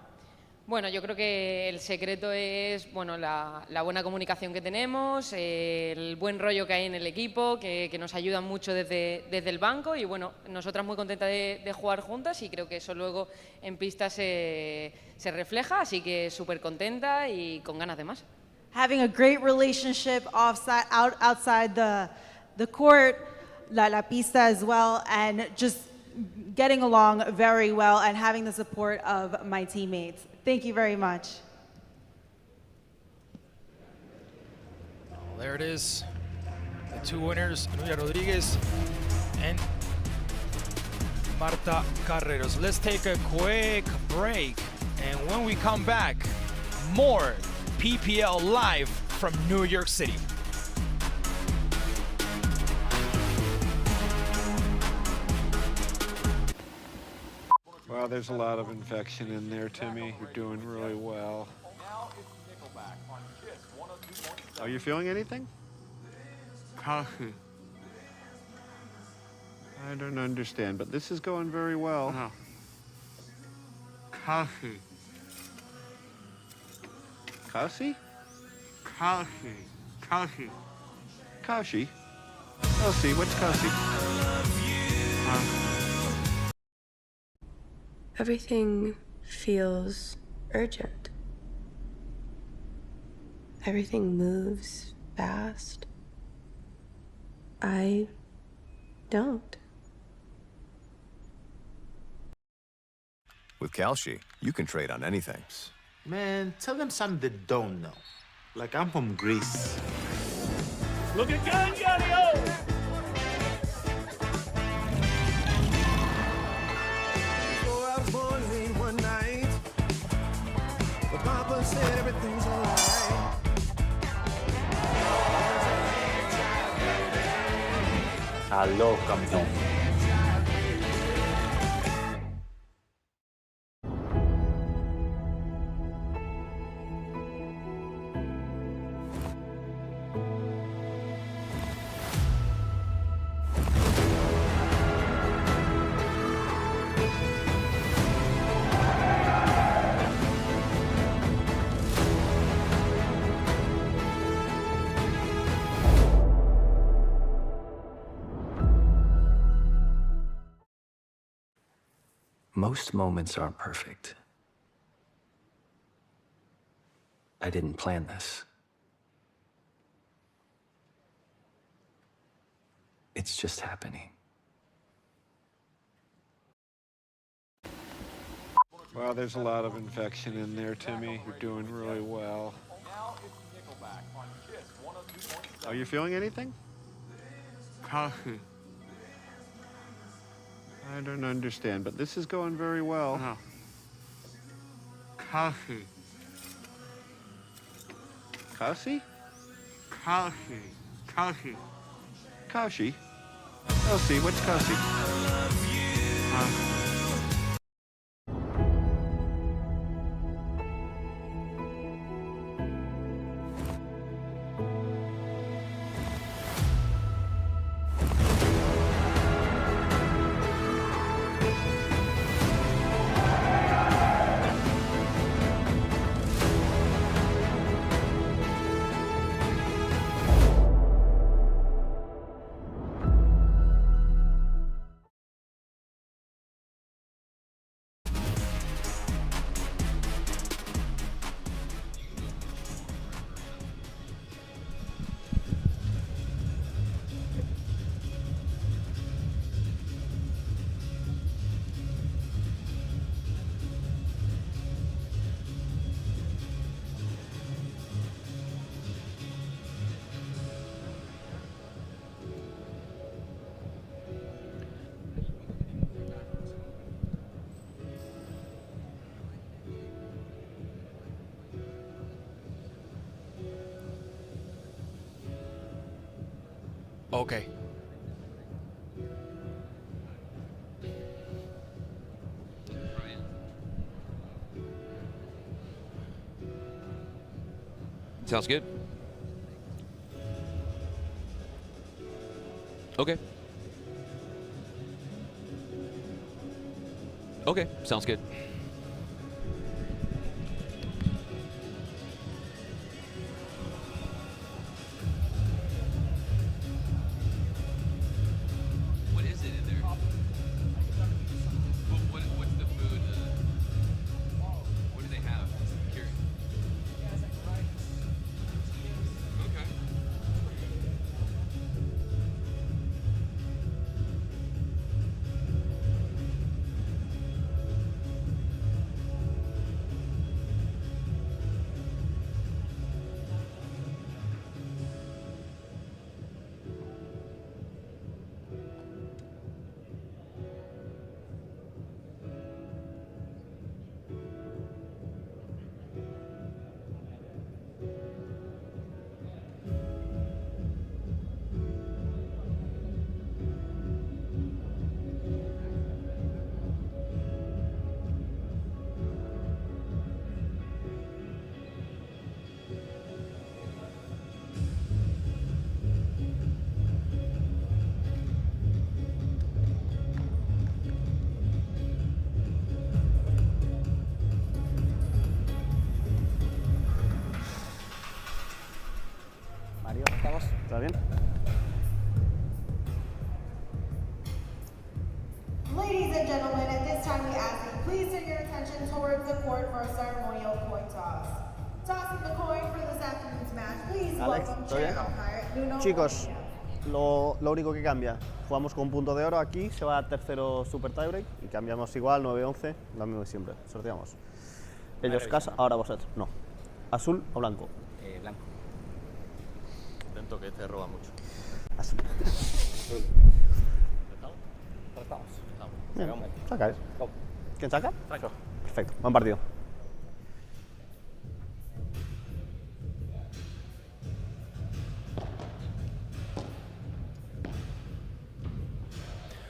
Bueno, yo creo que el secreto es la buena comunicación que tenemos, el buen rollo que hay en el equipo, que nos ayudan mucho desde el banco y bueno, nosotras muy contentas de jugar juntas y creo que eso luego en pista se refleja, así que súper contenta y con ganas de más. Having a great relationship outside the court, la pista as well, and just getting along very well and having the support of my teammates. Thank you very much. There it is. The two winners, Nuria Rodriguez and Marta Carreros. Let's take a quick break. And when we come back, more PPL live from New York City. Well, there's a lot of infection in there, Timmy. You're doing really well. Are you feeling anything? Coffee. I don't understand, but this is going very well. No. Coffee. Kasi? Coffee. Coffee. Kashi? Kasi, what's Kasi? Everything feels urgent. Everything moves fast. I don't. With Calci, you can trade on anything. Man, tell them something they don't know. Like I'm from Greece. Look at Galliano! Papa said everything's alright. Aló, campeón. Most moments aren't perfect. I didn't plan this. It's just happening. Well, there's a lot of infection in there, Timmy. You're doing really well. Are you feeling anything? Coffee. I don't understand, but this is going very well. No. Coffee. Kasi? Coffee. Coffee. Kashi? Kasi? What's Kasi? Okay. Sounds good. Okay. Okay, sounds good. What is it in there? What's the food? What do they have? I'm curious. Okay. ¿Está bien? Ladies and gentlemen, at this time we ask you please turn your attention towards the court for a ceremonial coin toss. Tossing the coin for this afternoon's match, please Alex, welcome ¿todo chair bien? umpire Nuno. Chicos, lo único que cambia, jugamos con un punto de oro aquí, se va a tercero super tiebreak y cambiamos igual, 9-11, lo mismo de siempre, sorteamos. Ellos casa, ahora vosotros, no. ¿Azul o blanco? Blanco. Atento que te roba mucho. Azul. Tratamos. Bien, sacáis. ¿Quién saca? Franco. Perfecto, buen partido.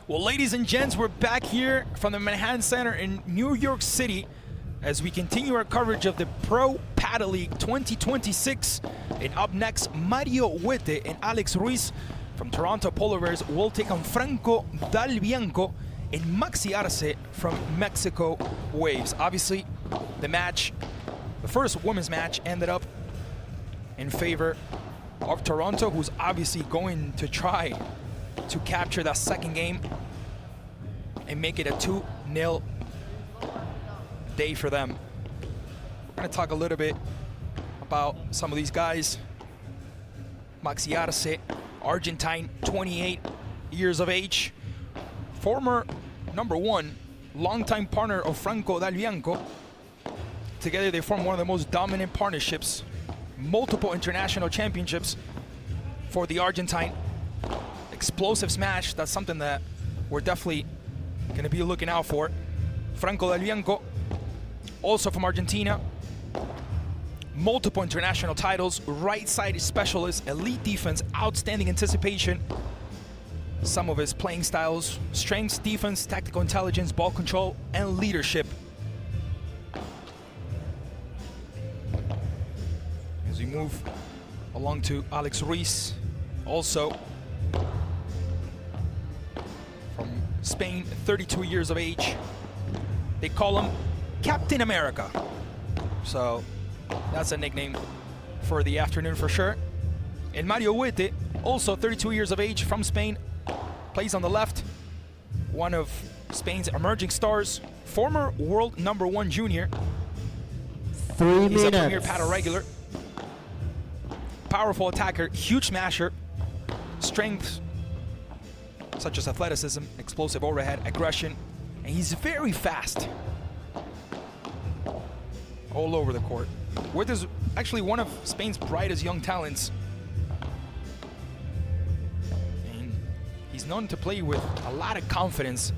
Well, ladies and gents, we're back here from the Manhattan Center in New York City as we continue our coverage of the Pro Padel League 2026. And up next, Mario Huete and Alex Ruiz from Toronto Polar Bears will take on Franco Dal Bianco and Maxi Arce from Mexico Waves. Obviously, the first women's match ended up in favor of Toronto, who's obviously going to try to capture that second game and make it a 2-0 day for them. We're going to talk a little bit about some of these guys. Maxi Arce, Argentine, 28 years of age. Former #1, longtime partner of Franco Del Bianco. Together they form one of the most dominant partnerships. Multiple international championships for the Argentine. Explosive smash, that's something that we're definitely going to be looking out for. Franco Del Bianco, also from Argentina. Multiple international titles, right side specialist, elite defense, outstanding anticipation. Some of his playing styles: strengths, defense, tactical intelligence, ball control, and leadership. As we move along to Alex Ruiz, also from Spain, 32 years of age. They call him Captain America. So that's a nickname for the afternoon for sure. And Mario Huete, also 32 years of age, from Spain, plays on the left. One of Spain's emerging stars, former world #1 junior. 3 minutes. He's a premier paddle regular. Powerful attacker, huge smasher. Strengths such as athleticism, explosive overhead, aggression, and he's very fast. All over the court. Huete is actually one of Spain's brightest young talents. And he's known to play with a lot of confidence.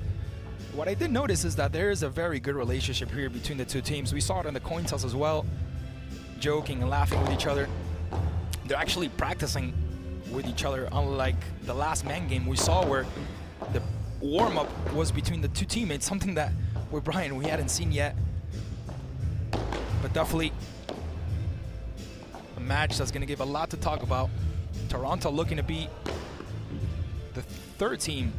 What I did notice is that there is a very good relationship here between the two teams. We saw it in the coin toss as well, joking and laughing with each other. They're actually practicing with each other, unlike the last man game we saw where the warm-up was between the two teammates, something that with Brian we hadn't seen yet. But definitely a match that's going to give a lot to talk about. Toronto looking to be the third team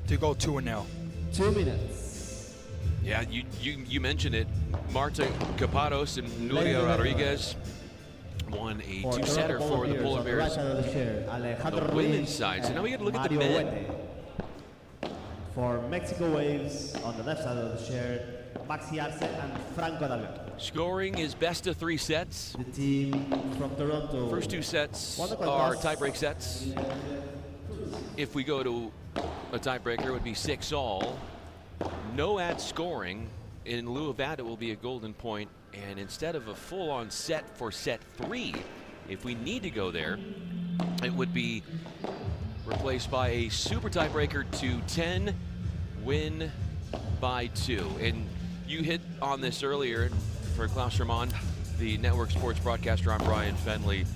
to go 2-0. 2 minutes. Yeah, you mentioned it. Marta Capados and Nuria Rodriguez won a two-setter for the Polar Bears on the women's side. So now we got to look at the men. For Mexico Waves, on the left side of the shirt, Maxi Arce and Franco Del Bianco. Scoring is best of 3 sets. The team from Toronto. First 2 sets are tiebreak sets. If we go to a tiebreaker, it would be 6-all. No ad scoring. In lieu of that, it will be a golden point. And instead of a full-on set for set 3, if we need to go there, it would be replaced by a super tiebreaker to 10, win by 2. And you hit on this earlier for Klaus Sherman, the network sports broadcaster. I'm Brian Fenley.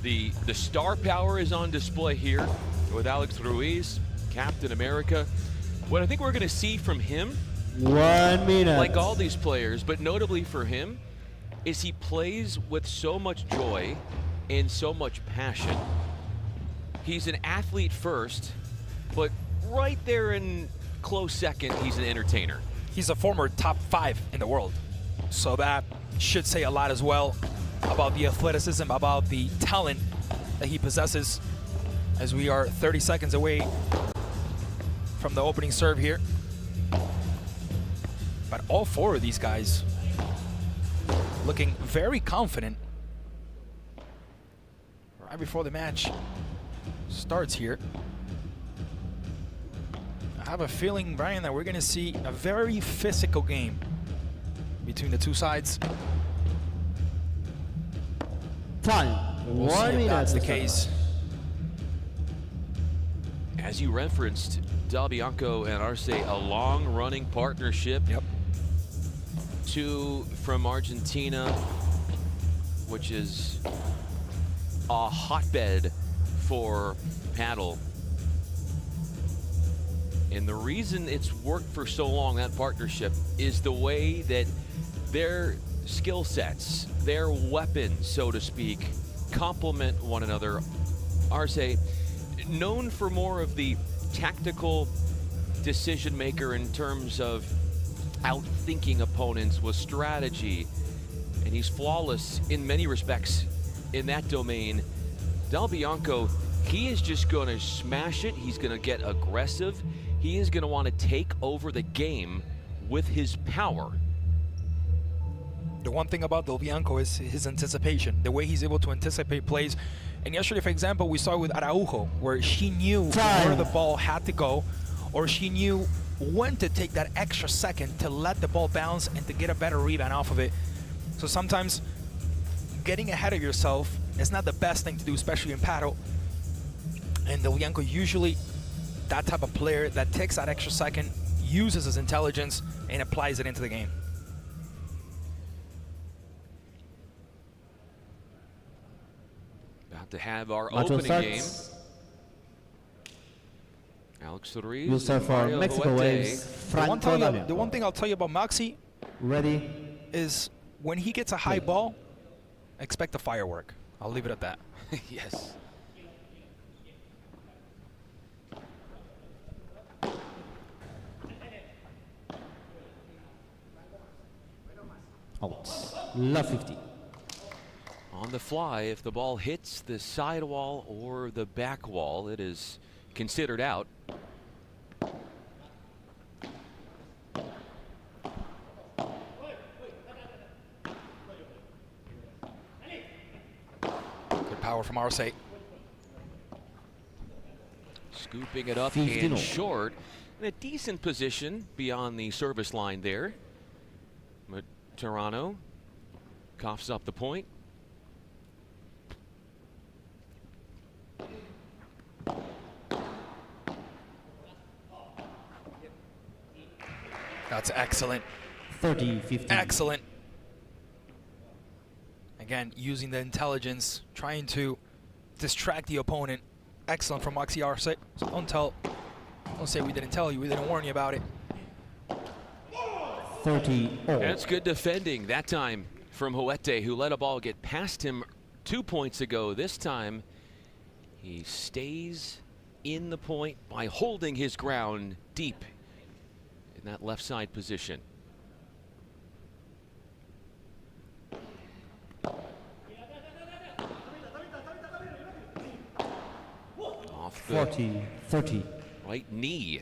The star power is on display here with Alex Ruiz, Captain America. What I think we're going to see from him, 1 minute. like all these players, but notably for him, is he plays with so much joy and so much passion. He's an athlete first, but right there in close second, he's an entertainer. He's a former top 5 in the world. So that should say a lot as well about the athleticism, about the talent that he possesses, as we are 30 seconds away from the opening serve here. But all 4 of these guys looking very confident right before the match starts here. I have a feeling, Brian, that we're going to see a very physical game between the two sides. Time. We'll see if that's the case. As you referenced, Del Bianco and Arce, a long-running partnership. Yep. 2 from Argentina, which is a hotbed for paddle. And the reason it's worked for so long, that partnership, is the way that their skill sets, their weapons, so to speak, complement one another. Arce, known for more of the tactical decision maker in terms of outthinking opponents with strategy, and he's flawless in many respects in that domain. Del Bianco, he is just going to smash it. He's going to get aggressive. He is going to want to take over the game with his power. The one thing about Del Bianco is his anticipation, the way he's able to anticipate plays. And yesterday, for example, we saw with Araujo, where she knew where the ball had to go, or she knew when to take that extra second to let the ball bounce and to get a better rebound off of it. So sometimes getting ahead of yourself is not the best thing to do, especially in paddle. And Del Bianco usually that type of player that takes that extra second, uses his intelligence, and applies it into the game. About to have our Match opening starts. game. Alex Ruiz. We'll start for Mario Mexico Huete. Waves. The one thing I'll tell you about Maxi Ready. is when he gets a high ball, expect a firework. I'll leave it at that. Yes. Out. Love 50. On the fly, if the ball hits the side wall or the back wall, it is considered out. Good power from Arce. Scooping it up 15. and short. In a decent position beyond the service line there. But Toronto coughs up the point. That's excellent. 30-15. Excellent. Again, using the intelligence, trying to distract the opponent. Excellent from Maxi Arce. So don't say we didn't tell you, we didn't warn you about it. 30. That's good defending that time from Huete, who let a ball get past him 2 points ago. This time, he stays in the point by holding his ground deep in that left side position. Off the 40-30. right knee.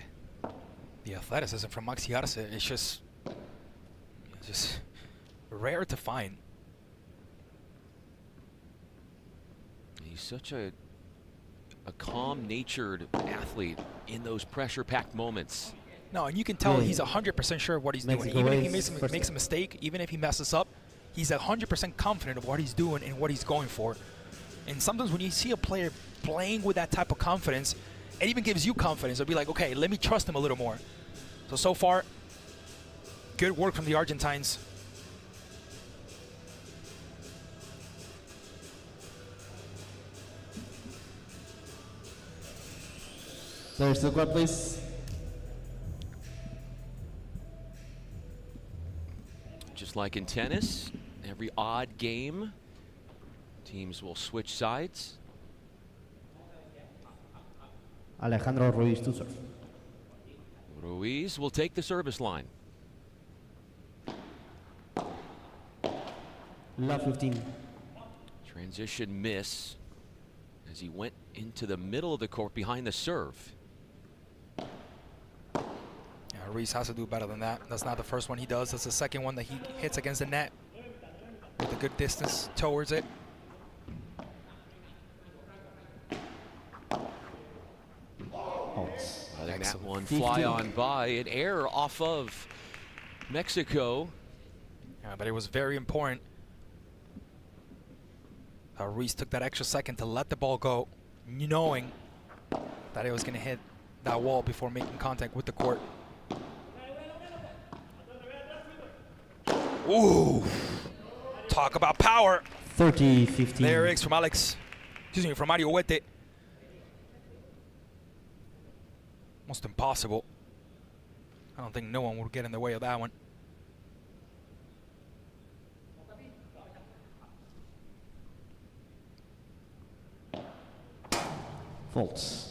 The athleticism from Maxi Arce is just rare to find. He's such a calm-natured athlete in those pressure-packed moments. No, and you can tell he's 100% sure of what he's doing. Mexico Even if he Waves makes a mistake, even if he messes up, he's 100% confident of what he's doing and what he's going for. And sometimes when you see a player playing with that type of confidence, it even gives you confidence. It'll be like, okay, let me trust him a little more. So far, good work from the Argentines. Players to the court, please. Just like in tennis, every odd game, teams will switch sides. Alejandro Ruiz to serve. Ruiz will take the service line. Love 15. Transition miss as he went into the middle of the court behind the serve. Yeah, Ruiz has to do better than that. That's not the first one he does. That's the second one that he hits against the net with a good distance towards it. Letting that one fly on by. An error off of Mexico. Yeah, but it was very important. Ruiz took that extra second to let the ball go, knowing that it was going to hit that wall before making contact with the court. Ooh, talk about power. 30-15. There it is from from Mario Huete. Almost impossible. I don't think no one would get in the way of that one. Faults.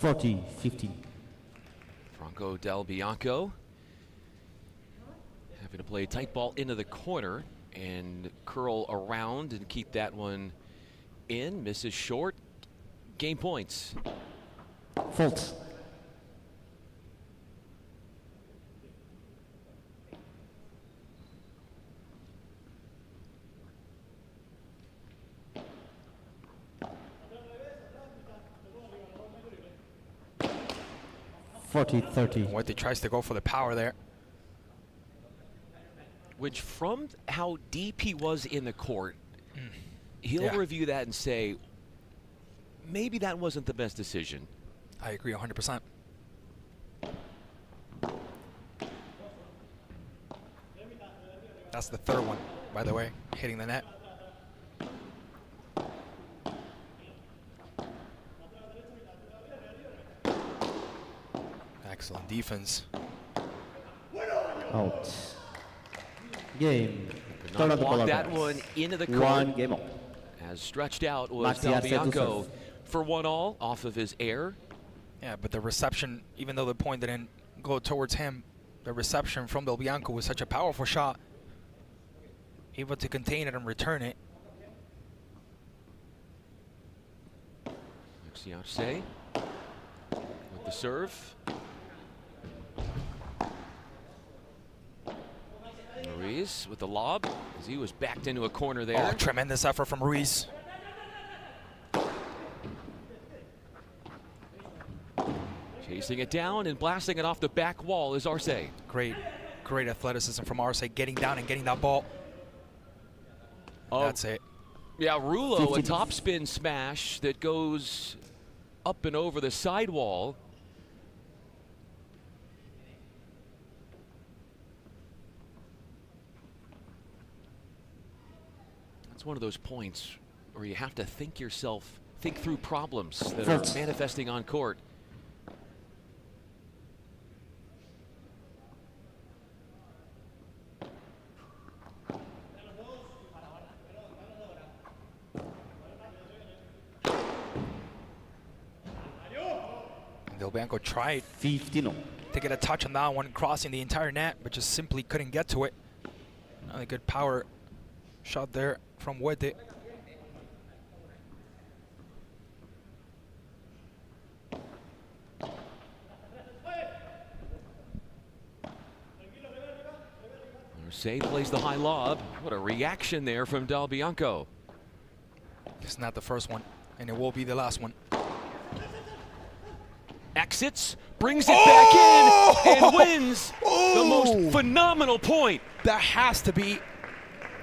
$40-15. Franco Del Bianco Going to play a tight ball into the corner and curl around and keep that one in. Misses short. Game points. Fault. Huete tries to go for the power there. Which, from how deep he was in the court, he'll review that and say, maybe that wasn't the best decision. I agree 100%. That's the third one, by the way, hitting the net. Excellent defense. Out. Game. Not block that one into the court. Game up. As stretched out was Maxi Arce Dalbianco for 1-all off of his air. Yeah, but the reception, even though the point didn't go towards him, the reception from Dalbianco was such a powerful shot. Able to contain it and return it. Maxi Arce with the serve. Ruiz with the lob as he was backed into a corner there. Oh, tremendous effort from Ruiz. Chasing it down and blasting it off the back wall is Arce. Great athleticism from Arce, getting down and getting that ball. That's it. Yeah, Rulo, a topspin smash that goes up and over the sidewall. That's one of those points where you have to think through problems that are manifesting on court. Dalbianco tried to get a touch on that one, crossing the entire net, but just simply couldn't get to it. Another good power shot there from Huete. Arce plays the high lob. What a reaction there from Dalbianco. It's not the first one, and it will be the last one. Exits, brings it back in, and wins the most phenomenal point. That has to be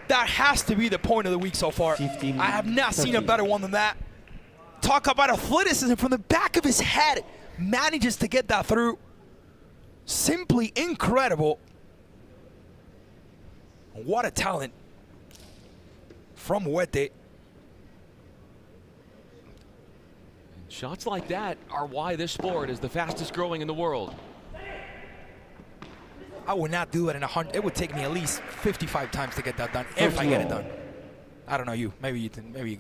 the point of the week so far. I have not seen a better one than that. Talk about athleticism from the back of his head. Manages to get that through. Simply incredible. What a talent from Huete. Shots like that are why this sport is the fastest growing in the world. I would not do it in 100. It would take me at least 55 times to get that done, if I get it done. I don't know you. Maybe you can. Maybe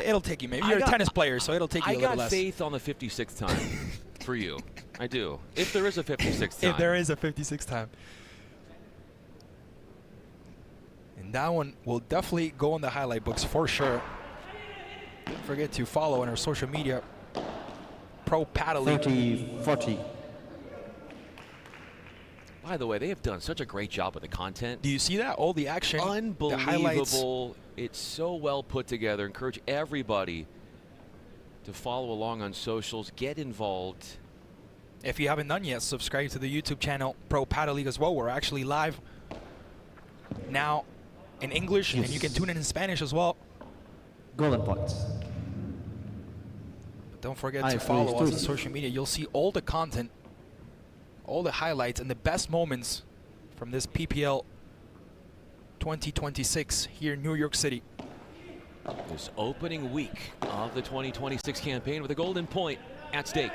it'll take you. Maybe you're a tennis player, so it'll take you a little less. I got faith on the 56th time for you. I do. If there is a 56th time. If there is a 56th time. And that one will definitely go on the highlight books for sure. Don't forget to follow on our social media. Pro Padel League. 40. By the way, they have done such a great job with the content. Do you see that? All the action, unbelievable. the highlights. It's so well put together. Encourage everybody to follow along on socials, get involved. If you haven't done yet, subscribe to the YouTube channel Pro Padel League as well. We're actually live now in English, and you can tune in Spanish as well. Golden points. But don't forget to follow us on social media. You'll see all the content, all the highlights, and the best moments from this PPL 2026 here in New York City. This opening week of the 2026 campaign with a golden point at stake.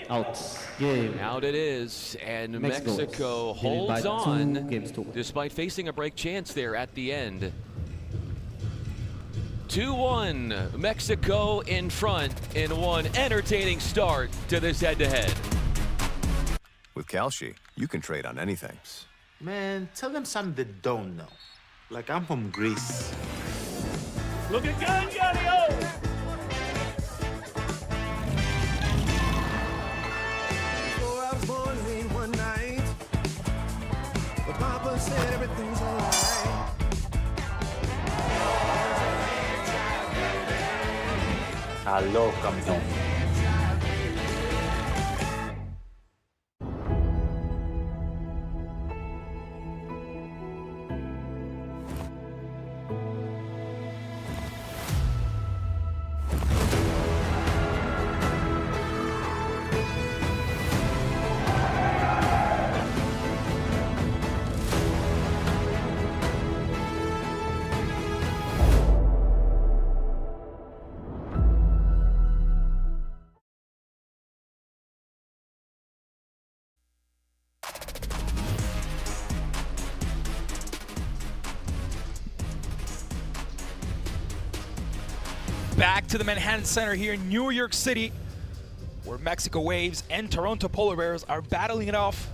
Out. Game. Out it is, and Mexico holds on despite facing a break chance there at the end. 2-1, Mexico in front in one entertaining start to this head-to-head. With Kalshi, you can trade on anything. Man, tell them something they don't know. Like I'm from Greece. Looking good, Galio! Before I was born late one night, but Papa said everything's alright. Aló, campeón. Back to the Manhattan Center here in New York City, where Mexico Waves and Toronto Polar Bears are battling it off.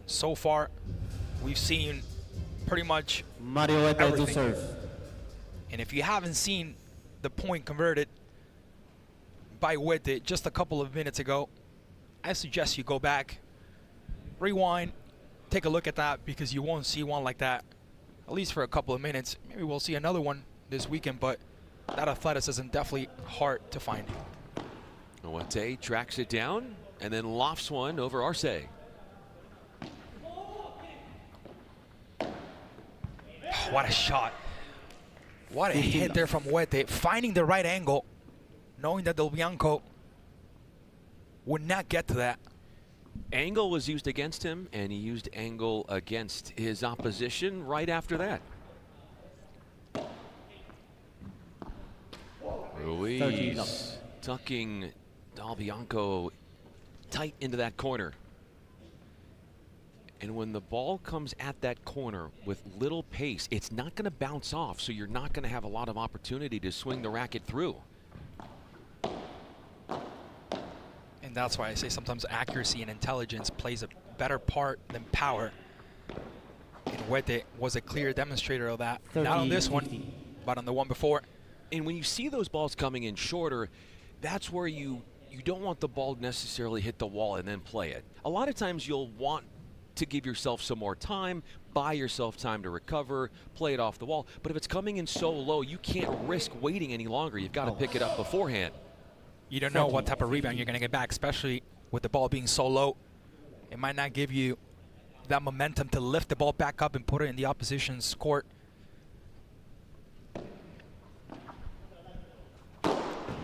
So far, we've seen pretty much everything. serve. And if you haven't seen the point converted by Wete just a couple of minutes ago, I suggest you go back, rewind, take a look at that, because you won't see one like that at least for a couple of minutes. Maybe we'll see another one this weekend, but that athleticism definitely hard to find. Wete tracks it down and then lofts one over Arce. What a shot. What a hit there from Wete, finding the right angle, knowing that Del Bianco would not get to that. Angle was used against him, and he used angle against his opposition right after that. Ruiz tucking Del Bianco tight into that corner. And when the ball comes at that corner with little pace, it's not going to bounce off, so you're not going to have a lot of opportunity to swing the racket through. And that's why I say sometimes accuracy and intelligence plays a better part than power. And Wete was a clear demonstrator of that. Not on this one, but on the one before. And when you see those balls coming in shorter, that's where you don't want the ball to necessarily hit the wall and then play it. A lot of times you'll want to give yourself some more time, buy yourself time to recover, play it off the wall. But if it's coming in so low, you can't risk waiting any longer. You've got to pick it up beforehand. You don't know what type of rebound you're going to get back, especially with the ball being so low. It might not give you that momentum to lift the ball back up and put it in the opposition's court.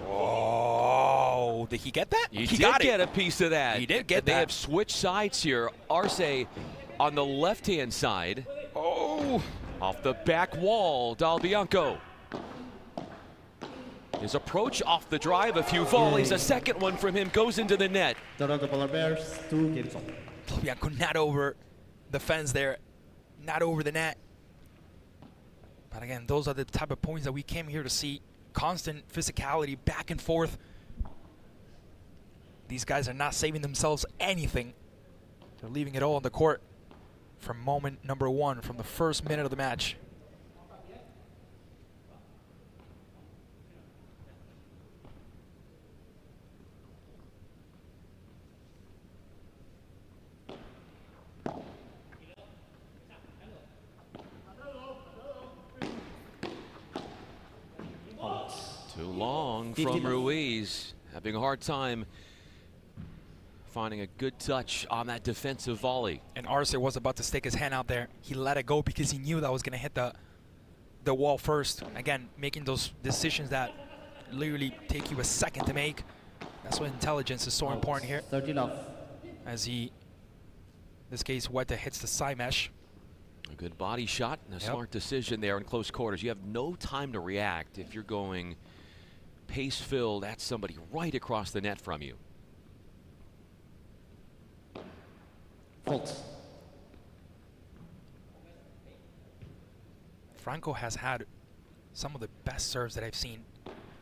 Oh, did he get that? He did get a piece of that. He did get that. They that. have switched sides here. Arce on the left-hand side. Oh! Off the back wall, Del Bianco. His approach off the drive, a few volleys. A second one from him goes into the net. Toronto Polar Bears, 2 games on. Del Bianco not over the fence there, not over the net. But again, those are the type of points that we came here to see. Constant physicality, back and forth. These guys are not saving themselves anything. They're leaving it all on the court from moment number one, from the first minute of the match. Too long from Ruiz. Having a hard time finding a good touch on that defensive volley. And Arce was about to stick his hand out there. He let it go because he knew that was going to hit the wall first. Again, making those decisions that literally take you a second to make. That's why intelligence is so important here. 13 off. As he, in this case, Wete hits the side mesh. A good body shot and a smart decision there in close quarters. You have no time to react if you're going pace-filled at somebody right across the net from you. Fault. Franco has had some of the best serves that I've seen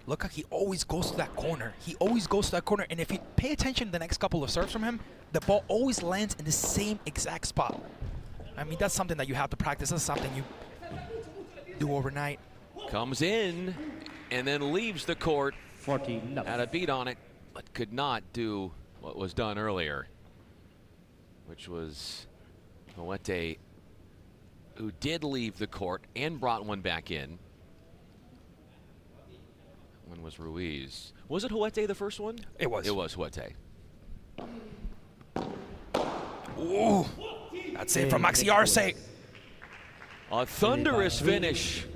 Look how he always goes to that corner. He always goes to that corner, and if you pay attention to the next couple of serves from him, the ball always lands in the same exact spot. I mean, that's something that you have to practice. That's something you do overnight. Comes in and then leaves the court. 14. Had a beat on it, but could not do what was done earlier, which was Huete, who did leave the court and brought one back in. When was Ruiz? Was it Huete the first one? It was. It was Huete. Ooh, that's it from Maxi Arce. A thunderous finish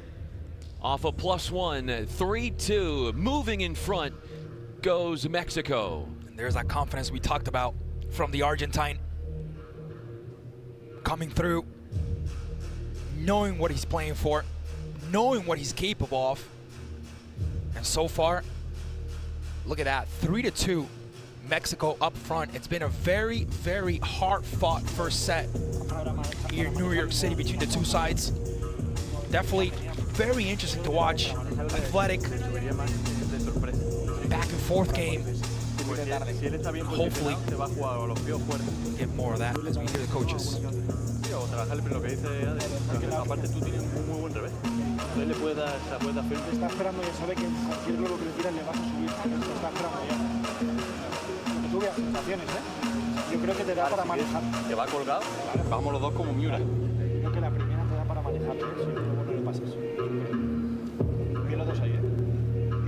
off a +1, 3-2. Moving in front goes Mexico. And there's that confidence we talked about from the Argentine. Coming through, knowing what he's playing for, knowing what he's capable of. And so far, look at that, 3-2, Mexico up front. It's been a very, very hard-fought first set here in New York City between the two sides. Definitely very interesting to watch. Athletic, back and forth game. Hopefully, get more of that as we hear the coaches. Él le puede dar frente. Está esperando, ya sabe que cualquier globo que le tiran le vas a subir. Está esperando ya. Que tú veas sensaciones, ¿eh? Yo creo que te da para manejar. ¿Te va colgado? Claro. Vamos los dos como Miura. Creo que la primera te da para manejar. Si el globo no le pasas. Bien los dos ahí, ¿eh?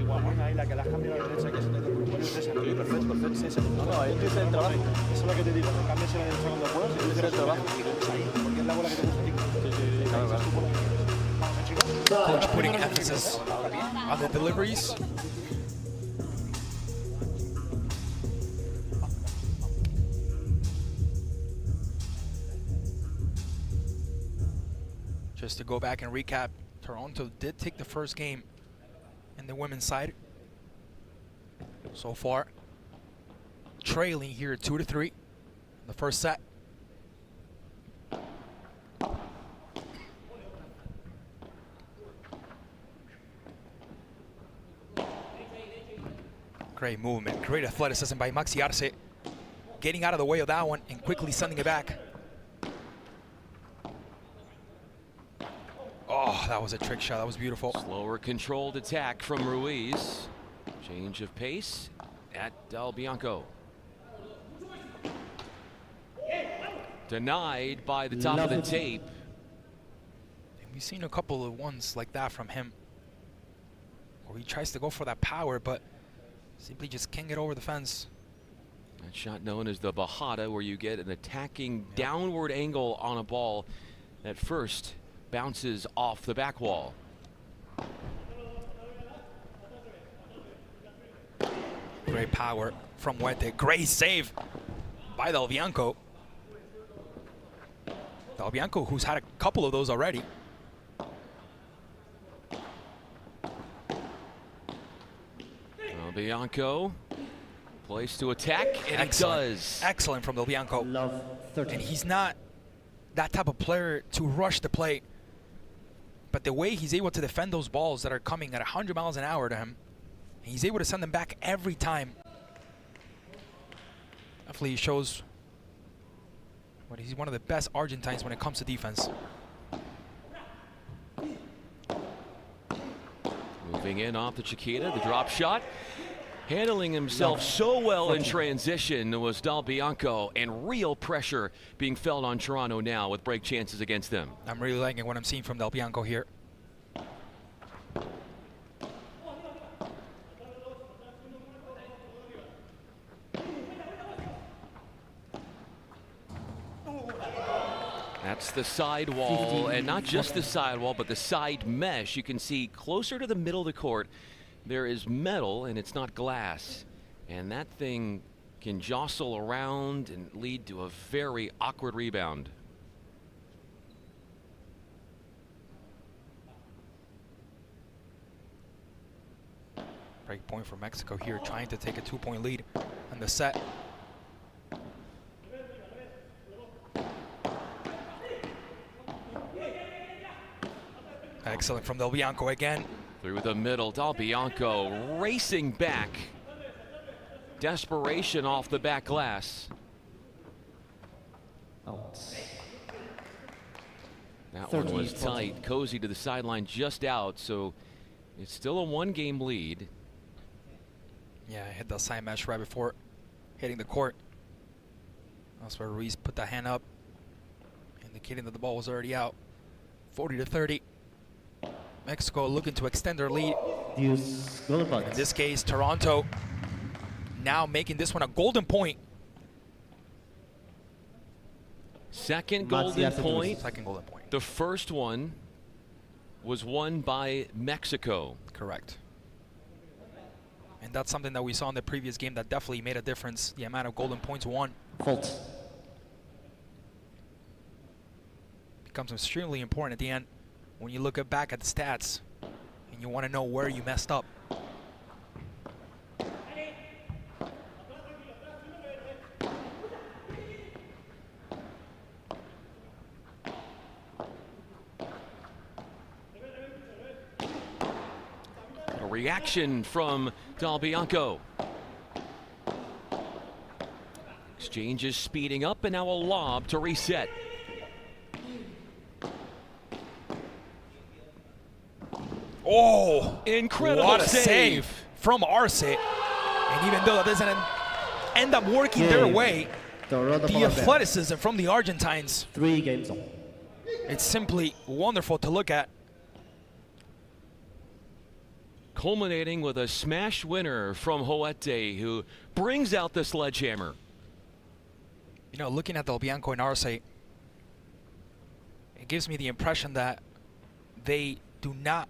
Igual, bueno, ahí la que la has cambiado a la derecha, que es el de proponer es esa. Sí, perfecto. No, ahí tú dices el trabajo. Eso es lo que te digo. Cambias a la derecha cuando puedas y tú dices el trabajo. Ahí, porque es la bola que te gusta a ti. Sí, claro. Coach putting emphasis on the deliveries. Just to go back and recap, Toronto did take the first game in the women's side. So far, trailing here 2-3 in the first set. Great movement, great athleticism by Maxi Arce. Getting out of the way of that one and quickly sending it back. Oh, that was a trick shot, that was beautiful. Slower controlled attack from Ruiz. Change of pace at Del Bianco. Denied by the top of the tape. And we've seen a couple of ones like that from him, where he tries to go for that power, but simply just can't get over the fence. That shot known as the bajada, where you get an attacking downward angle on a ball that first bounces off the back wall. Great power from Huete. Great save by Del Bianco. Del Bianco, who's had a couple of those already. Del Bianco, place to attack, and it does. Excellent from Del Bianco. And he's not that type of player to rush the plate, but the way he's able to defend those balls that are coming at 100 miles an hour to him, he's able to send them back every time. Definitely shows what he's one of the best Argentines when it comes to defense. Moving in off the Chiquita, the drop shot. Handling himself so well in transition was Del Bianco, and real pressure being felt on Toronto now with break chances against them. I'm really liking what I'm seeing from Del Bianco here. That's the sidewall, and not just the sidewall, but the side mesh. You can see closer to the middle of the court, there is metal, and it's not glass. And that thing can jostle around and lead to a very awkward rebound. Break point for Mexico here, trying to take a 2-point lead in the set. Excellent from Del Bianco again. Through the middle, Del Bianco racing back. Desperation off the back glass. That one was tight. Cozy to the sideline, just out, so it's still a 1-game lead. Yeah, I hit the side mesh right before hitting the court. That's where Ruiz put the hand up, indicating that the ball was already out. 40-30. Mexico looking to extend their lead. In this case, Toronto now making this one a golden point. Second golden point. Second golden point. The first one was won by Mexico. Correct. And that's something that we saw in the previous game that definitely made a difference, the amount of golden points won. Fault. Becomes extremely important at the end when you look back at the stats and you want to know where you messed up. A reaction from Del Bianco. Exchange is speeding up, and now a lob to reset. Oh, incredible what a save from Arce. And even though that doesn't end up working their way, the athleticism from the Argentines. 3 games on. It's simply wonderful to look at. Culminating with a smash winner from Huete, who brings out the sledgehammer. You know, looking at Del Bianco and Arce, it gives me the impression that they do not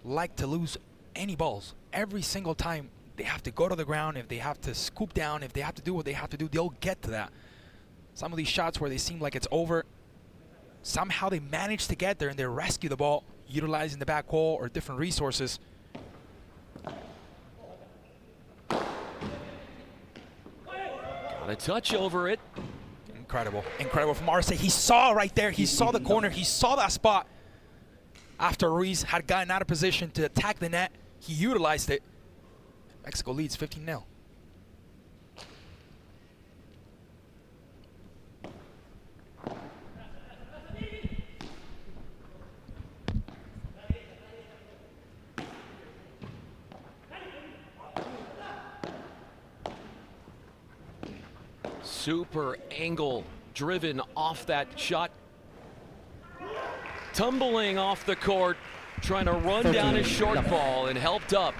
like to lose any balls. Every single time they have to go to the ground, if they have to scoop down, if they have to do what they have to do, they'll get to that. Some of these shots where they seem like it's over, somehow they manage to get there and they rescue the ball, utilizing the back wall or different resources. Got a touch over it. Incredible. Incredible from Arce. He saw right there. He saw the corner. He saw that spot. After Ruiz had gotten out of position to attack the net, he utilized it. Mexico leads 15-0. Super angle driven off that shot. Tumbling off the court, trying to run down his short ball, and helped up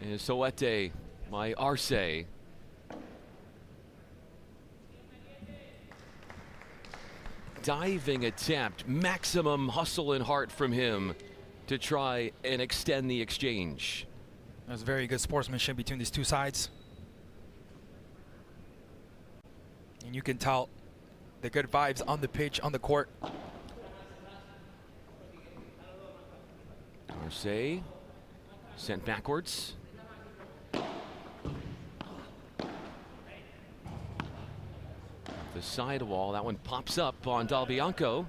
is Huete by Arce. Diving attempt, maximum hustle and heart from him to try and extend the exchange. There's very good sportsmanship between these two sides. And you can tell the good vibes on the pitch, on the court. Arce sent backwards. The sidewall, that one pops up on Del Bianco.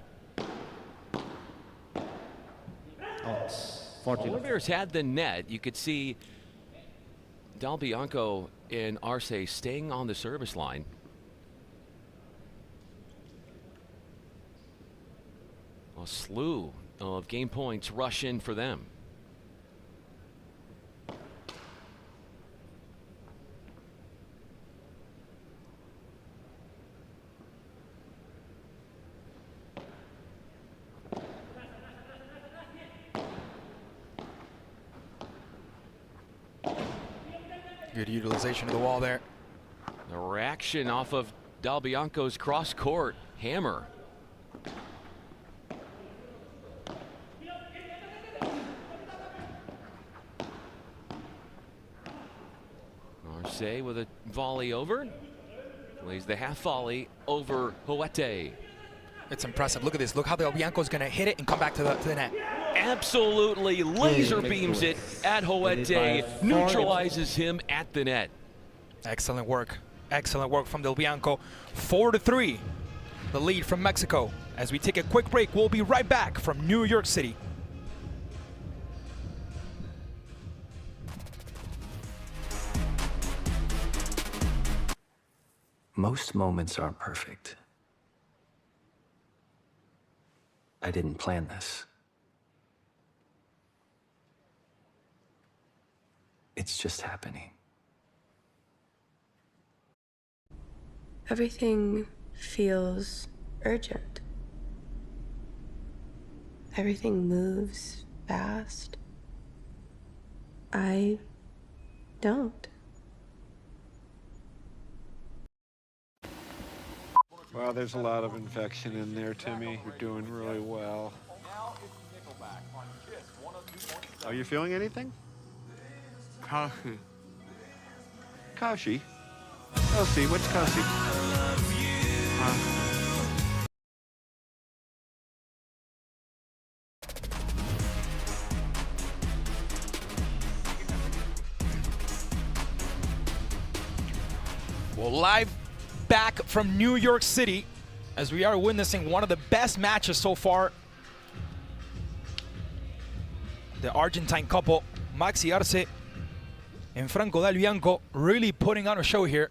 Oliveira's had the net. You could see Del Bianco and Arce staying on the service line. A slew of game points rush in for them. Good utilization of the wall there. The reaction off of Del Bianco's cross court hammer. Arce with a volley over. Plays the half volley over Huete. It's impressive. Look at this. Look how Del Bianco's going to hit it and come back to the net. Absolutely laser beams it at Huete, neutralizes him at the net. Excellent work. Excellent work from Del Bianco. 4-3, the lead from Mexico. As we take a quick break, we'll be right back from New York City. Most moments aren't perfect. I didn't plan this. It's just happening. Everything feels urgent. Everything moves fast. I don't. Well, there's a lot of infection in there, Timmy. You're doing really well. Are you feeling anything? Coffee. Kashi? Kelsey, what's Kelsey? Well, live back from New York City as we are witnessing one of the best matches so far. The Argentine couple, Maxi Arce and Franco Del Bianco, really putting on a show here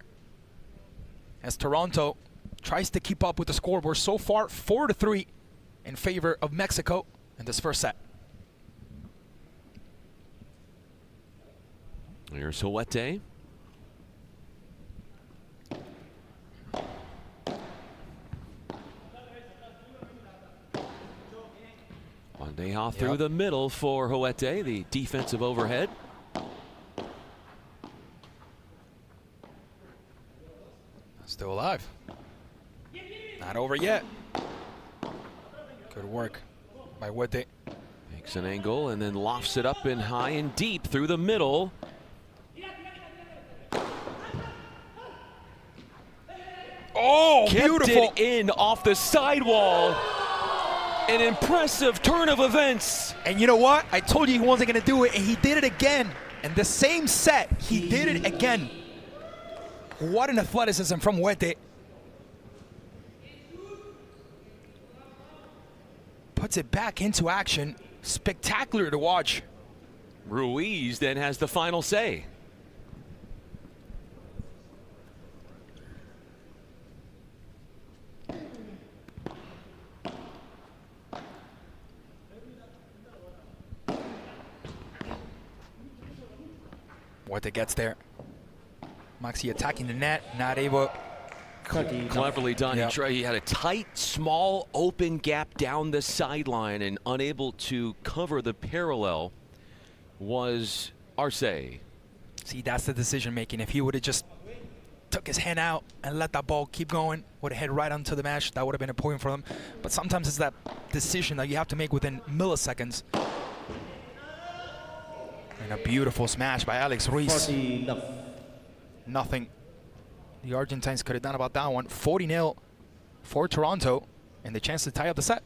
as Toronto tries to keep up with the scoreboard. So far, 4-3 in favor of Mexico in this first set. Here's Huete. Bandeja through the middle for Huete, the defensive overhead. Still alive. Not over yet. Good work by Huete. Makes an angle and then lofts it up and high and deep through the middle. Oh, kept beautiful. It in off the sidewall. An impressive turn of events. And you know what? I told you he wasn't going to do it, and he did it again. And the same set, he did it again. What an athleticism from Huete. Puts it back into action. Spectacular to watch. Ruiz then has the final say. Huete gets there. Maxi attacking the net, not able. Cleverly done. Yep. He had a tight, small, open gap down the sideline and unable to cover the parallel was Arce. See, that's the decision making. If he would have just took his hand out and let that ball keep going, would have hit right onto the mesh, that would have been a point for him. But sometimes it's that decision that you have to make within milliseconds. And a beautiful smash by Alex Ruiz. Nothing. The Argentines could have done about that one. 40-0 for Toronto, and the chance to tie up the set.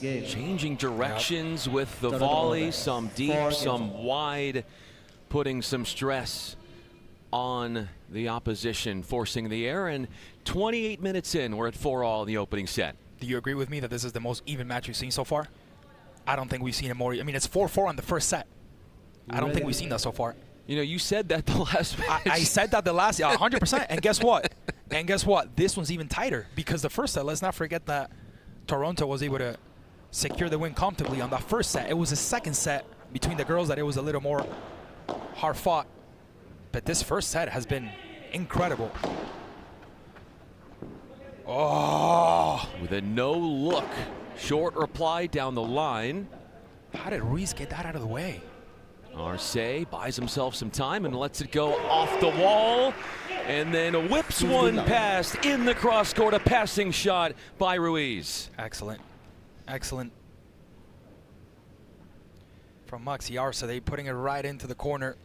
Changing directions with the volley, some deep, some wide, putting some stress on the opposition, forcing the error. And 28 minutes in, we're at 4-all in the opening set. Do you agree with me that this is the most even match we've seen so far? I don't think we've seen it more. I mean, it's 4-4 on the first set. I don't think we've seen that so far. You know, you said that the last match. I said that the last, 100%. And guess what? And guess what? This one's even tighter because the first set, let's not forget that Toronto was able to secure the win comfortably on that first set. It was the second set between the girls that it was a little more hard fought. But this first set has been incredible. Oh! With a no-look, short reply down the line. How did Ruiz get that out of the way? Arce buys himself some time and lets it go off the wall. And then whips one past in the cross court, a passing shot by Ruiz. Excellent. Excellent. From Maxi Arce, they putting it right into the corner.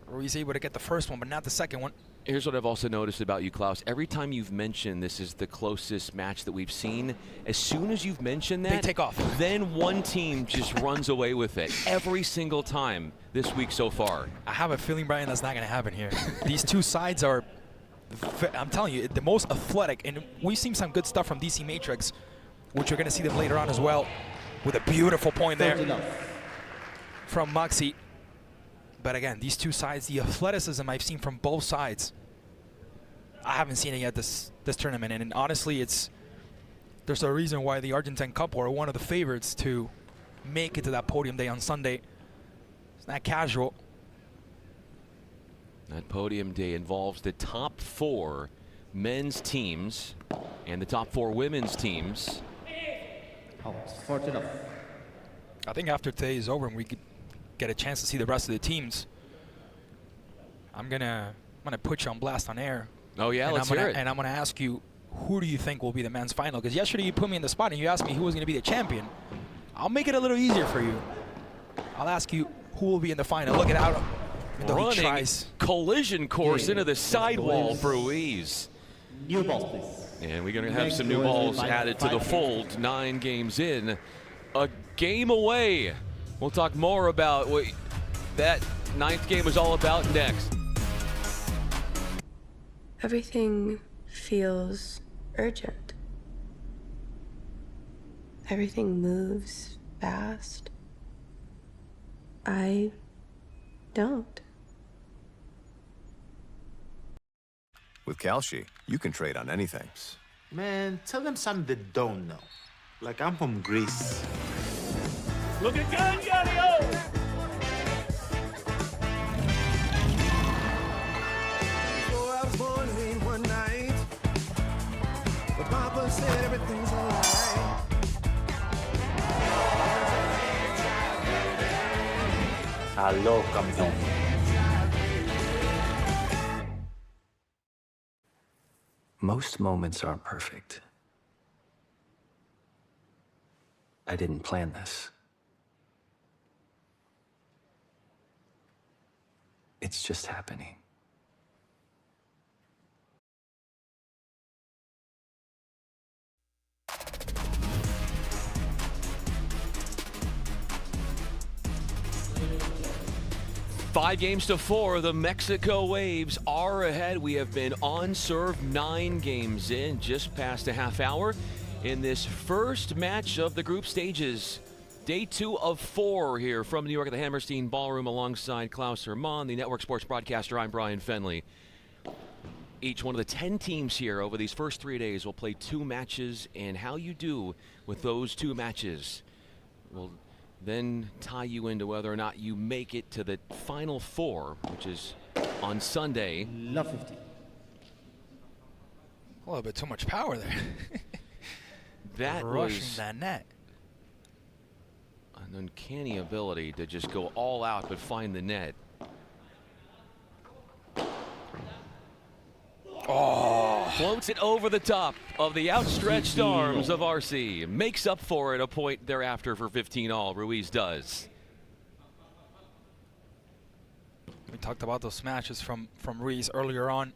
Ruiz able to get the first one, but not the second one. Here's what I've also noticed about you, Klaus. Every time you've mentioned this is the closest match that we've seen, as soon as you've mentioned that, they take off. Then one team just runs away with it every single time this week so far. I have a feeling, Brian, that's not going to happen here. These two sides are, I'm telling you, the most athletic, and we've seen some good stuff from DC Matrix, which you're going to see them later on as well, with a beautiful point there from Maxi. But again, these two sides, the athleticism I've seen from both sides, I haven't seen it yet this tournament. And honestly, there's a reason why the Argentine couple are one of the favorites to make it to that podium day on Sunday. It's not casual. That podium day involves the top 4 men's teams and the top 4 women's teams. I think after today is over and we could get a chance to see the rest of the teams, I'm gonna put you on blast on air. Oh yeah, let's hear it. And I'm gonna ask you, who do you think will be the men's final? Because yesterday you put me in the spot and you asked me who was gonna be the champion. I'll make it a little easier for you. I'll ask you who will be in the final. Look at how running collision course into the sidewall for Ruiz. New balls, please. And we're gonna have some new balls added to the fold. 9 games in, a game away. We'll talk more about what that 9th game was all about next. Everything feels urgent. Everything moves fast. I don't. With Calci, you can trade on anything. Man, tell them something they don't know. Like I'm from Greece. Look at Gallo! So I was born late one night, but Papa said everything's alright. Aló, campeón. Most moments aren't perfect. I didn't plan this. It's just happening. Five games to 4, the Mexico Waves are ahead. We have been on serve 9 games in, just past a half hour in this first match of the group stages. Day 2 of 4 here from New York at the Hammerstein Ballroom alongside Klaus Hermann, the network sports broadcaster. I'm Brian Fenley. Each one of the 10 teams here over these first 3 days will play 2 matches, and how you do with those 2 matches will then tie you into whether or not you make it to the final 4, which is on Sunday. Love 50. A little bit too much power there. That rushing was that net. An uncanny ability to just go all out but find the net. Oh! Floats it over the top of the outstretched arms of Arce. Makes up for it a point thereafter for 15-all. Ruiz does. We talked about those smashes from Ruiz earlier on.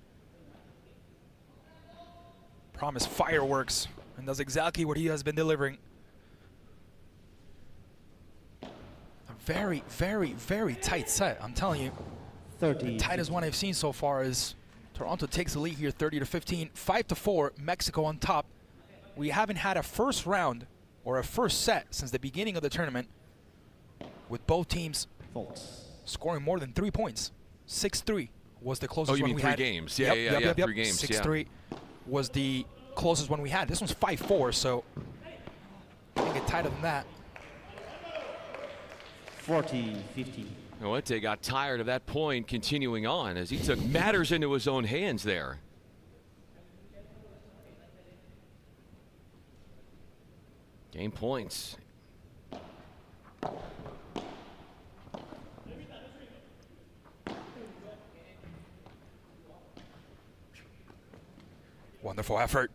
Promised fireworks, and that's exactly what he has been delivering. A very, very, very tight set, I'm telling you. 30. The tightest one I've seen so far is Toronto takes the lead here 30-15, 5-4, Mexico on top. We haven't had a first round or a first set since the beginning of the tournament with both teams scoring more than 3 points. 6-3 was the closest one we had. 3 games? Yeah, yep, 3 games. 6-3 was the closest one we had. This one's 5-4, so can't get tighter than that. 40-50. Noete got tired of that point continuing on as he took matters into his own hands there. Game points. Wonderful effort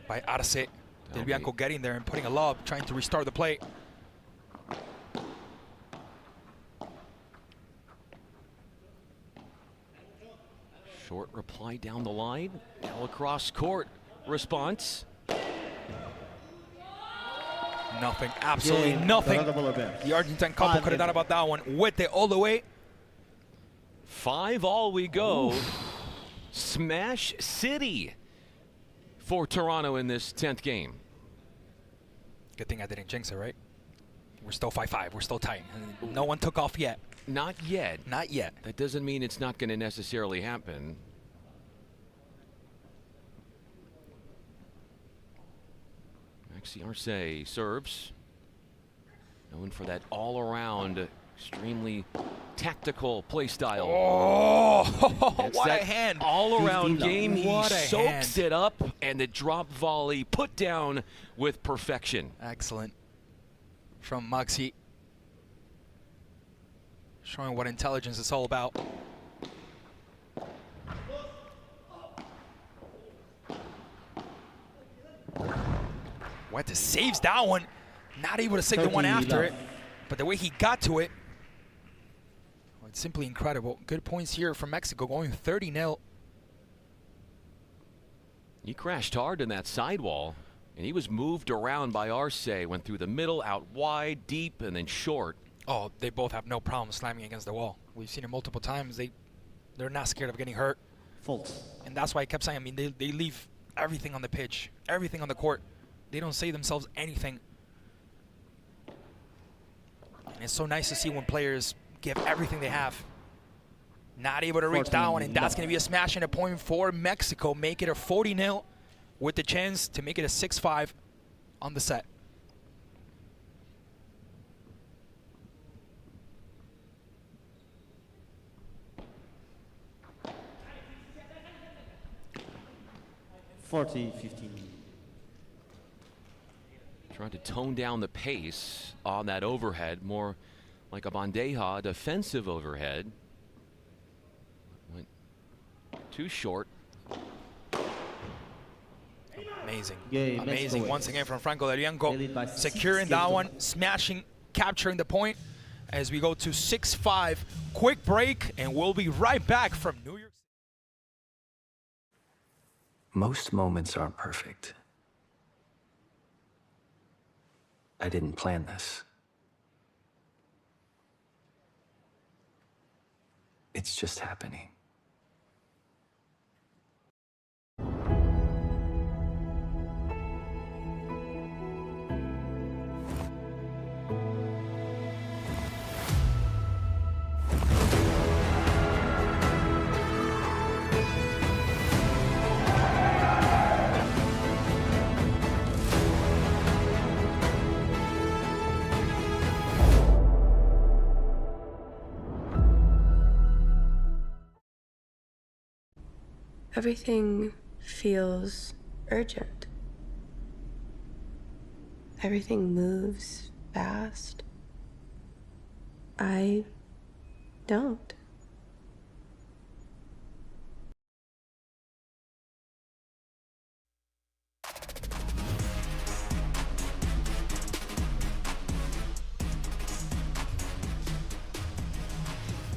by Arce. Del Bianco getting there and putting a lob, trying to restart the play. Short reply down the line. Now across court. Response. Nothing. Absolutely nothing. The Argentine couple could have done about that one. With it all the way. 5-all we go. Smash City for Toronto in this 10th game. Good thing I didn't jinx it, right? We're still 5-5. We're still tight. No one took off yet. Not yet. Not yet. That doesn't mean it's not going to necessarily happen. Maxi Arce serves. Known for that all-around, extremely tactical play style. Oh, what a hand. All-around game. He What a soaks hand. it up, and the drop volley put down with perfection. Excellent. From Maxi. Showing what intelligence is all about. What saves that one. Not able to save the one after it. But the way he got to it, it's simply incredible. Good points here from Mexico, going 30-0. He crashed hard in that sidewall, and he was moved around by Arce. Went through the middle, out wide, deep, and then short. Oh, they both have no problem slamming against the wall. We've seen it multiple times. They're not scared of getting hurt. Fault. And that's why I kept saying, I mean, they leave everything on the pitch, everything on the court. They don't save themselves anything. And it's so nice to see when players give everything they have. Not able to reach that one, and that's going to be a smash and a point for Mexico. Make it a 40-0 with the chance to make it a 6-5 on the set. Trying to tone down the pace on that overhead, more like a bandeja defensive overhead. Went too short. Amazing. Yeah, amazing once again from Franco Del Bianco. Securing that one, smashing, capturing the point as we go to 6-5. Quick break, and we'll be right back from New York. Most moments aren't perfect. I didn't plan this. It's just happening. Everything feels urgent. Everything moves fast. I don't.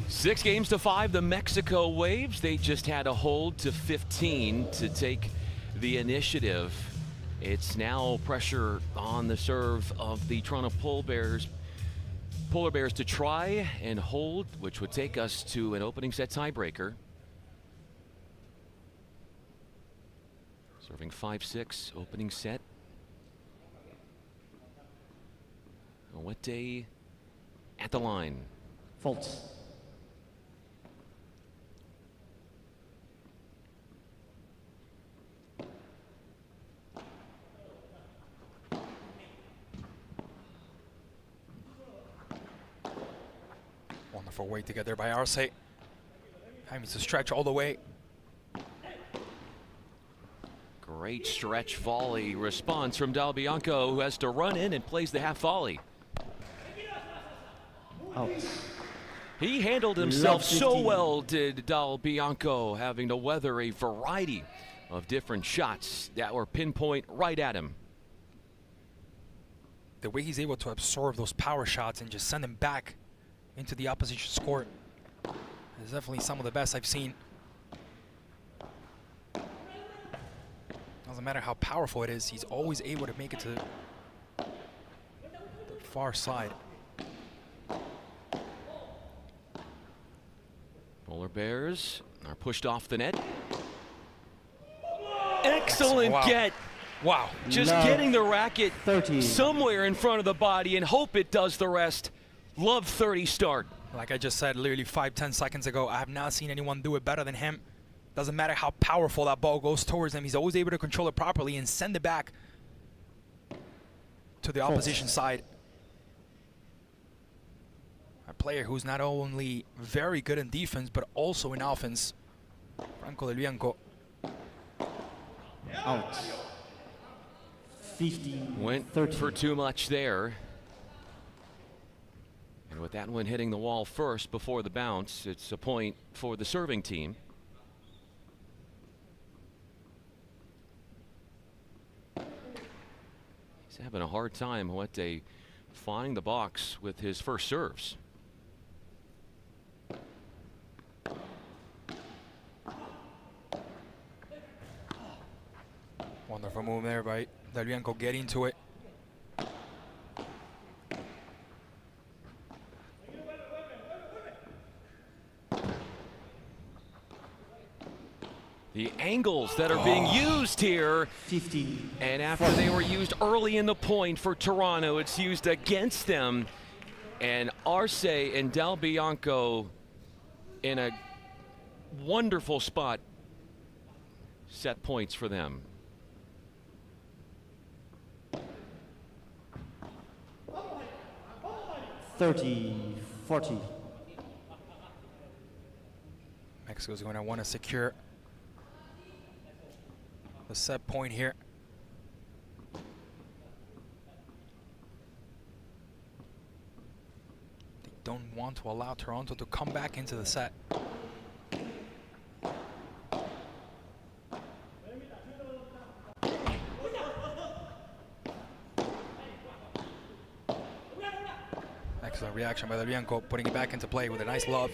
Six games to 5, the Mexico Waves. They just had a hold to 15 to take the initiative. It's now pressure on the serve of the Toronto Polar Bears to try and hold, which would take us to an opening set tiebreaker. Serving 5-6, opening set. Owete at the line. Fault. Wonderful way to get there by Arce. Having to stretch all the way. Great stretch volley response from Del Bianco, who has to run in and plays the half volley. Out. He handled himself so well, did Del Bianco, having to weather a variety of different shots that were pinpoint right at him. The way he's able to absorb those power shots and just send them back into the opposition's court is definitely some of the best I've seen. Doesn't matter how powerful it is, he's always able to make it to the far side. Polar Bears are pushed off the net. Excellent get. Wow. Just getting the racket somewhere in front of the body and hope it does the rest. Love 30 start. Like I just said literally 5-10 seconds ago, I have not seen anyone do it better than him. Doesn't matter how powerful that ball goes towards him, he's always able to control it properly and send it back to the opposition side. A player who's not only very good in defense, but also in offense. Franco Del Bianco. Out. 15. Went 13. for too much there. And with that one hitting the wall first before the bounce, it's a point for the serving team. He's having a hard time, Huete, finding the box with his first serves. Wonderful move there by Del Bianco getting to it. The angles that are being used here, 15. And after they were used early in the point for Toronto, it's used against them. And Arce and Del Bianco in a wonderful spot set points for them. $30-40. Mexico's going to want to secure the set point here. They don't want to allow Toronto to come back into the set. Excellent reaction by Del Bianco, putting it back into play with a nice love.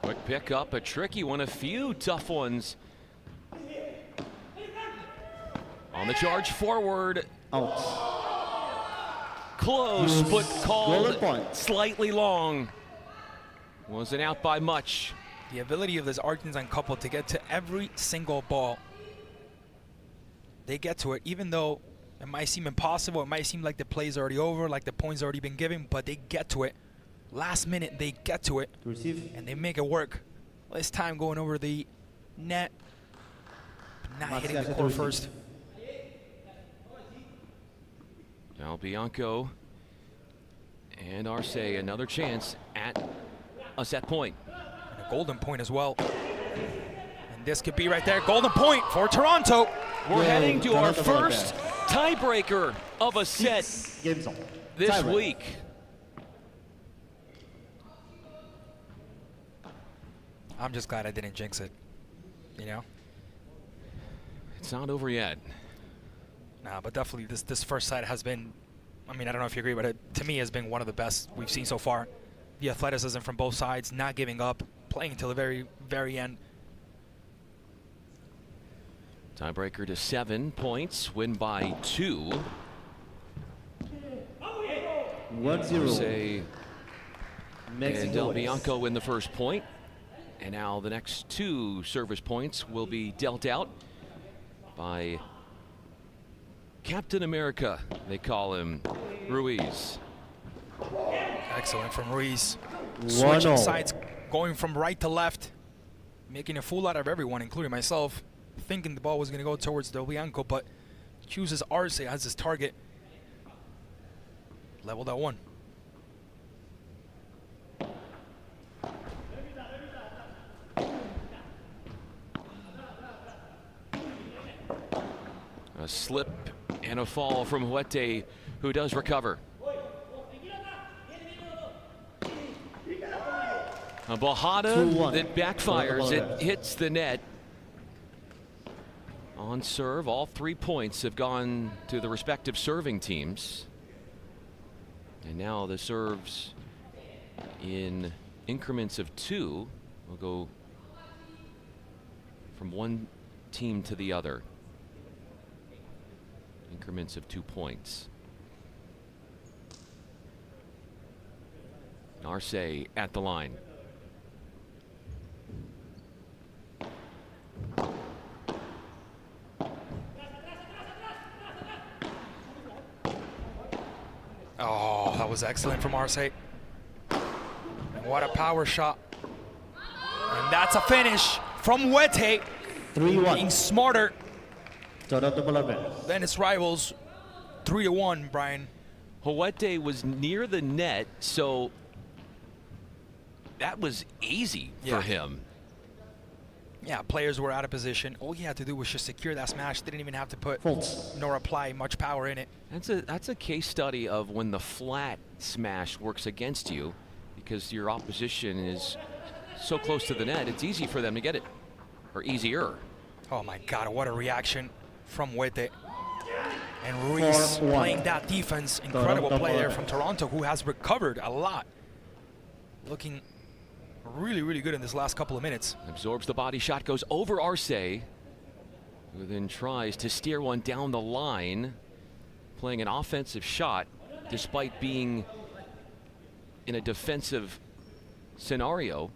Quick pick up, a tricky one, a few tough ones. On the charge forward. Out. Close, but called slightly long. Wasn't out by much. The ability of this Argentine couple to get to every single ball. They get to it, even though it might seem impossible, it might seem like the play's already over, like the point's already been given, but they get to it. Last minute, they get to it, and they make it work. This time going over the net, not hitting the core first. Del Bianco and Arce, another chance at a set point. And a golden point as well. And this could be right there, golden point for Toronto. We're heading to our first tiebreaker of a set this week. I'm just glad I didn't jinx it, you know? It's not over yet. Nah, but definitely this first set has been, I mean, I don't know if you agree, but it, to me, has been one of the best we've seen so far. The athleticism from both sides, not giving up, playing until the very, very end. Tiebreaker to 7 points, win by 2. 1-0. And Del Bianco win the first point. And now the next 2 service points will be dealt out by Captain America, they call him, Ruiz. Excellent from Ruiz. Switching sides, going from right to left, making a fool out of everyone, including myself, thinking the ball was going to go towards Del Bianco, but chooses Arce as his target. Leveled at 1. A slip and a fall from Huete, who does recover. A bajada that backfires. It hits the net. On serve, all 3 points have gone to the respective serving teams. And now the serves in increments of 2 will go from one team to the other. Increments of 2 points. Arce at the line. Oh, that was excellent from Arce. And what a power shot. And that's a finish from Wete. 3-1. Being smarter Toronto Polar Bears than its rivals. 3-1, Brian. Huete was near the net, so that was easy for him. Yeah, players were out of position. All he had to do was just secure that smash. Didn't even have to put nor apply much power in it. That's a case study of when the flat smash works against you, because your opposition is so close to the net, it's easy for them to get it, or easier. Oh my God, what a reaction from Wete. And Ruiz playing that defense. Incredible play there from Toronto, who has recovered a lot. Looking really, really good in this last couple of minutes. Absorbs the body shot, goes over Arce, who then tries to steer one down the line, playing an offensive shot despite being in a defensive scenario.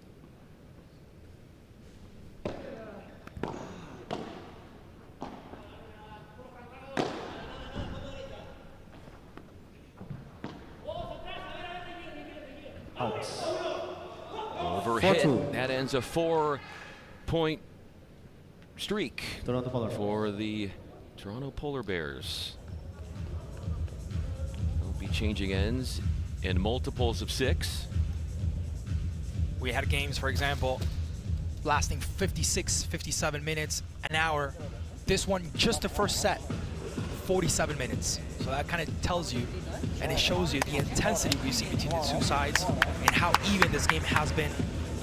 Overhit. That ends a 4-point streak for the Toronto Polar Bears. They'll be changing ends in multiples of 6. We had games, for example, lasting 56, 57 minutes, an hour. This one, just the first set, 47 minutes. So that kind of tells you, and it shows you the intensity we see between the two sides and how even this game has been,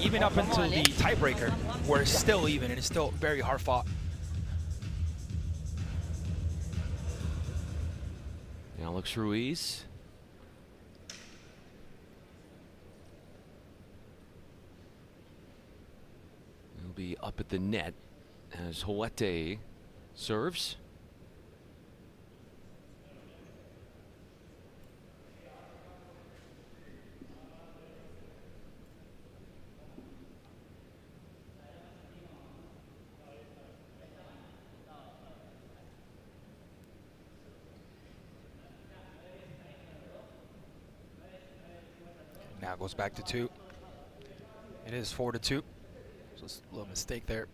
even up until the tiebreaker, where it's still even and it's still very hard fought. Alex Ruiz. He'll be up at the net as Huete serves. Now goes back to 2. It is 4-2. So it's a little mistake there.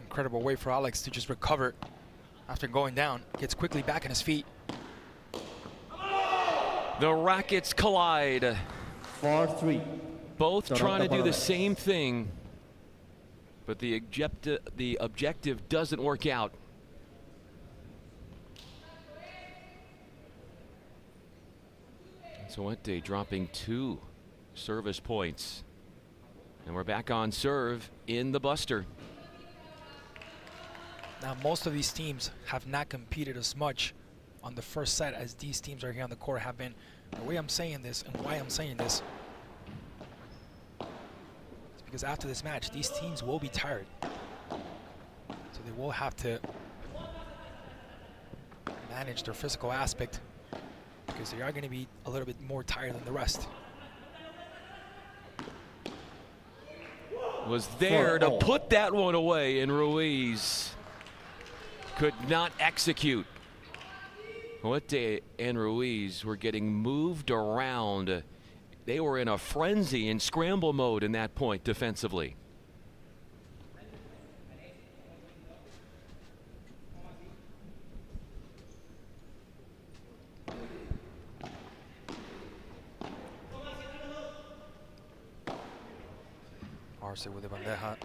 Incredible way for Alex to just recover after going down. Gets quickly back on his feet. The rackets collide. 4-3. Both trying to do the same thing, but the objective doesn't work out. So Huete dropping 2 service points. And we're back on serve in the Buster. Now, most of these teams have not competed as much on the first set as these teams are here on the court have been. The way I'm saying this and why I'm saying this is because after this match, these teams will be tired. So they will have to manage their physical aspect because they are going to be a little bit more tired than the rest. Was there to put that one away, and Ruiz could not execute. Huete and Ruiz were getting moved around. They were in a frenzy and scramble mode in that point defensively. Arce with the bandeja.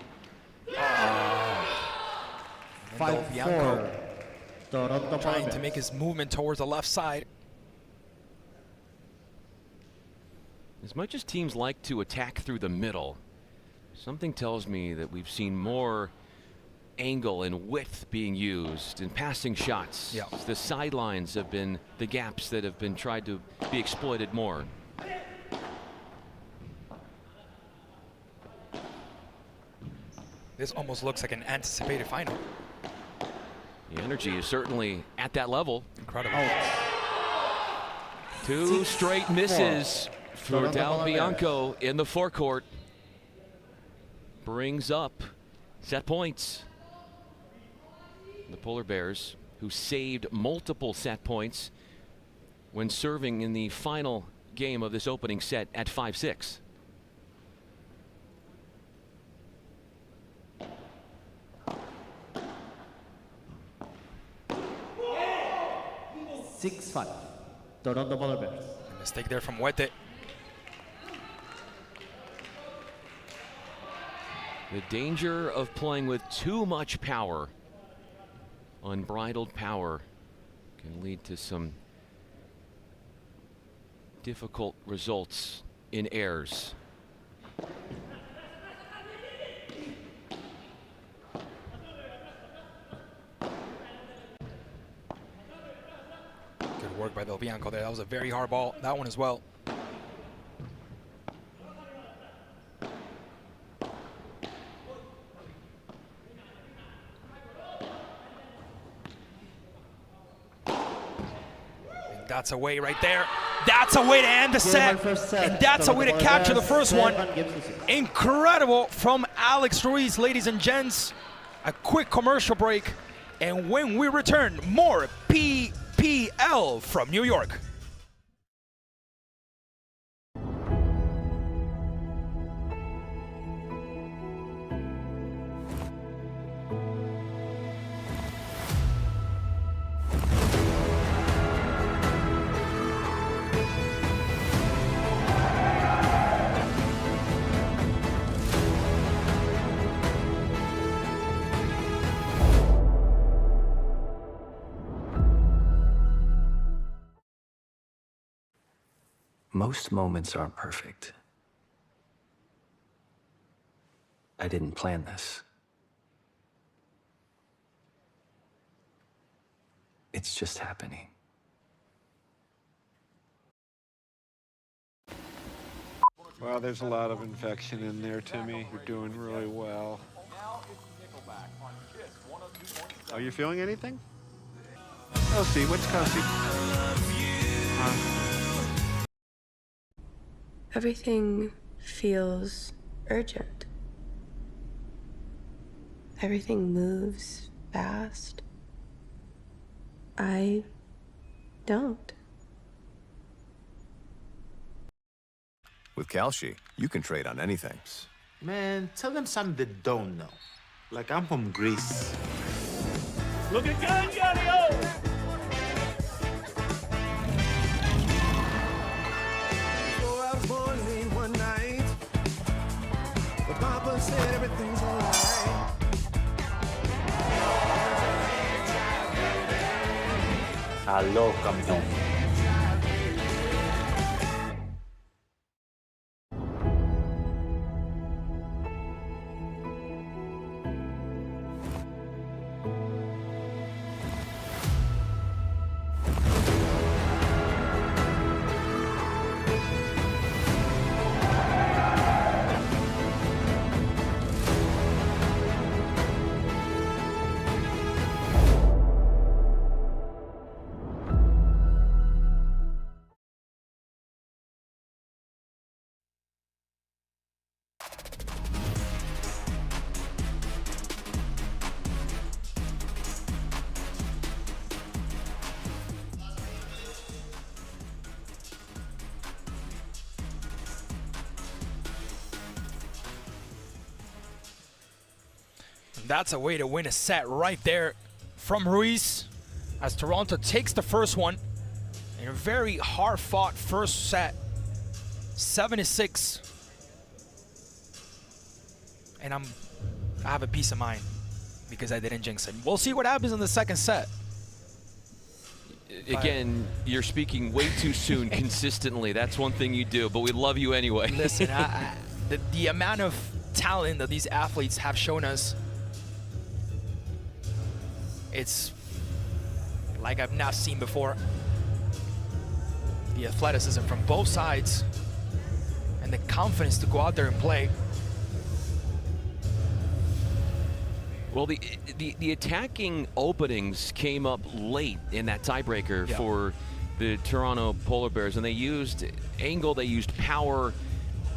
5-4. Toronto trying to make his movement towards the left side. As much as teams like to attack through the middle, something tells me that we've seen more angle and width being used in passing shots. Yeah. The sidelines have been the gaps that have been tried to be exploited more. This almost looks like an anticipated final. The energy is certainly at that level. Incredible. Two straight misses for Del Bianco in the forecourt. Brings up set points. The Polar Bears, who saved multiple set points when serving in the final game of this opening set at 5-6. Toronto Polar Bears. Mistake there from Huete. The danger of playing with too much power, unbridled power, can lead to some difficult results in errors. Good work by Del Bianco there. That was a very hard ball. That one as well. That's a way right there. That's a way to end the set. And that's a way to capture the first one. Incredible from Alex Ruiz, ladies and gents. A quick commercial break. And when we return, more PPL from New York. Most moments aren't perfect. I didn't plan this. It's just happening. Well, there's a lot of infection in there, Timmy. You're doing really well. Are you feeling anything? Kelsey, what's Kelsey? Everything feels urgent. Everything moves fast. I don't. With Calci, you can trade on anything. Man, tell them something they don't know. Like I'm from Greece. Looking good, Yo! So I was born late one night, but Papa said everything's alright. Aló, campeón. That's a way to win a set right there from Ruiz as Toronto takes the first one in a very hard-fought first set, 7-6. And I have a peace of mind because I didn't jinx it. We'll see what happens in the second set. again, you're speaking way too soon consistently. That's one thing you do, but we love you anyway. Listen, the amount of talent that these athletes have shown us, it's like I've not seen before. The athleticism from both sides and the confidence to go out there and play. Well, the attacking openings came up late in that tiebreaker for the Toronto Polar Bears, and they used angle, they used power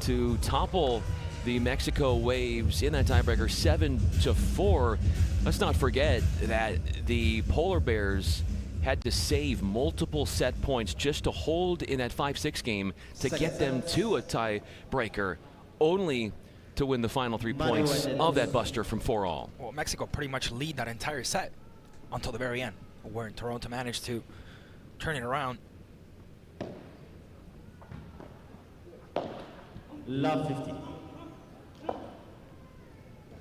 to topple the Mexico Waves in that tiebreaker 7-4. Let's not forget that the Polar Bears had to save multiple set points just to hold in that 5-6 game to get them to a tiebreaker, only to win the final 3 points of that buster from 4-all. Well, Mexico pretty much lead that entire set until the very end, where Toronto managed to turn it around. Love 50.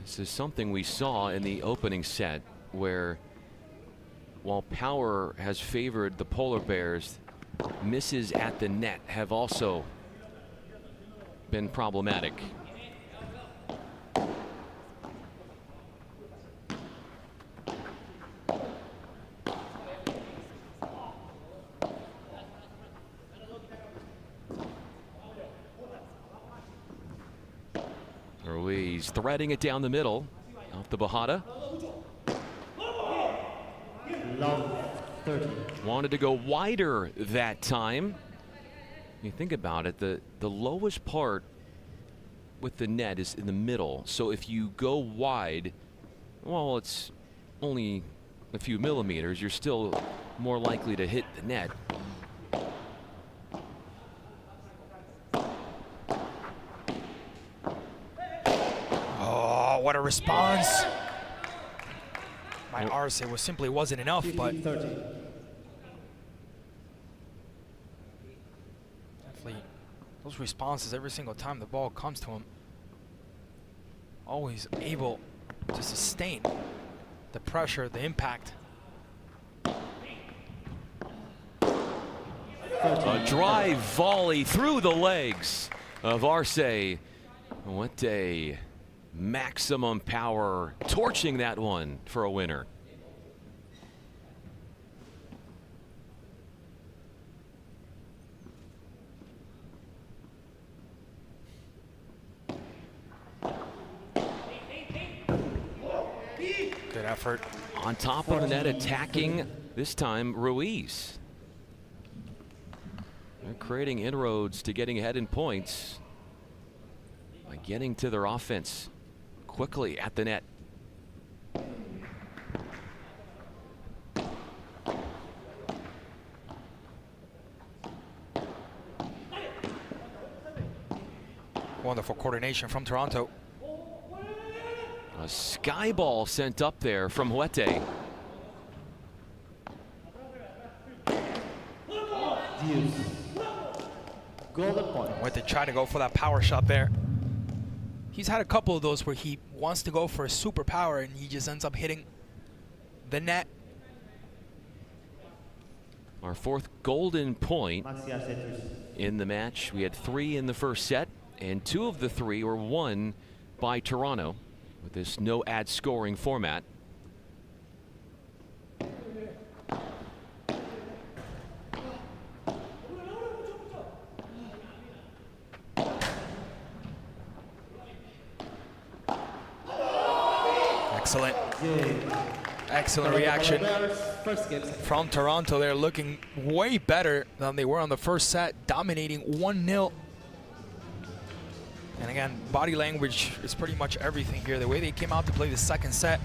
This is something we saw in the opening set, where while power has favored the Polar Bears, misses at the net have also been problematic. Ruiz threading it down the middle off the Bajada. Love 30. Wanted to go wider that time. You think about it, the lowest part with the net is in the middle. So if you go wide, well, it's only a few millimeters. You're still more likely to hit the net. Oh, what a response. My Arce simply wasn't enough, but definitely those responses every single time the ball comes to him, always able to sustain the pressure, the impact. A drive volley through the legs of Arce. What a maximum power, torching that one for a winner. Good effort. On top of the net, attacking this time Ruiz. They're creating inroads to getting ahead in points by getting to their offense quickly at the net. Wonderful coordination from Toronto. A sky ball sent up there from Huete. Golden point. Huete tried to go for that power shot there. He's had a couple of those where he wants to go for a super power and he just ends up hitting the net. Our fourth golden point in the match. We had 3 in the first set, and 2 of the 3 were won by Toronto with this no ad scoring format. Excellent. Excellent reaction from Toronto. They're looking way better than they were on the first set, dominating 1-0. And again, body language is pretty much everything here. The way they came out to play the second set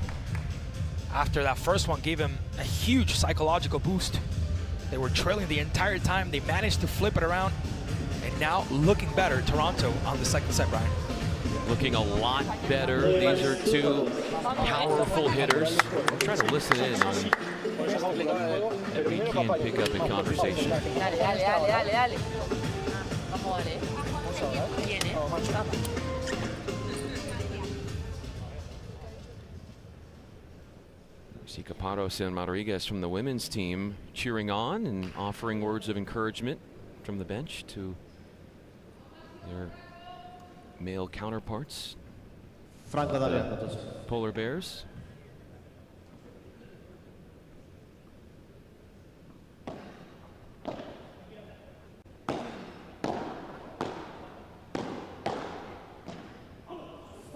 after that first one gave them a huge psychological boost. They were trailing the entire time. They managed to flip it around. And now looking better, Toronto on the second set, Brian. Looking a lot better. These are 2 powerful hitters. I'm trying to listen in on that we can pick up in conversation. Sicaparos and Rodriguez from the women's team cheering on and offering words of encouragement from the bench to their male counterparts. Franco the Polar Bears.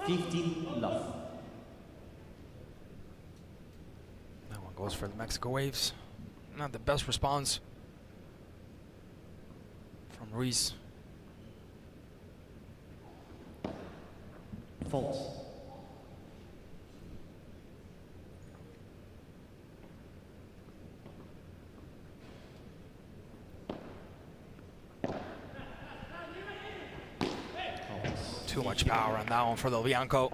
Love. That one goes for the Mexico Waves. Not the best response from Ruiz. False. Too much power on that one for the Bianco.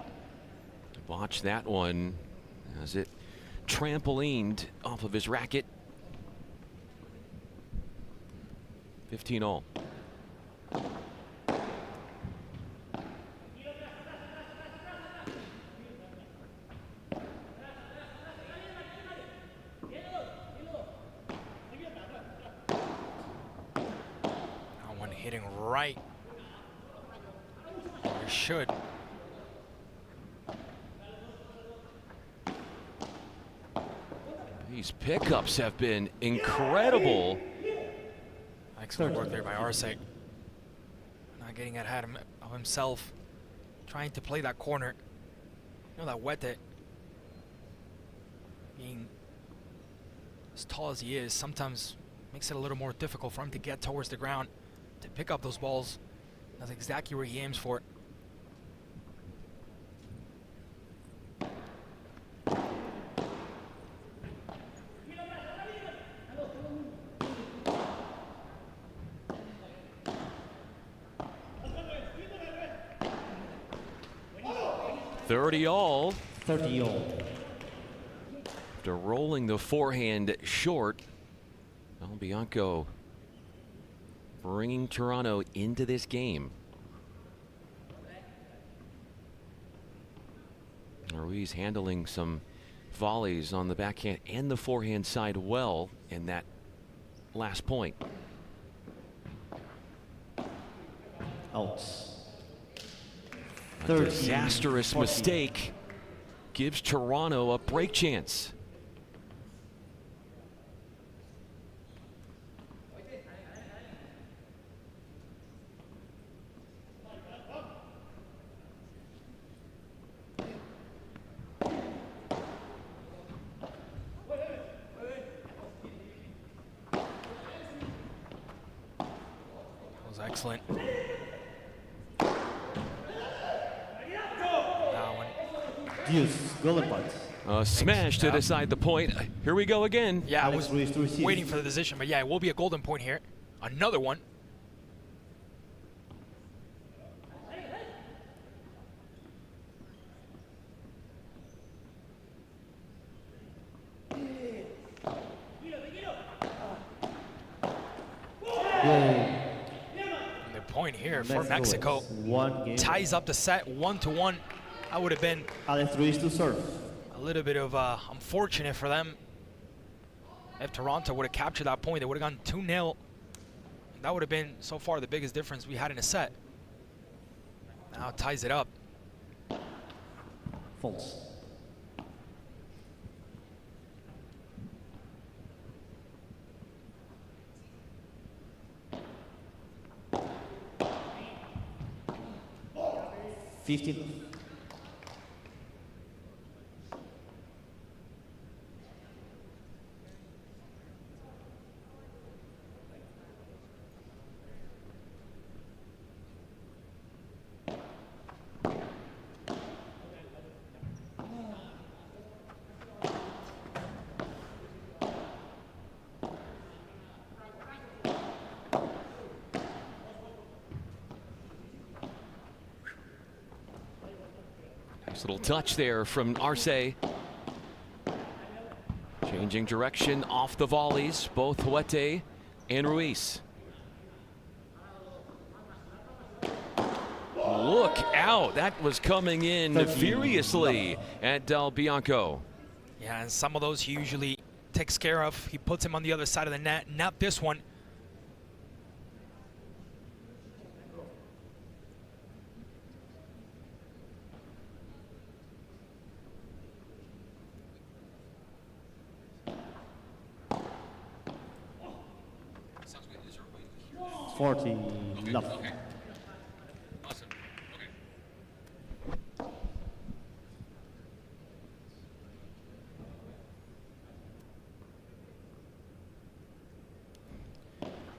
Watch that one as it trampolined off of his racket. 15-all. That one hitting right. It should. These pickups have been incredible. Excellent work there by Arce. Not getting ahead of himself. Trying to play that corner. You know, that Wete, being as tall as he is, sometimes makes it a little more difficult for him to get towards the ground, to pick up those balls. That's exactly where he aims for. All. 30 all. After rolling the forehand short, Bianco bringing Toronto into this game. Ruiz handling some volleys on the backhand and the forehand side well in that last point. Out. A disastrous mistake gives Toronto a break chance. That was excellent. Deuce, golden point. Smash to decide the point. Here we go again. Yeah, I was waiting for the decision, but yeah, it will be a golden point here. Another one. The point here for Mexico ties up the set 1-1. That would have been Ruiz to serve. A little bit of unfortunate for them. If Toronto would have captured that point, they would have gone 2-0. That would have been so far the biggest difference we had in a set. Now it ties it up. False. $15. Little touch there from Arce. Changing direction off the volleys, both Huete and Ruiz. Look out, that was coming in furiously at Del Bianco. Yeah, and some of those he usually takes care of. He puts him on the other side of the net. Not this one. Love.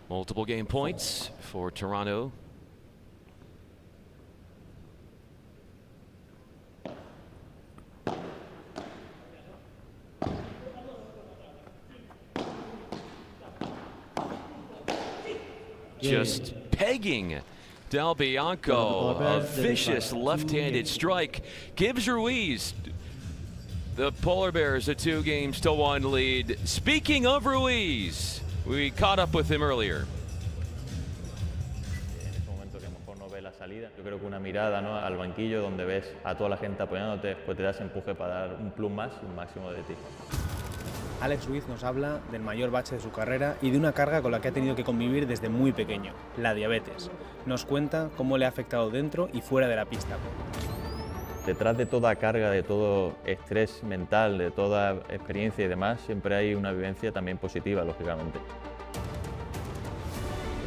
Multiple game points for Toronto. Just pegging Del Bianco. A vicious left-handed strike gives Ruiz, the Polar Bears, a 2-1 lead. Speaking of Ruiz, we caught up with him earlier. Yo creo que una mirada, ¿no?, al banquillo donde ves a toda la gente apoyándote, pues te das empuje para dar un plus más y un máximo de ti. Alex Ruiz nos habla del mayor bache de su carrera y de una carga con la que ha tenido que convivir desde muy pequeño, la diabetes. Nos cuenta cómo le ha afectado dentro y fuera de la pista. Detrás de toda carga, de todo estrés mental, de toda experiencia y demás, siempre hay una vivencia también positiva, lógicamente.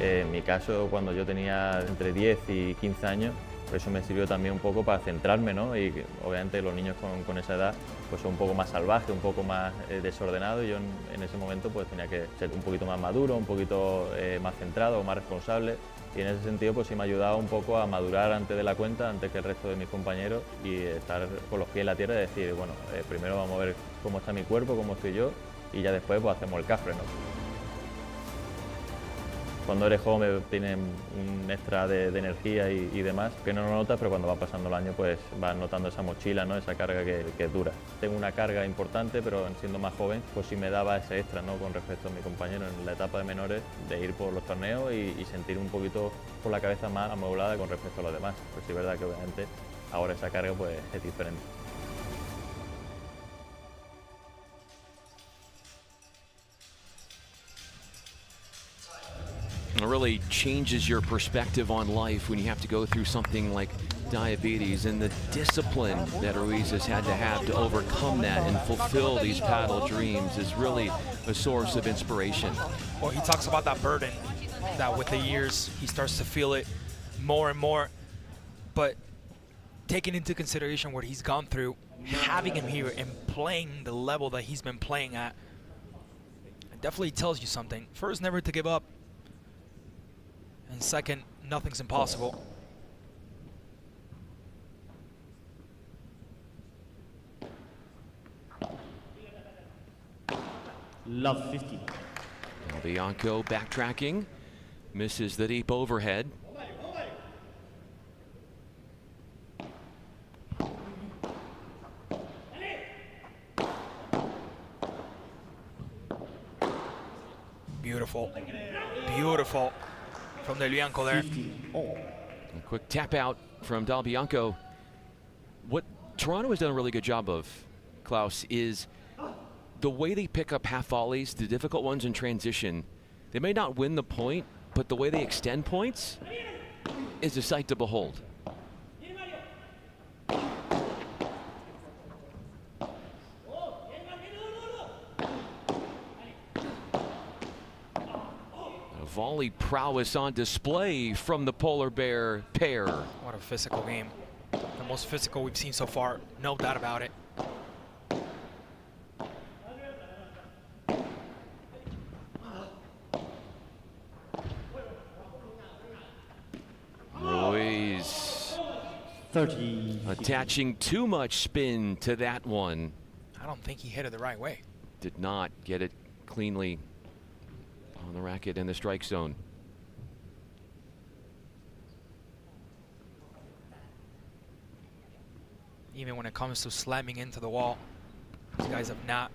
En mi caso, cuando yo tenía entre 10 y 15 años, eso me sirvió también un poco para centrarme, ¿no? Y obviamente los niños con esa edad pues son un poco más salvajes, un poco más desordenados, y yo en ese momento pues tenía que ser un poquito más maduro, un poquito más centrado, más responsable, y en ese sentido pues sí me ha ayudado un poco a madurar antes de la cuenta, antes que el resto de mis compañeros, y estar con los pies en la tierra y decir, bueno, primero vamos a ver cómo está mi cuerpo, cómo estoy yo, y ya después pues hacemos el cafre, ¿no? Cuando eres joven tienes un extra de energía y demás, que no lo notas, pero cuando va pasando el año pues vas notando esa mochila, ¿no?, esa carga que es dura. Tengo una carga importante, pero siendo más joven pues sí me daba ese extra, ¿no?, con respecto a mi compañero en la etapa de menores, de ir por los torneos y sentir un poquito con la cabeza más amueblada con respecto a los demás. Pues sí es verdad que obviamente ahora esa carga pues es diferente. It really changes your perspective on life when you have to go through something like diabetes, and the discipline that Ruiz has had to overcome that and fulfill these paddle dreams is really a source of inspiration. Well, he talks about that burden, that with the years he starts to feel it more and more, but taking into consideration what he's gone through, having him here and playing the level that he's been playing at, it definitely tells you something. First, never to give up. And second, nothing's impossible. Love 50. Del Bianco backtracking, misses the deep overhead. Beautiful, beautiful from Del Bianco there. A quick tap out from Del Bianco. What Toronto has done a really good job of, Klaus, is the way they pick up half volleys, the difficult ones in transition. They may not win the point, but the way they extend points is a sight to behold. Volley prowess on display from the Polar Bear pair. What a physical game. The most physical we've seen so far, no doubt about it. Ruiz 30. Attaching too much spin to that one. I don't think he hit it the right way. Did not get it cleanly on the racket in the strike zone. Even when it comes to slamming into the wall, these guys have not.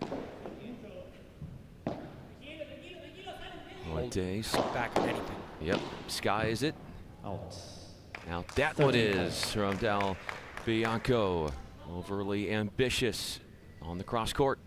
What days? Back at anything. Yep, skies it. Out. Now that one is from Del Bianco. Overly ambitious on the cross court.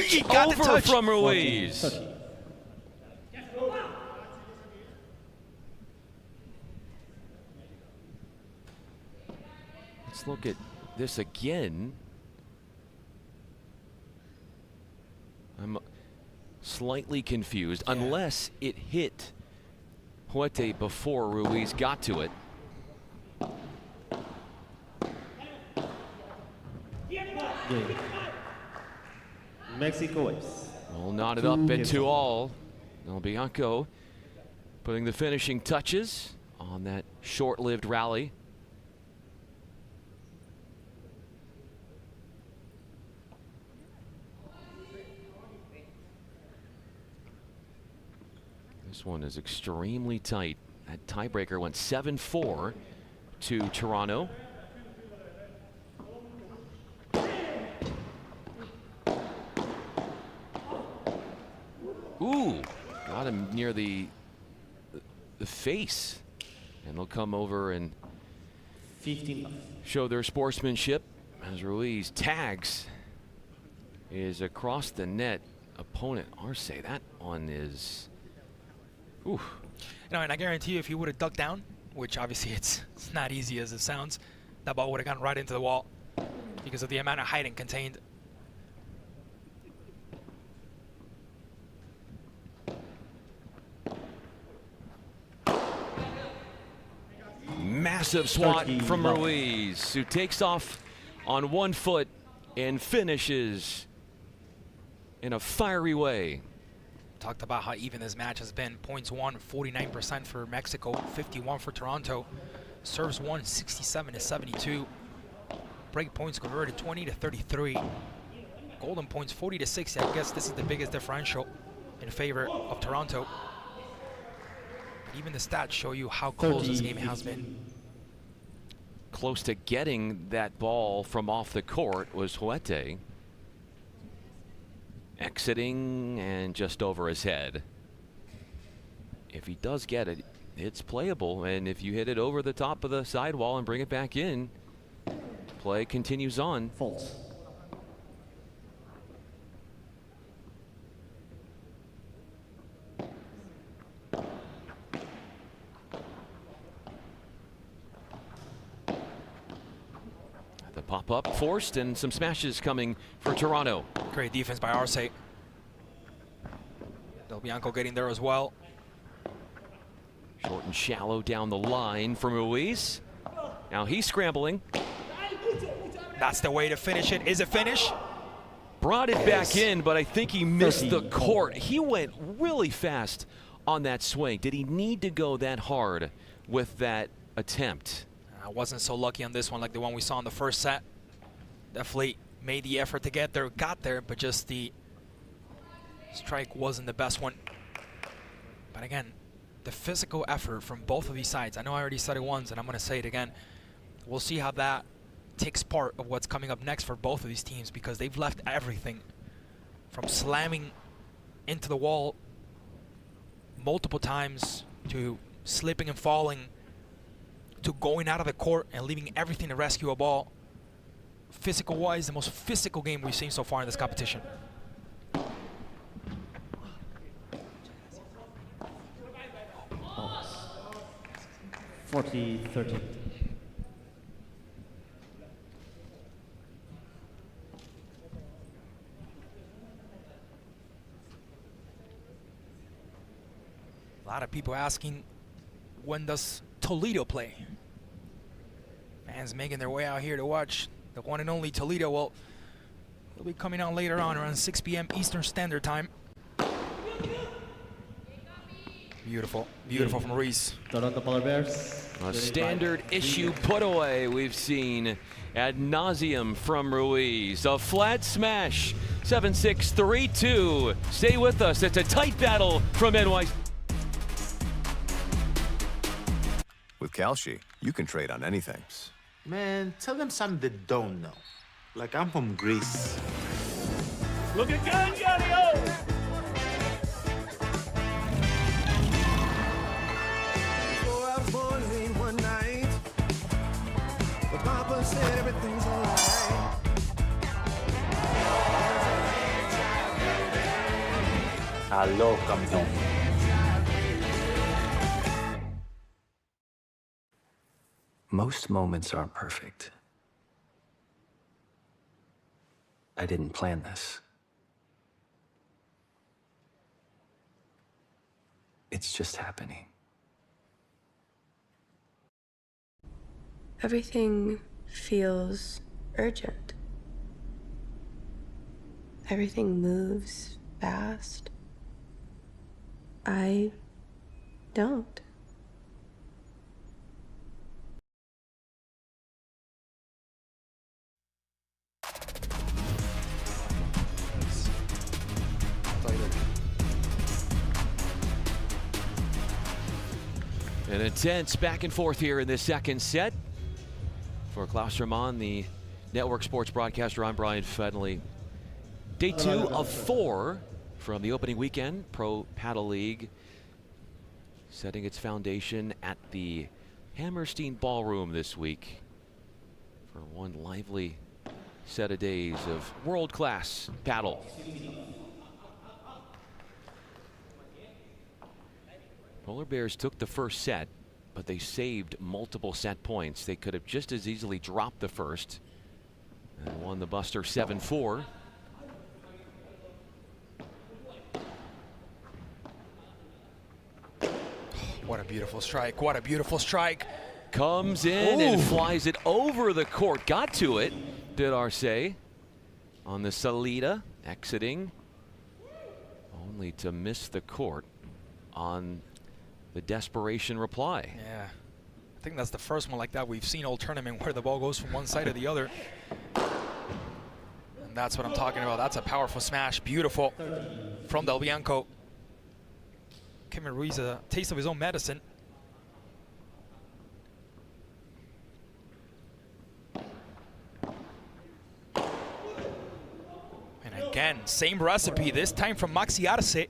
touch he got the over touch. from Ruiz. 30. Let's look at this again. I'm slightly confused, unless it hit Huete before Ruiz got to it. Mexico waves. Well, knotted up into all. El Bianco putting the finishing touches on that short-lived rally. This one is extremely tight. That tiebreaker went 7-4 to Toronto. Ooh, got him near the face. And they'll come over and 15. Show their sportsmanship as Ruiz tags is across the net. Opponent Arce, that one is, ooh. And I guarantee you, if he would have ducked down, which obviously it's not easy as it sounds, that ball would have gone right into the wall because of the amount of height it contained. Massive swat from Ruiz, who takes off on 1 foot and finishes in a fiery way. Talked about how even this match has been. Points won, 49% for Mexico, 51 for Toronto. Serves won, 67-72. Break points converted, 20-33. Golden points, 40-60. I guess this is the biggest differential in favor of Toronto. But even the stats show you how close this game has been. Close to getting that ball from off the court was Huete. Exiting and just over his head. If he does get it, it's playable. And if you hit it over the top of the sidewall and bring it back in, play continues on. False. The pop-up forced and some smashes coming for Toronto. Great defense by Arce. Del Bianco getting there as well. Short and shallow down the line from Ruiz. Now he's scrambling. That's the way to finish it. Is it finish? Brought it back in, but I think he missed the court. He went really fast on that swing. Did he need to go that hard with that attempt? I wasn't so lucky on this one like the one we saw in the first set. Definitely made the effort to get there, got there, but just the strike wasn't the best one. But again, the physical effort from both of these sides. I know I already said it once, and I'm going to say it again. We'll see how that takes part of what's coming up next for both of these teams, because they've left everything from slamming into the wall multiple times to slipping and falling to going out of the court and leaving everything to rescue a ball. Physical-wise, the most physical game we've seen so far in this competition. Oh. 40-30. A lot of people asking, when does Toledo play? Fans making their way out here to watch the one and only Toledo. Well, they'll be coming out later on around 6 p.m. Eastern Standard Time. Beautiful, beautiful from Ruiz. Toronto Polar Bears. A standard issue put away we've seen ad nauseum from Ruiz. A flat smash, 7-6, 3-2. Stay with us, it's a tight battle from NYC. With Calci, you can trade on anything. Man, tell them something they don't know. Like I'm from Greece. Look at Gallo! So I was born late one night, but Papa said everything's alright. Aló, campeón. Most moments aren't perfect. I didn't plan this. It's just happening. Everything feels urgent. Everything moves fast. I don't. An intense back and forth here in this second set. For Klaus Hermann, the network sports broadcaster, I'm Brian Fedley. Day 2 of 4 from the opening weekend. Pro Padel League setting its foundation at the Hammerstein Ballroom this week for one lively set of days of world-class paddle. Polar Bears took the first set, but they saved multiple set points. They could have just as easily dropped the first and won the Buster 7-4. What a beautiful strike. What a beautiful strike. Comes in and flies it over the court. Got to it, did Arce on the Salida, exiting, only to miss the court on the desperation reply. Yeah, I think that's the first one like that we've seen all tournament where the ball goes from one side to the other. And that's what I'm talking about. That's a powerful smash. Beautiful from Del Bianco. Giving Ruiz a taste of his own medicine. And again, same recipe, this time from Maxi Arce,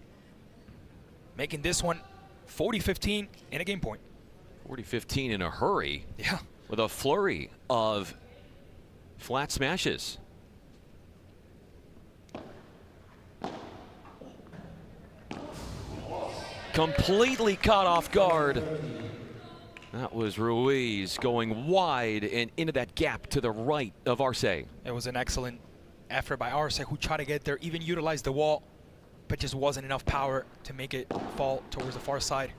making this one 40-15 in a game point. 40-15 in a hurry. Yeah. With a flurry of flat smashes. Completely caught off guard. That was Ruiz going wide and into that gap to the right of Arce. It was an excellent effort by Arce, who tried to get there, even utilized the wall, but just wasn't enough power to make it fall towards the far side.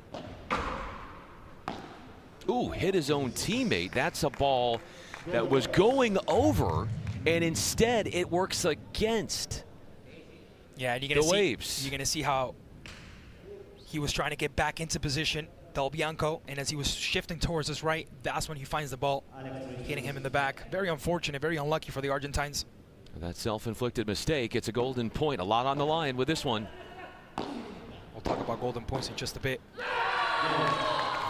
Ooh, hit his own teammate. That's a ball that was going over, and instead it works against yeah, and the waves. You're gonna see how he was trying to get back into position, Del Bianco, and as he was shifting towards his right, that's when he finds the ball, hitting him in the back. Very unfortunate, very unlucky for the Argentines. That self-inflicted mistake, it's a golden point. A lot on the line with this one. We'll talk about golden points in just a bit.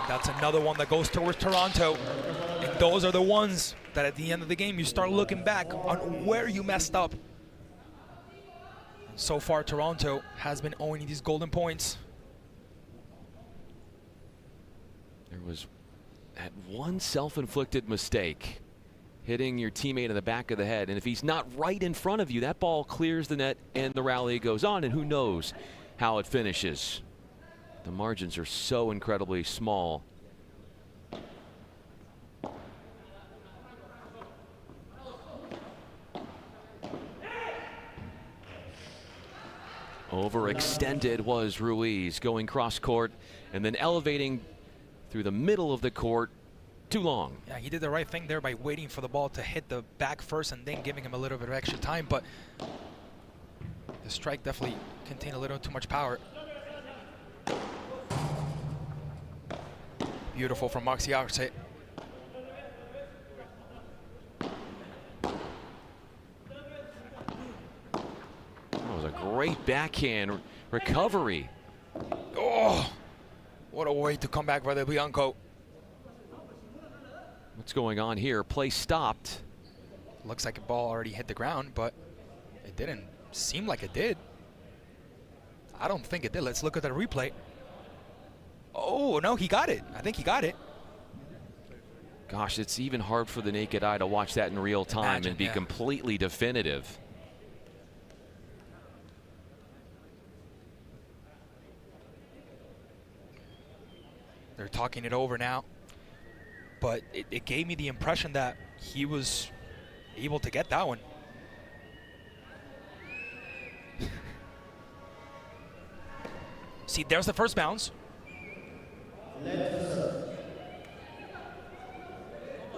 That's another one that goes towards Toronto. And those are the ones that at the end of the game, you start looking back on where you messed up. And so far, Toronto has been owning these golden points. There was that one self-inflicted mistake, hitting your teammate in the back of the head. And if he's not right in front of you, that ball clears the net and the rally goes on, and who knows how it finishes. The margins are so incredibly small. Overextended was Ruiz, going cross court and then elevating through the middle of the court. Too long. Yeah, he did the right thing there by waiting for the ball to hit the back first and then giving him a little bit of extra time, but the strike definitely contained a little too much power. Beautiful from Maxi Arce. That was a great backhand recovery. Oh, what a way to come back by the Bianco. What's going on here? Play stopped. Looks like a ball already hit the ground, but it didn't seem like it did. I don't think it did. Let's look at the replay. Oh, no, he got it. I think he got it. Gosh, it's even hard for the naked eye to watch that in real time and be completely definitive. They're talking it over now. But it gave me the impression that he was able to get that one. See, there's the first bounce.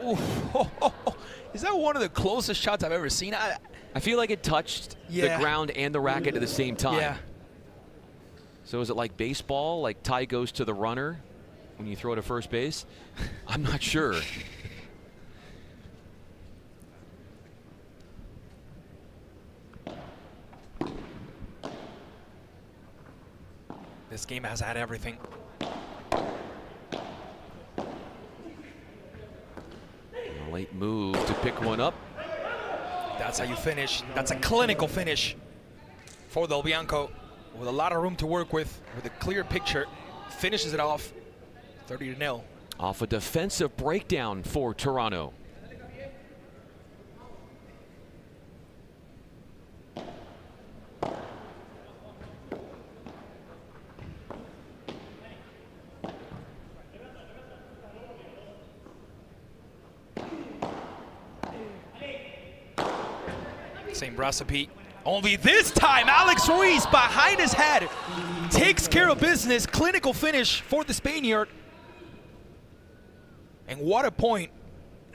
Ooh, Is that one of the closest shots I've ever seen? I feel like it touched the ground and the racket at the same time. Yeah. So is it like baseball, like tie goes to the runner when you throw to first base? I'm not sure. This game has had everything. A late move to pick one up. That's how you finish. That's a clinical finish for Del Bianco, with a lot of room to work with a clear picture. Finishes it off 30-0. Off a defensive breakdown for Toronto. Same recipe. Only this time, Alex Ruiz behind his head takes care of business. Clinical finish for the Spaniard. And what a point.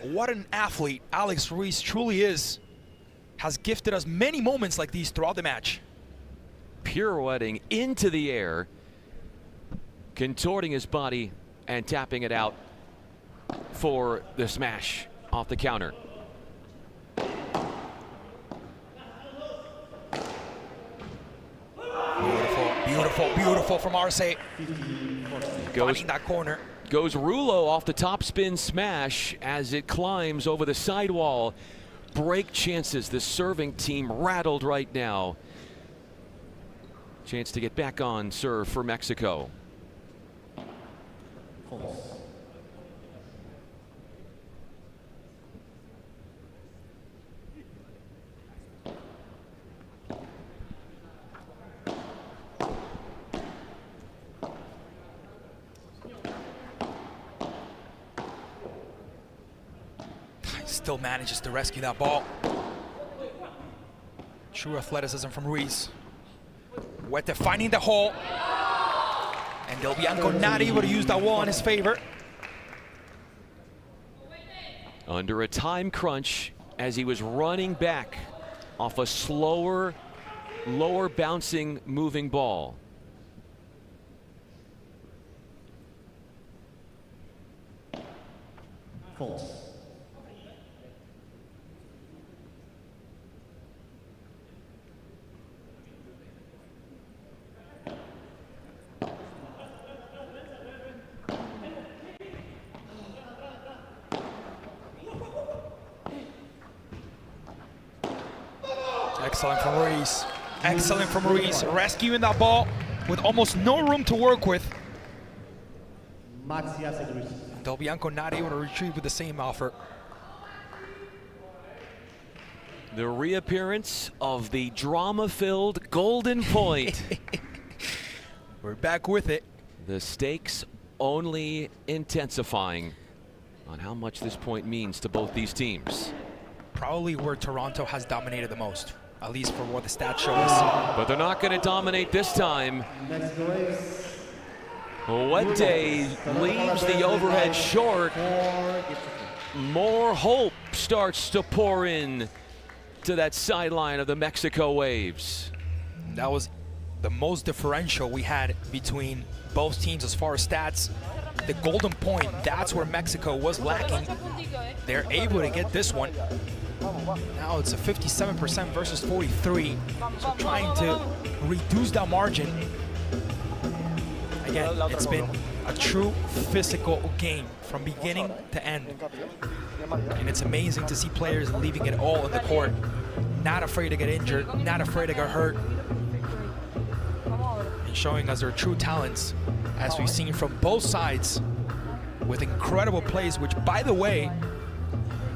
What an athlete Alex Ruiz truly is. Has gifted us many moments like these throughout the match. Pirouetting into the air, contorting his body and tapping it out for the smash off the counter. Beautiful, beautiful from Arce. Finding that corner. Goes Rulo off the top spin smash as it climbs over the sidewall. Break chances. The serving team rattled right now. Chance to get back on serve for Mexico. Still manages to rescue that ball. True athleticism from Ruiz. Huete finding the hole. And Del Bianco not able to use that wall in his favor. Under a time crunch as he was running back off a slower, lower bouncing moving ball. False. Excellent from Ruiz. Excellent from Ruiz. Rescuing that ball with almost no room to work with. Maxi Arce Ruiz. Del Bianco not able to retrieve with the same offer. The reappearance of the drama-filled golden point. We're back with it. The stakes only intensifying on how much this point means to both these teams. Probably where Toronto has dominated the most, at least for what the stats show us. But they're not going to dominate this time. Huete leaves the overhead short. More hope starts to pour in to that sideline of the Mexico Waves. That was the most differential we had between both teams as far as stats. The golden point, that's where Mexico was lacking. They're able to get this one. Now it's a 57% versus 43. So trying to reduce that margin. Again, it's been a true physical game from beginning to end. And it's amazing to see players leaving it all in the court. Not afraid to get injured, not afraid to get hurt. And showing us their true talents, as we've seen from both sides, with incredible plays, which, by the way,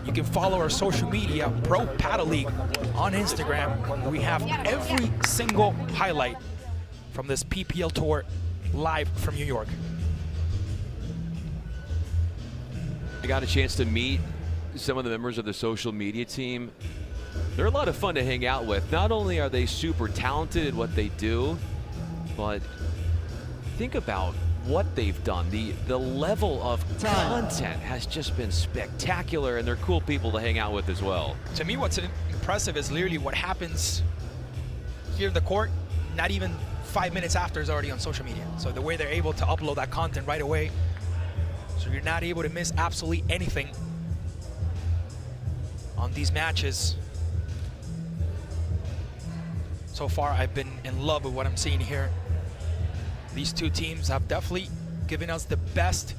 you can follow our social media, Pro Padel League, on Instagram. We have every single highlight from this PPL tour live from New York. I got a chance to meet some of the members of the social media team. They're a lot of fun to hang out with. Not only are they super talented at what they do, but think about what they've done. The level of content has just been spectacular, and they're cool people to hang out with as well. To me, what's impressive is literally what happens here in the court, not even 5 minutes after is already on social media. So the way they're able to upload that content right away, so you're not able to miss absolutely anything on these matches. So far, I've been in love with what I'm seeing here. These two teams have definitely given us the best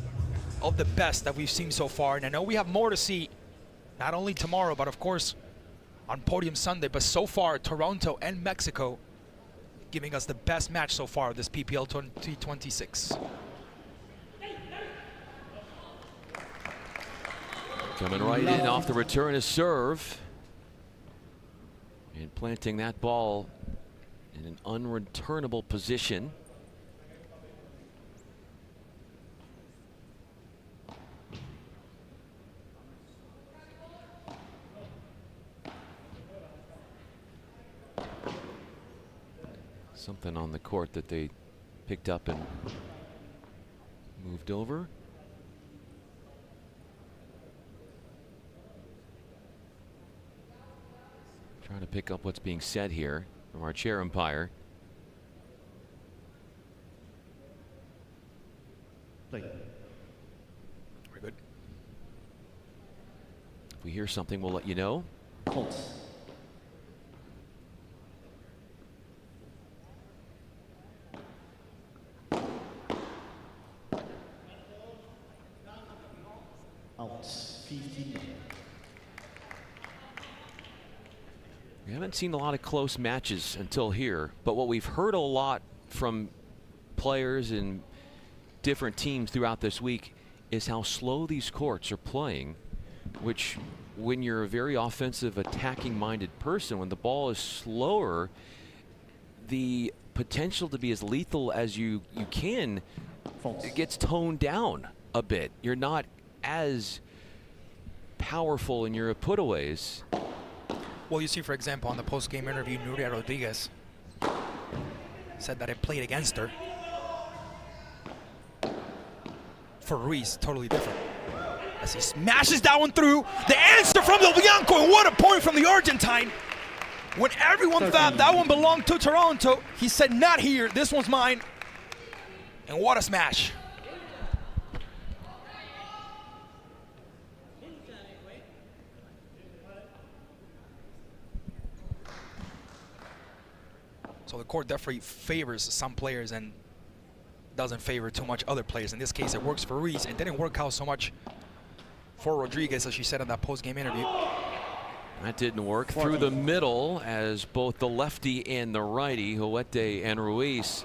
of the best that we've seen so far. And I know we have more to see, not only tomorrow, but of course on Podium Sunday. But so far, Toronto and Mexico giving us the best match so far of this PPL 2026. Coming right in off the return is serve. And planting that ball in an unreturnable position. Something on the court that they picked up and moved over. Trying to pick up what's being said here from our chair umpire. Play. Very good. If we hear something, we'll let you know. Colts. Out. 15. We haven't seen a lot of close matches until here, but what we've heard a lot from players and different teams throughout this week is how slow these courts are playing, which when you're a very offensive, attacking-minded person, when the ball is slower, the potential to be as lethal as you can, it gets toned down a bit. You're not as powerful in your putaways. Well, you see, for example, on the post-game interview, Nuria Rodriguez said that it played against her. For Ruiz, totally different. As he smashes that one through, the answer from Del Bianco, and what a point from the Argentine. When everyone thought that one belonged to Toronto, he said, not here, this one's mine. And what a smash. So the court definitely favors some players and doesn't favor too much other players. In this case, it works for Ruiz and didn't work out so much for Rodriguez, as she said in that post-game interview. That didn't work. Through the middle, as both the lefty and the righty, Huete and Ruiz,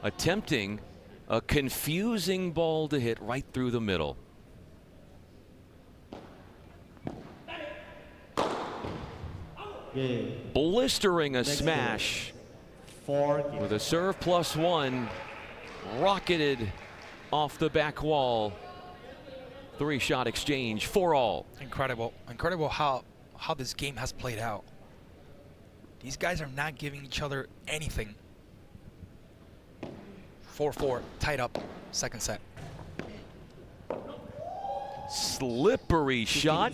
attempting a confusing ball to hit right through the middle. Blistering a smash with a serve +1, rocketed off the back wall. 3-shot exchange, 4-all. Incredible. Incredible how this game has played out. These guys are not giving each other anything. 4-4, tied up, second set. Slippery shot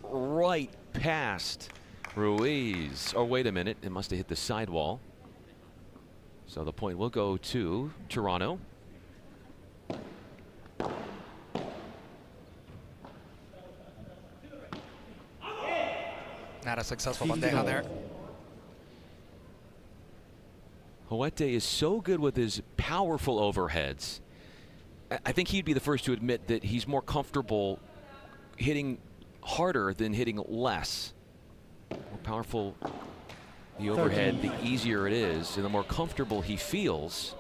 right past Ruiz. Oh, wait a minute, it must have hit the sidewall. So the point will go to Toronto. Not a successful bandeja there. Huete is so good with his powerful overheads. I think he'd be the first to admit that he's more comfortable hitting harder than hitting less. More powerful the overhead, the easier it is, and the more comfortable he feels.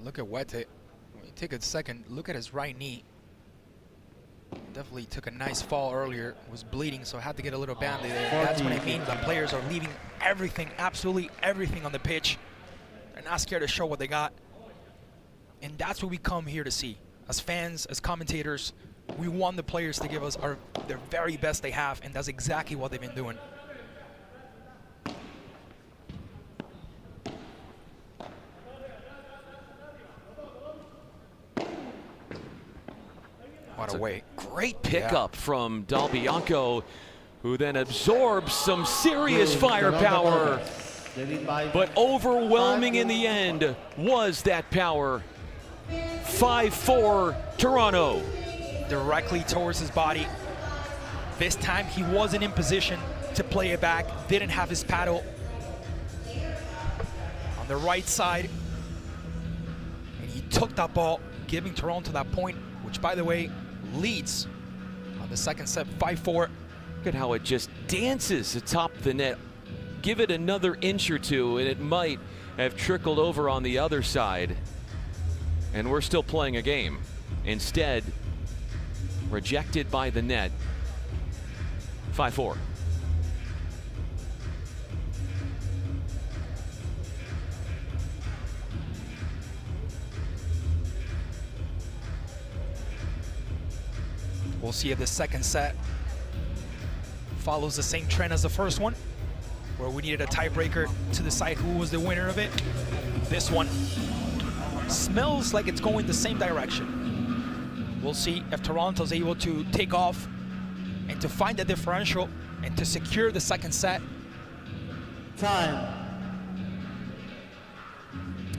Look at Huete. Take a second, look at his right knee. Definitely took a nice fall earlier, was bleeding, so had to get a little band-aid there. That's what it means that players are leaving everything, absolutely everything on the pitch. They're not scared to show what they got. And that's what we come here to see. As fans, as commentators, we want the players to give us their very best they have, and that's exactly what they've been doing. What a way. Great pickup from Del Bianco, who then absorbs some serious firepower. But overwhelming in the end was that power. 5-4 Toronto. Directly towards his body. This time he wasn't in position to play it back, didn't have his paddle on the right side. And he took that ball, giving Toronto that point, which, by the way, leads on the second set, 5-4. Look at how it just dances atop the net. Give it another inch or two, and it might have trickled over on the other side. And we're still playing a game. Instead, rejected by the net. 5-4. We'll see if the second set follows the same trend as the first one, where we needed a tiebreaker to decide who was the winner of it. This one smells like it's going the same direction. We'll see if Toronto's able to take off and to find the differential and to secure the second set. Time.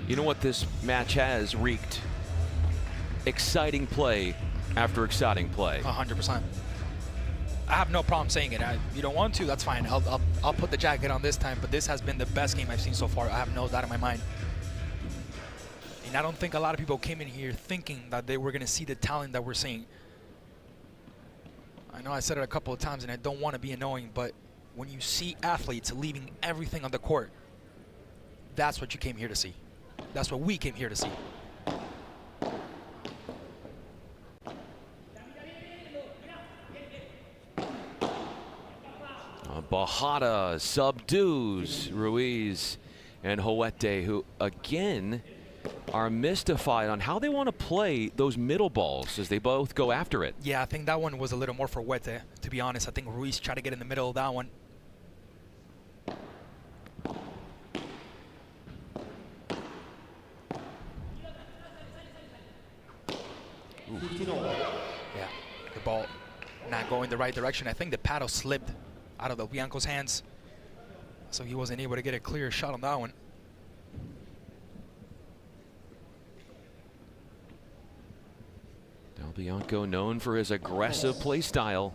You know what this match has wreaked? Exciting play after exciting play. 100%. I have no problem saying it. You don't want to, that's fine. I'll put the jacket on this time, but this has been the best game I've seen so far. I have no doubt in my mind. And I don't think a lot of people came in here thinking that they were going to see the talent that we're seeing. I know I said it a couple of times, and I don't want to be annoying, but when you see athletes leaving everything on the court, that's what you came here to see. That's what we came here to see. Bajada subdues Ruiz and Huete, who again are mystified on how they want to play those middle balls as they both go after it. Yeah, I think that one was a little more for Huete, to be honest. I think Ruiz tried to get in the middle of that one. Yeah, the ball not going the right direction. I think the paddle slipped out of Del Bianco's hands, so he wasn't able to get a clear shot on that one. Del Bianco known for his aggressive play style.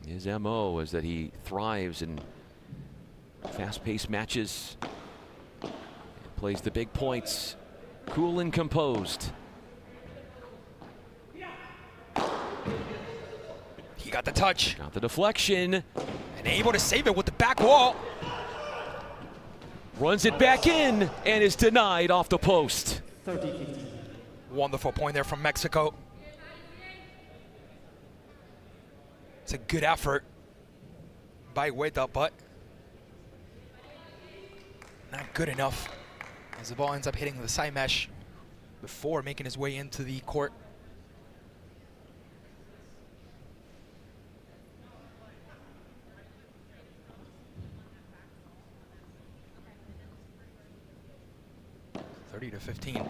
His MO is that he thrives in fast-paced matches. Plays the big points, cool and composed. He got the touch. Got the deflection. And able to save it with the back wall. Runs it back in and is denied off the post. 30-15. Wonderful point there from Mexico. It's a good effort by Hueta, but not good enough as the ball ends up hitting the side mesh before making his way into the court. to 15.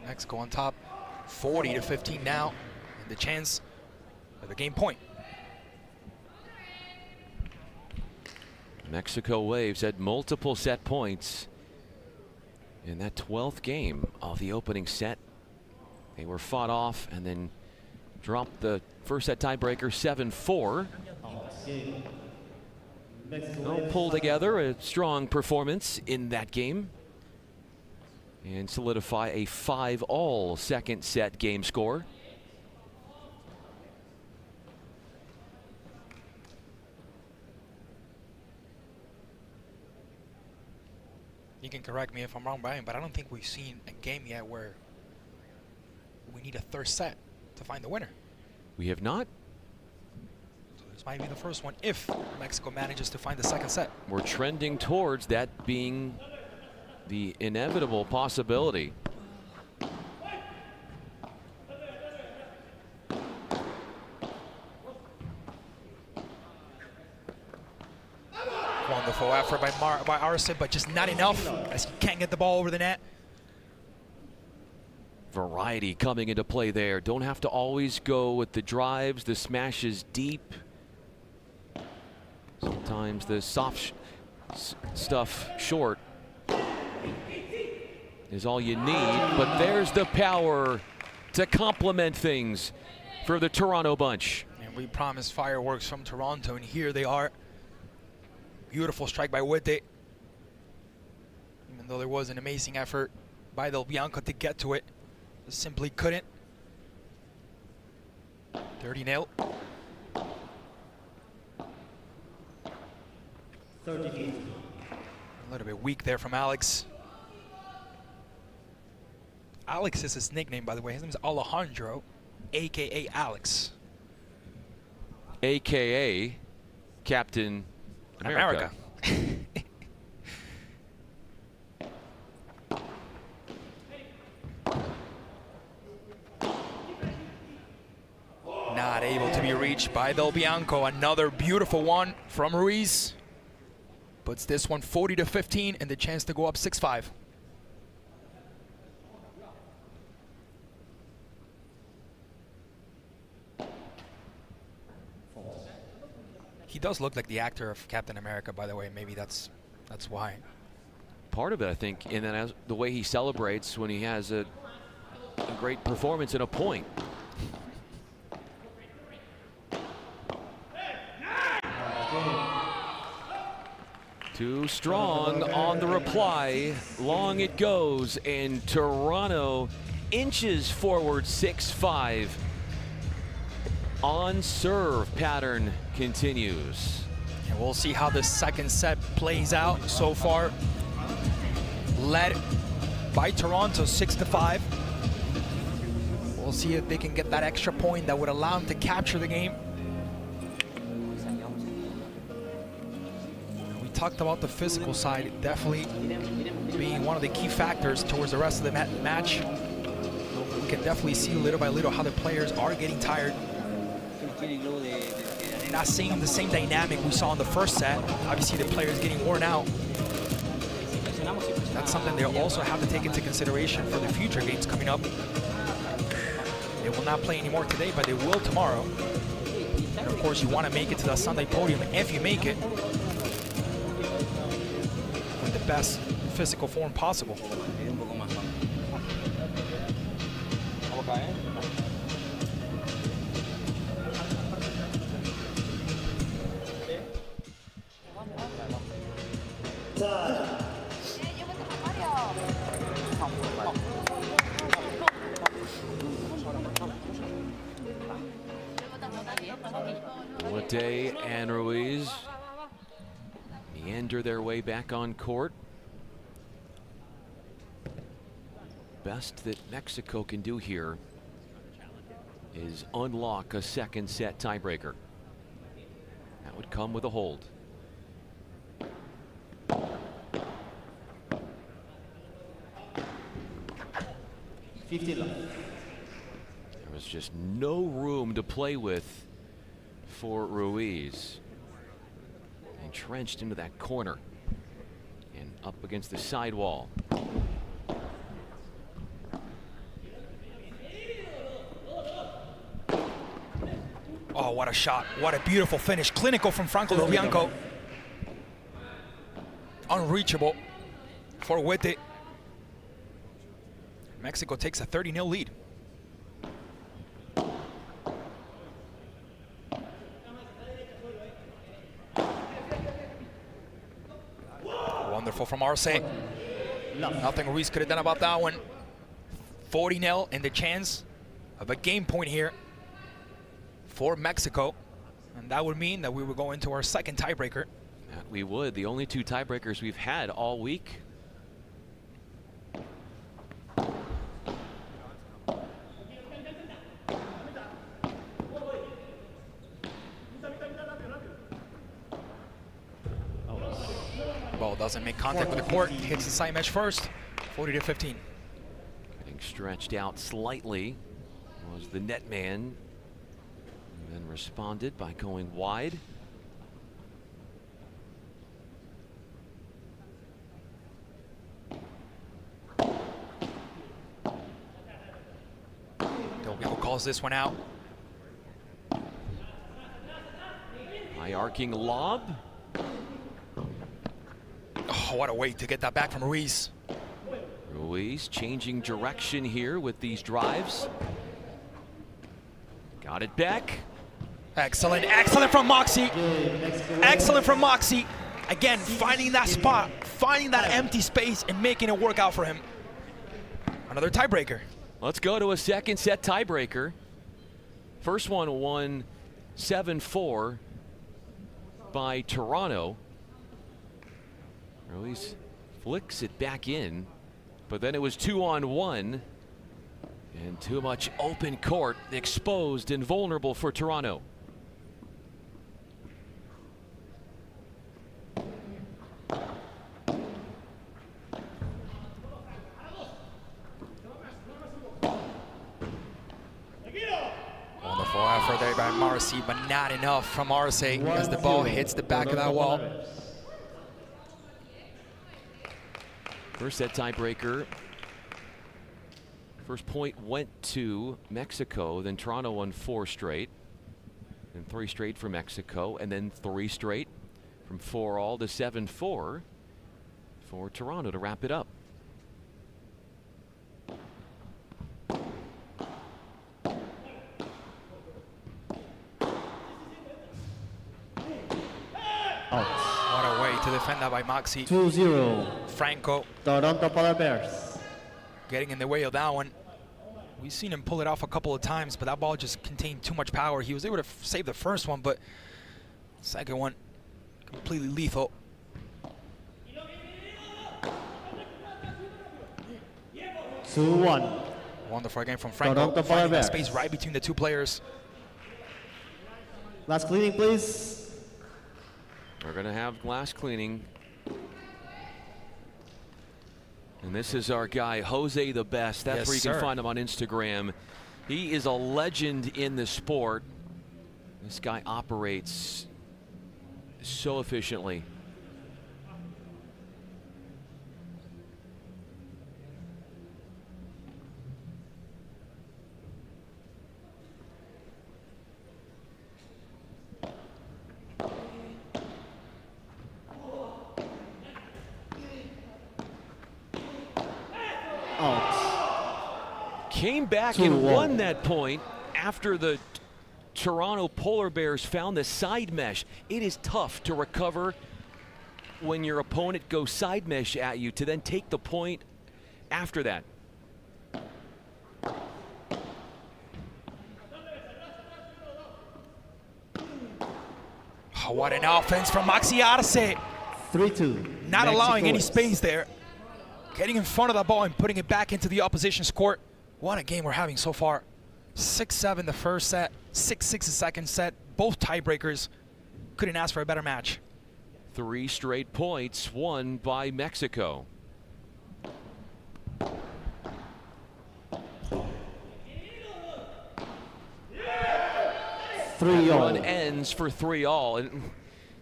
Mexico on top. 40-15 now. And the chance of the game point. Mexico Waves had multiple set points in that 12th game of the opening set. They were fought off and then dropped the first set tiebreaker 7-4. They'll pull together a strong performance in that game and solidify a 5-all second set game score. You can correct me if I'm wrong, Brian, but I don't think we've seen a game yet where we need a third set to find the winner. We have not. So This might be the first one if Mexico manages to find the second set. We're trending towards that being the inevitable possibility. Wonderful effort by Arce, but just not enough as he can't get the ball over the net. Variety coming into play there. Don't have to always go with the drives, the smashes deep. Sometimes the soft stuff short is all you need, but there's the power to complement things for the Toronto bunch. And we promised fireworks from Toronto, and here they are. Beautiful strike by Witte. Even though there was an amazing effort by Del Bianco to get to it, just simply couldn't. 30-0. 30. A little bit weak there from Alex. Alex is his nickname, by the way. His name is Alejandro, a.k.a. Alex. A.k.a. Captain America. Not able to be reached by Del Bianco. Another beautiful one from Ruiz. Puts this one 40-15 and the chance to go up 6-5. He does look like the actor of Captain America, by the way. Maybe that's why. Part of it, I think, in that as the way he celebrates when he has a great performance and a point. Too strong on the reply. Long it goes, and Toronto inches forward 6-5. On serve pattern continues. And we'll see how the second set plays out. So far, led by Toronto 6-5. We'll see if they can get that extra point that would allow them to capture the game. We talked about the physical side definitely being one of the key factors towards the rest of the match. We can definitely see little by little how the players are getting tired. Not seeing the same dynamic we saw in the first set. Obviously, the players getting worn out. That's something they'll also have to take into consideration for the future games coming up. They will not play anymore today, but they will tomorrow. And of course, you want to make it to the Sunday podium. If you make it, with the best physical form possible. Witte and Ruiz meander their way back on court. Best that Mexico can do here is unlock a second set tiebreaker. That would come with a hold. There was just no room to play with for Ruiz. Entrenched into that corner and up against the sidewall. Oh, what a shot. What a beautiful finish. Clinical from Franco Del Bianco. Unreachable for Witte. Mexico takes a 30-0 lead. Wonderful from Arce. Nothing Ruiz could have done about that one. 40-0 and the chance of a game point here for Mexico. And that would mean that we would go into our second tiebreaker. That we would. The only two tiebreakers we've had all week. ball doesn't make contact with the court. Hits the side mesh first. 40-15. Getting stretched out slightly was the net man. And then responded by going wide. Del Vivo calls this one out. High arcing lob. Oh, what a way to get that back from Ruiz. Ruiz changing direction here with these drives. Got it back. Excellent, excellent from Maxi. Excellent from Maxi. Again, finding that spot, finding that empty space and making it work out for him. Another tiebreaker. Let's go to a second set tiebreaker. First one won 7-4 by Toronto. Ruiz flicks it back in, but then it was 2-on-1 and too much open court, exposed and vulnerable for Toronto. Wonderful effort there by Marcy, but not enough from Arce as the ball hits the back of that wall. First set tiebreaker. First point went to Mexico, then Toronto won 4 straight, and 3 straight for Mexico, and then 3 straight from 4-all to 7-4 for Toronto to wrap it up. What a way to defend that by Maxi. 2-0. Franco. Toronto Polar Bears. Getting in the way of that one. We've seen him pull it off a couple of times, but that ball just contained too much power. He was able to save the first one, but second one completely lethal. Two, 1. Wonderful again from Franco. Toronto Finding that Bears. space right between the two players. Last cleaning, please. We're going to have glass cleaning. And this is our guy, Jose the Best. That's Yes, where you sir. can find him on Instagram. He is a legend in the sport. This guy operates so efficiently. Came back and won that point after the Toronto Polar Bears found the side mesh. It is tough to recover when your opponent goes side mesh at you to then take the point after that. Oh, what an offense from Maxi Arce. 3-2. Not allowing any Mexico space there. Getting in front of the ball and putting it back into the opposition's court. What a game we're having so far. 6-7 the first set, 6-6 the second set. Both tiebreakers. Couldn't ask for a better match. 3 straight points won by Mexico. Run ends for 3-all. And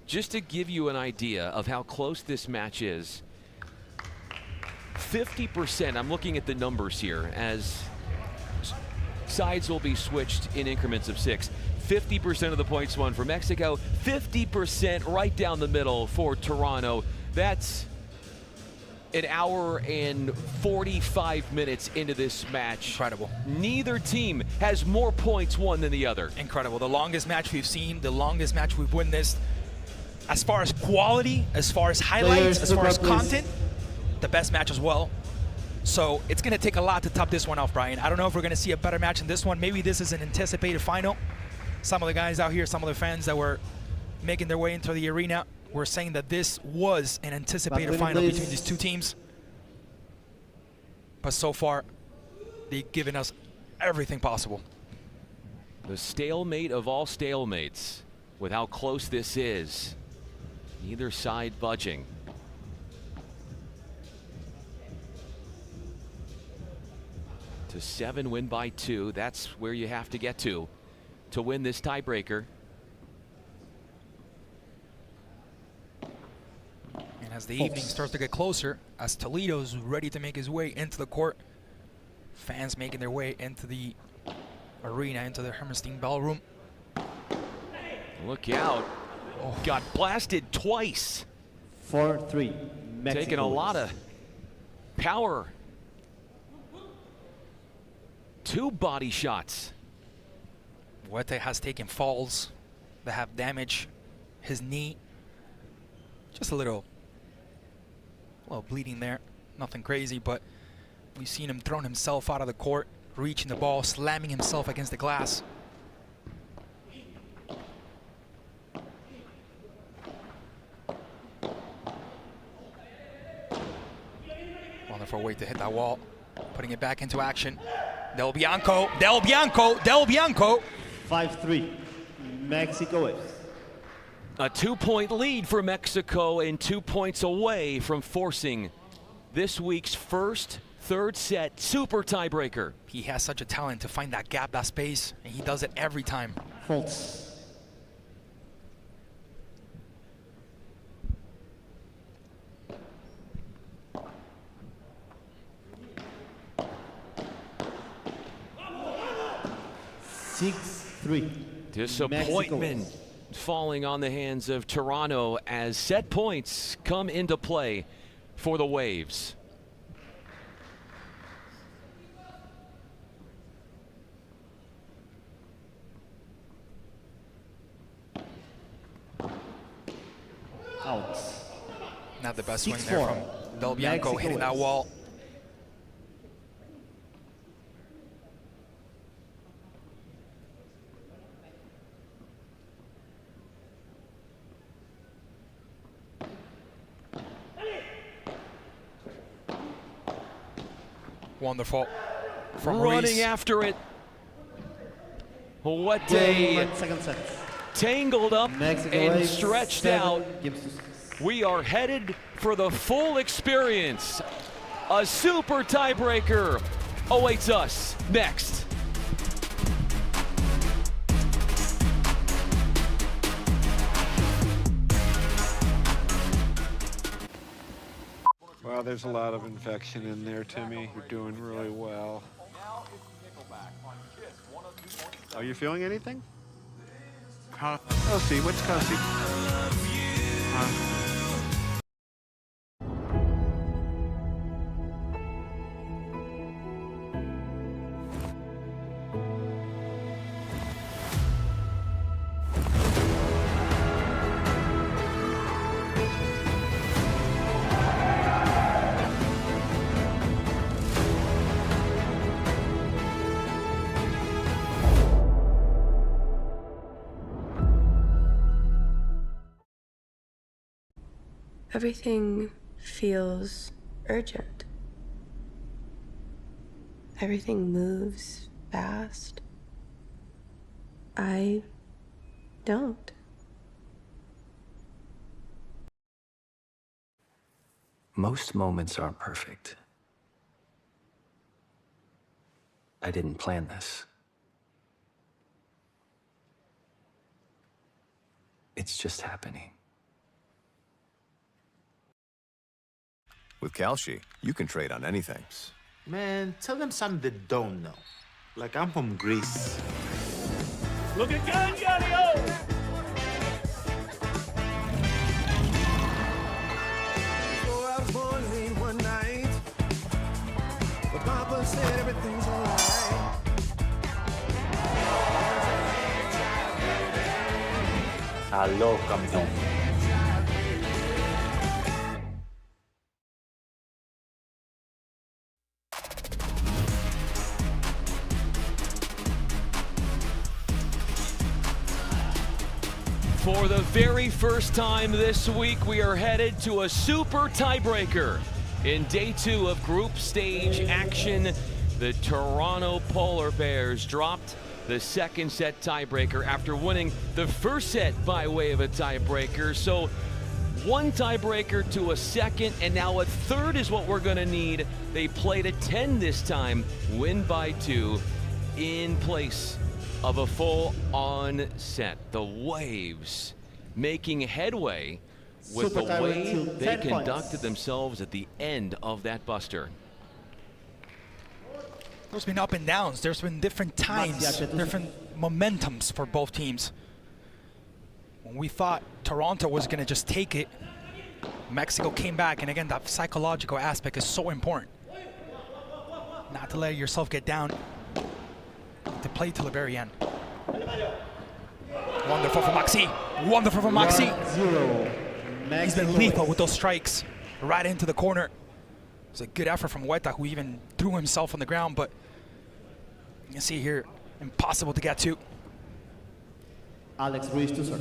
just to give you an idea of how close this match is, 50%, I'm looking at the numbers here, as sides will be switched in increments of 6. 50% of the points won for Mexico, 50% right down the middle for Toronto. That's an hour and 45 minutes into this match. Incredible. Neither team has more points won than the other. Incredible. The longest match we've seen, the longest match we've witnessed. As far as quality, as far as highlights, as far as content, the best match as well. So it's going to take a lot to top this one off, Brian. I don't know if we're going to see a better match than this one. Maybe this is an anticipated final. Some of the guys out here, some of the fans that were making their way into the arena were saying that this was an anticipated final between these two teams. But so far, they've given us everything possible. The stalemate of all stalemates with how close this is. Neither side budging. to 7, win by 2. That's where you have to get to win this tiebreaker. And as the evening starts to get closer, as Toledo's ready to make his way into the court, fans making their way into the arena, into the Hammerstein Ballroom. Look out. Oh, got blasted twice. 4-3. Taking a lot of power. 2 body shots. Huete has taken falls that have damaged his knee. Just a little bleeding there. Nothing crazy, but we've seen him throwing himself out of the court, reaching the ball, slamming himself against the glass. Wonderful way to hit that wall. Putting it back into action. Del Bianco. 5-3. Mexico Waves. A 2-point lead for Mexico and 2 points away from forcing this week's first third set super tiebreaker. He has such a talent to find that gap, that space, and he does it every time. Faults. Disappointment falling on the hands of Toronto as set points come into play for the Waves. Out. Not the best swing there from Del Bianco, hitting that wall. Wonderful from running Ruiz. After it. Huete tangled up and stretched out. We are headed for the full experience. A super tiebreaker awaits us next. Well, there's a lot of infection in there, Timmy. You're doing really well. Are you feeling anything? Kelsey, what's Kelsey? Everything feels urgent. Everything moves fast. I don't. Most moments aren't perfect. I didn't plan this. It's just happening. With Calci, you can trade on anything. Man, tell them something they don't know. Like I'm from Greece. Look at Gallo! So I was born late one night, but Papa said everything's alright. Aló, campeón. For the very first time this week, we are headed to a super tiebreaker. In day 2 of group stage action, the Toronto Polar Bears dropped the second set tiebreaker after winning the first set by way of a tiebreaker. So one tiebreaker to a second, and now a third is what we're gonna need. They played a 10 this time, win by 2 in place of a full-on set. The Waves making headway with the way they conducted themselves at the end of that buster. There's been up and downs. There's been different times, different momentums for both teams. When we thought Toronto was going to just take it, Mexico came back, and again, that psychological aspect is so important. Not to let yourself get down, to play till the very end. Wonderful for Maxi. Wonderful for Maxi. He's been lethal with those strikes right into the corner. It's a good effort from Huerta, who even threw himself on the ground, but you can see here, impossible to get to. Alex Ruiz to serve.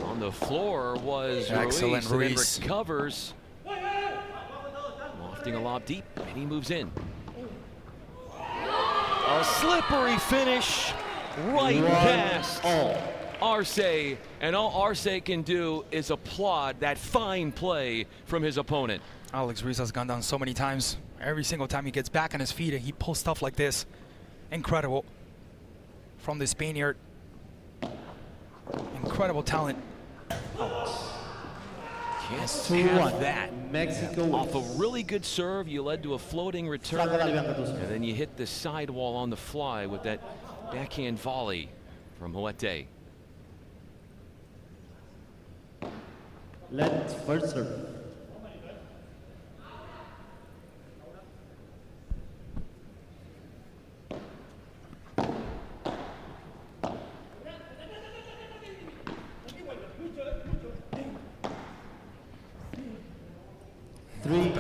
On the floor was excellent Ruiz. Recovers. Lofting a lob deep, and he moves in. A slippery finish right past Arce, and all Arce can do is applaud that fine play from his opponent. Alex Ruiz has gone down so many times. Every single time he gets back on his feet and he pulls stuff like this. Incredible from the Spaniard. Incredible talent. Can't have that. Mexico off a really good serve, you led to a floating return, and then you hit the sidewall on the fly with that backhand volley from Huerta. Let's first serve.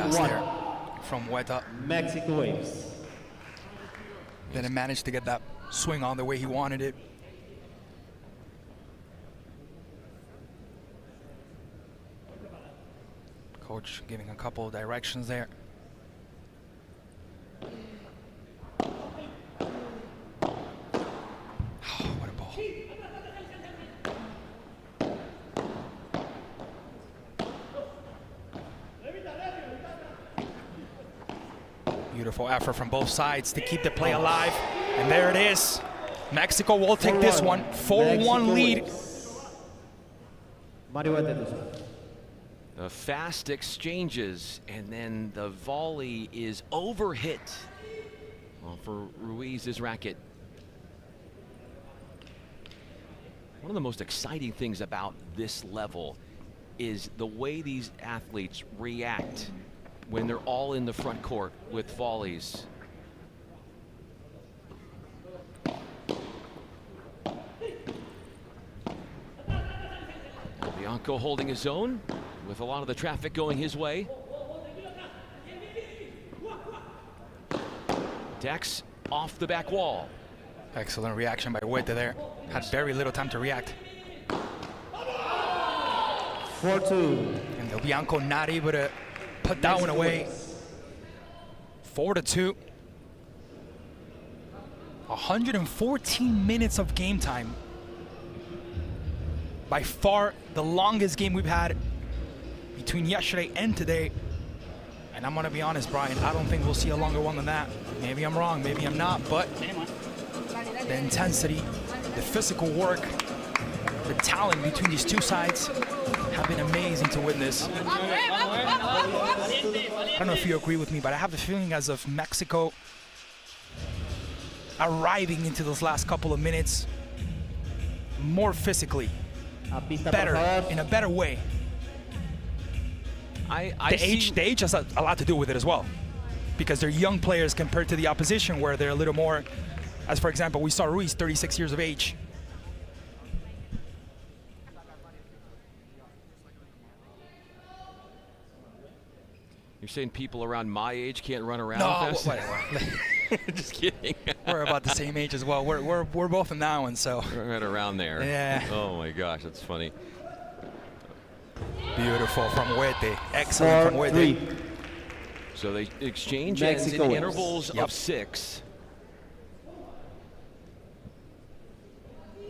There from Huerta. Mexico Waves. Didn't manage to get that swing on the way he wanted it. Coach giving a couple of directions there. What a ball. Beautiful effort from both sides to keep the play alive. And there it is. Mexico will take this one. 4-1 lead. The fast exchanges, and then the volley is overhit for Ruiz's racket. One of the most exciting things about this level is the way these athletes react when they're all in the front court with volleys. Bianco holding his own with a lot of the traffic going his way. Dex off the back wall. Excellent reaction by Huerta there. Had very little time to react. 4-2. And Del Bianco not able to put that one away. 4-2. 114 minutes of game time. By far the longest game we've had between yesterday and today. And I'm gonna be honest, Brian, I don't think we'll see a longer one than that. Maybe I'm wrong, maybe I'm not, but the intensity, the physical work, the talent between these two sides have been amazing to witness. I don't know if you agree with me, but I have the feeling as of Mexico arriving into those last couple of minutes more physically, better, in a better way. The age has a lot to do with it as well, because they're young players compared to the opposition, where they're a little more, as for example, we saw Ruiz, 36 years of age. You're saying people around my age can't run around? No, whatever. Just kidding. We're about the same age as well. We're both in that one, so. Right around there. Yeah. Oh my gosh, that's funny. Beautiful from Huete. Excellent from Huete. So they exchange Mexico ends in wins. intervals of 6.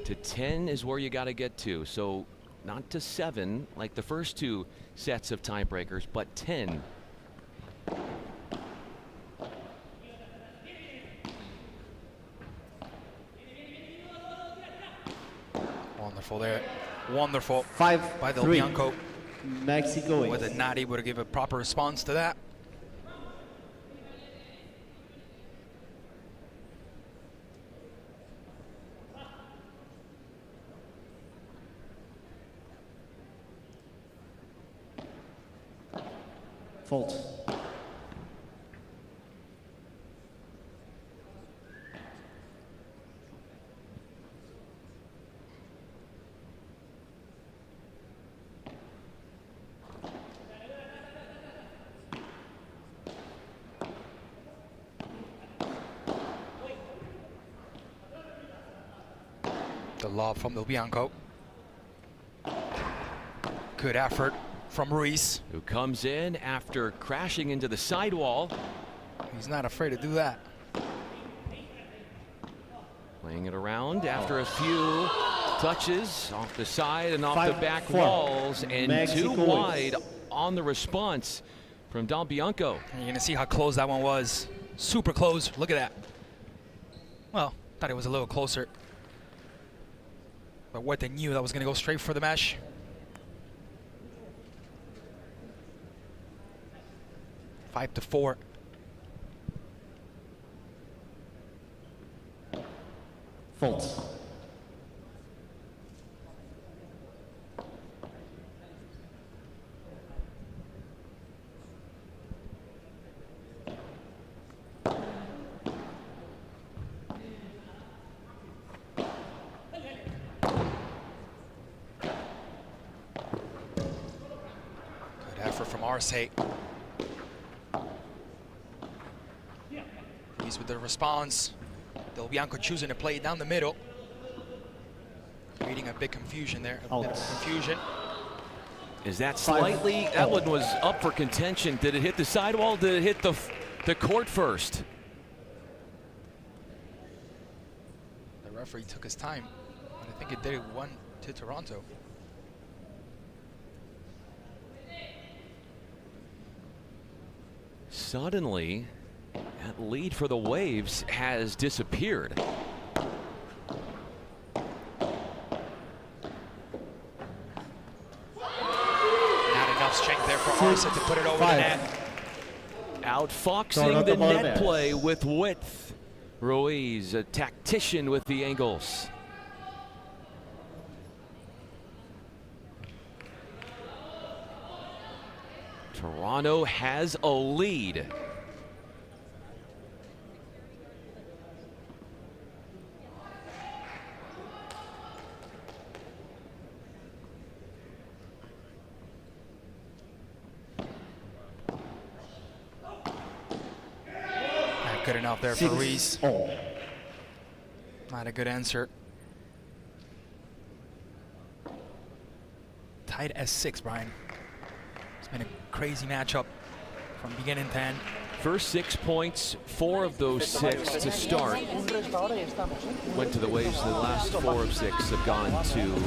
To 10 is where you got to get to. So not to 7 like the first 2 sets of tiebreakers, but 10. Wonderful there. Wonderful. 5-3. By Del Bianco. Mexico wins. Was it not able to give a proper response to that? Fault. The lob from Del Bianco. Good effort from Ruiz. Who comes in after crashing into the sidewall. He's not afraid to do that. Playing it around after a few touches off the side and off the back 5-4. walls, and Mexico 2 wins. wide on the response from Del Bianco. And you're gonna see how close that one was. Super close. Look at that. Well, thought it was a little closer. But what they knew that was gonna go straight for the mesh. 5-4. Fault. Good effort from Arce. He's with the response. Del Bianco choosing to play it down the middle. Creating a big confusion there. A bit of confusion. Is that slightly? That one was up for contention. Did it hit the sidewall? Did it hit the court first? The referee took his time. And I think it did it 1 to Toronto. Suddenly, that lead for the Waves has disappeared. Not enough strength there for Arce to put it over the net. Outfoxing the net play with width. Ruiz, a tactician with the angles. Toronto has a lead. Not good enough there for Ruiz. Not a good answer. Tied as 6, Brian. It's been a crazy matchup from beginning to end. First 6 points, 4 of those 6 to start went to the Waves. The last 4 of 6 have gone to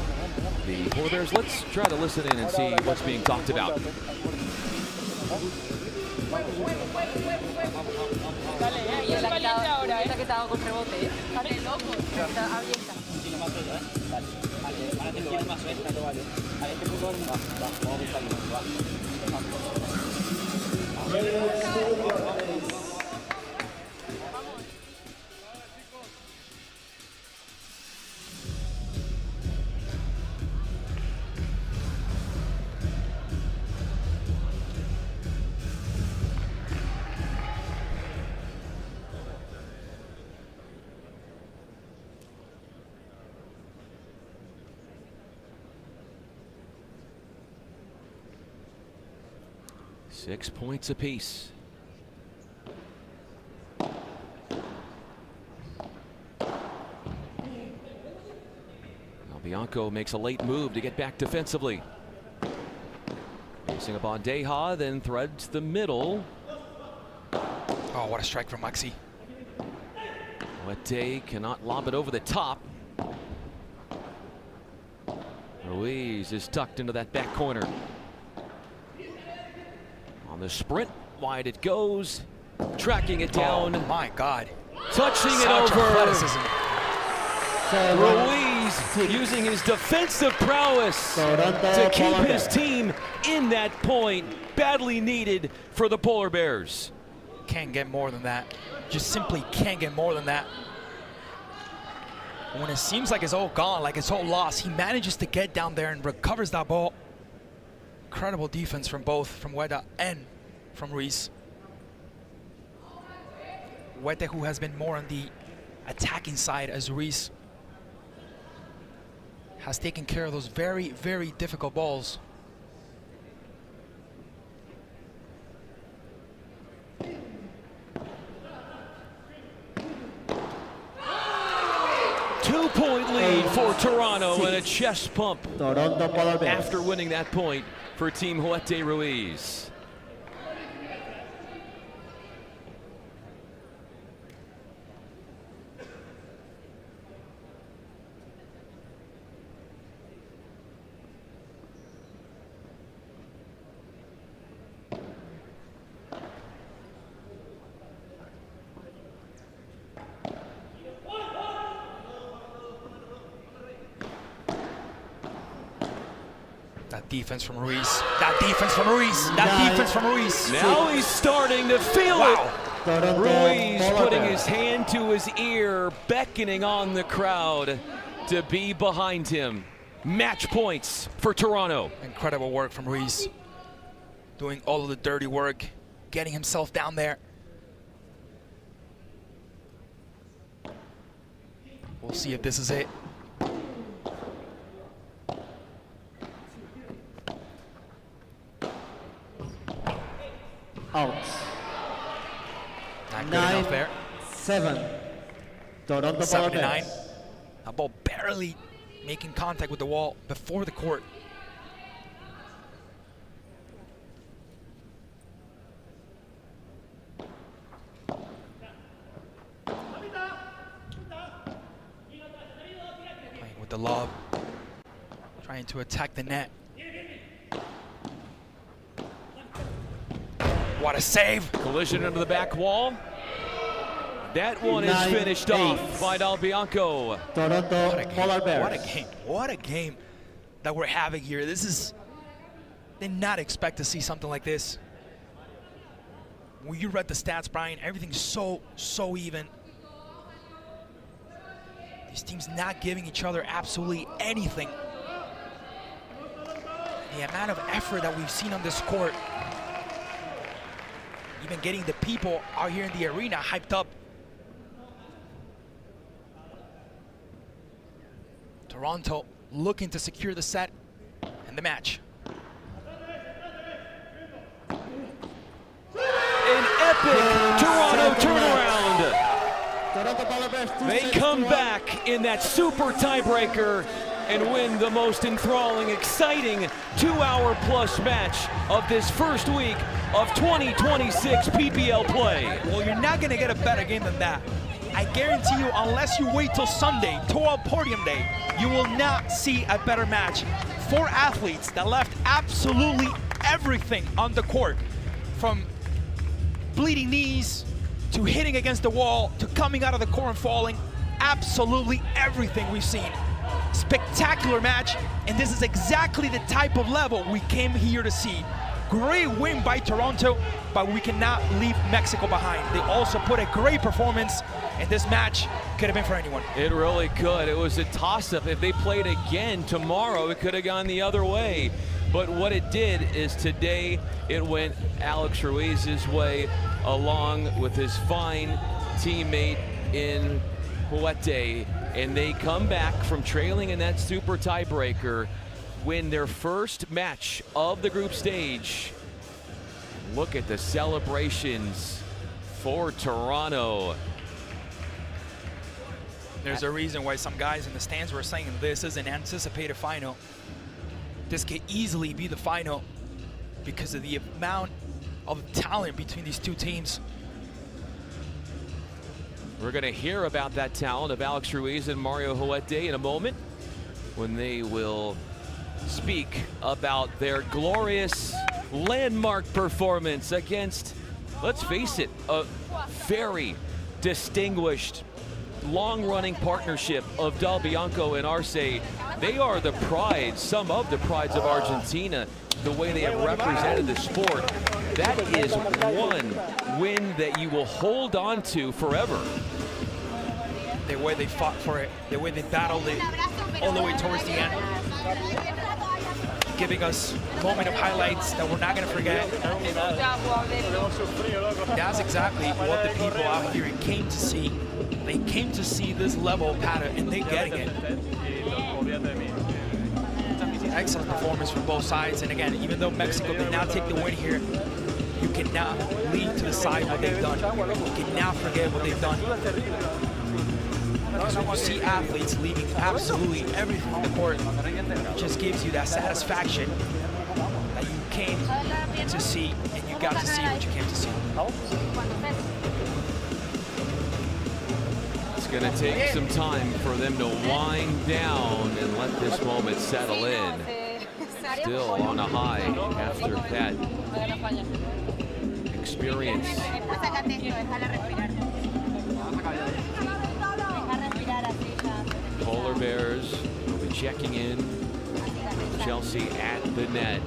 the Polar Bears. Let's try to listen in and see what's being talked about. Six points apiece. Albianco makes a late move to get back defensively. Facing a Bandeja, then threads the middle. Oh, what a strike from Maxi. Huete cannot lob it over the top. Ruiz is tucked into that back corner. On the sprint, wide it goes. Tracking it down. Oh, my God. Touching it Such over. athleticism. Ruiz using his defensive prowess to keep his team in that point. Badly needed for the Polar Bears. Can't get more than that. Just simply can't get more than that. When it seems like it's all gone, like it's all lost, he manages to get down there and recovers that ball. Incredible defense from both, from Huete and from Ruiz. Huete, who has been more on the attacking side, as Ruiz has taken care of those very, very difficult balls. Two-point lead for Toronto and a chest pump after winning that point for Team Huete Ruiz. That defense from Ruiz. That defense from Ruiz. That defense from Ruiz. Now he's starting to feel it. Ruiz putting his hand to his ear, beckoning on the crowd to be behind him. Match points for Toronto. Incredible work from Ruiz. Doing all of the dirty work, getting himself down there. We'll see if this is it. Out. Not good enough there. 9-7. Toronto 7-9. That ball barely making contact with the wall before the court. Playing with the lob. Trying to attack the net. What a save! Collision into the back wall. That one is finished off by Albianco. Toronto Polar Bears. What a game. What a game that we're having here. This is, did not expect to see something like this. When you read the stats, Brian, everything's so even. These teams not giving each other absolutely anything. The amount of effort that we've seen on this court, even getting the people out here in the arena hyped up. Toronto looking to secure the set and the match. An epic Toronto turnaround. They come back in that super tiebreaker and win the most enthralling, exciting 2-hour-plus match of this first week of 2026 PPL play. Well, you're not going to get a better game than that. I guarantee you, unless you wait till Sunday, Toro Podium Day, you will not see a better match. 4 athletes that left absolutely everything on the court, from bleeding knees to hitting against the wall to coming out of the court and falling. Absolutely everything we've seen. Spectacular match, and this is exactly the type of level we came here to see. Great win by Toronto, but we cannot leave Mexico behind. They also put a great performance, and this match could have been for anyone. It really could. It was a toss-up. If they played again tomorrow, it could have gone the other way. But what it did is today it went Alex Ruiz's way, along with his fine teammate in Huete, and they come back from trailing in that super tiebreaker, win their first match of the group stage. Look at the celebrations for Toronto. There's a reason why some guys in the stands were saying this is an anticipated final. This could easily be the final because of the amount of talent between these two teams. We're going to hear about that talent of Alex Ruiz and Mario Huete in a moment when they will speak about their glorious landmark performance against, let's face it, a very distinguished long-running partnership of Del Bianco and Arce. They are the pride, some of the prides of Argentina, the way they have represented the sport. That is one win that you will hold on to forever. The way they fought for it, the way they battled it all the way towards the end, giving us a moment of highlights that we're not going to forget. That's exactly what the people out here came to see. They came to see this level of paddle, and they're getting it. Excellent performance from both sides, and again, even though Mexico did not take the win here, you cannot leave to the side what they've done. You cannot forget what they've done. Because when you see athletes leaving absolutely everything on the court, it just gives you that satisfaction that you came to see, and you got to see what you came to see. It's going to take some time for them to wind down and let this moment settle in. Still on a high after that experience. Polar Bears will be checking in. Chelsea at the net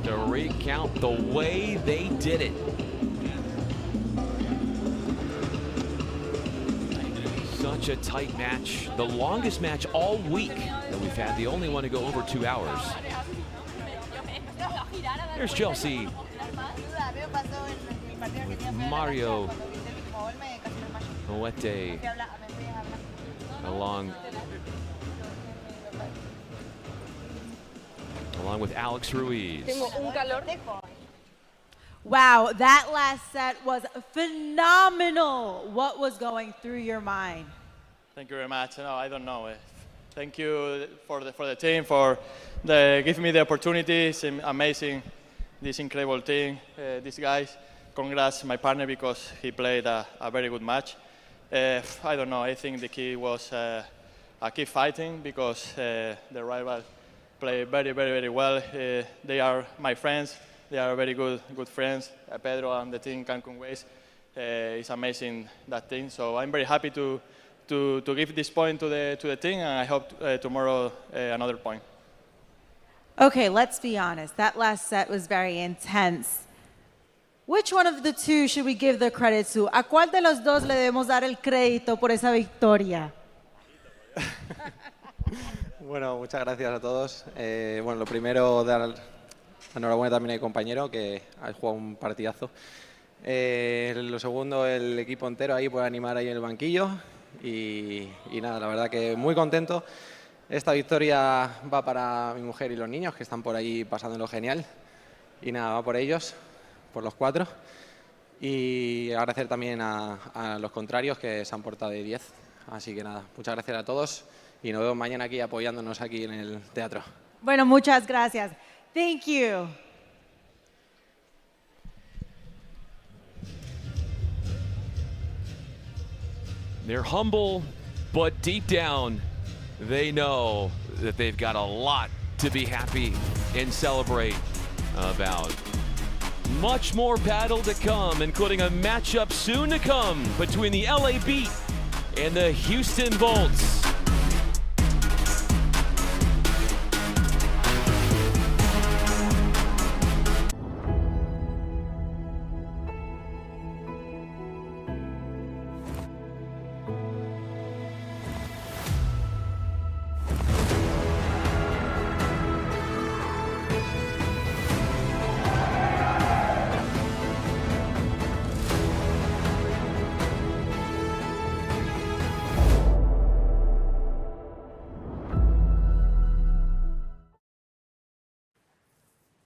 to recount the way they did it. Such a tight match, the longest match all week that we've had, the only one to go over 2 hours. Here's Chelsea with Mario Huete along with Alex Ruiz. Wow, that last set was phenomenal. What was going through your mind? Thank you very much. No, I don't know. Thank you for the team for giving me the opportunity. It's amazing, this incredible team, these guys. Congrats my partner because he played a very good match. I don't know. I think the key was keep fighting because the rival played very, very, very well. They are my friends. They are very good friends. Pedro and the team Cancun Waves. It's amazing, that team. So I'm very happy to give this point to the team, and I hope tomorrow another point. Okay, let's be honest. That last set was very intense. Which one of the two should we give the credit to? ¿A cuál de los dos le debemos dar el crédito por esa victoria? Bueno, muchas gracias a todos. Bueno, lo primero, dar enhorabuena también a mi compañero, que ha jugado un partidazo. Lo segundo, el equipo entero ahí por animar ahí en el banquillo. Y nada, la verdad que muy contento. Esta victoria va para mi mujer y los niños, que están por ahí pasándolo genial. Y nada, va por ellos, por los 4. Y agradecer también a los contrarios, que se han portado de 10. Así que nada, muchas gracias a todos. Y nos vemos mañana aquí apoyándonos aquí en el teatro. Bueno, muchas gracias. Thank you. They're humble, but deep down, they know that they've got a lot to be happy and celebrate about. Much more paddle to come, including a matchup soon to come between the LA Beat and the Houston Volts.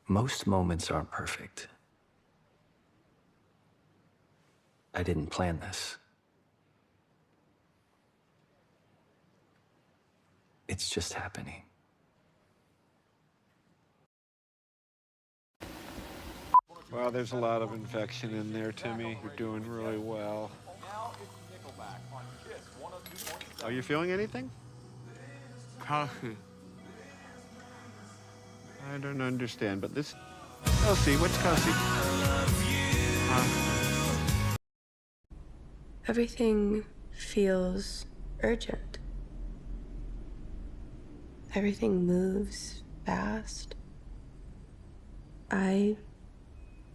Most moments aren't perfect. I didn't plan this. It's just happening. Well, there's a lot of infection in there, Timmy. You're doing really well. Are you feeling anything? Coffee. I don't understand, but this... Kelsey, what's Kelsey? Everything feels urgent. Everything moves fast. I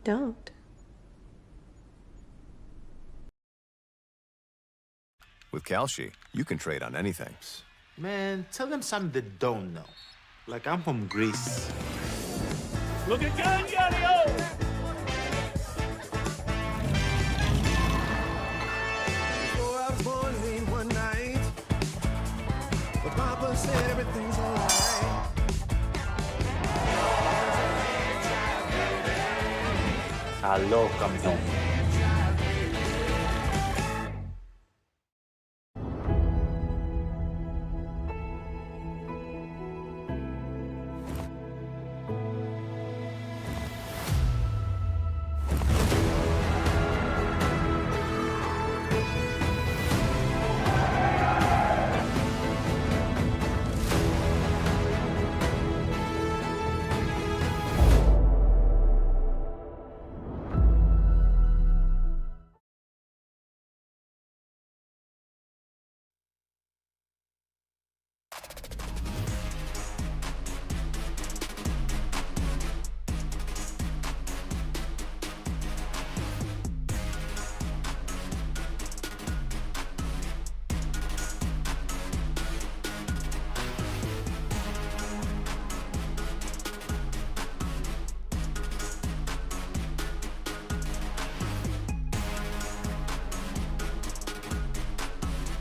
don't. With Calci, you can trade on anything. Man, tell them something they don't know. Like I'm from Greece. Looking good, Yanni-O! Before I was born late one night, but Papa said everything's alright. Aló, campeón.